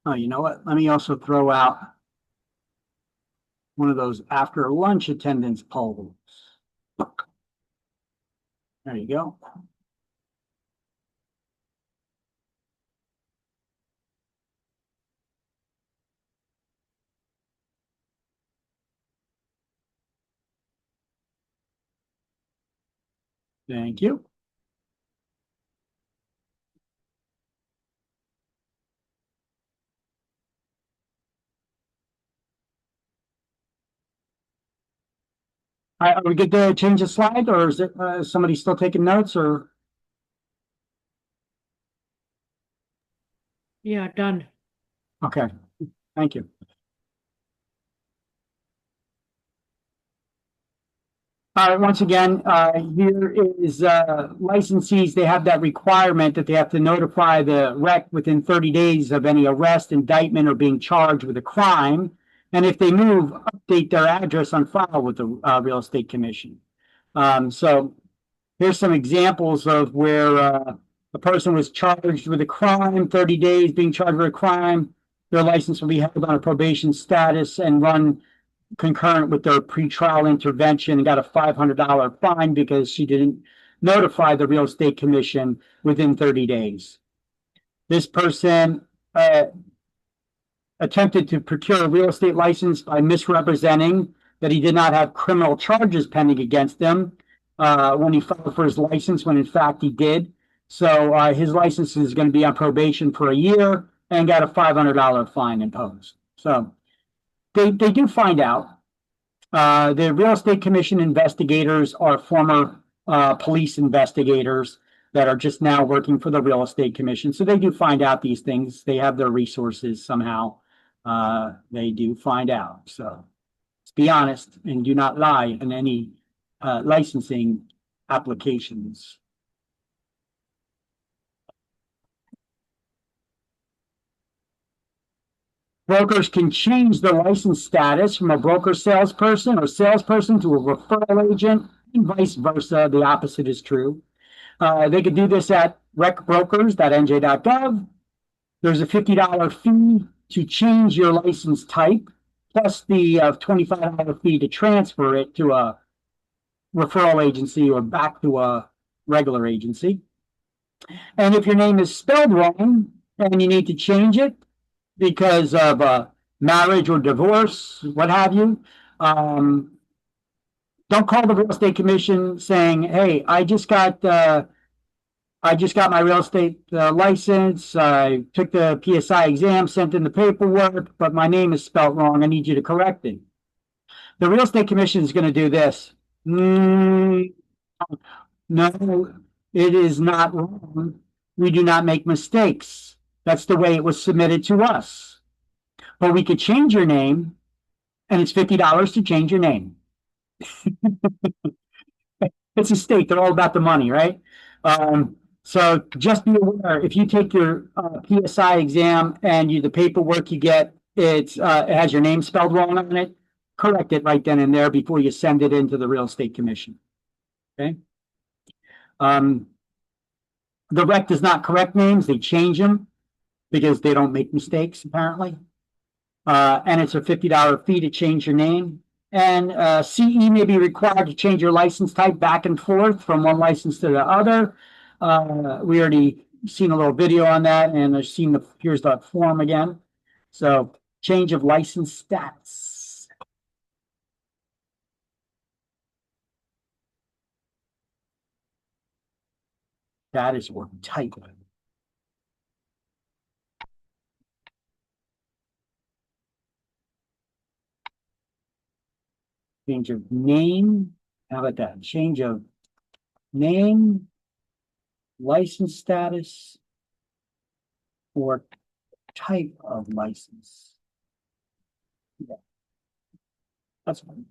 A: Oh, you know what? Let me also throw out one of those after lunch attendance polls. There you go. Thank you. All right, are we good to change the slide, or is it somebody still taking notes? Or
E: Yeah, done.
A: okay, thank you. All right, once again, here is licensees. They have that requirement that they have to notify the rec within 30 days of any arrest, indictment, or being charged with a crime. And if they move, update their address on file with the Real Estate Commission. So here's some examples of where a person was charged with a crime, 30 days being charged with a crime. Their license will be held on a probation status and run concurrent with their pretrial intervention, and got a $500 fine because she didn't notify the Real Estate Commission within 30 days. This person attempted to procure a real estate license by misrepresenting that he did not have criminal charges pending against him when he filed for his license, when in fact he did. So his license is going to be on probation for a year and got a $500 fine imposed. So they do find out. The Real Estate Commission investigators are former police investigators that are just now working for the Real Estate Commission. So they do find out these things. They have their resources somehow. They do find out. So let's be honest and do not lie in any licensing applications. Brokers can change the license status from a broker salesperson or salesperson to a referral agent, and vice versa. The opposite is true. They could do this at recbrokers.nj.gov. There's a $50 fee to change your license type, plus the $25 fee to transfer it to a referral agency or back to a regular agency. And if your name is spelled wrong and you need to change it because of marriage or divorce, what have you, Don't call the real estate commission saying, "Hey, I just got my real estate license. I took the PSI exam, sent in the paperwork, but my name is spelled wrong. I need you to correct it." The real estate commission is going to do this. No, it is not wrong. We do not make mistakes. That's the way it was submitted to us. But we could change your name, and it's $50 to change your name. It's a state. They're all about the money, right? So just be aware, if you take your PSI exam and the paperwork you get, it has your name spelled wrong on it, correct it right then and there before you send it into the real estate commission. Okay. The rec does not correct names, they change them because they don't make mistakes, apparently. And it's a $50 fee to change your name. And CE may be required to change your license type back and forth from one license to the other. We already seen a little video on that, and I've seen here's the form again. So change of license status. That is what type of it. Change of name. How about that? Change of name, license status, or type of license. Yeah. That's fine.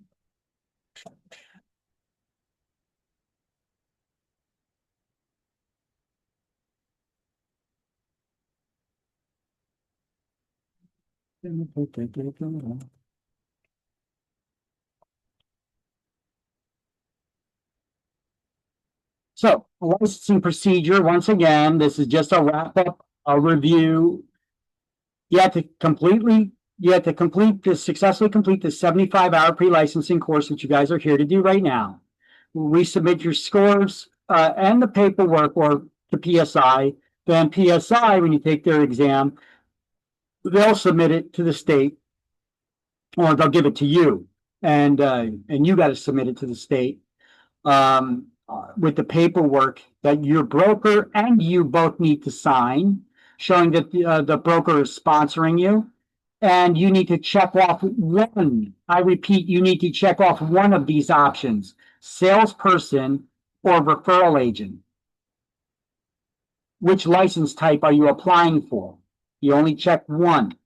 A: So, licensing procedure, once again, this is just a wrap up, a review. You have to successfully complete the 75-hour pre-licensing course that you guys are here to do right now. Resubmit your scores and the paperwork or the PSI. Then PSI, when you take their exam, they'll submit it to the state, or they'll give it to you, and you got to submit it to the state with the paperwork that your broker and you both need to sign, showing that the broker is sponsoring you. And you need to check off one. I repeat, you need to check off one of these options: salesperson or referral agent. Which license type are you applying for? You only check one.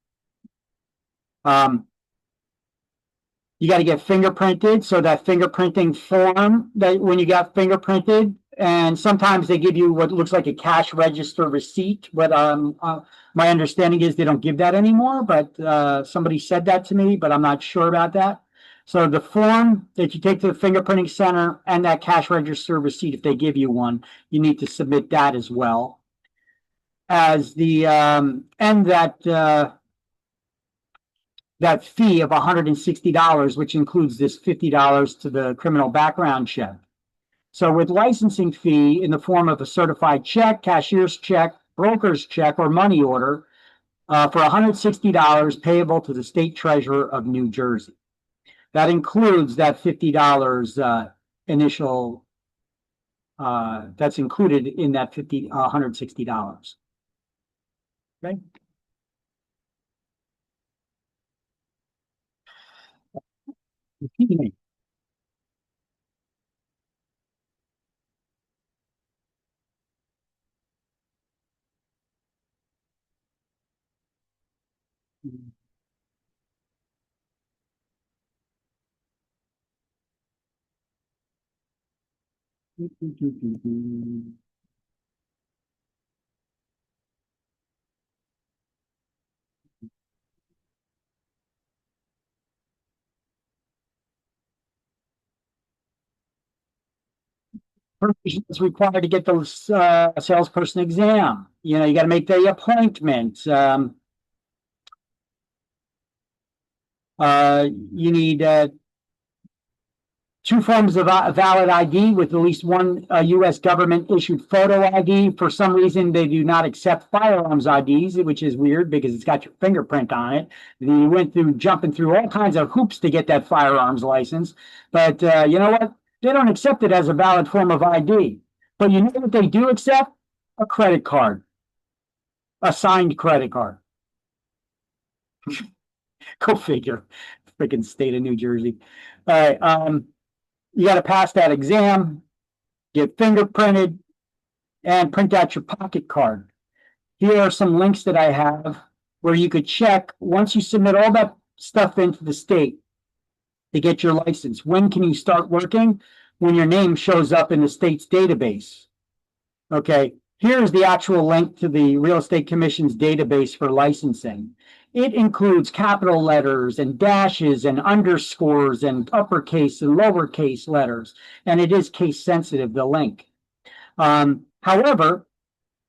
A: You got to get fingerprinted, so that fingerprinting form that when you got fingerprinted, and sometimes they give you what looks like a cash register receipt, but my understanding is they don't give that anymore, but somebody said that to me, but I'm not sure about that. So the form that you take to the fingerprinting center and that cash register receipt, if they give you one, you need to submit that as well as the and that fee of $160, which includes this $50 to the criminal background check. So with licensing fee in the form of a certified check, cashier's check, broker's check, or money order for $160 payable to the state treasurer of New Jersey. That includes that $50 initial, that's included in that $160. Okay. Excuse me. Is required to get those salesperson exam. You know, you got to make the appointment. You need 2 forms of valid ID with at least one U.S. government issued photo ID. For some reason, they do not accept firearms IDs, which is weird because it's got your fingerprint on it. You went through jumping through all kinds of hoops to get that firearms license. But you know what? They don't accept it as a valid form of ID. But you know what they do accept? A credit card, a signed credit card. Go figure. Freaking state of New Jersey. All right. You got to pass that exam, get fingerprinted, and print out your pocket card. Here are some links that I have where you could check once you submit all that stuff into the state to get your license. When can you start working? When your name shows up in the state's database. Okay, here's the actual link to the Real Estate Commission's database for licensing. It includes capital letters and dashes and underscores and uppercase and lowercase letters, and it is case sensitive, the link. However,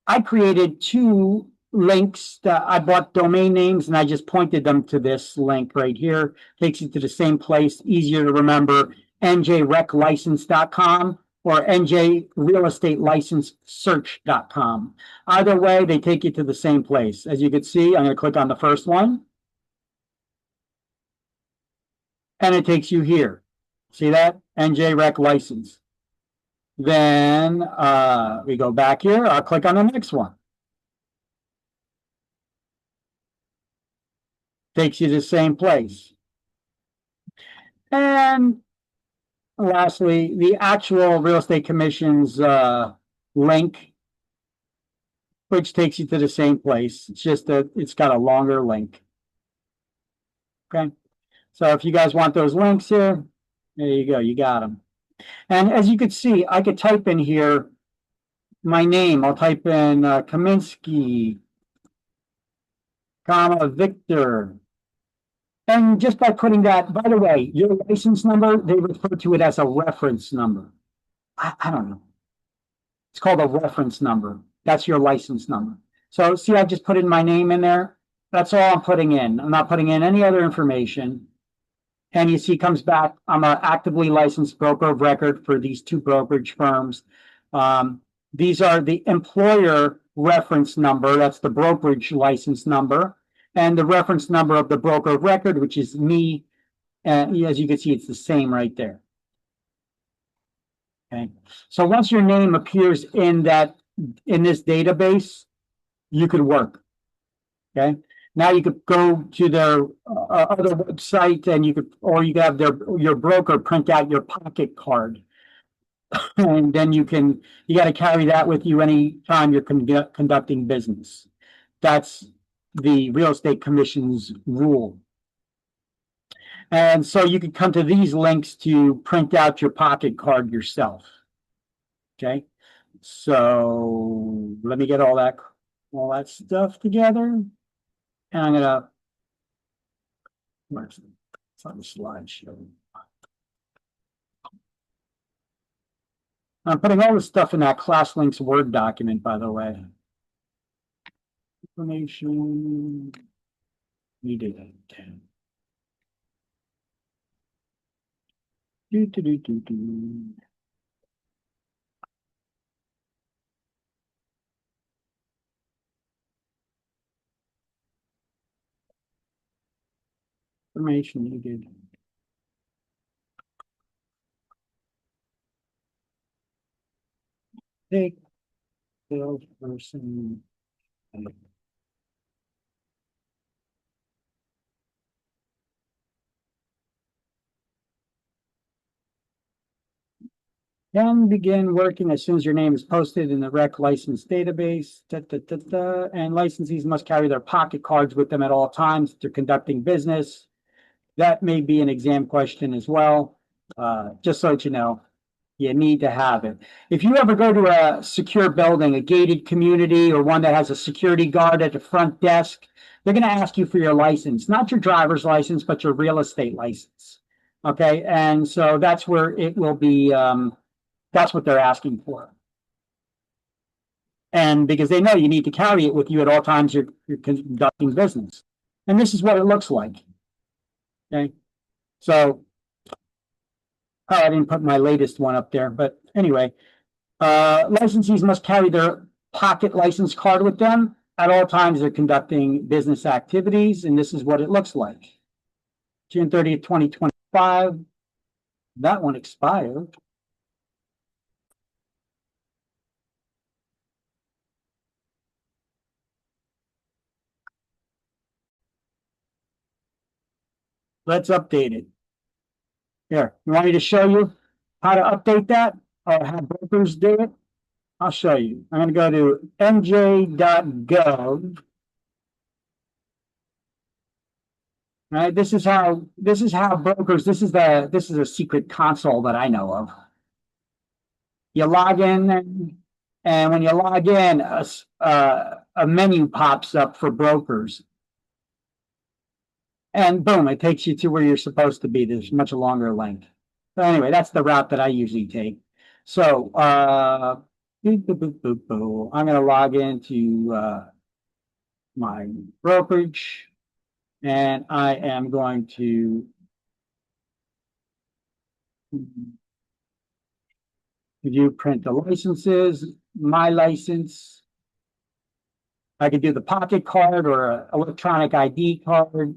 A: I created 2 links that I bought domain names and I just pointed them to this link right here. Takes you to the same place, easier to remember, njreclicense.com or njrealestatelicensesearch.com. Either way, they take you to the same place. As you can see, I'm going to click on the first one. And it takes you here. See that? NJREC license. Then we go back here. I'll click on the next one. Takes you to the same place. And lastly, the actual Real Estate Commission's link, which takes you to the same place. It's just that it's got a longer link. Okay. So if you guys want those links here, there you go. You got them. And as you can see, I could type in here my name. I'll type in Kaminsky, comma, Victor. And just by putting that, by the way, your license number, they refer to it as a reference number. I don't know. It's called a reference number. That's your license number. So see, I just put in my name in there. That's all I'm putting in. I'm not putting in any other information. And you see, it comes back, I'm an actively licensed broker of record for these 2 brokerage firms. These are the employer reference number. That's the brokerage license number. And the reference number of the broker of record, which is me. As you can see, it's the same right there. Okay. So once your name appears in this database, you could work. Okay. Now you could go to their other website, and you could have your broker print out your pocket card, and then you got to carry that with you anytime you're conducting business. That's the Real Estate Commission's rule. And so you can come to these links to print out your pocket card yourself. Okay, so let me get all that stuff together. And I'm gonna, it's on the slideshow. I'm putting all the stuff in that ClassLinks Word document, by the way. Information. We did that. Do. Information needed. Take salesperson. Can begin working as soon as your name is posted in the REC license database. And licensees must carry their pocket cards with them at all times if they're conducting business. That may be an exam question as well. Just so that you know, you need to have it. If you ever go to a secure building, a gated community, or one that has a security guard at the front desk, they're going to ask you for your license, not your driver's license, but your real estate license. Okay, and so that's where it will be. That's what they're asking for. And because they know you need to carry it with you at all times you're conducting business. And this is what it looks like. Okay, so Oh, I didn't put my latest one up there, but anyway. Licensees must carry their pocket license card with them at all times they're conducting business activities, and this is what it looks like. June 30th, 2025. That one expired. Let's update it. Here, you want me to show you how to update that or how brokers do it? I'll show you. I'm going to go to nj.gov. Right, this is how brokers, this is a secret console that I know of. You log in, and when you log in, a menu pops up for brokers. And boom, it takes you to where you're supposed to be. There's much longer link. So anyway, that's the route that I usually take. So I'm going to log into my brokerage, and I am going to view print the licenses, my license. I could do the pocket card or an electronic ID card,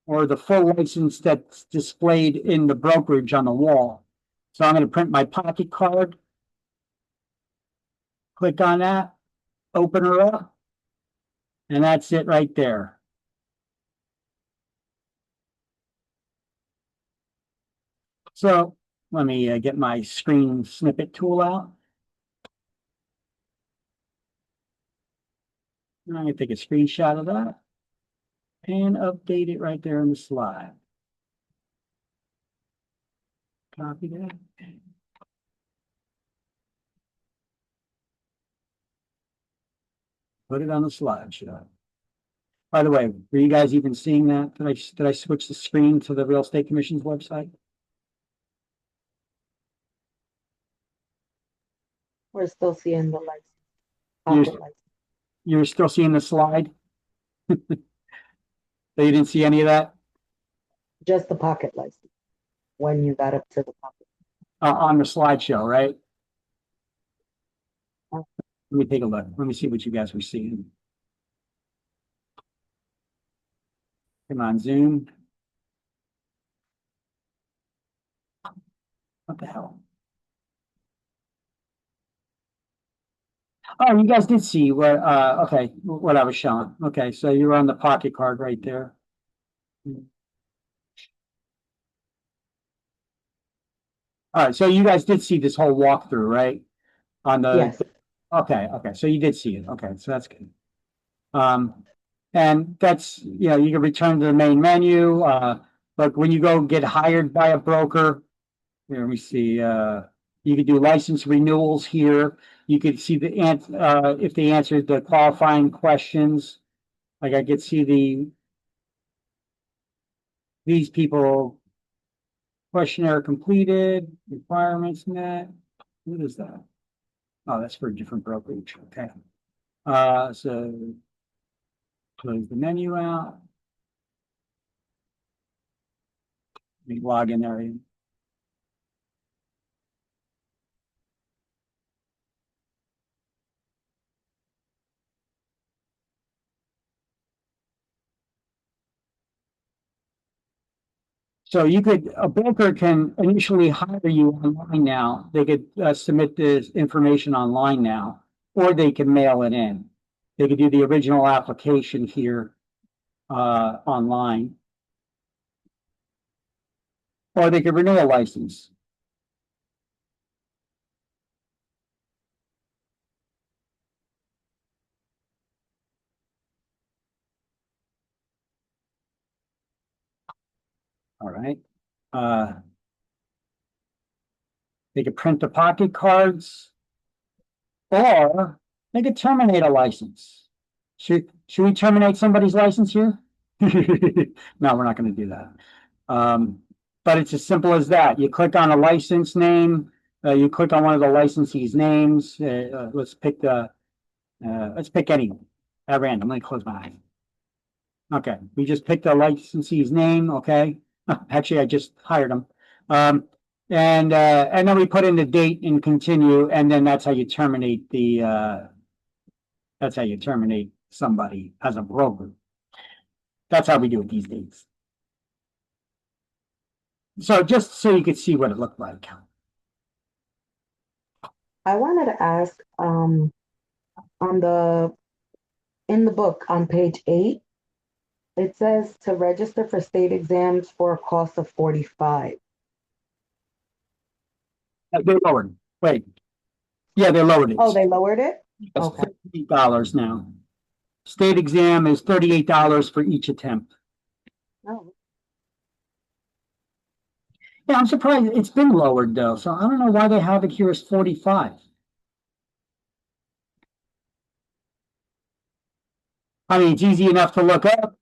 A: or the full license that's displayed in the brokerage on the wall. So I'm going to print my pocket card. Click on that, open her up, and that's it right there. So let me get my screen snippet tool out. I'm going to take a screenshot of that and update it right there in the slide. Copy that. Put it on the slideshow. By the way, were you guys even seeing that? Did I switch the screen to the Real Estate Commission's website?
F: We're still seeing the lights.
A: You're-
F: Pocket lights.
A: You're still seeing the slide? So you didn't see any of that?
F: Just the pocket lights. When you got up to the pocket.
A: On the slideshow, right?
F: Uh.
A: Let me take a look. Let me see what you guys were seeing. Come on, Zoom. What the hell? Oh, you guys did see what, okay, what I was showing. Okay, so you're on the pocket card right there. All right, so you guys did see this whole walkthrough, right? On the,
F: Yes.
A: okay, so you did see it. Okay, so that's good. And that's, you know, you can return to the main menu. But when you go get hired by a broker, here, let me see, you could do license renewals here. You could see the if they answered the qualifying questions. Like I could see these people questionnaire completed, requirements met. What is that? Oh, that's for a different brokerage. Okay. So close the menu out. Let me log in there. So a broker can initially hire you online now. They could submit this information online now, or they can mail it in. They could do the original application here online, or they could renew a license. All right. They could print the pocket cards, or they could terminate a license. Should we terminate somebody's license here? No, we're not going to do that. But it's as simple as that. You click on a license name. You click on one of the licensees' names. Let's pick any at random. Let me close my eyes. Okay, we just picked the licensee's name. Okay, actually, I just hired them. And then we put in the date and continue, and then that's how you terminate that's how you terminate somebody as a broker. That's how we do it these days. So just so you could see what it looked like.
F: I wanted to ask, in the book on page 8, it says to register for state exams for a cost of $45.
A: They lowered it. Wait. Yeah, they lowered it.
F: Oh, they lowered it?
A: It's
F: Okay.
A: $38 now. State exam is $38 for each attempt.
F: Oh.
A: Yeah, I'm surprised it's been lowered though, so I don't know why they have it here as 45. I mean, it's easy enough to look up.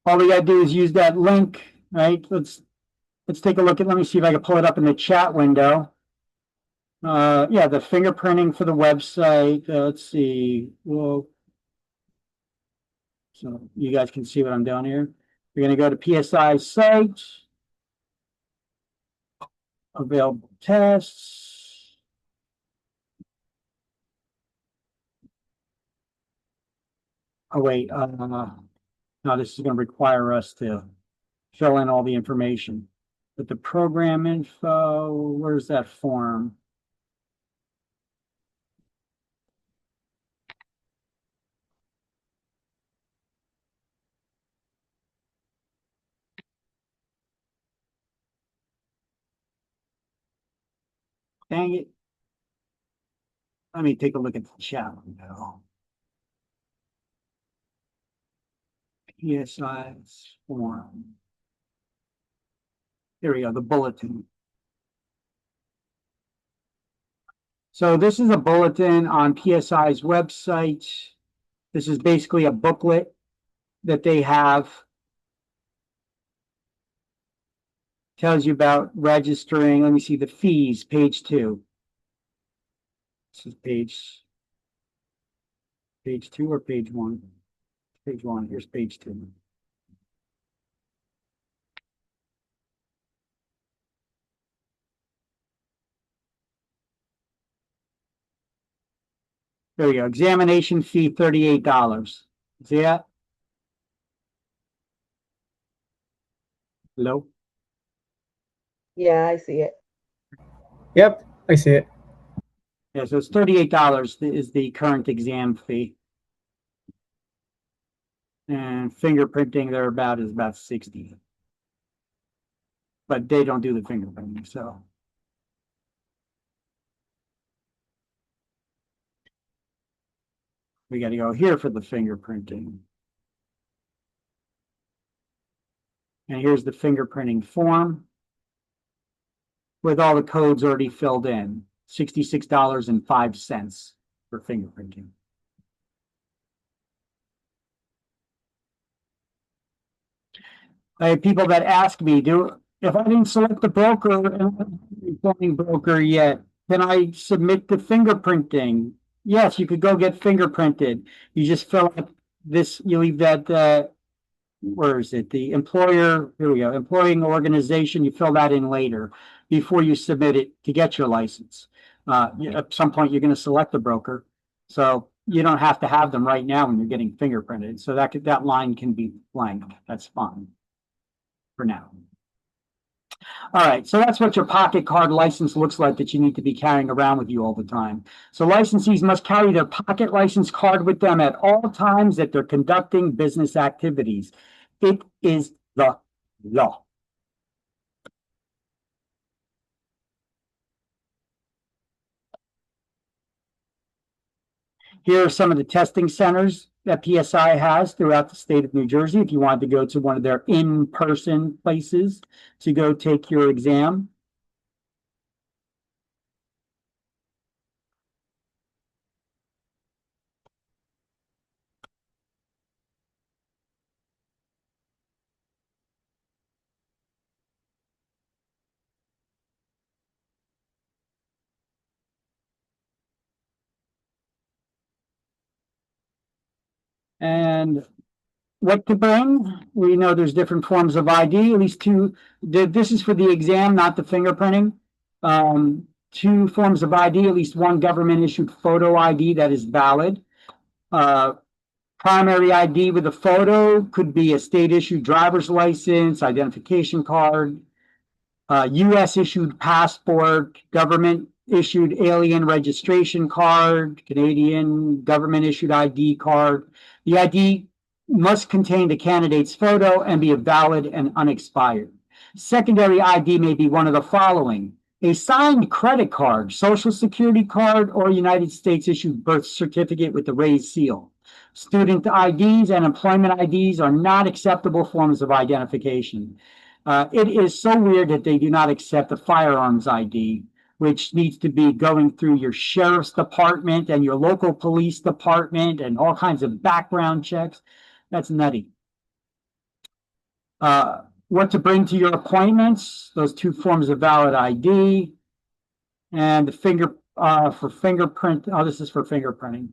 A: All we gotta do is use that link, right? Let's take a look at, let me see if I can pull it up in the chat window. Yeah, the fingerprinting for the website. Let's see. Well, so you guys can see what I'm doing here. We're gonna go to PSI site. Available tests. Oh wait, now this is going to require us to fill in all the information. But the program info, where's that form? Dang it. Let me take a look at the chat window. PSI's form. Here we go, the bulletin. So this is a bulletin on PSI's website. This is basically a booklet that they have. Tells you about registering. Let me see the fees, page 2. This is page 2 or page 1? Page 1, here's page 2. There we go. Examination fee, $38. See that? Hello?
F: Yeah, I see it.
C: Yep, I see it.
A: Yeah, so it's $38 is the current exam fee. And fingerprinting thereabout is about 60. But they don't do the fingerprinting, so. We got to go here for the fingerprinting. And here's the fingerprinting form with all the codes already filled in. $66.05 for fingerprinting. I have people that ask me, if I didn't select the broker and I'm not a reporting broker yet, can I submit the fingerprinting? Yes, you could go get fingerprinted. You just fill out this, you leave that, where is it? The employer, here we go, employing organization, you fill that in later before you submit it to get your license. At some point, you're going to select the broker. So you don't have to have them right now when you're getting fingerprinted. So that line can be blank. That's fine for now. All right, so that's what your pocket card license looks like that you need to be carrying around with you all the time. So licensees must carry their pocket license card with them at all times that they're conducting business activities. It is the law. Here are some of the testing centers that PSI has throughout the state of New Jersey. If you wanted to go to one of their in-person places to go take your exam. And what to bring. We know there's different forms of ID, at least two. This is for the exam, not the fingerprinting. Two forms of ID, at least one government issued photo ID that is valid. Primary ID with a photo could be a state issued driver's license, identification card, US issued passport, government issued alien registration card, Canadian government issued ID card. The ID must contain the candidate's photo and be valid and unexpired. Secondary ID may be one of the following: a signed credit card, social security card, or United States issued birth certificate with the raised seal. Student IDs and employment IDs are not acceptable forms of identification. It is so weird that they do not accept a firearms ID, which needs to be going through your sheriff's department and your local police department and all kinds of background checks. That's nutty. What to bring to your appointments, those two forms of valid ID, and the for fingerprint. Oh, this is for fingerprinting.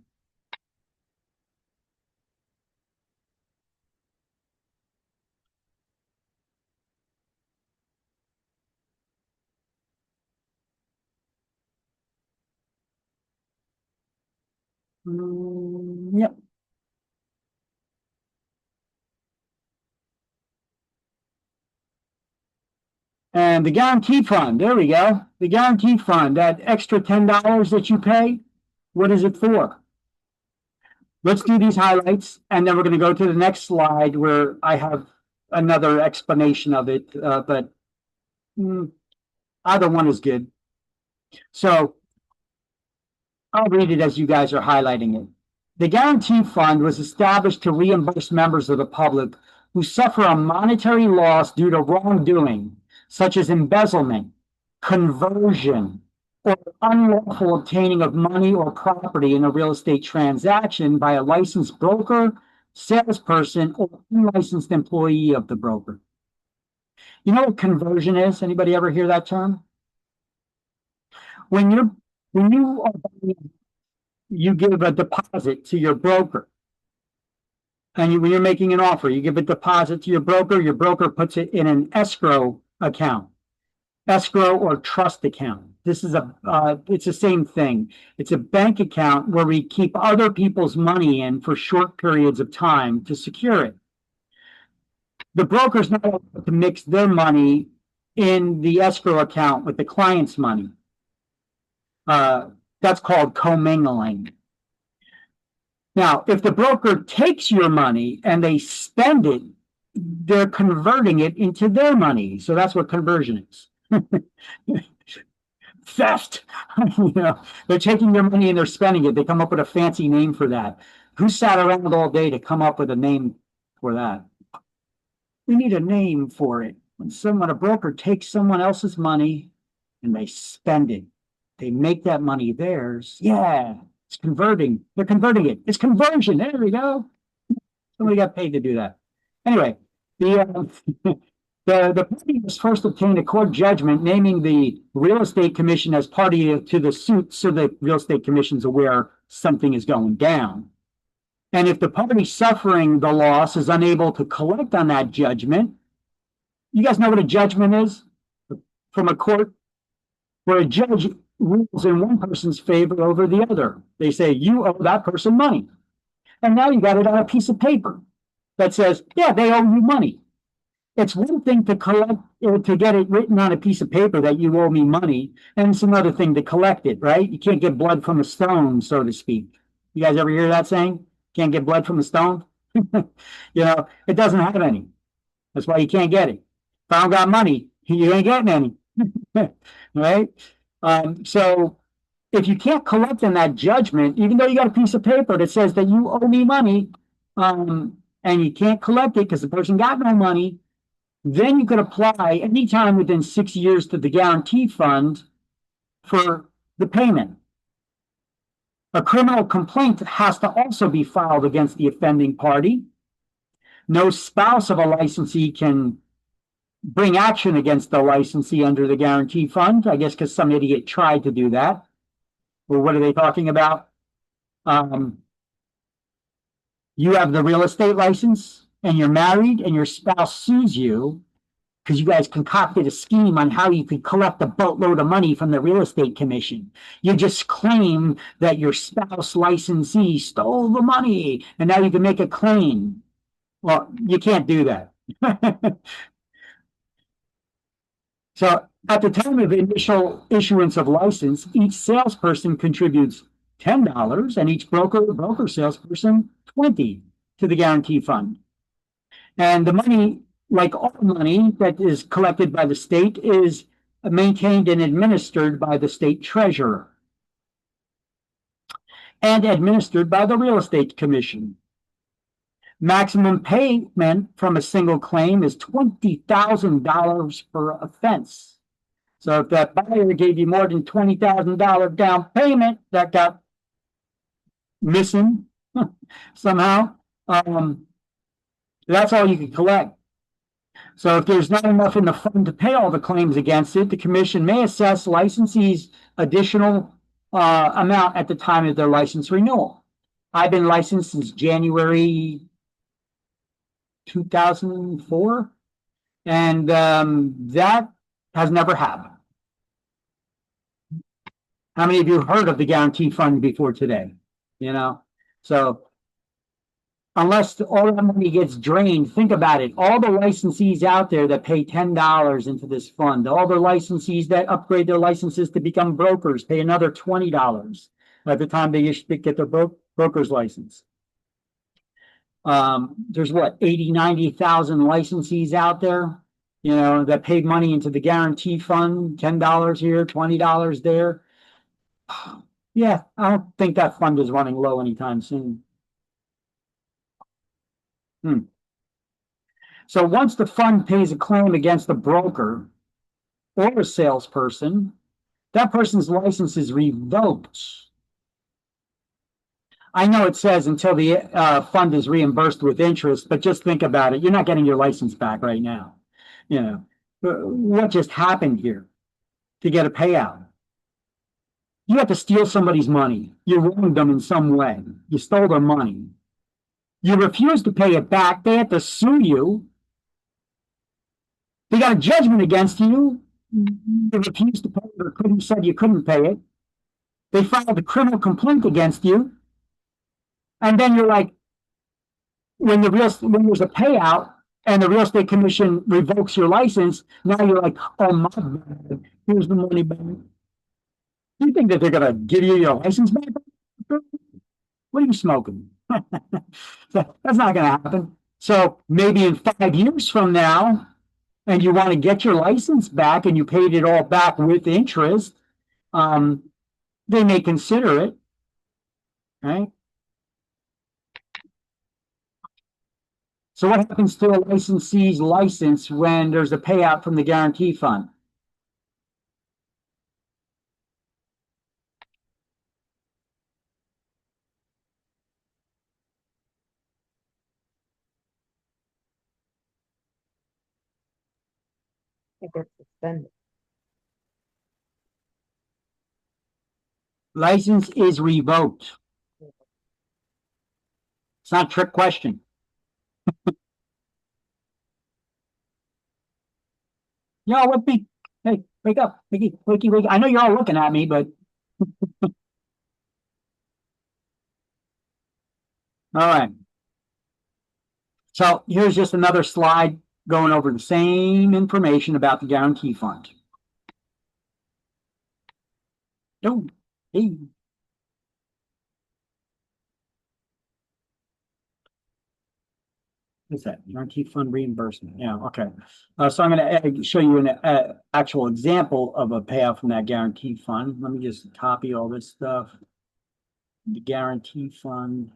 A: Yep. And the guarantee fund, there we go. The guarantee fund, that extra $10 that you pay, what is it for? Let's do these highlights, and then we're going to go to the next slide where I have another explanation of it, but either one is good. So I'll read it as you guys are highlighting it. The guarantee fund was established to reimburse members of the public who suffer a monetary loss due to wrongdoing, such as embezzlement, conversion, or unlawful obtaining of money or property in a real estate transaction by a licensed broker, salesperson, or unlicensed employee of the broker. You know what conversion is? Anybody ever hear that term? When you are buying, you give a deposit to your broker. And when you're making an offer, you give a deposit to your broker puts it in an escrow account, escrow or trust account. This is it's the same thing. It's a bank account where we keep other people's money in for short periods of time to secure it. The broker's not able to mix their money in the escrow account with the client's money. That's called commingling. Now, if the broker takes your money and they spend it, they're converting it into their money. So that's what conversion is. Theft. You know, they're taking your money and they're spending it. They come up with a fancy name for that. Who sat around all day to come up with a name for that? We need a name for it. When a broker takes someone else's money and they spend it, they make that money theirs. Yeah, it's converting. They're converting it. It's conversion. There we go. Somebody got paid to do that. Anyway, the party was first obtained a court judgment naming the real estate commission as party to the suit, so the real estate commission's aware something is going down. And if the party suffering the loss is unable to collect on that judgment, you guys know what a judgment is from a court? Where a judge rules in one person's favor over the other. They say, you owe that person money. And now you got it on a piece of paper that says, yeah, they owe you money. It's one thing to collect, to get it written on a piece of paper that you owe me money, and it's another thing to collect it, right? You can't get blood from a stone, so to speak. You guys ever hear that saying? Can't get blood from a stone? You know, it doesn't have any. That's why you can't get it. If I don't got money, you ain't getting any. Right? So if you can't collect on that judgment, even though you got a piece of paper that says that you owe me money, and you can't collect it because the person got no money, then you could apply anytime within 6 years to the guarantee fund for the payment. A criminal complaint has to also be filed against the offending party. No spouse of a licensee can bring action against the licensee under the guarantee fund, I guess because some idiot tried to do that. Well, what are they talking about? You have the real estate license. and you're married and your spouse sues you because you guys concocted a scheme on how you could collect a boatload of money from the real estate commission. You just claim that your spouse licensee stole the money and now you can make a claim. Well, you can't do that. So at the time of initial issuance of license, each salesperson contributes $10 and each broker salesperson $20 to the guarantee fund. And the money, like all money that is collected by the state, is maintained and administered by the state treasurer and administered by the real estate commission. Maximum payment from a single claim is $20,000 per offense. So if that buyer gave you more than $20,000 down payment that got missing somehow, that's all you can collect. So if there's not enough in the fund to pay all the claims against it, the commission may assess licensees additional amount at the time of their license renewal. I've been licensed since January 2004, and that has never happened. How many of you heard of the guarantee fund before today? You know, so unless all that money gets drained, think about it. All the licensees out there that pay $10 into this fund, all the licensees that upgrade their licenses to become brokers pay another $20 at the time they get their broker's license. There's what, 80, 90,000 licensees out there, you know, that paid money into the guarantee fund, $10 here, $20 there. Yeah, I don't think that fund is running low anytime soon. So once the fund pays a claim against a broker or a salesperson, that person's license is revoked. I know it says until the fund is reimbursed with interest, but just think about it. You're not getting your license back right now. You know, what just happened here to get a payout? You have to steal somebody's money. You wronged them in some way. You stole their money. You refuse to pay it back. They have to sue you. They got a judgment against you. You refused to pay it or said you couldn't pay it. They filed a criminal complaint against you. And then you're like, when there's a payout and the real estate commission revokes your license, now you're like, oh my God, here's the money back. You think that they're going to give you your license back? What are you smoking? That's not going to happen. So maybe in 5 years from now, and you want to get your license back and you paid it all back with interest, they may consider it, right? So what happens to a licensee's license when there's a payout from the guarantee fund?
F: It gets suspended.
A: License is revoked. It's not a trick question. Y'all with me? Hey, wake up. Wakey, wakey, wakey. I know you're all looking at me, but all right. So here's just another slide going over the same information about the guarantee fund. Oh, hey. What's that? Guarantee fund reimbursement. Yeah, okay. So I'm going to show you an actual example of a payout from that guarantee fund. Let me just copy all this stuff. The guarantee fund.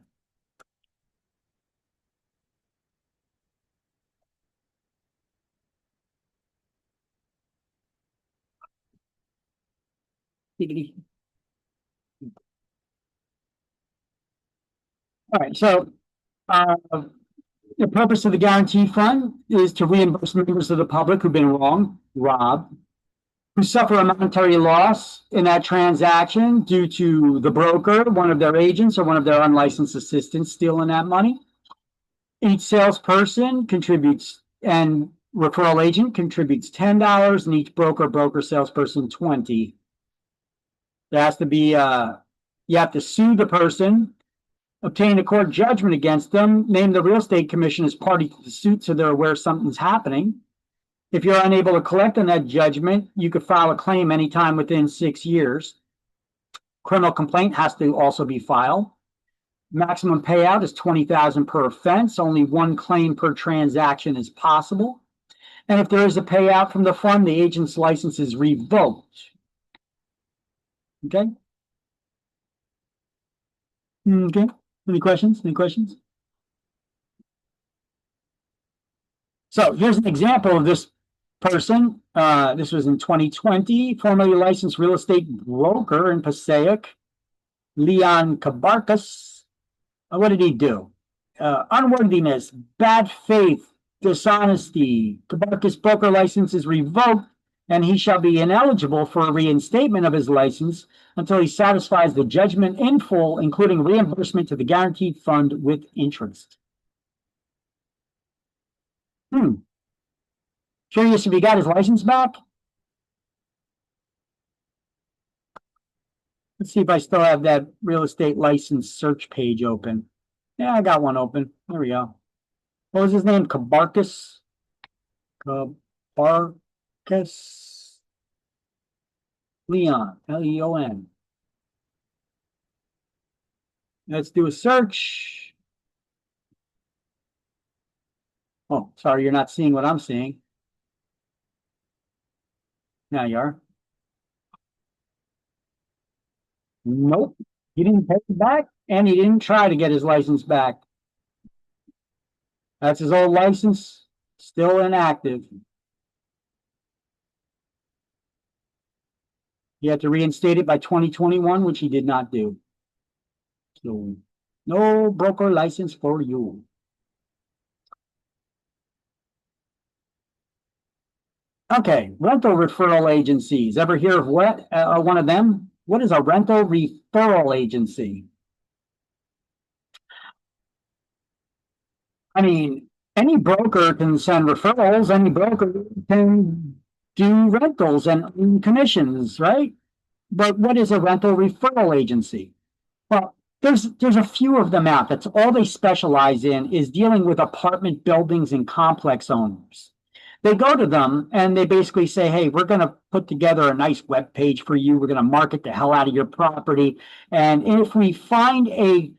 A: All right, so the purpose of the guarantee fund is to reimburse members of the public who've been wronged, robbed, who suffer a monetary loss in that transaction due to the broker, one of their agents, or one of their unlicensed assistants stealing that money. Each salesperson contributes, and referral agent contributes $10, and each broker salesperson 20. There has to be you have to sue the person, obtain a court judgment against them, name the real estate commission as party to the suit so they're aware something's happening. If you're unable to collect on that judgment, you could file a claim anytime within 6 years. Criminal complaint has to also be filed. Maximum payout is $20,000 per offense. Only one claim per transaction is possible. And if there is a payout from the fund, the agent's license is revoked. Okay? Okay. Any questions? Any questions? So here's an example of this person. This was in 2020, formerly licensed real estate broker in Passaic, Leon Kabarkas. What did he do? Unworthiness, bad faith, dishonesty. Kabarkas' broker license is revoked, and he shall be ineligible for a reinstatement of his license until he satisfies the judgment in full, including reimbursement to the guaranteed fund with interest. Curious if he got his license back? Let's see if I still have that real estate license search page open. Yeah, I got one open. There we go. What was his name? Kabarkas? Kabarkas Leon, Leon. Let's do a search. Oh, sorry, you're not seeing what I'm seeing. Now you are. Nope. He didn't pay it back, and he didn't try to get his license back. That's his old license, still inactive. He had to reinstate it by 2021, which he did not do. So, no broker license for you. Okay, rental referral agencies. Ever hear of what? One of them? What is a rental referral agency? I mean, any broker can send referrals. Any broker can do rentals and commissions, right? But what is a rental referral agency? Well, there's a few of them out. That's all they specialize in, is dealing with apartment buildings and complex owners. They go to them and they basically say, hey, we're going to put together a nice web page for you. We're going to market the hell out of your property. And if we find a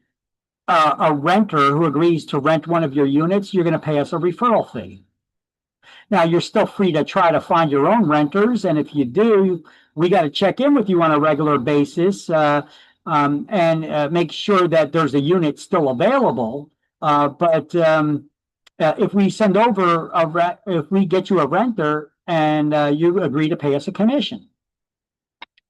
A: renter who agrees to rent one of your units, you're going to pay us a referral fee. Now, you're still free to try to find your own renters. And if you do, we got to check in with you on a regular basis and make sure that there's a unit still available. If we send over if we get you a renter and you agree to pay us a commission,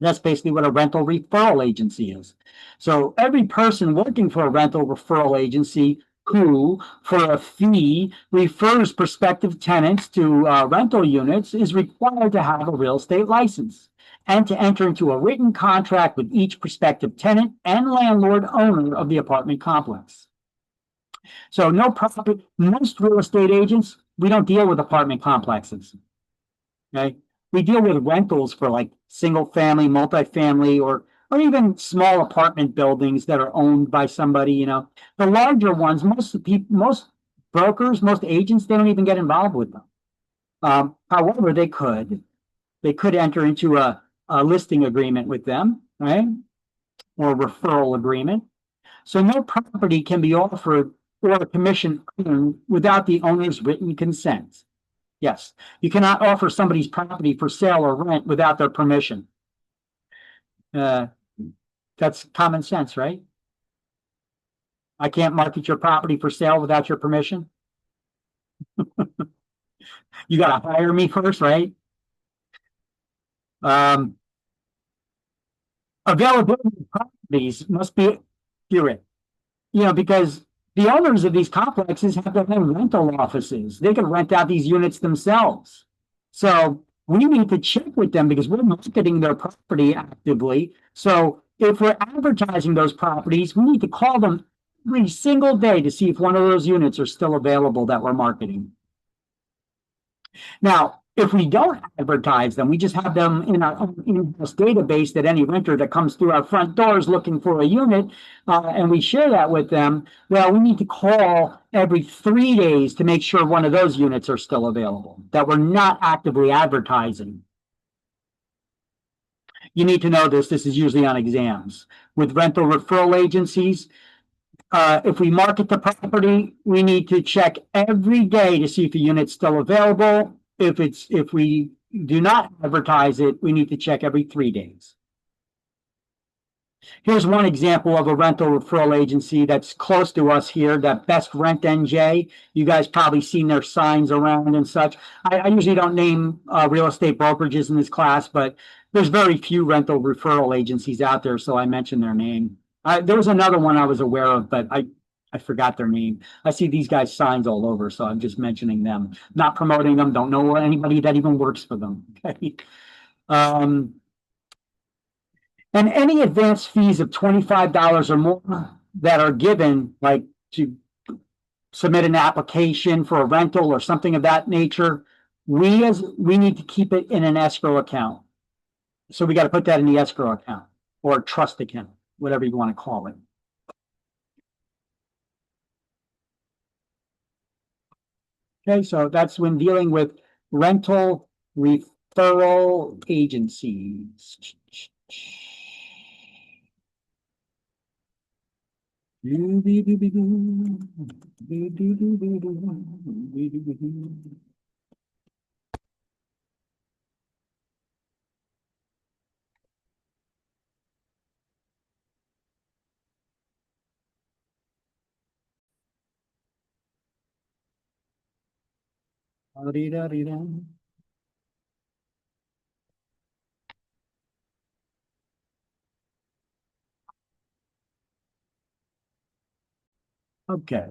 A: that's basically what a rental referral agency is. So every person working for a rental referral agency who, for a fee, refers prospective tenants to rental units is required to have a real estate license and to enter into a written contract with each prospective tenant and landlord owner of the apartment complex. So no profit. Most real estate agents, we don't deal with apartment complexes. Okay, we deal with rentals for like single family, multifamily, or even small apartment buildings that are owned by somebody. You know, the larger ones, most brokers, most agents, they don't even get involved with them. However, they could enter into a listing agreement with them, right, or a referral agreement. So no property can be offered or a commission without the owner's written consent. Yes, you cannot offer somebody's property for sale or rent without their permission. That's common sense, right? I can't market your property for sale without your permission. You got to hire me first, right? Availability of properties must be accurate, because the owners of these complexes have their own rental offices. They can rent out these units themselves. So we need to check with them because we're marketing their property actively. So if we're advertising those properties, we need to call them every single day to see if one of those units are still available that we're marketing. Now, if we don't advertise them, we just have them in our in-house database that any renter that comes through our front doors looking for a unit, and we share that with them, well, we need to call every 3 days to make sure one of those units are still available, that we're not actively advertising. You need to know this. This is usually on exams. With rental referral agencies, if we market the property, we need to check every day to see if the unit's still available. If we do not advertise it, we need to check every 3 days. Here's one example of a rental referral agency that's close to us here, that Best Rent NJ. You guys probably seen their signs around and such. I usually don't name real estate brokerages in this class, but there's very few rental referral agencies out there, so I mentioned their name. There was another one I was aware of, but I forgot their name. I see these guys' signs all over, so I'm just mentioning them. Not promoting them, don't know anybody that even works for them. Okay. And any advance fees of $25 or more that are given, like to submit an application for a rental or something of that nature, we need to keep it in an escrow account. So we got to put that in the escrow account or trust account, whatever you want to call it. Okay, so that's when dealing with rental referral agencies. Okay.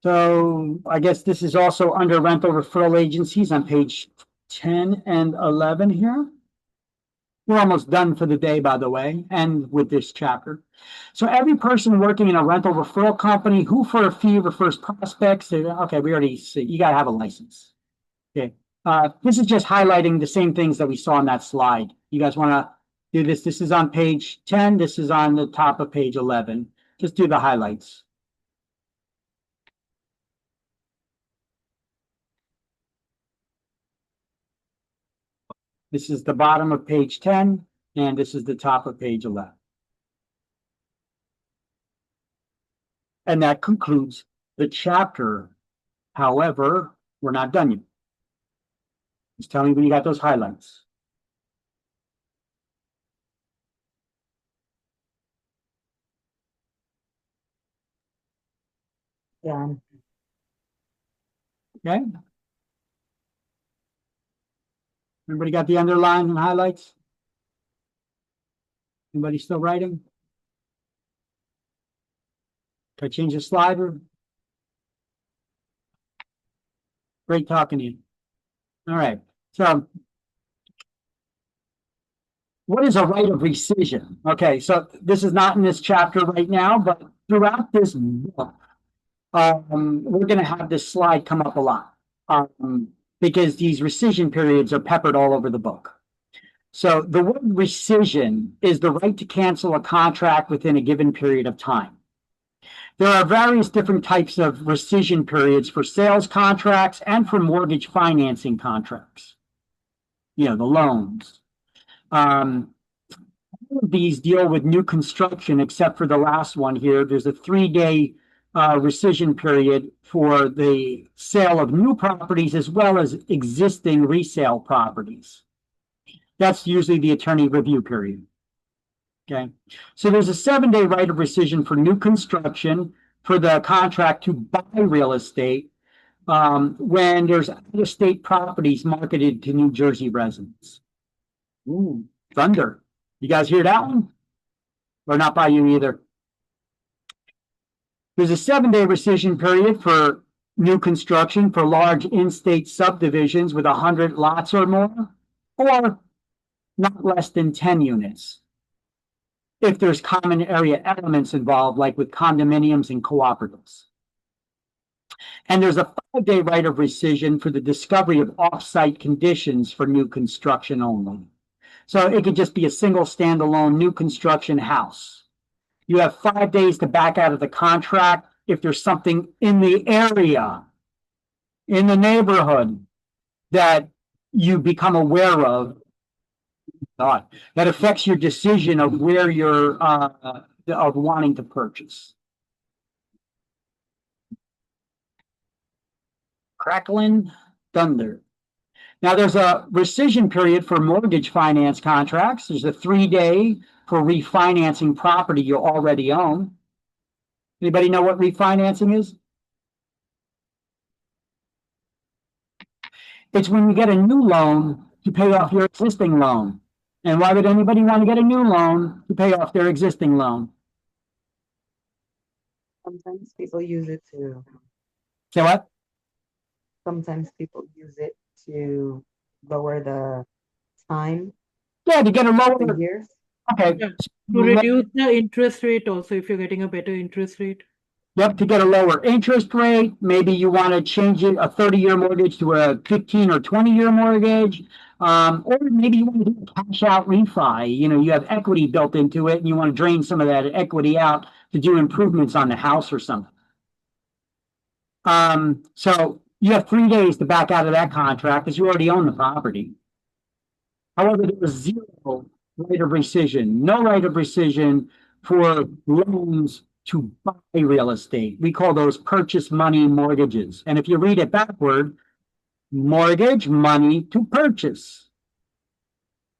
A: So I guess this is also under rental referral agencies on page 10 and 11 here. We're almost done for the day, by the way, and with this chapter. So every person working in a rental referral company who for a fee refers prospects, okay, we already see, you got to have a license. Okay. This is just highlighting the same things that we saw on that slide. You guys want to do this? This is on page 10. This is on the top of page 11. Just do the highlights. This is the bottom of page 10, and this is the top of page 11. And that concludes the chapter. However, we're not done yet. Just tell me when you got those highlights.
F: Yeah.
A: Okay. Everybody got the underlines and highlights? Anybody still writing? Can I change the slider? Great talking to you. All right. So what is a right of rescission? Okay, so this is not in this chapter right now, but throughout this book, we're going to have this slide come up a lot. Because these rescission periods are peppered all over the book. So the word rescission is the right to cancel a contract within a given period of time. There are various different types of rescission periods for sales contracts and for mortgage financing contracts. You know, the loans. All of these deal with new construction, except for the last one here. There's a 3-day rescission period for the sale of new properties as well as existing resale properties. That's usually the attorney review period. Okay, so there's a 7-day right of rescission for new construction for the contract to buy real estate when there's out-of-state properties marketed to New Jersey residents. Ooh, thunder. You guys hear that one? Or not by you either? There's a 7-day rescission period for new construction for large in-state subdivisions with 100 lots or more, or not less than 10 units. If there's common area elements involved, like with condominiums and cooperatives. And there's a 5-day right of rescission for the discovery of off-site conditions for new construction only. So it could just be a single standalone new construction house. You have 5 days to back out of the contract if there's something in the area, in the neighborhood, that you become aware of that affects your decision of where you're of wanting to purchase. Crackling thunder. Now there's a rescission period for mortgage finance contracts. There's a 3-day for refinancing property you already own. Anybody know what refinancing is? It's when you get a new loan to pay off your existing loan. And why would anybody want to get a new loan to pay off their existing loan?
F: Sometimes people use it to.
A: Say what?
F: Sometimes people use it to lower the time.
A: Yeah, to get a
F: The
A: lower.
F: years.
A: Okay.
E: Yeah. To reduce the interest rate also, if you're getting a better interest rate.
A: Yep, to get a lower interest rate. Maybe you want to change it, a 30-year mortgage to a 15 or 20-year mortgage. Or maybe you want to do a cash out refi. You know, you have equity built into it and you want to drain some of that equity out to do improvements on the house or something. So you have 3 days to back out of that contract because you already own the property. However, there was zero right of rescission, no right of rescission for loans to buy real estate. We call those purchase money mortgages. And if you read it backward, mortgage money to purchase.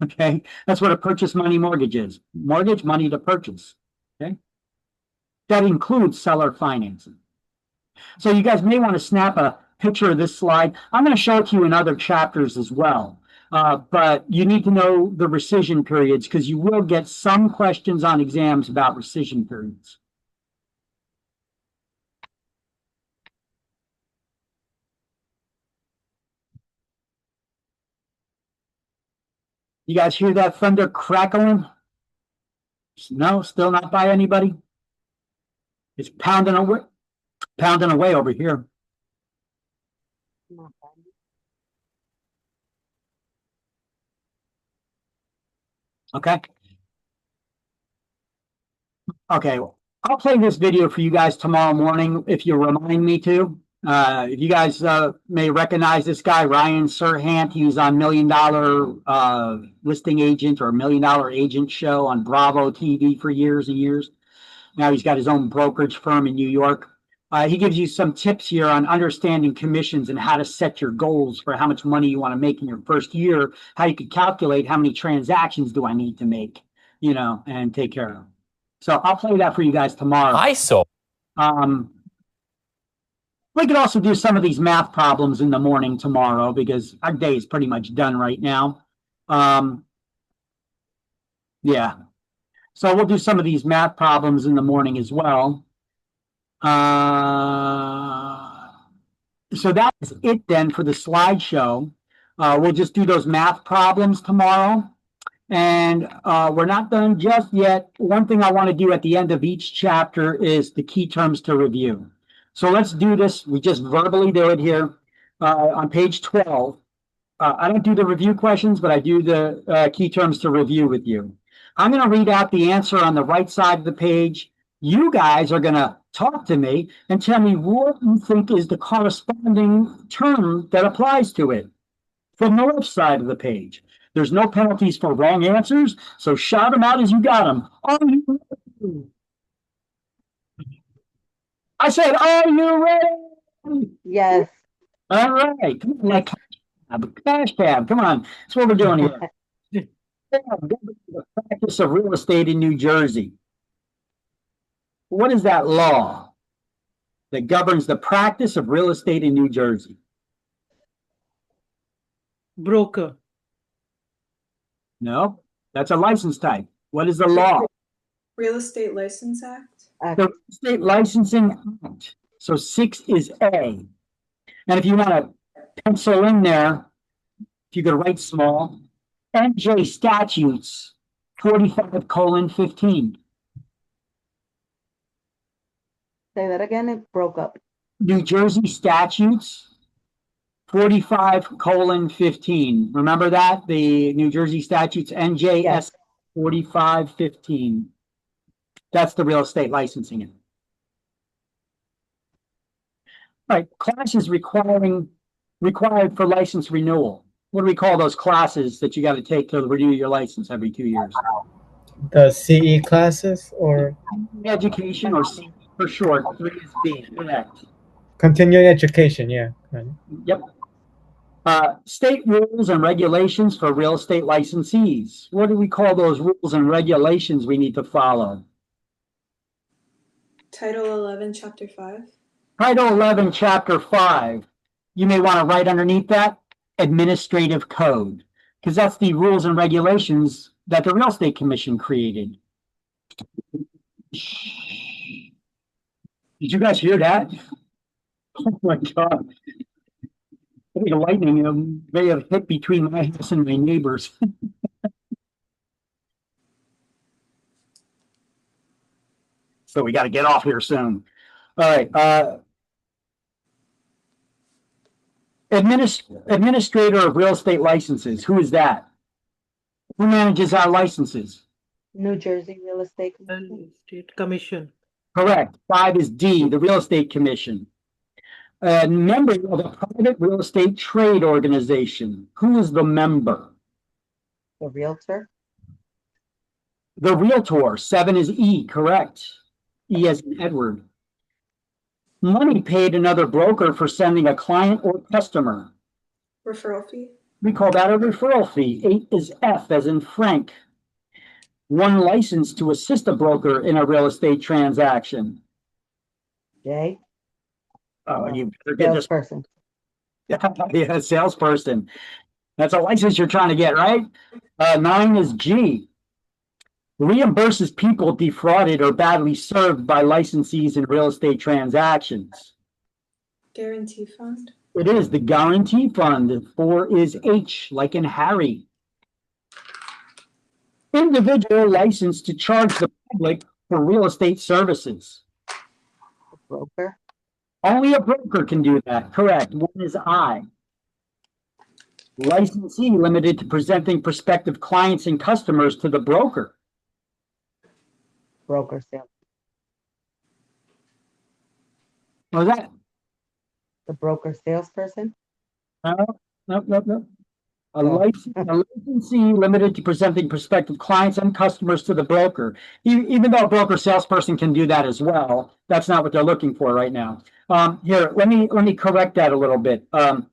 A: Okay, that's what a purchase money mortgage is. Mortgage money to purchase. Okay, that includes seller financing. So you guys may want to snap a picture of this slide. I'm going to show it to you in other chapters as well. But you need to know the rescission periods because you will get some questions on exams about rescission periods. You guys hear that thunder crackling? No, still not by anybody? It's pounding away over here. Okay. Okay, well, I'll play this video for you guys tomorrow morning if you remind me to. If you guys may recognize this guy, Ryan Serhant, he was on $1 Million Listing Agent or $1 Million Agent show on Bravo TV for years and years. Now he's got his own brokerage firm in New York. He gives you some tips here on understanding commissions and how to set your goals for how much money you want to make in your first year, how you could calculate how many transactions do I need to make, you know, and take care of them. So I'll play that for you guys tomorrow. We could also do some of these math problems in the morning tomorrow because our day is pretty much done right now. Yeah. So we'll do some of these math problems in the morning as well. So that's it then for the slideshow. We'll just do those math problems tomorrow. And we're not done just yet. One thing I want to do at the end of each chapter is the key terms to review. So let's do this. We just verbally do it here on page 12. I don't do the review questions, but I do the key terms to review with you. I'm going to read out the answer on the right side of the page. You guys are going to talk to me and tell me what you think is the corresponding term that applies to it from the left side of the page. There's no penalties for wrong answers, so shout them out as you got them. Are you ready? I said, are you ready?
F: Yes.
A: All right. Come on, like cash tab. Come on. That's what we're doing here. The practice of real estate in New Jersey. What is that law that governs the practice of real estate in New Jersey?
E: Broker.
A: No, that's a license type. What is the law?
D: Real Estate License Act.
A: The Real Estate Licensing Act. So 6 is A. And if you want to pencil in there, if you could write small, NJ statutes 45:15.
F: Say that again, it broke up.
A: New Jersey statutes 45:15. Remember that? The New Jersey statutes NJS
F: Yes.
A: 45:15. That's the real estate licensing. All right, classes required for license renewal. What do we call those classes that you got to take to renew your license every 2 years?
C: The CE classes or
A: Education, or C for short. 3 is B. Correct.
C: continuing education? Yeah. Right.
A: Yep. State rules and regulations for real estate licensees. What do we call those rules and regulations we need to follow?
D: Title 11, Chapter 5.
A: Title 11, Chapter 5. You may want to write underneath that administrative code, because that's the rules and regulations that the Real Estate Commission created. Did you guys hear that? Oh my God. I think the lightning may have hit between my house and my neighbors. So we got to get off here soon. All right. Administrator of real estate licenses. Who is that? Who manages our licenses?
F: New Jersey Real Estate
E: Real
F: Commission.
E: Estate Commission.
A: Correct. 5 is D, the Real Estate Commission. Member of a private real estate trade organization. Who is the member?
F: The Realtor.
A: The Realtor. 7 is E, correct. E as in Edward. Money paid another broker for sending a client or customer.
D: Referral fee.
A: We call that a referral fee. 8 is F as in Frank. 1 license to assist a broker in a real estate transaction.
F: J.
A: Oh, you better get this.
F: Salesperson.
A: Yeah, salesperson. That's a license you're trying to get, right? 9 is G. Reimburses people defrauded or badly served by licensees in real estate transactions.
D: Guarantee fund.
A: It is the guarantee fund. 4 is H, like in Harry. Individual license to charge the public for real estate services.
F: Broker.
A: Only a broker can do that. Correct. 1 is I. Licensee limited to presenting prospective clients and customers to the broker.
F: Broker sales.
A: Was that?
F: The broker salesperson.
A: No. A licensee limited to presenting prospective clients and customers to the broker. Even though a broker salesperson can do that as well, that's not what they're looking for right now. Here, let me correct that a little bit. Well,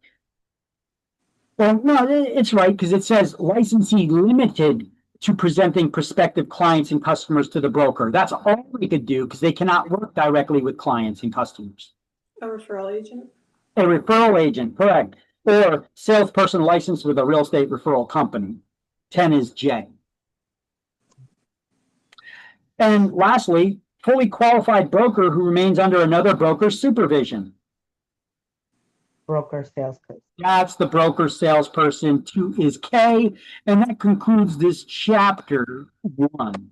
A: no, it's right, because it says licensee limited to presenting prospective clients and customers to the broker. That's all they could do, because they cannot work directly with clients and customers.
D: A referral agent.
A: A referral agent, correct. Or salesperson licensed with a real estate referral company. 10 is J. And lastly, fully qualified broker who remains under another broker's supervision.
F: Broker salesperson.
A: That's the broker salesperson. 2 is K. And that concludes this chapter 1.